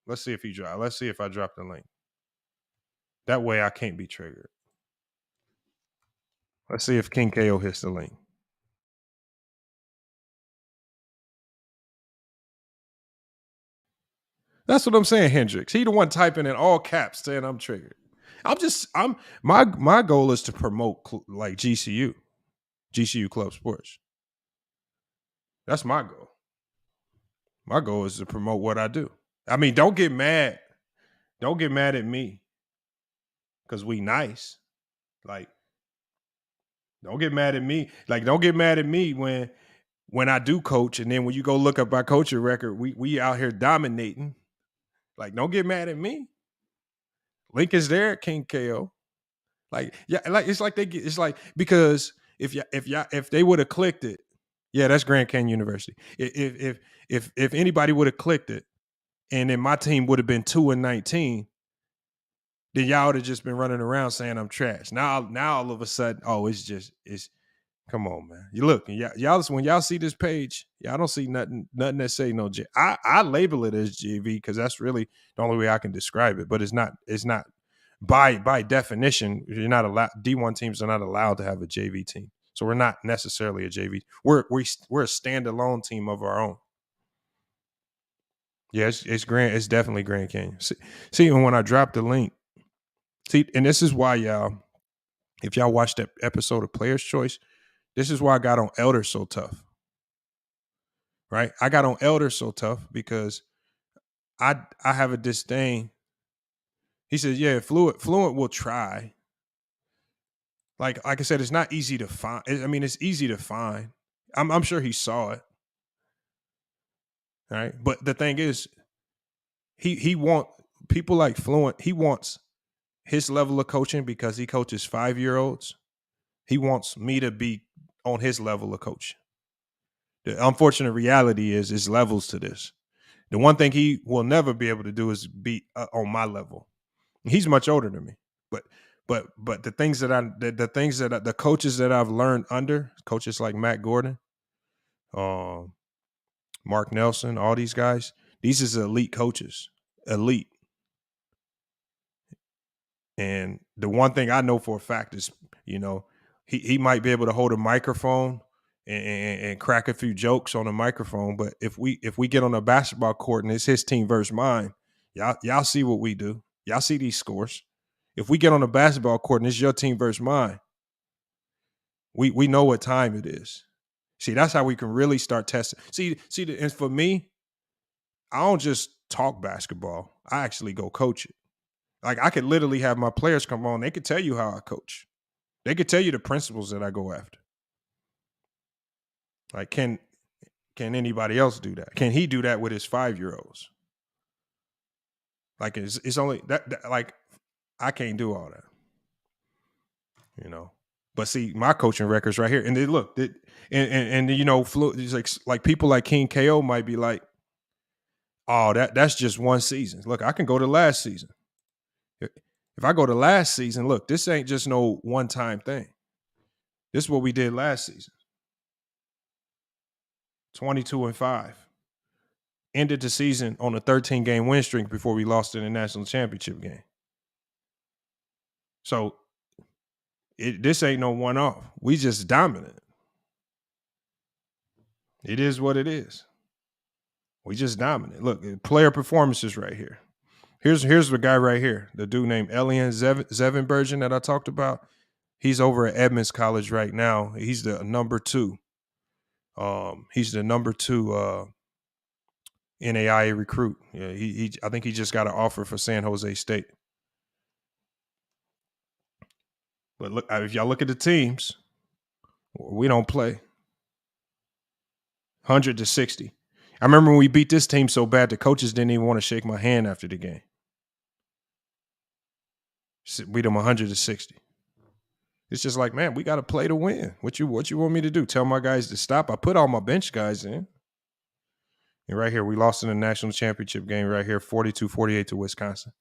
Let's see if I drop the link. That way I can't be triggered. Let's see if King KO hits the link. That's what I'm saying, Hendrix. He the one typing in all caps saying I'm triggered. My goal is to promote like GCU Club Sports. That's my goal. My goal is to promote what I do. Don't get mad. Don't get mad at me because we nice. Like, don't get mad at me. Like, don't get mad at me when I do coach, and then when you go look up our coaching record, we out here dominating. Like, don't get mad at me. Link is there at King KO. Like, yeah, like it's like because if they would have clicked it, yeah, that's Grand Canyon University. If anybody would have clicked it, and then my team would have been 2-19, then y'all would have just been running around saying I'm trash. Now all of a sudden, it's come on, man. You look, y'all when y'all see this page, y'all don't see nothing that say no J. I label it as JV because that's really the only way I can describe it. But it's not by definition, you're not allowed. D1 teams are not allowed to have a JV team, so we're not necessarily a JV. We're a standalone team of our own. Yeah, it's Grand. It's definitely Grand Canyon. See, when I drop the link, and this is why y'all, if y'all watched that episode of Player's Choice, this is why I got on Elder so tough. Right, I got on Elder so tough because I have a disdain. He says, yeah, Fluent will try. Like I said, it's not easy to find. It's easy to find. I'm sure he saw it. All right. But the thing is, he want people like Fluent. He wants his level of coaching because he coaches 5-year-olds. He wants me to be on his level of coaching. The unfortunate reality is there's levels to this. The one thing he will never be able to do is be on my level. He's much older than me, but the things that the coaches that I've learned under coaches like Matt Gordon, Mark Nelson, all these guys, these is elite coaches, elite. And the one thing I know for a fact is, he might be able to hold a microphone and crack a few jokes on a microphone, but if we get on a basketball court and it's his team versus mine, y'all see what we do. Y'all see these scores. If we get on a basketball court and it's your team versus mine, we know what time it is. See, that's how we can really start testing. And for me, I don't just talk basketball. I actually go coach it. Like, I could literally have my players come on. They could tell you how I coach. They could tell you the principles that I go after. Like, can anybody else do that? Can he do that with his 5-year-olds? Like, it's only that like, I can't do all that, But see, my coaching records right here, and they look, it's like people like King KO might be like, oh, that's just one season. Look, I can go to last season. If I go to last season, look, this ain't just no one-time thing. This is what we did last season. 22-5. Ended the season on a 13-game win streak before we lost in the national championship game. So this ain't no one-off. We just dominant. It is what it is. We just dominant. Look, player performances right here. Here's the guy right here, the dude named Elian Zevenbergen that I talked about. He's over at Edmonds College right now. He's the number 2. He's the number 2 NAIA recruit. Yeah, I think he just got an offer for San Jose State. But look, if y'all look at the teams, we don't play. 100-60. I remember when we beat this team so bad, the coaches didn't even want to shake my hand after the game. Beat them 100-60. It's just like, man, we got to play to win. What you want me to do? Tell my guys to stop? I put all my bench guys in. And right here, we lost in the national championship game right here, 42-48 to Wisconsin.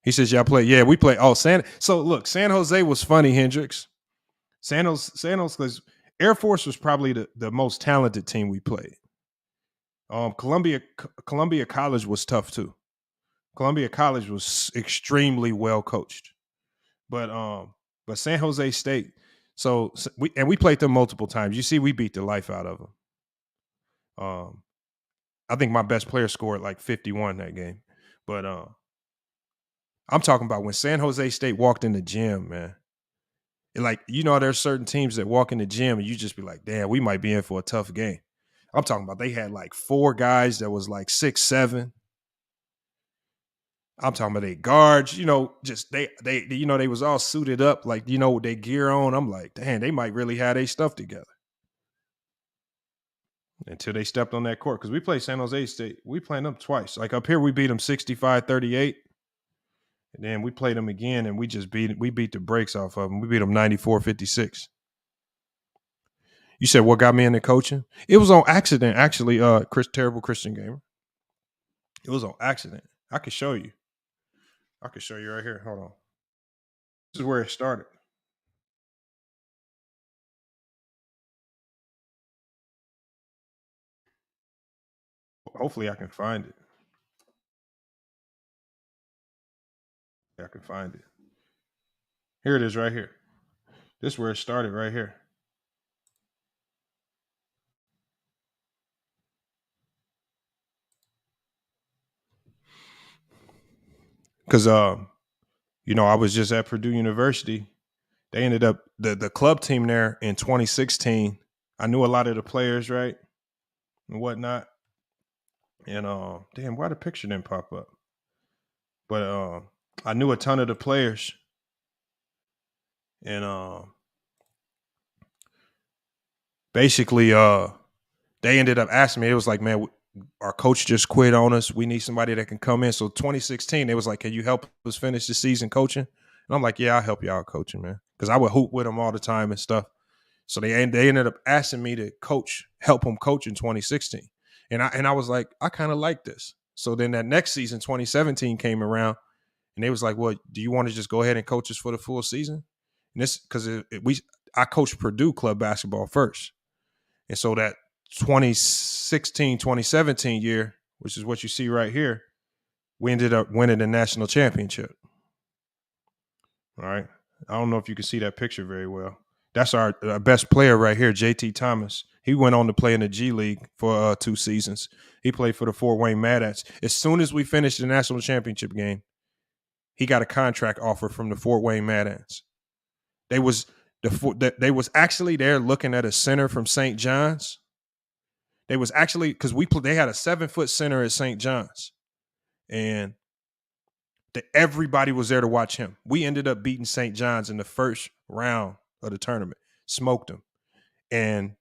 He says, y'all play. Yeah, we play. Oh, so look, San Jose was funny, Hendricks. San Jose, because Air Force was probably the most talented team we played. Columbia College was tough too. Columbia College was extremely well coached. But San Jose State, so we played them multiple times. You see, we beat the life out of them. I think my best player scored like 51 that game. But I'm talking about when San Jose State walked in the gym, man. Like, there's certain teams that walk in the gym and you just be like, damn, we might be in for a tough game. I'm talking about they had like 4 guys that was like 6'7". I'm talking about they guards, just they was all suited up, like, with their gear on. I'm like, damn, they might really have their stuff together. Until they stepped on that court. Because we played San Jose State. We played them twice. Like up here, we beat them 65-38. And then we played them again and we beat the brakes off of them. We beat them 94-56. You said what got me into coaching? It was on accident, actually, terrible Christian gamer. It was on accident. I can show you. I can show you right here. Hold on. This is where it started. Hopefully I can find it. I can find it. Here it is right here. This is where it started right here. Because, I was just at Purdue University. They ended up, the club team there in 2016. I knew a lot of the players, right? And whatnot. And, damn, why the picture didn't pop up? But I knew a ton of the players. And basically, they ended up asking me, it was like, man, our coach just quit on us. We need somebody that can come in. So 2016, they was like, can you help us finish the season coaching? And I'm like, yeah, I'll help you out coaching, man. Because I would hoop with them all the time and stuff. So they ended up asking me to help them coach in 2016. And I was like, I kind of like this. So then that next season, 2017 came around and they was like, well, do you want to just go ahead and coach us for the full season? And this, because I coached Purdue club basketball first. And so that 2016, 2017 year, which is what you see right here, we ended up winning the national championship. All right. I don't know if you can see that picture very well. That's our best player right here, JT Thomas. He went on to play in the G League for 2 seasons. He played for the Fort Wayne Mad Ants. As soon as we finished the national championship game, he got a contract offer from the Fort Wayne Mad Ants. They was actually there looking at a center from St. John's. They was actually, because they had a 7-foot center at St. John's, and everybody was there to watch him. We ended up beating St. John's in the first round of the tournament, smoked them, and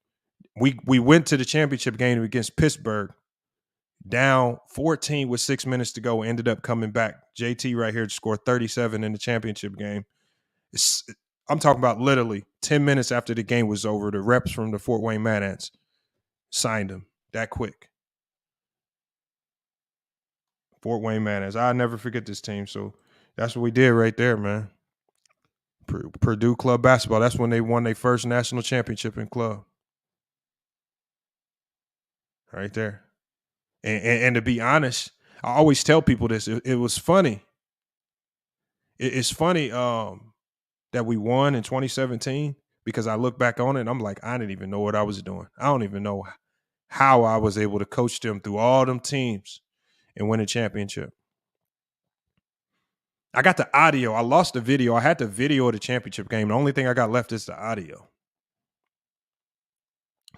we went to the championship game against Pittsburgh, down 14 with 6 minutes to go. Ended up coming back. JT right here scored 37 in the championship game. I'm talking about literally 10 minutes after the game was over, the reps from the Fort Wayne Mad Ants signed him that quick. Fort Wayne Mad Ants. I'll never forget this team. So that's what we did right there, man. Purdue club basketball. That's when they won their first national championship in club. Right there. And to be honest, I always tell people this. It was funny. It's funny that we won in 2017 because I look back on it and I'm like, I didn't even know what I was doing. I don't even know how I was able to coach them through all them teams and win a championship. I got the audio. I lost the video. I had the video of the championship game. The only thing I got left is the audio.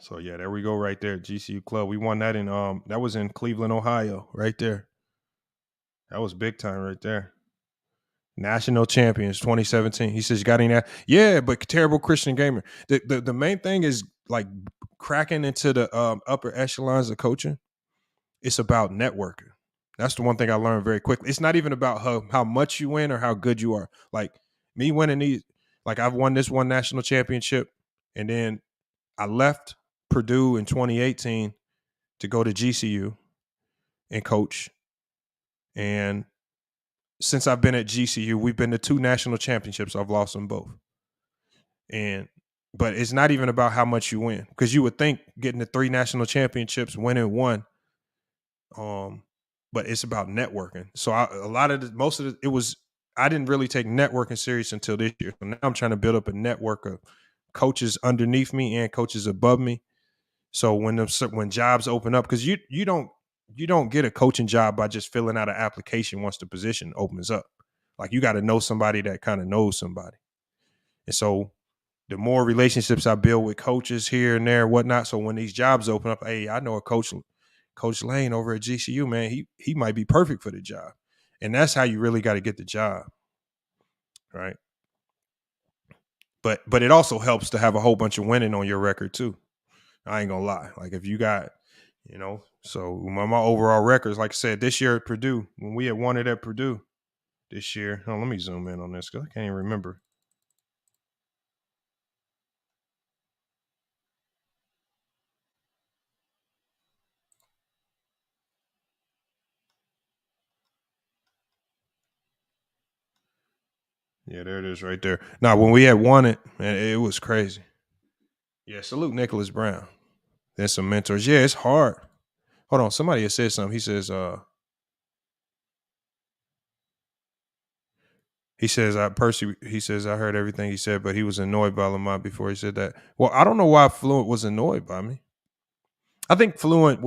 So yeah, there we go right there. GCU Club. We won that in that was in Cleveland, Ohio, right there. That was big time right there. National champions 2017. He says, you got any that? Yeah, but terrible Christian gamer. The main thing is like cracking into the upper echelons of coaching. It's about networking. That's the one thing I learned very quickly. It's not even about how much you win or how good you are. Like me winning these, like I've won this one national championship, and then I left Purdue in 2018 to go to GCU and coach. And since I've been at GCU, we've been to 2 national championships. I've lost them both. But it's not even about how much you win, because you would think getting the 3 national championships, winning 1. But it's about networking. So I didn't really take networking serious until this year. So now I'm trying to build up a network of coaches underneath me and coaches above me. So when jobs open up, because you don't get a coaching job by just filling out an application once the position opens up. Like you got to know somebody that kind of knows somebody. And so the more relationships I build with coaches here and there, whatnot. So when these jobs open up, hey, I know a Coach Lane over at GCU, man, he might be perfect for the job. And that's how you really got to get the job. Right. But it also helps to have a whole bunch of winning on your record too. I ain't gonna lie. Like if you got, so my overall records, like I said, this year at Purdue, when we had won it at Purdue this year. Let me zoom in on this because I can't even remember. Yeah, there it is right there. Now, when we had won it, man, it was crazy. Yeah, salute Nicholas Brown. There's some mentors. Yeah, it's hard. Hold on, somebody has said something. He says, I heard everything he said, but he was annoyed by Lamont before he said that. Well, I don't know why Fluent was annoyed by me. I think Fluent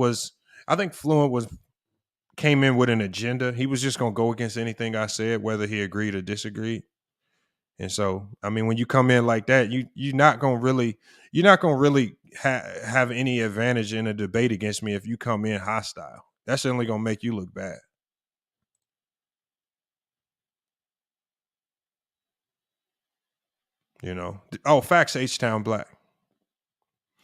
came in with an agenda. He was just going to go against anything I said, whether he agreed or disagreed. And so, I mean, when you come in like that, you're not going to really have any advantage in a debate against me if you come in hostile. That's only going to make you look bad. Oh, facts, H-Town Black.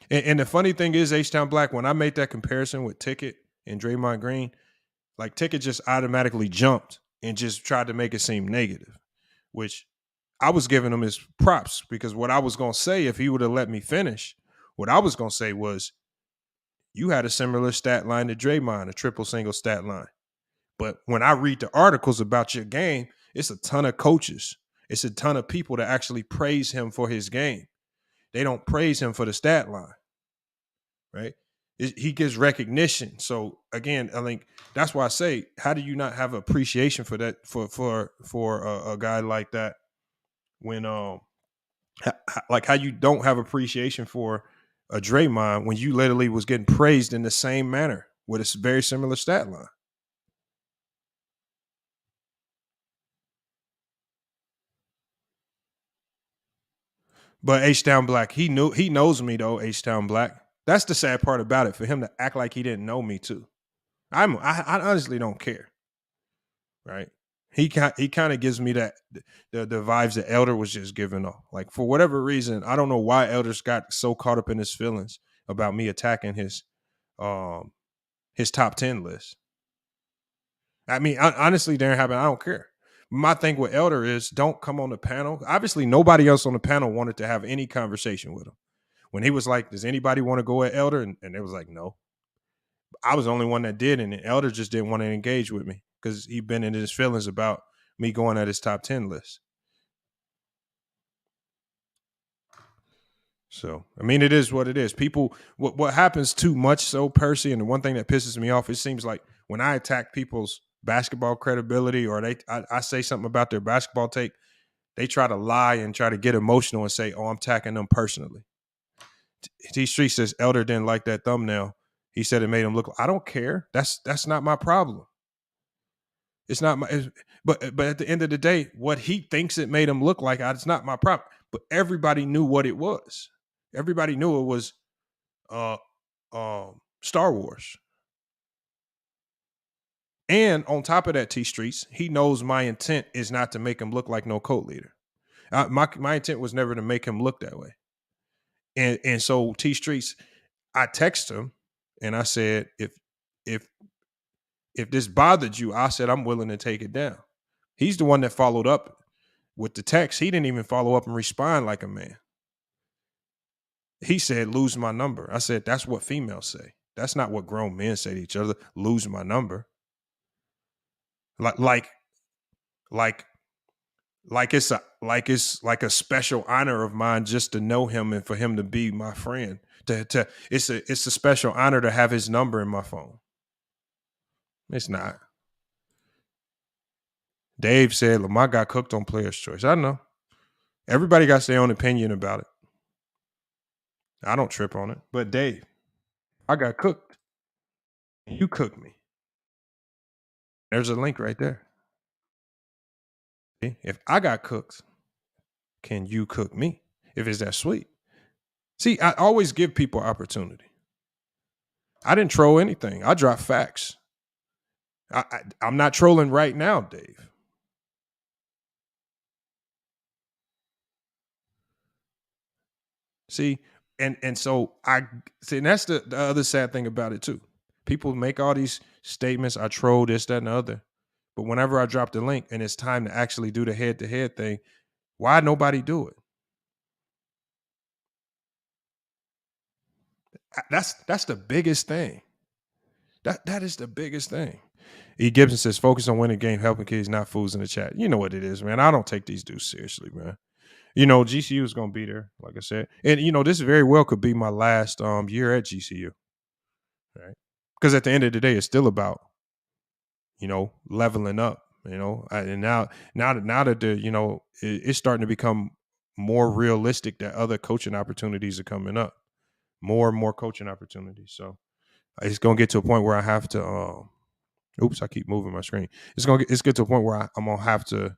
And the funny thing is, H-Town Black, when I made that comparison with Ticket and Draymond Green, like Ticket just automatically jumped and just tried to make it seem negative, which I was giving him his props, because what I was going to say, if he would have let me finish, what I was going to say was, you had a similar stat line to Draymond, a triple single stat line. But when I read the articles about your game, it's a ton of coaches. It's a ton of people that actually praise him for his game. They don't praise him for the stat line, right? He gives recognition. So again, I think that's why I say, how do you not have appreciation for that, for a guy like that? When like how you don't have appreciation for a Draymond when you literally was getting praised in the same manner with a very similar stat line. But H-Town Black, he knows me though, H-Town Black. That's the sad part about it, for him to act like he didn't know me too. I honestly don't care. Right? He kind of gives me that the vibes that Elder was just giving off. Like for whatever reason, I don't know why Elder's got so caught up in his feelings about me attacking his top 10 list. I mean, honestly, Darren Happen, I don't care. My thing with Elder is, don't come on the panel. Obviously, nobody else on the panel wanted to have any conversation with him. When he was like, does anybody want to go at Elder? And it was like, no. I was the only one that did, and Elder just didn't want to engage with me because he'd been in his feelings about me going at his top 10 list. So, I mean, it is what it is. People, what happens too much so, Percy, and the one thing that pisses me off, it seems like when I attack people's basketball credibility or I say something about their basketball take, they try to lie and try to get emotional and say, oh, I'm attacking them personally. T-Street says Elder didn't like that thumbnail. He said it made him look. I don't care. That's not my problem. It's not my. But at the end of the day, what he thinks it made him look like, it's not my problem. But everybody knew what it was. Everybody knew it was Star Wars. And on top of that, T-Streets, he knows my intent is not to make him look like no cult leader. My intent was never to make him look that way. And so T-Streets, I text him and I said, if this bothered you, I said I'm willing to take it down. He's the one that followed up with the text. He didn't even follow up and respond like a man. He said, lose my number. I said, that's what females say. That's not what grown men say to each other. Lose my number. Like it's a special honor of mine just to know him and for him to be my friend. It's a special honor to have his number in my phone. It's not. Dave said Lamar got cooked on Player's Choice. I know. Everybody got their own opinion about it. I don't trip on it. But Dave, I got cooked. You cooked me. There's a link right there. See? If I got cooked, can you cook me? If it's that sweet. See, I always give people opportunity. I didn't troll anything. I dropped facts. I'm not trolling right now, Dave. See, and so and that's the other sad thing about it too. People make all these statements, I troll this, that, and the other. But whenever I drop the link and it's time to actually do the head-to-head thing, why nobody do it? That's the biggest thing. That is the biggest thing. E. Gibson says, focus on winning game, helping kids, not fools in the chat. You know what it is, man. I don't take these dudes seriously, man. You know, GCU is going to be there, like I said. And, you know, this very well could be my last year at GCU. Right? Because at the end of the day, it's still about, you know, leveling up, you know. And now that the, you know, it's starting to become more realistic that other coaching opportunities are coming up. More and more coaching opportunities. So it's going to get to a point where I have to, oops, I keep moving my screen. It's get to a point where I'm going to have to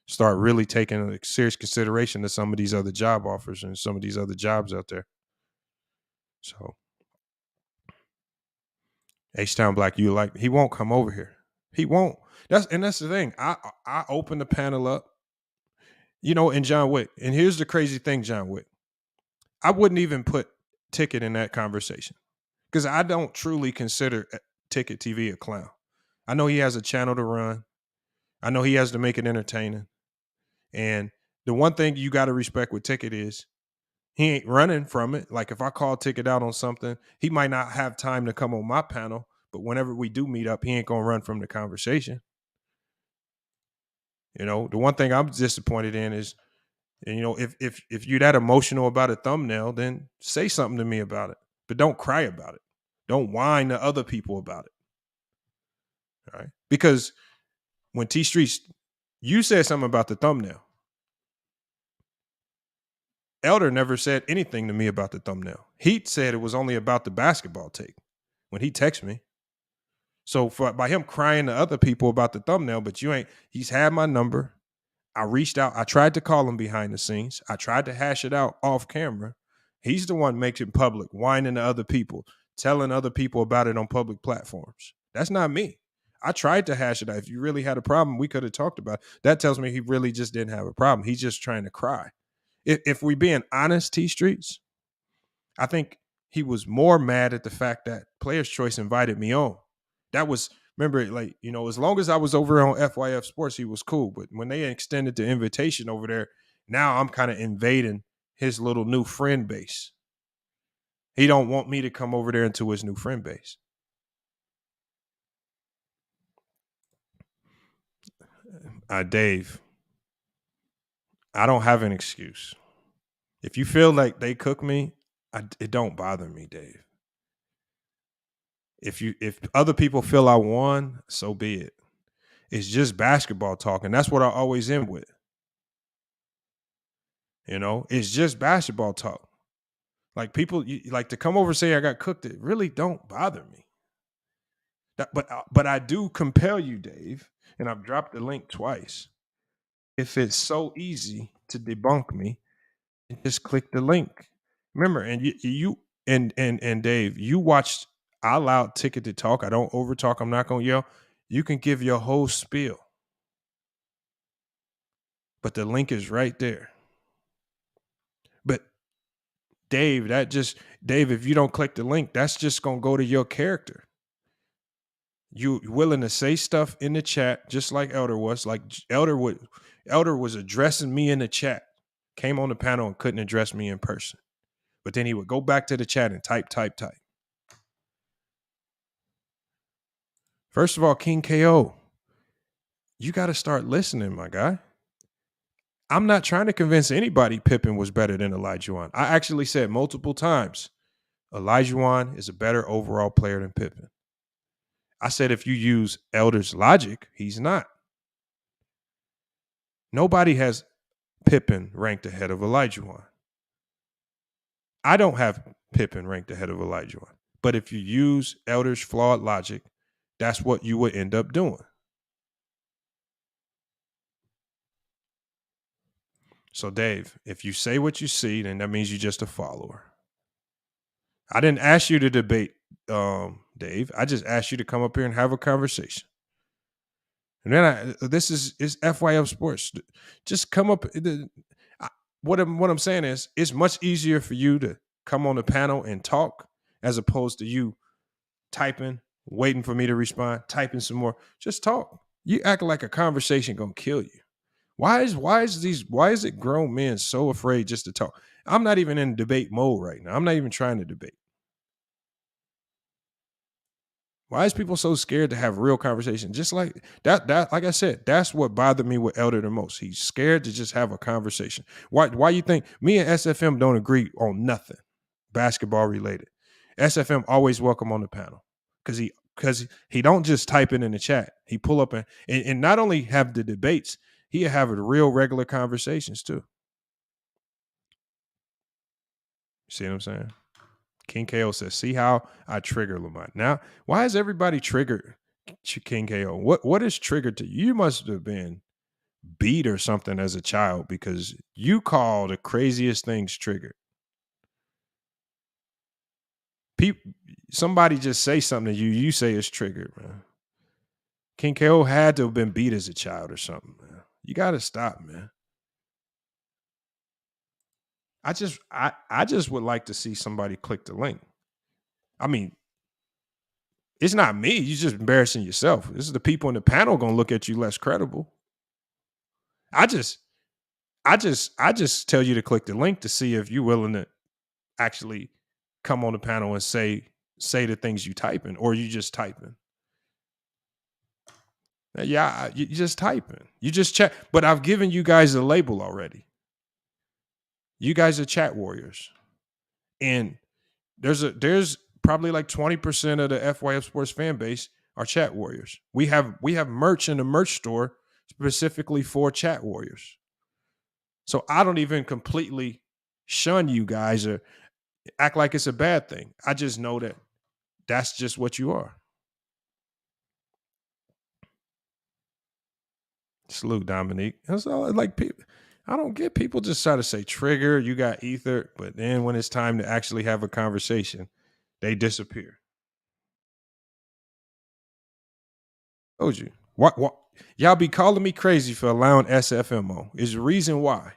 start really taking a serious consideration to some of these other job offers and some of these other jobs out there. So, H-Town Black, he won't come over here. He won't. That's the thing. I open the panel up, you know, and John Wick. And here's the crazy thing, John Wick. I wouldn't even put Ticket in that conversation because I don't truly consider Ticket TV a clown. I know he has a channel to run. I know he has to make it entertaining. And the one thing you got to respect with Ticket is he ain't running from it. Like if I call Ticket out on something, he might not have time to come on my panel, but whenever we do meet up, he ain't going to run from the conversation. You know, the one thing I'm disappointed in is, you know, if you're that emotional about a thumbnail, then say something to me about it, but don't cry about it. Don't whine to other people about it. All right. Because when T-Streets, you said something about the thumbnail. Elder never said anything to me about the thumbnail. He said it was only about the basketball take when he texted me. So by him crying to other people about the thumbnail, but he's had my number. I reached out. I tried to call him behind the scenes. I tried to hash it out off camera. He's the one making it public, whining to other people, telling other people about it on public platforms. That's not me. I tried to hash it out. If you really had a problem, we could have talked about it. That tells me he really just didn't have a problem. He's just trying to cry. If we being honest, T-Streets, I think he was more mad at the fact that Player's Choice invited me on. That was, remember, like, you know, as long as I was over on FYF Sports, he was cool. But when they extended the invitation over there, now I'm kind of invading his little new friend base. He don't want me to come over there into his new friend base. Dave, I don't have an excuse. If you feel like they cook me, it don't bother me, Dave. If other people feel I won, so be it. It's just basketball talk, and that's what I always end with. It's just basketball talk. Like people like to come over and say I got cooked. It really don't bother me. But I do compel you, Dave, and I've dropped the link twice. If it's so easy to debunk me, just click the link. Remember, and you and Dave, you watched. I allowed Ticket to talk. I don't over talk. I'm not gonna yell. You can give your whole spiel, but the link is right there. But Dave, if you don't click the link, that's just gonna go to your character. You willing to say stuff in the chat, just like Elder was. Like Elder was addressing me in the chat. Came on the panel and couldn't address me in person. But then he would go back to the chat and type. First of all, King KO, you got to start listening, my guy. I'm not trying to convince anybody Pippen was better than Olajuwon. I actually said multiple times, Olajuwon is a better overall player than Pippen. I said if you use Elder's logic, he's not. Nobody has Pippen ranked ahead of Olajuwon. I don't have Pippen ranked ahead of Olajuwon. But if you use Elder's flawed logic, that's what you would end up doing. So, Dave, if you say what you see, then that means you're just a follower. I didn't ask you to debate, Dave. I just asked you to come up here and have a conversation. And then this is FYF Sports. Just come up. What I'm saying is, it's much easier for you to come on the panel and talk as opposed to you typing, waiting for me to respond, typing some more. Just talk. You act like a conversation gonna kill you. Why is it grown men so afraid just to talk? I'm not even in debate mode right now. I'm not even trying to debate. Why is people so scared to have real conversation? Just like that, like I said, that's what bothered me with Elder the most. He's scared to just have a conversation. Why you think me and SFM don't agree on nothing basketball related? SFM always welcome on the panel because he don't just type it in the chat. He pull up and not only have the debates, he have the real regular conversations too. See what I'm saying? King KO says, see how I trigger Lamont. Now, why is everybody triggered King KO? What is triggered to you? You must have been beat or something as a child because you call the craziest things triggered. Somebody just say something to you, you say it's triggered, man. King KO had to have been beat as a child or something, man. You got to stop, man. I just would like to see somebody click the link. I mean, it's not me. You're just embarrassing yourself. This is the people in the panel going to look at you less credible. I just tell you to click the link to see if you're willing to actually come on the panel and say the things you typing or you just typing. Yeah, you just typing. You just chat. But I've given you guys a label already. You guys are chat warriors. And there's probably like 20% of the FYF Sports fan base are chat warriors. We have merch in the merch store specifically for chat warriors. So I don't even completely shun you guys or act like it's a bad thing. I just know that that's just what you are. Salute, Dominique. That's all, like people. I don't get people just try to say trigger, you got ether, but then when it's time to actually have a conversation, they disappear. Told you. What? Y'all be calling me crazy for allowing SFMO. Is the reason why.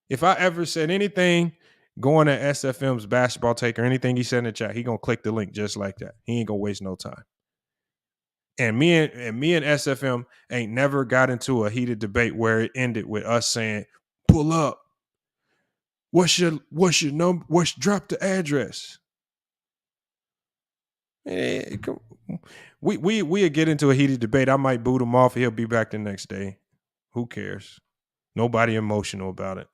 If I ever said anything going to SFM's basketball take or anything he said in the chat, he gonna click the link just like that. He ain't gonna waste no time. And me and SFM ain't never got into a heated debate where it ended with us saying, "Pull up. What's your number? Drop the address." Hey, we get into a heated debate. I might boot him off. He'll be back the next day. Who cares? Nobody emotional about it.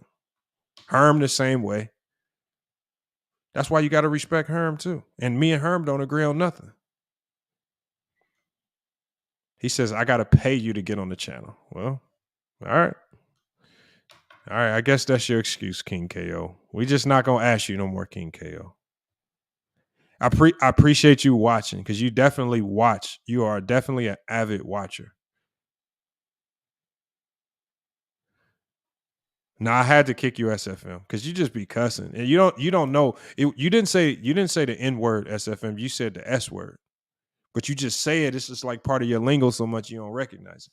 Herm the same way. That's why you got to respect Herm too. And me and Herm don't agree on nothing. He says, I got to pay you to get on the channel. Well, all right. All right. I guess that's your excuse, King KO. We just not going to ask you no more, King KO. I appreciate you watching because you definitely watch. You are definitely an avid watcher. Now I had to kick you SFM because you just be cussing and you don't know. You didn't say the N word SFM. You said the S word, but you just say it. It's just like part of your lingo so much you don't recognize it.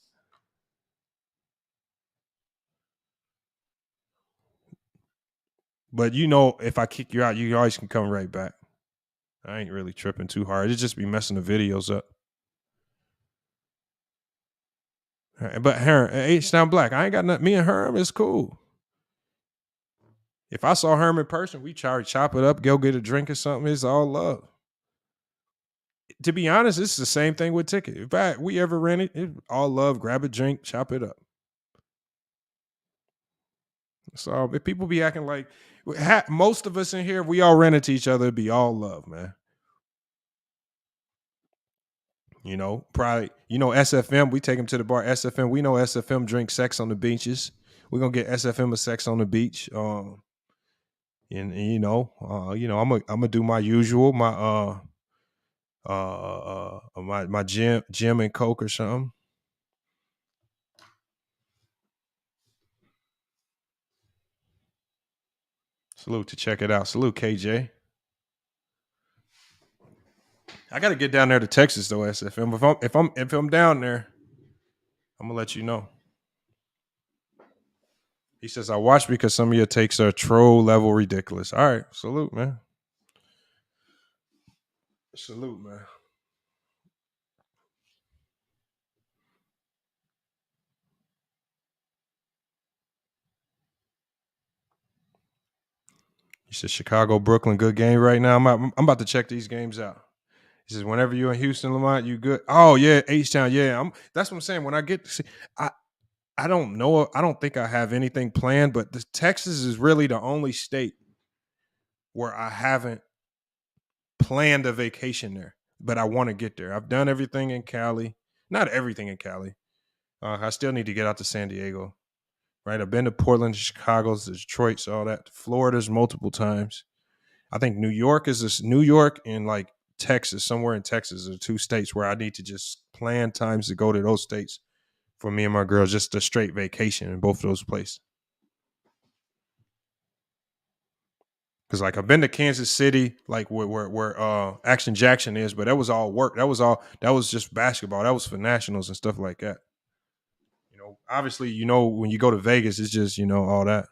But if I kick you out, you always can come right back. I ain't really tripping too hard. It just be messing the videos up. Right, but Herm, H-Town Black, I ain't got nothing. Me and Herm is cool. If I saw Herm in person, we chop it up, go get a drink or something. It's all love. To be honest, it's the same thing with Ticket. If we ever ran it, all love, grab a drink, chop it up. So if people be acting like most of us in here, we all ran into each other, it'd be all love, man. Probably, SFM, we take him to the bar. SFM, we know SFM drink sex on the beaches. We're going to get SFM a sex on the beach. I'm gonna do my usual, my gym and Coke or something. Salute to check it out. Salute KJ. I got to get down there to Texas though, SFM. If I'm down there, I'm gonna let you know. He says I watch because some of your takes are troll level ridiculous. All right, salute, man. Salute, man. He says Chicago, Brooklyn, good game right now. I'm about to check these games out. He says whenever you're in Houston, Lamont, you good. Oh yeah, H-Town, yeah. That's what I'm saying. When I get to see, I don't know. I don't think I have anything planned, but Texas is really the only state where I haven't planned a vacation there, but I want to get there. I've done everything in Cali. Not everything in Cali. I still need to get out to San Diego. Right, I've been to Portland, Chicago, Detroit, all that. Florida's multiple times. I think New York and like Texas, somewhere in Texas, are two states where I need to just plan times to go to those states for me and my girls, just a straight vacation in both of those places. Because like I've been to Kansas City, like where Action Jackson is, but that was all work. That was just basketball. That was for nationals and stuff like that. Obviously, when you go to Vegas, it's just, all that.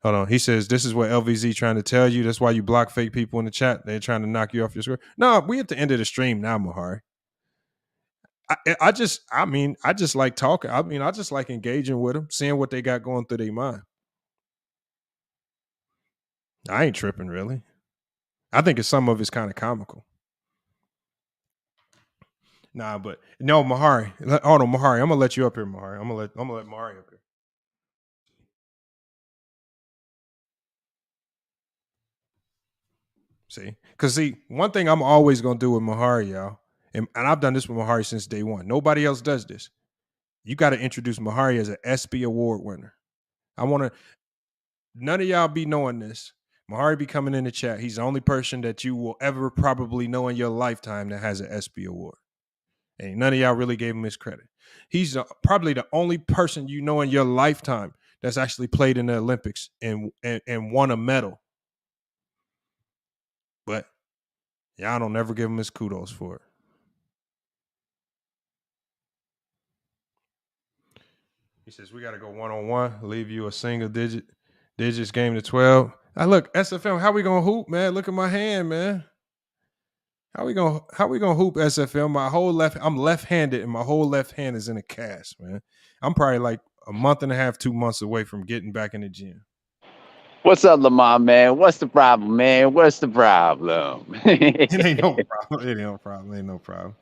Hold on. He says, this is what LVZ trying to tell you. That's why you block fake people in the chat. They're trying to knock you off your square. No, we at the end of the stream now, Mahari. I just like talking. I just like engaging with them, seeing what they got going through their mind. I ain't tripping, really. I think some of it's kind of comical. Nah, but no, Mahari. Hold on, Mahari. I'm gonna let you up here, Mahari. I'm gonna let Mahari up here. See, one thing I'm always gonna do with Mahari, y'all, and I've done this with Mahari since day one. Nobody else does this. You got to introduce Mahari as an ESPY award winner. None of y'all be knowing this. Mahari be coming in the chat. He's the only person that you will ever probably know in your lifetime that has an ESPY award. And none of y'all really gave him his credit. He's probably the only person you know in your lifetime that's actually played in the Olympics and won a medal. But y'all don't ever give him his kudos for it. He says, we got to go one-on-one, leave you a single digits game to 12. Now look, SFM, how we going to hoop, man? Look at my hand, man. How we gonna hoop, SFM? I'm left-handed and my whole left hand is in a cast, man. I'm probably like a month and a half, 2 months away from getting back in the gym. What's up, Lamar, man? What's the problem, man? What's the problem? It ain't no problem. It ain't no problem.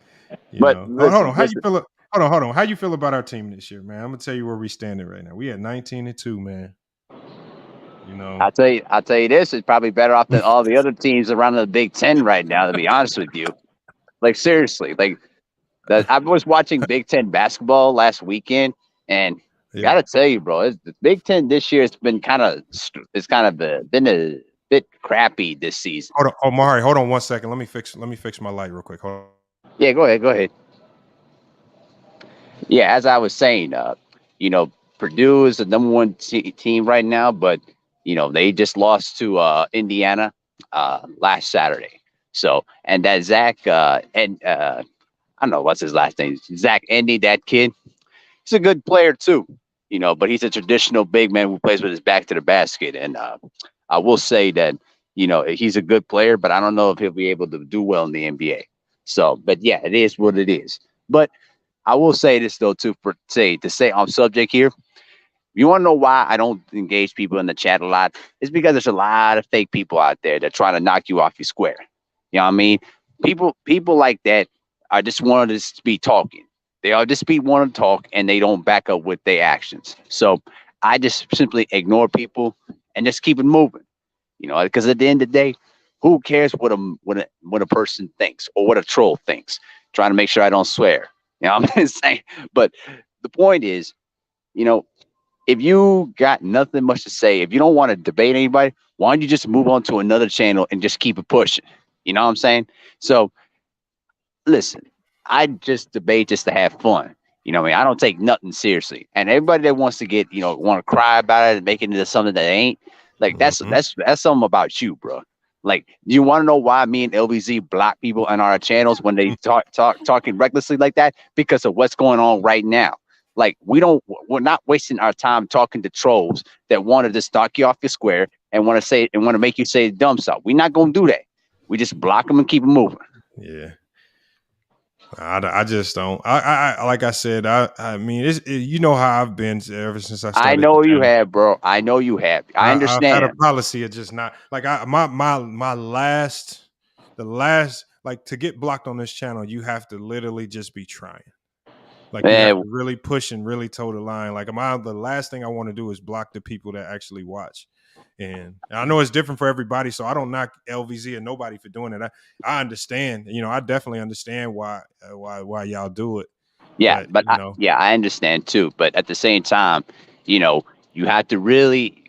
But listen, hold on. How you feel? Hold on. How you feel about our team this year, man? I'm gonna tell you where we standing right now. We at 19-2, man. You know, I'll tell you this, it's probably better off than all the other teams around the Big Ten right now, to be honest with you. Like, seriously, like I was watching Big Ten basketball last weekend, and gotta tell you, bro, the Big Ten this year has been been a bit crappy this season. Hold on, Mari, hold on 1 second. Let me fix my light real quick. Hold on. Yeah, go ahead. Yeah, as I was saying, Purdue is the number one team right now, but they just lost to Indiana last Saturday. So, and that Zach and I don't know what's his last name, Zach Endy, that kid, he's a good player too, but he's a traditional big man who plays with his back to the basket. And I will say that he's a good player, but I don't know if he'll be able to do well in the NBA. So, but yeah, it is what it is. But I will say this though too, to say on subject here. You want to know why I don't engage people in the chat a lot? It's because there's a lot of fake people out there that try to knock you off your square. You know what I mean? People like that are just wanting to be talking. They all just want to talk and they don't back up with their actions. So I just simply ignore people and just keep it moving. Because at the end of the day, who cares what a person thinks or what a troll thinks? Trying to make sure I don't swear. You know what I'm saying? But the point is, if you got nothing much to say, if you don't want to debate anybody, why don't you just move on to another channel and just keep it pushing? You know what I'm saying? So listen, I just debate just to have fun. I don't take nothing seriously. And everybody that wants to get, want to cry about it and make it into something that ain't, like that's something about you, bro. Like, do you want to know why me and LVZ block people on our channels when they talking recklessly like that? Because of what's going on right now. Like, we're not wasting our time talking to trolls that want to just knock you off your square and want to make you say dumb stuff. We're not going to do that. We just block them and keep them moving. Yeah. I just don't. I like I said. I mean, you know how I've been ever since I started. I know you have, bro. I know you have. I understand. I've had a policy of just not like my last like to get blocked on this channel. You have to literally just be trying. Like, you have to really push and really toe the line. Like, the last thing I want to do is block the people that actually watch. And I know it's different for everybody, so I don't knock LVZ or nobody for doing it. I understand. I definitely understand why y'all do it. Yeah, but I understand too. But at the same time, you have to really.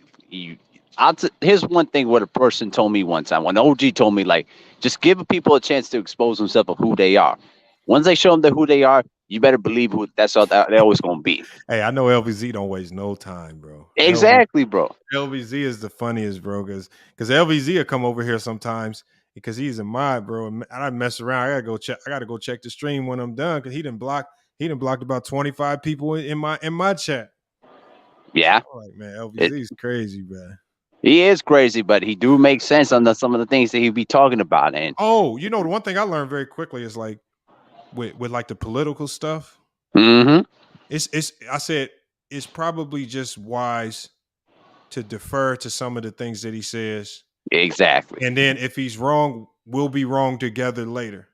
Here's one thing what a person told me one time. When OG told me, like, just give people a chance to expose themselves of who they are. Once they show them who they are, you better believe that's all they're always gonna be. Hey, I know LVZ don't waste no time, bro. Exactly, bro. LVZ is the funniest, bro, because LVZ will come over here sometimes because he's a mod, bro. And I mess around. I gotta go check the stream when I'm done because he done blocked about 25 people in my chat. Yeah. Like, man, LVZ is crazy, man. He is crazy, but he do make sense on some of the things that he be talking about. And the one thing I learned very quickly is like with like the political stuff. Mm-hmm. I said it's probably just wise to defer to some of the things that he says. Exactly. And then if he's wrong, we'll be wrong together later.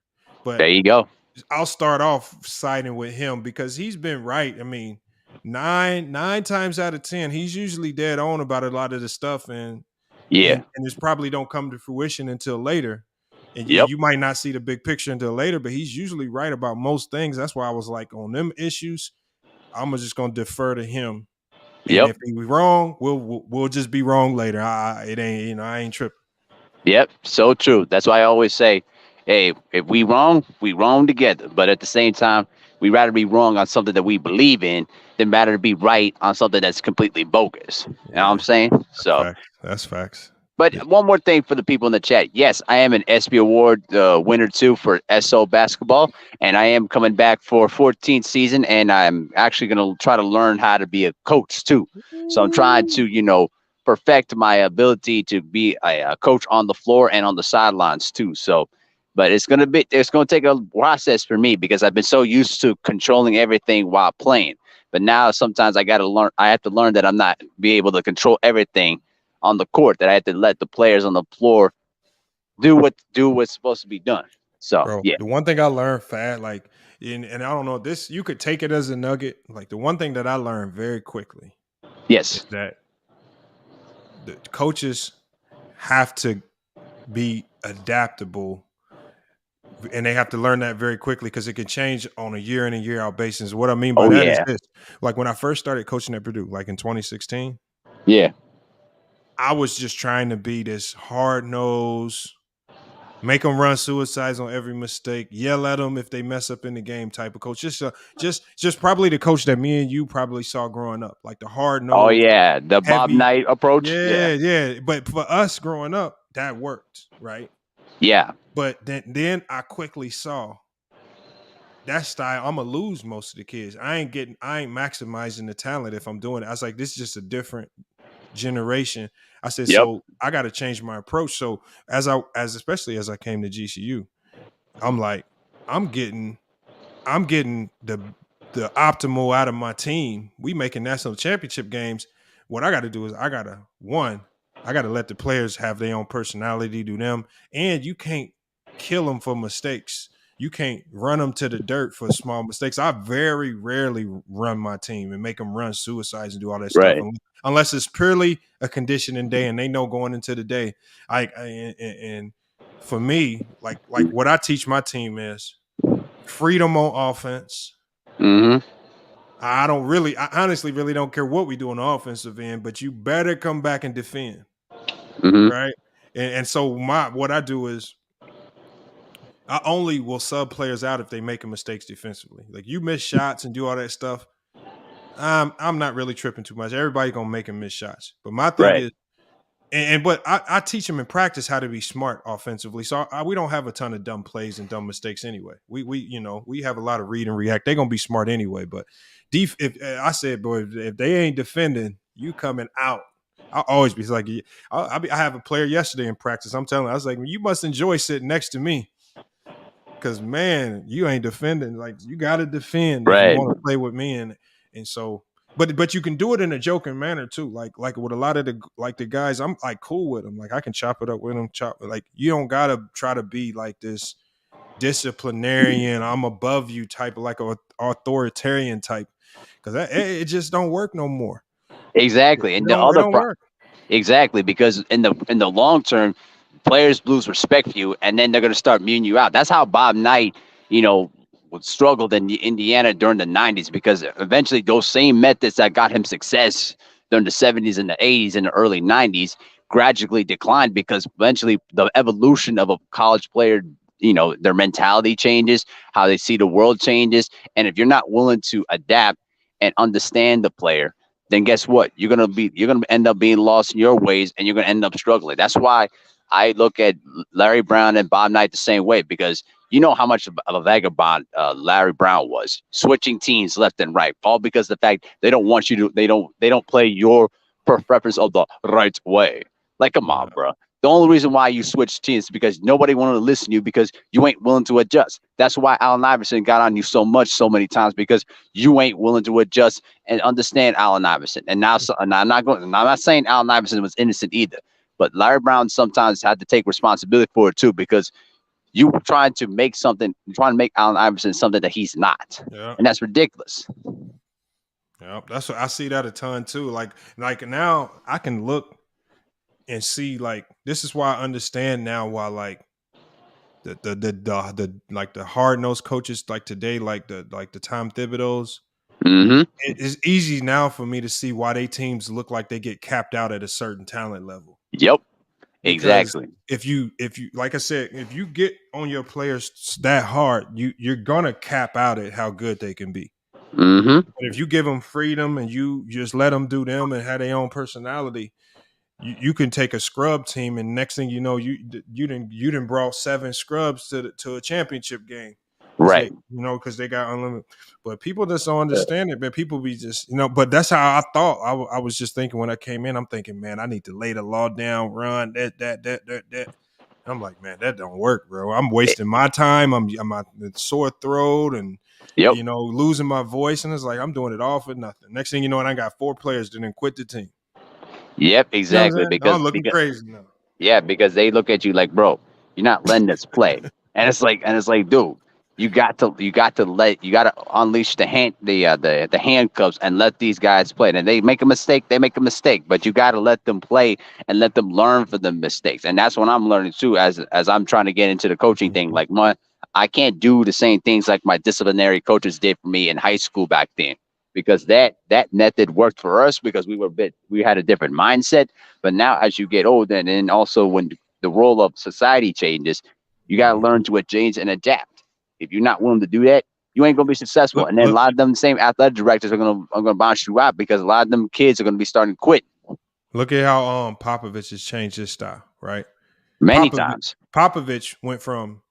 But there you go. I'll start off siding with him because he's been right. I mean, nine times out of 10, he's usually dead on about a lot of the stuff, and it's probably don't come to fruition until later. And you might not see the big picture until later, but he's usually right about most things. That's why I was like, on them issues, I'm just gonna defer to him. And if he's wrong, we'll just be wrong later. I ain't tripping. Yep, so true. That's why I always say, hey, if we wrong together. But at the same time, we'd rather be wrong on something that we believe in than rather be right on something that's completely bogus. You know what I'm saying? That's facts. But one more thing for the people in the chat. Yes, I am an ESPY Award winner too for SO basketball, and I am coming back for 14th season, and I'm actually going to try to learn how to be a coach too. So I'm trying to, perfect my ability to be a coach on the floor and on the sidelines too. So, but it's going to take a process for me because I've been so used to controlling everything while playing. But now sometimes I have to learn that I'm not be able to control everything on the court, that I have to let the players on the floor do what's supposed to be done. So, bro, the one thing I learned fast, and I don't know, this, you could take it as a nugget. Like, the one thing that I learned very quickly, yes, is that the coaches have to be adaptable, and they have to learn that very quickly because it can change on a year in and year out basis. What I mean by that is this: like when I first started coaching at Purdue, like in 2016, I was just trying to be this hard nosed, make them run suicides on every mistake, yell at them if they mess up in the game type of coach. Just probably the coach that me and you probably saw growing up, like the hard nosed. Oh yeah, the Bob Knight approach. Yeah. But for us growing up, that worked, right? Yeah. But then I quickly saw that style. I'm gonna lose most of the kids. I ain't maximizing the talent if I'm doing it. I was like, this is just a different generation. I said, so I got to change my approach. So especially as I came to GCU, I'm like, I'm getting the optimal out of my team. We making national championship games. What I got to do is I got to let the players have their own personality, do them, and you can't kill them for mistakes. You can't run them to the dirt for small mistakes. I very rarely run my team and make them run suicides and do all that stuff, unless it's purely a conditioning day and they know going into the day. And for me, like what I teach my team is freedom on offense. Mm-hmm. I honestly really don't care what we do on the offensive end, but you better come back and defend, right? And so what I do is, I only will sub players out if they making mistakes defensively. Like you miss shots and do all that stuff. I'm not really tripping too much. Everybody gonna make and miss shots. But my thing is, but I teach them in practice how to be smart offensively. So we don't have a ton of dumb plays and dumb mistakes anyway. We have a lot of read and react. They're gonna be smart anyway. But if I said, boy, if they ain't defending, you coming out. I'll always be like, I have a player yesterday in practice. I'm telling him, I was like, you must enjoy sitting next to me. Because man, you ain't defending. Like you got to defend if you want to play with me, and so, but you can do it in a joking manner too. Like with a lot of the guys, I'm like cool with them. Like I can chop it up with them. Like you don't gotta try to be like this disciplinarian, I'm above you type, like a authoritarian type, because it just don't work no more. Exactly, and the other exactly, because in the long term, players lose respect for you, and then they're going to start muting you out. That's how Bob Knight, struggled in Indiana during the 90s, because eventually those same methods that got him success during the 70s and the 80s and the early 90s gradually declined, because eventually the evolution of a college player, their mentality changes, how they see the world changes. And if you're not willing to adapt and understand the player, then guess what? You're going to end up being lost in your ways, and you're going to end up struggling. That's why I look at Larry Brown and Bob Knight the same way, because you know how much of a vagabond Larry Brown was, switching teams left and right, all because of the fact they don't want you to, they don't play your preference of the right way. Like, come on, bro. The only reason why you switch teams is because nobody wanted to listen to you, because you ain't willing to adjust. That's why Allen Iverson got on you so many times, because you ain't willing to adjust and understand Allen Iverson. And now, I'm not saying Allen Iverson was innocent either, but Larry Brown sometimes had to take responsibility for it too, because you were trying to make Allen Iverson something that he's not, and that's ridiculous. Yeah, that's what I see that a ton too. Like now I can look and see, like, this is why I understand now why, like, the hard-nosed coaches like today, like the Tom Thibodeau's. It's easy now for me to see why they teams look like they get capped out at a certain talent level. Yep. Exactly. Because if you like I said, if you get on your players that hard, you're gonna cap out at how good they can be. But if you give them freedom and you just let them do them and have their own personality, you can take a scrub team, and next thing you know, you done brought 7 scrubs to a championship game, right? Because they got unlimited. But people just don't understand it. But people be just But that's how I thought. I was just thinking when I came in. I'm thinking, man, I need to lay the law down, run that. I'm like, man, that don't work, bro. I'm wasting my time. I'm sore throat and losing my voice, and it's like I'm doing it all for nothing. Next thing you know, and I got 4 players that didn't quit the team. Yep, exactly. Because I'm looking crazy now. Yeah, because they look at you like, bro, you're not letting us play. And it's like, dude, You got to unleash the handcuffs and let these guys play. And they make a mistake, but you got to let them play and let them learn from the mistakes. And that's what I'm learning too, as I'm trying to get into the coaching thing. Like, I can't do the same things like my disciplinary coaches did for me in high school back then, because that method worked for us because we had a different mindset. But now as you get older, and then also when the role of society changes, you got to learn to change and adapt. If you're not willing to do that, you ain't gonna be successful. And then a lot of them same athletic directors are gonna bounce you out because a lot of them kids are gonna be starting to quit. Look at how Popovich has changed his style, right? Many times. Popovich went from,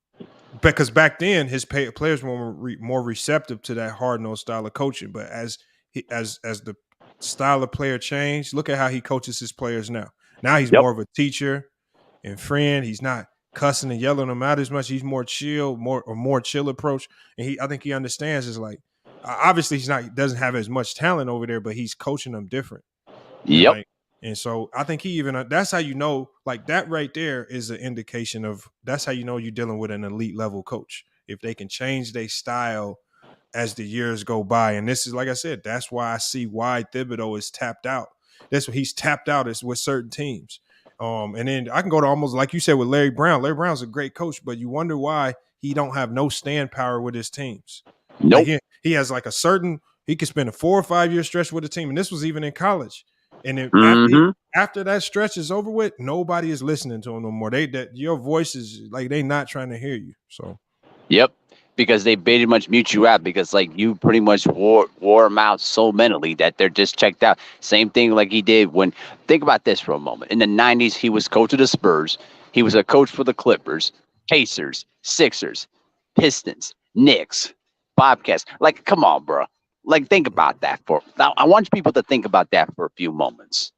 because back then his players were more receptive to that hard-nosed style of coaching. But as the style of player changed, look at how he coaches his players now. Now he's more of a teacher and friend. He's not cussing and yelling them out as much. He's more chill, more chill approach. And I think he understands is like, obviously he doesn't have as much talent over there, but he's coaching them different. Yep. And so I think that's how you know, like that right there is an indication of, that's how you know you're dealing with an elite level coach. If they can change their style as the years go by. And this is, like I said, that's why I see why Thibodeau is tapped out. That's what he's tapped out is with certain teams. And then I can go to almost like you said with Larry Brown. Larry Brown's a great coach, but you wonder why he don't have no stand power with his teams. Nope. Like he has like he could spend a 4 or 5 year stretch with a team. And this was even in college. And then after that stretch is over with, nobody is listening to him no more. Your voice is like, they not trying to hear you. So, yep. Because they pretty much mute you out because like you pretty much wore them out so mentally that they're just checked out. Same thing like he did think about this for a moment. In the 90s, he was coach of the Spurs. He was a coach for the Clippers, Pacers, Sixers, Pistons, Knicks, Bobcats. Like, come on, bro. Like, think about that now. I want people to think about that for a few moments.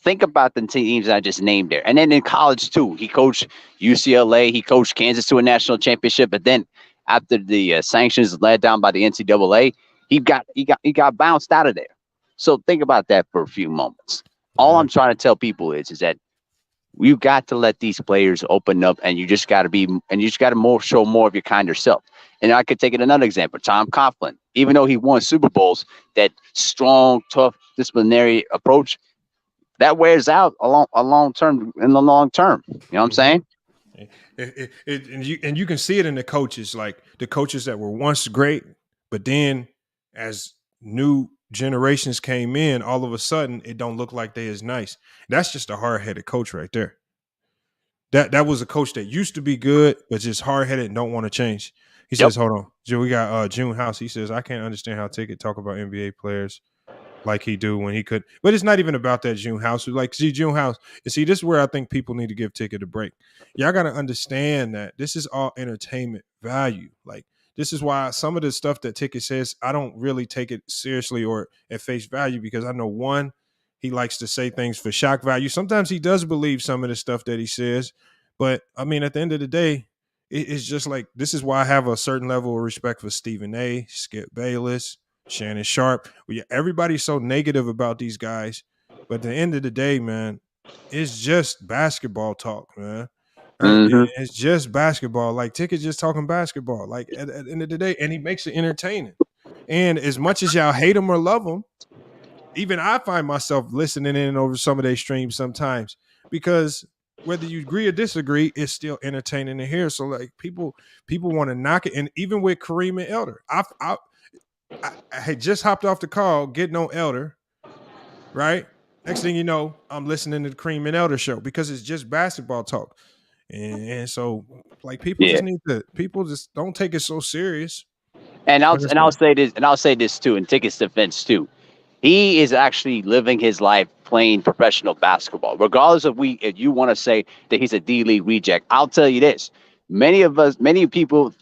Think about the teams I just named there. And then in college too, he coached UCLA. He coached Kansas to a national championship, but then after the sanctions led down by the NCAA, he got bounced out of there. So think about that for a few moments. All I'm trying to tell people is that you got to let these players open up, and you just got to show more of your kinder self. And I could take it another example. Tom Coughlin, even though he won Super Bowls, that strong, tough disciplinary approach that wears out in the long term. You know what I'm saying? And you can see it in the coaches, like the coaches that were once great, but then as new generations came in, all of a sudden it don't look like they as nice. That's just a hard-headed coach right there. That was a coach that used to be good, but just hard-headed and don't want to change. He says, hold on. We got June House. He says, I can't understand how Ticket talk about NBA players like he do when he could. But it's not even about that June House. Like, see, June House. And see, this is where I think people need to give Ticket a break. Y'all got to understand that this is all entertainment value. Like, this is why some of the stuff that Ticket says, I don't really take it seriously or at face value, because I know, one, he likes to say things for shock value. Sometimes he does believe some of the stuff that he says. But, I mean, at the end of the day, it's just like, this is why I have a certain level of respect for Stephen A., Skip Bayless, Shannon Sharp. Everybody's so negative about these guys. But at the end of the day, man, it's just basketball talk, man. It's just basketball. Like, Ticket's just talking basketball. Like, at the end of the day, and he makes it entertaining. And as much as y'all hate him or love him, even I find myself listening in over some of their streams sometimes, because whether you agree or disagree, it's still entertaining to hear. So, like, people want to knock it. And even with Kareem and Elder, I had just hopped off the call, getting on Elder, right? Next thing you know, I'm listening to the Kareem and Elder show because it's just basketball talk. And so, like, people just don't take it so serious. And I'll say this too, in Ticket's defense too. He is actually living his life playing professional basketball, regardless of if you want to say that he's a D-League reject. I'll tell you this: many people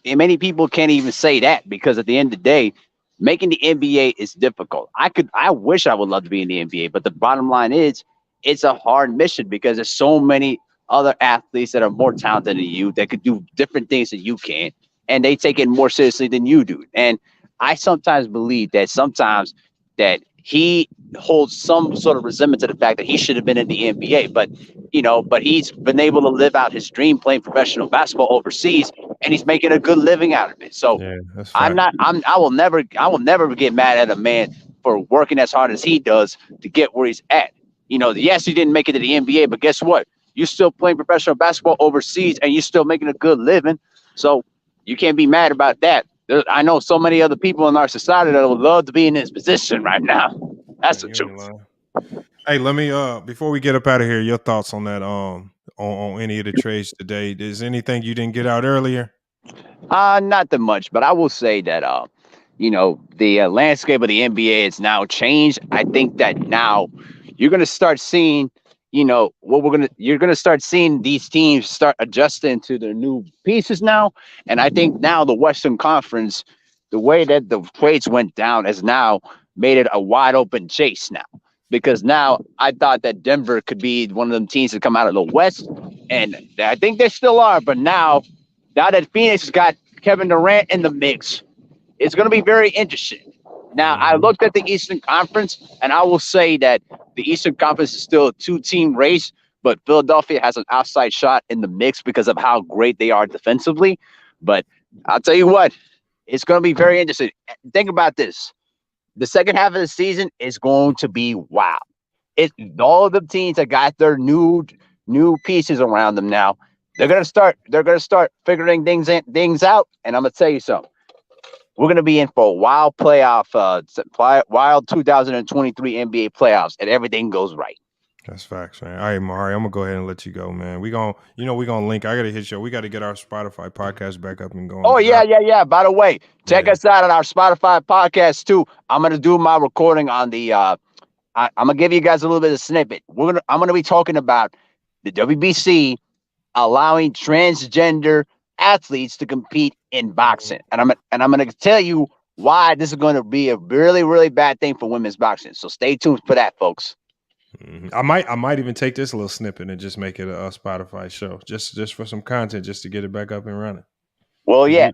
can't even say that, because at the end of the day, making the NBA is difficult. I wish I would love to be in the NBA, but the bottom line is, it's a hard mission because there's so many other athletes that are more talented than you that could do different things that you can, and they take it more seriously than you do. And I sometimes believe that he holds some sort of resentment to the fact that he should have been in the NBA. But he's been able to live out his dream playing professional basketball overseas, and he's making a good living out of it. So I will never get mad at a man for working as hard as he does to get where he's at. Yes, he didn't make it to the NBA, but guess what? You're still playing professional basketball overseas, and you're still making a good living. So you can't be mad about that. I know so many other people in our society that would love to be in this position right now. That's the truth. Hey, let me before we get up out of here, your thoughts on that on any of the trades today. Is anything you didn't get out earlier? Not that much, but I will say that the landscape of the NBA has now changed. I think that now you're going to start seeing, you're going to start seeing these teams start adjusting to their new pieces now. And I think now the Western Conference, the way that the trades went down has now made it a wide open chase now. Because now I thought that Denver could be one of them teams that come out of the West. And I think they still are. But now that Phoenix has got Kevin Durant in the mix, it's going to be very interesting. Now, I looked at the Eastern Conference, and I will say that the Eastern Conference is still a two-team race, but Philadelphia has an outside shot in the mix because of how great they are defensively. But I'll tell you what, it's going to be very interesting. Think about this. The second half of the season is going to be wild. All of the teams that got their new pieces around them now, they're going to start figuring things out, and I'm going to tell you something. We're going to be in for a wild wild 2023 NBA playoffs, and everything goes right. That's facts, man. All right, Mari, I'm gonna go ahead and let you go, man. We're gonna link. I gotta hit you. We got to get our Spotify podcast back up and going. Oh yeah. By the way, check us out on our Spotify podcast too. I'm gonna do my recording on the. I'm gonna give you guys a little bit of snippet. I'm gonna be talking about the WBC allowing transgender athletes to compete in boxing, and I'm going to tell you why this is going to be a really, really bad thing for women's boxing. So stay tuned for that, folks. Mm-hmm. I might even take this little snippet and just make it a Spotify show, just for some content, just to get it back up and running. Well, yeah,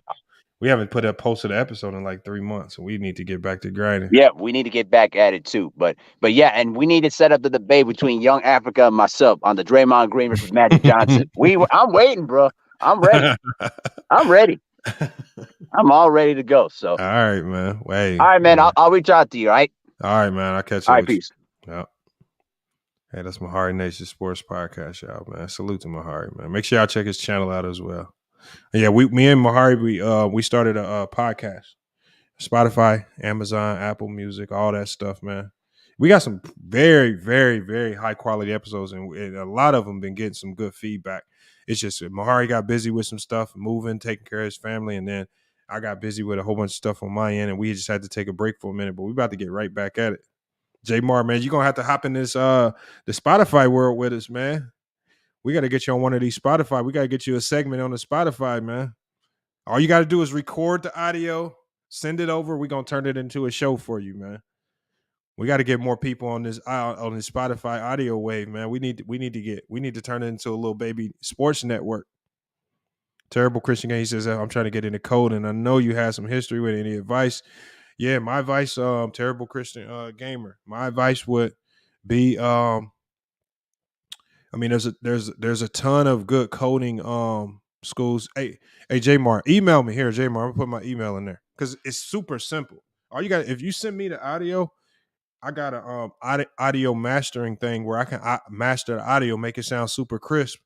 we haven't posted an episode in like 3 months, so we need to get back to grinding. Yeah, we need to get back at it too. But yeah, and we need to set up the debate between Young Africa and myself on the Draymond Green versus Magic Johnson. I'm waiting, bro. I'm ready. I'm all ready to go. So all right, man. Wait. All right, man. I'll reach out to you. All right. All right, man. I'll catch you. All right, peace. Yep. Hey, that's Mahari Nation Sports Podcast, y'all, man. Salute to Mahari, man. Make sure y'all check his channel out as well. And yeah, me and Mahari, we started a podcast. Spotify, Amazon, Apple Music, all that stuff, man. We got some very, very, very high quality episodes, and a lot of them been getting some good feedback. It's just Mahari got busy with some stuff, moving, taking care of his family, and then I got busy with a whole bunch of stuff on my end, and we just had to take a break for a minute, but we about to get right back at it. J Mar, man, you're gonna have to hop in this the Spotify world with us, man. We gotta get you on one of these Spotify. We gotta get you a segment on the Spotify, man. All you gotta do is record the audio, send it over. We're gonna turn it into a show for you, man. We got to get more people on this Spotify audio wave, man. We need to turn it into a little baby sports network. Terrible Christian Game, he says, I'm trying to get into code, and I know you had some history with any advice. Yeah, my advice, Terrible Christian Gamer. My advice would be, there's a ton of good coding schools. Hey, J-Mar, email me here, J-Mar. I'm gonna put my email in there because it's super simple. All you got, if you send me the audio, I got a audio mastering thing where I can master the audio, make it sound super crisp,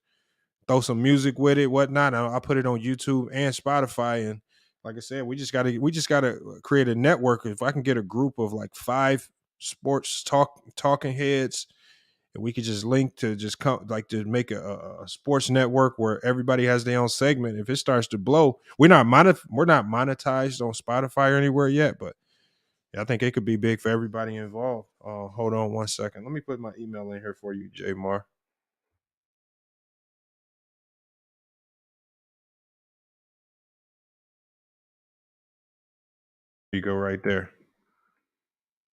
throw some music with it, whatnot. I put it on YouTube and Spotify, and like I said, we just gotta create a network. If I can get a group of like 5 sports talking heads, and we could just link to just come to make a sports network where everybody has their own segment. If it starts to blow, we're not monetized on Spotify or anywhere yet, but I think it could be big for everybody involved. Hold on one second. Let me put my email in here for you, J Mar. You go right there.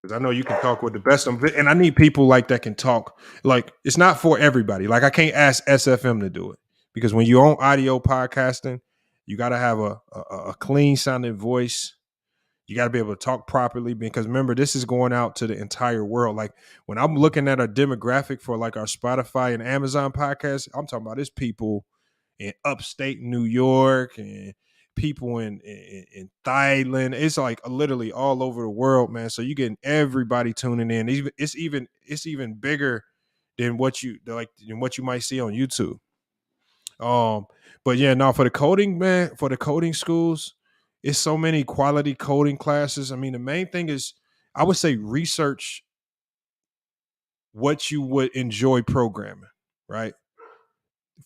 Because I know you can talk with the best of them. And I need people like that can talk. Like, it's not for everybody. Like, I can't ask SFM to do it. Because when you're on audio podcasting, you got to have a clean sounding voice. You got to be able to talk properly because remember, this is going out to the entire world. Like when I'm looking at our demographic for like our Spotify and Amazon podcast, I'm talking about this people in upstate New York and people in Thailand. It's like literally all over the world, man. So you getting everybody tuning in. It's even bigger than what you might see on YouTube. But yeah, no, for the coding, man, for the coding schools, it's so many quality coding classes. I mean, the main thing is, I would say research what you would enjoy programming, right?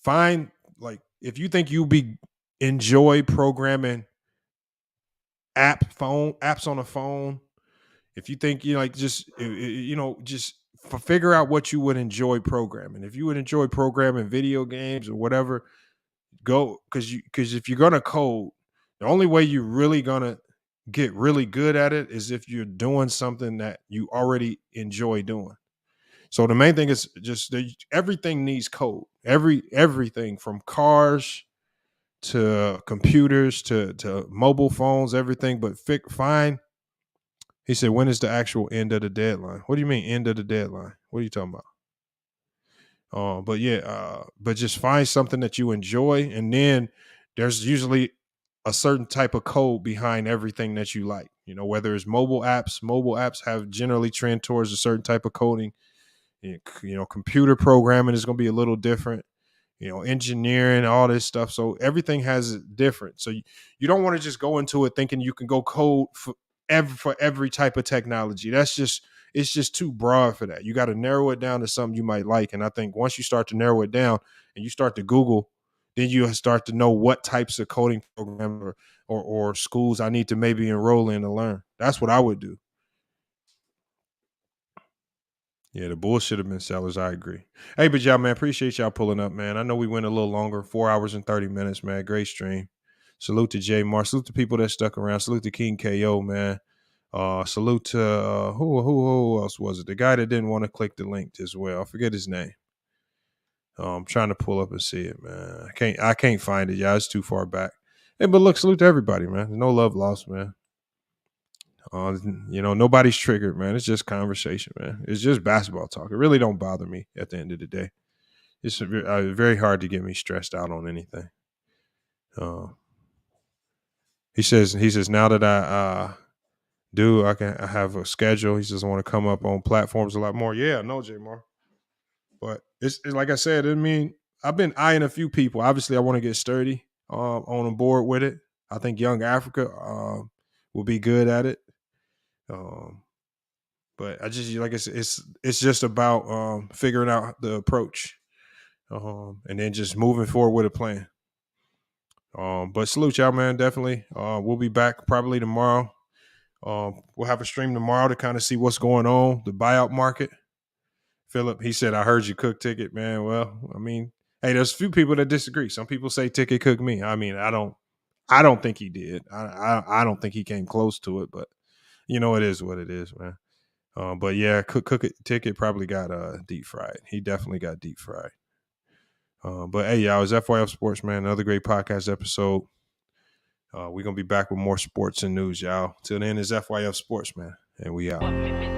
Find, like, if you think enjoy programming apps on a phone, if you think, just figure out what you would enjoy programming. If you would enjoy programming video games or whatever, go, because if you're gonna code, the only way you're really gonna get really good at it is if you're doing something that you already enjoy doing. So the main thing is just everything needs code. Everything from cars to computers to mobile phones, everything. But fine. He said, when is the actual end of the deadline? What do you mean end of the deadline? What are you talking about? But just find something that you enjoy, and then there's usually a certain type of code behind everything that you like. Whether it's mobile apps have generally trend towards a certain type of coding. Computer programming is going to be a little different. Engineering, all this stuff. So everything has it different. So you don't want to just go into it thinking you can go code for every type of technology. It's just too broad for that. You got to narrow it down to something you might like. And I think once you start to narrow it down and you start to Google, then you start to know what types of coding programs or schools I need to maybe enroll in to learn. That's what I would do. Yeah, the Bulls should have been sellers. I agree. Hey, but y'all, man, appreciate y'all pulling up, man. I know we went a little longer, 4 hours and 30 minutes, man. Great stream. Salute to J Mar. Salute to people that stuck around. Salute to King KO, man. Salute to who else was it? The guy that didn't want to click the link as well. I forget his name. I'm trying to pull up and see it, man. I can't find it, y'all. It's too far back. Hey, but look, salute to everybody, man. No love lost, man. Nobody's triggered, man. It's just conversation, man. It's just basketball talk. It really don't bother me at the end of the day. It's very hard to get me stressed out on anything. He says now that I have a schedule. He says I want to come up on platforms a lot more. Yeah, no, J-Mar. But it's like I said, I mean, I've been eyeing a few people. Obviously, I want to get sturdy on board with it. I think Young Africa will be good at it. But I just, like I said, it's just about figuring out the approach, and then just moving forward with a plan. But salute y'all, man. Definitely. We'll be back probably tomorrow. We'll have a stream tomorrow to kind of see what's going on, the buyout market. Philip, he said, I heard you cook Ticket, man. Well, I mean, hey, there's a few people that disagree. Some people say Ticket cooked me. I mean, I don't think he did. I don't think he came close to it, but it is what it is, man. But yeah, cook it. Ticket probably got deep fried. He definitely got deep fried. But hey, y'all, it's FYF Sports, man. Another great podcast episode. We're gonna be back with more sports and news, y'all. Till then, it's FYF Sports, man, and we out.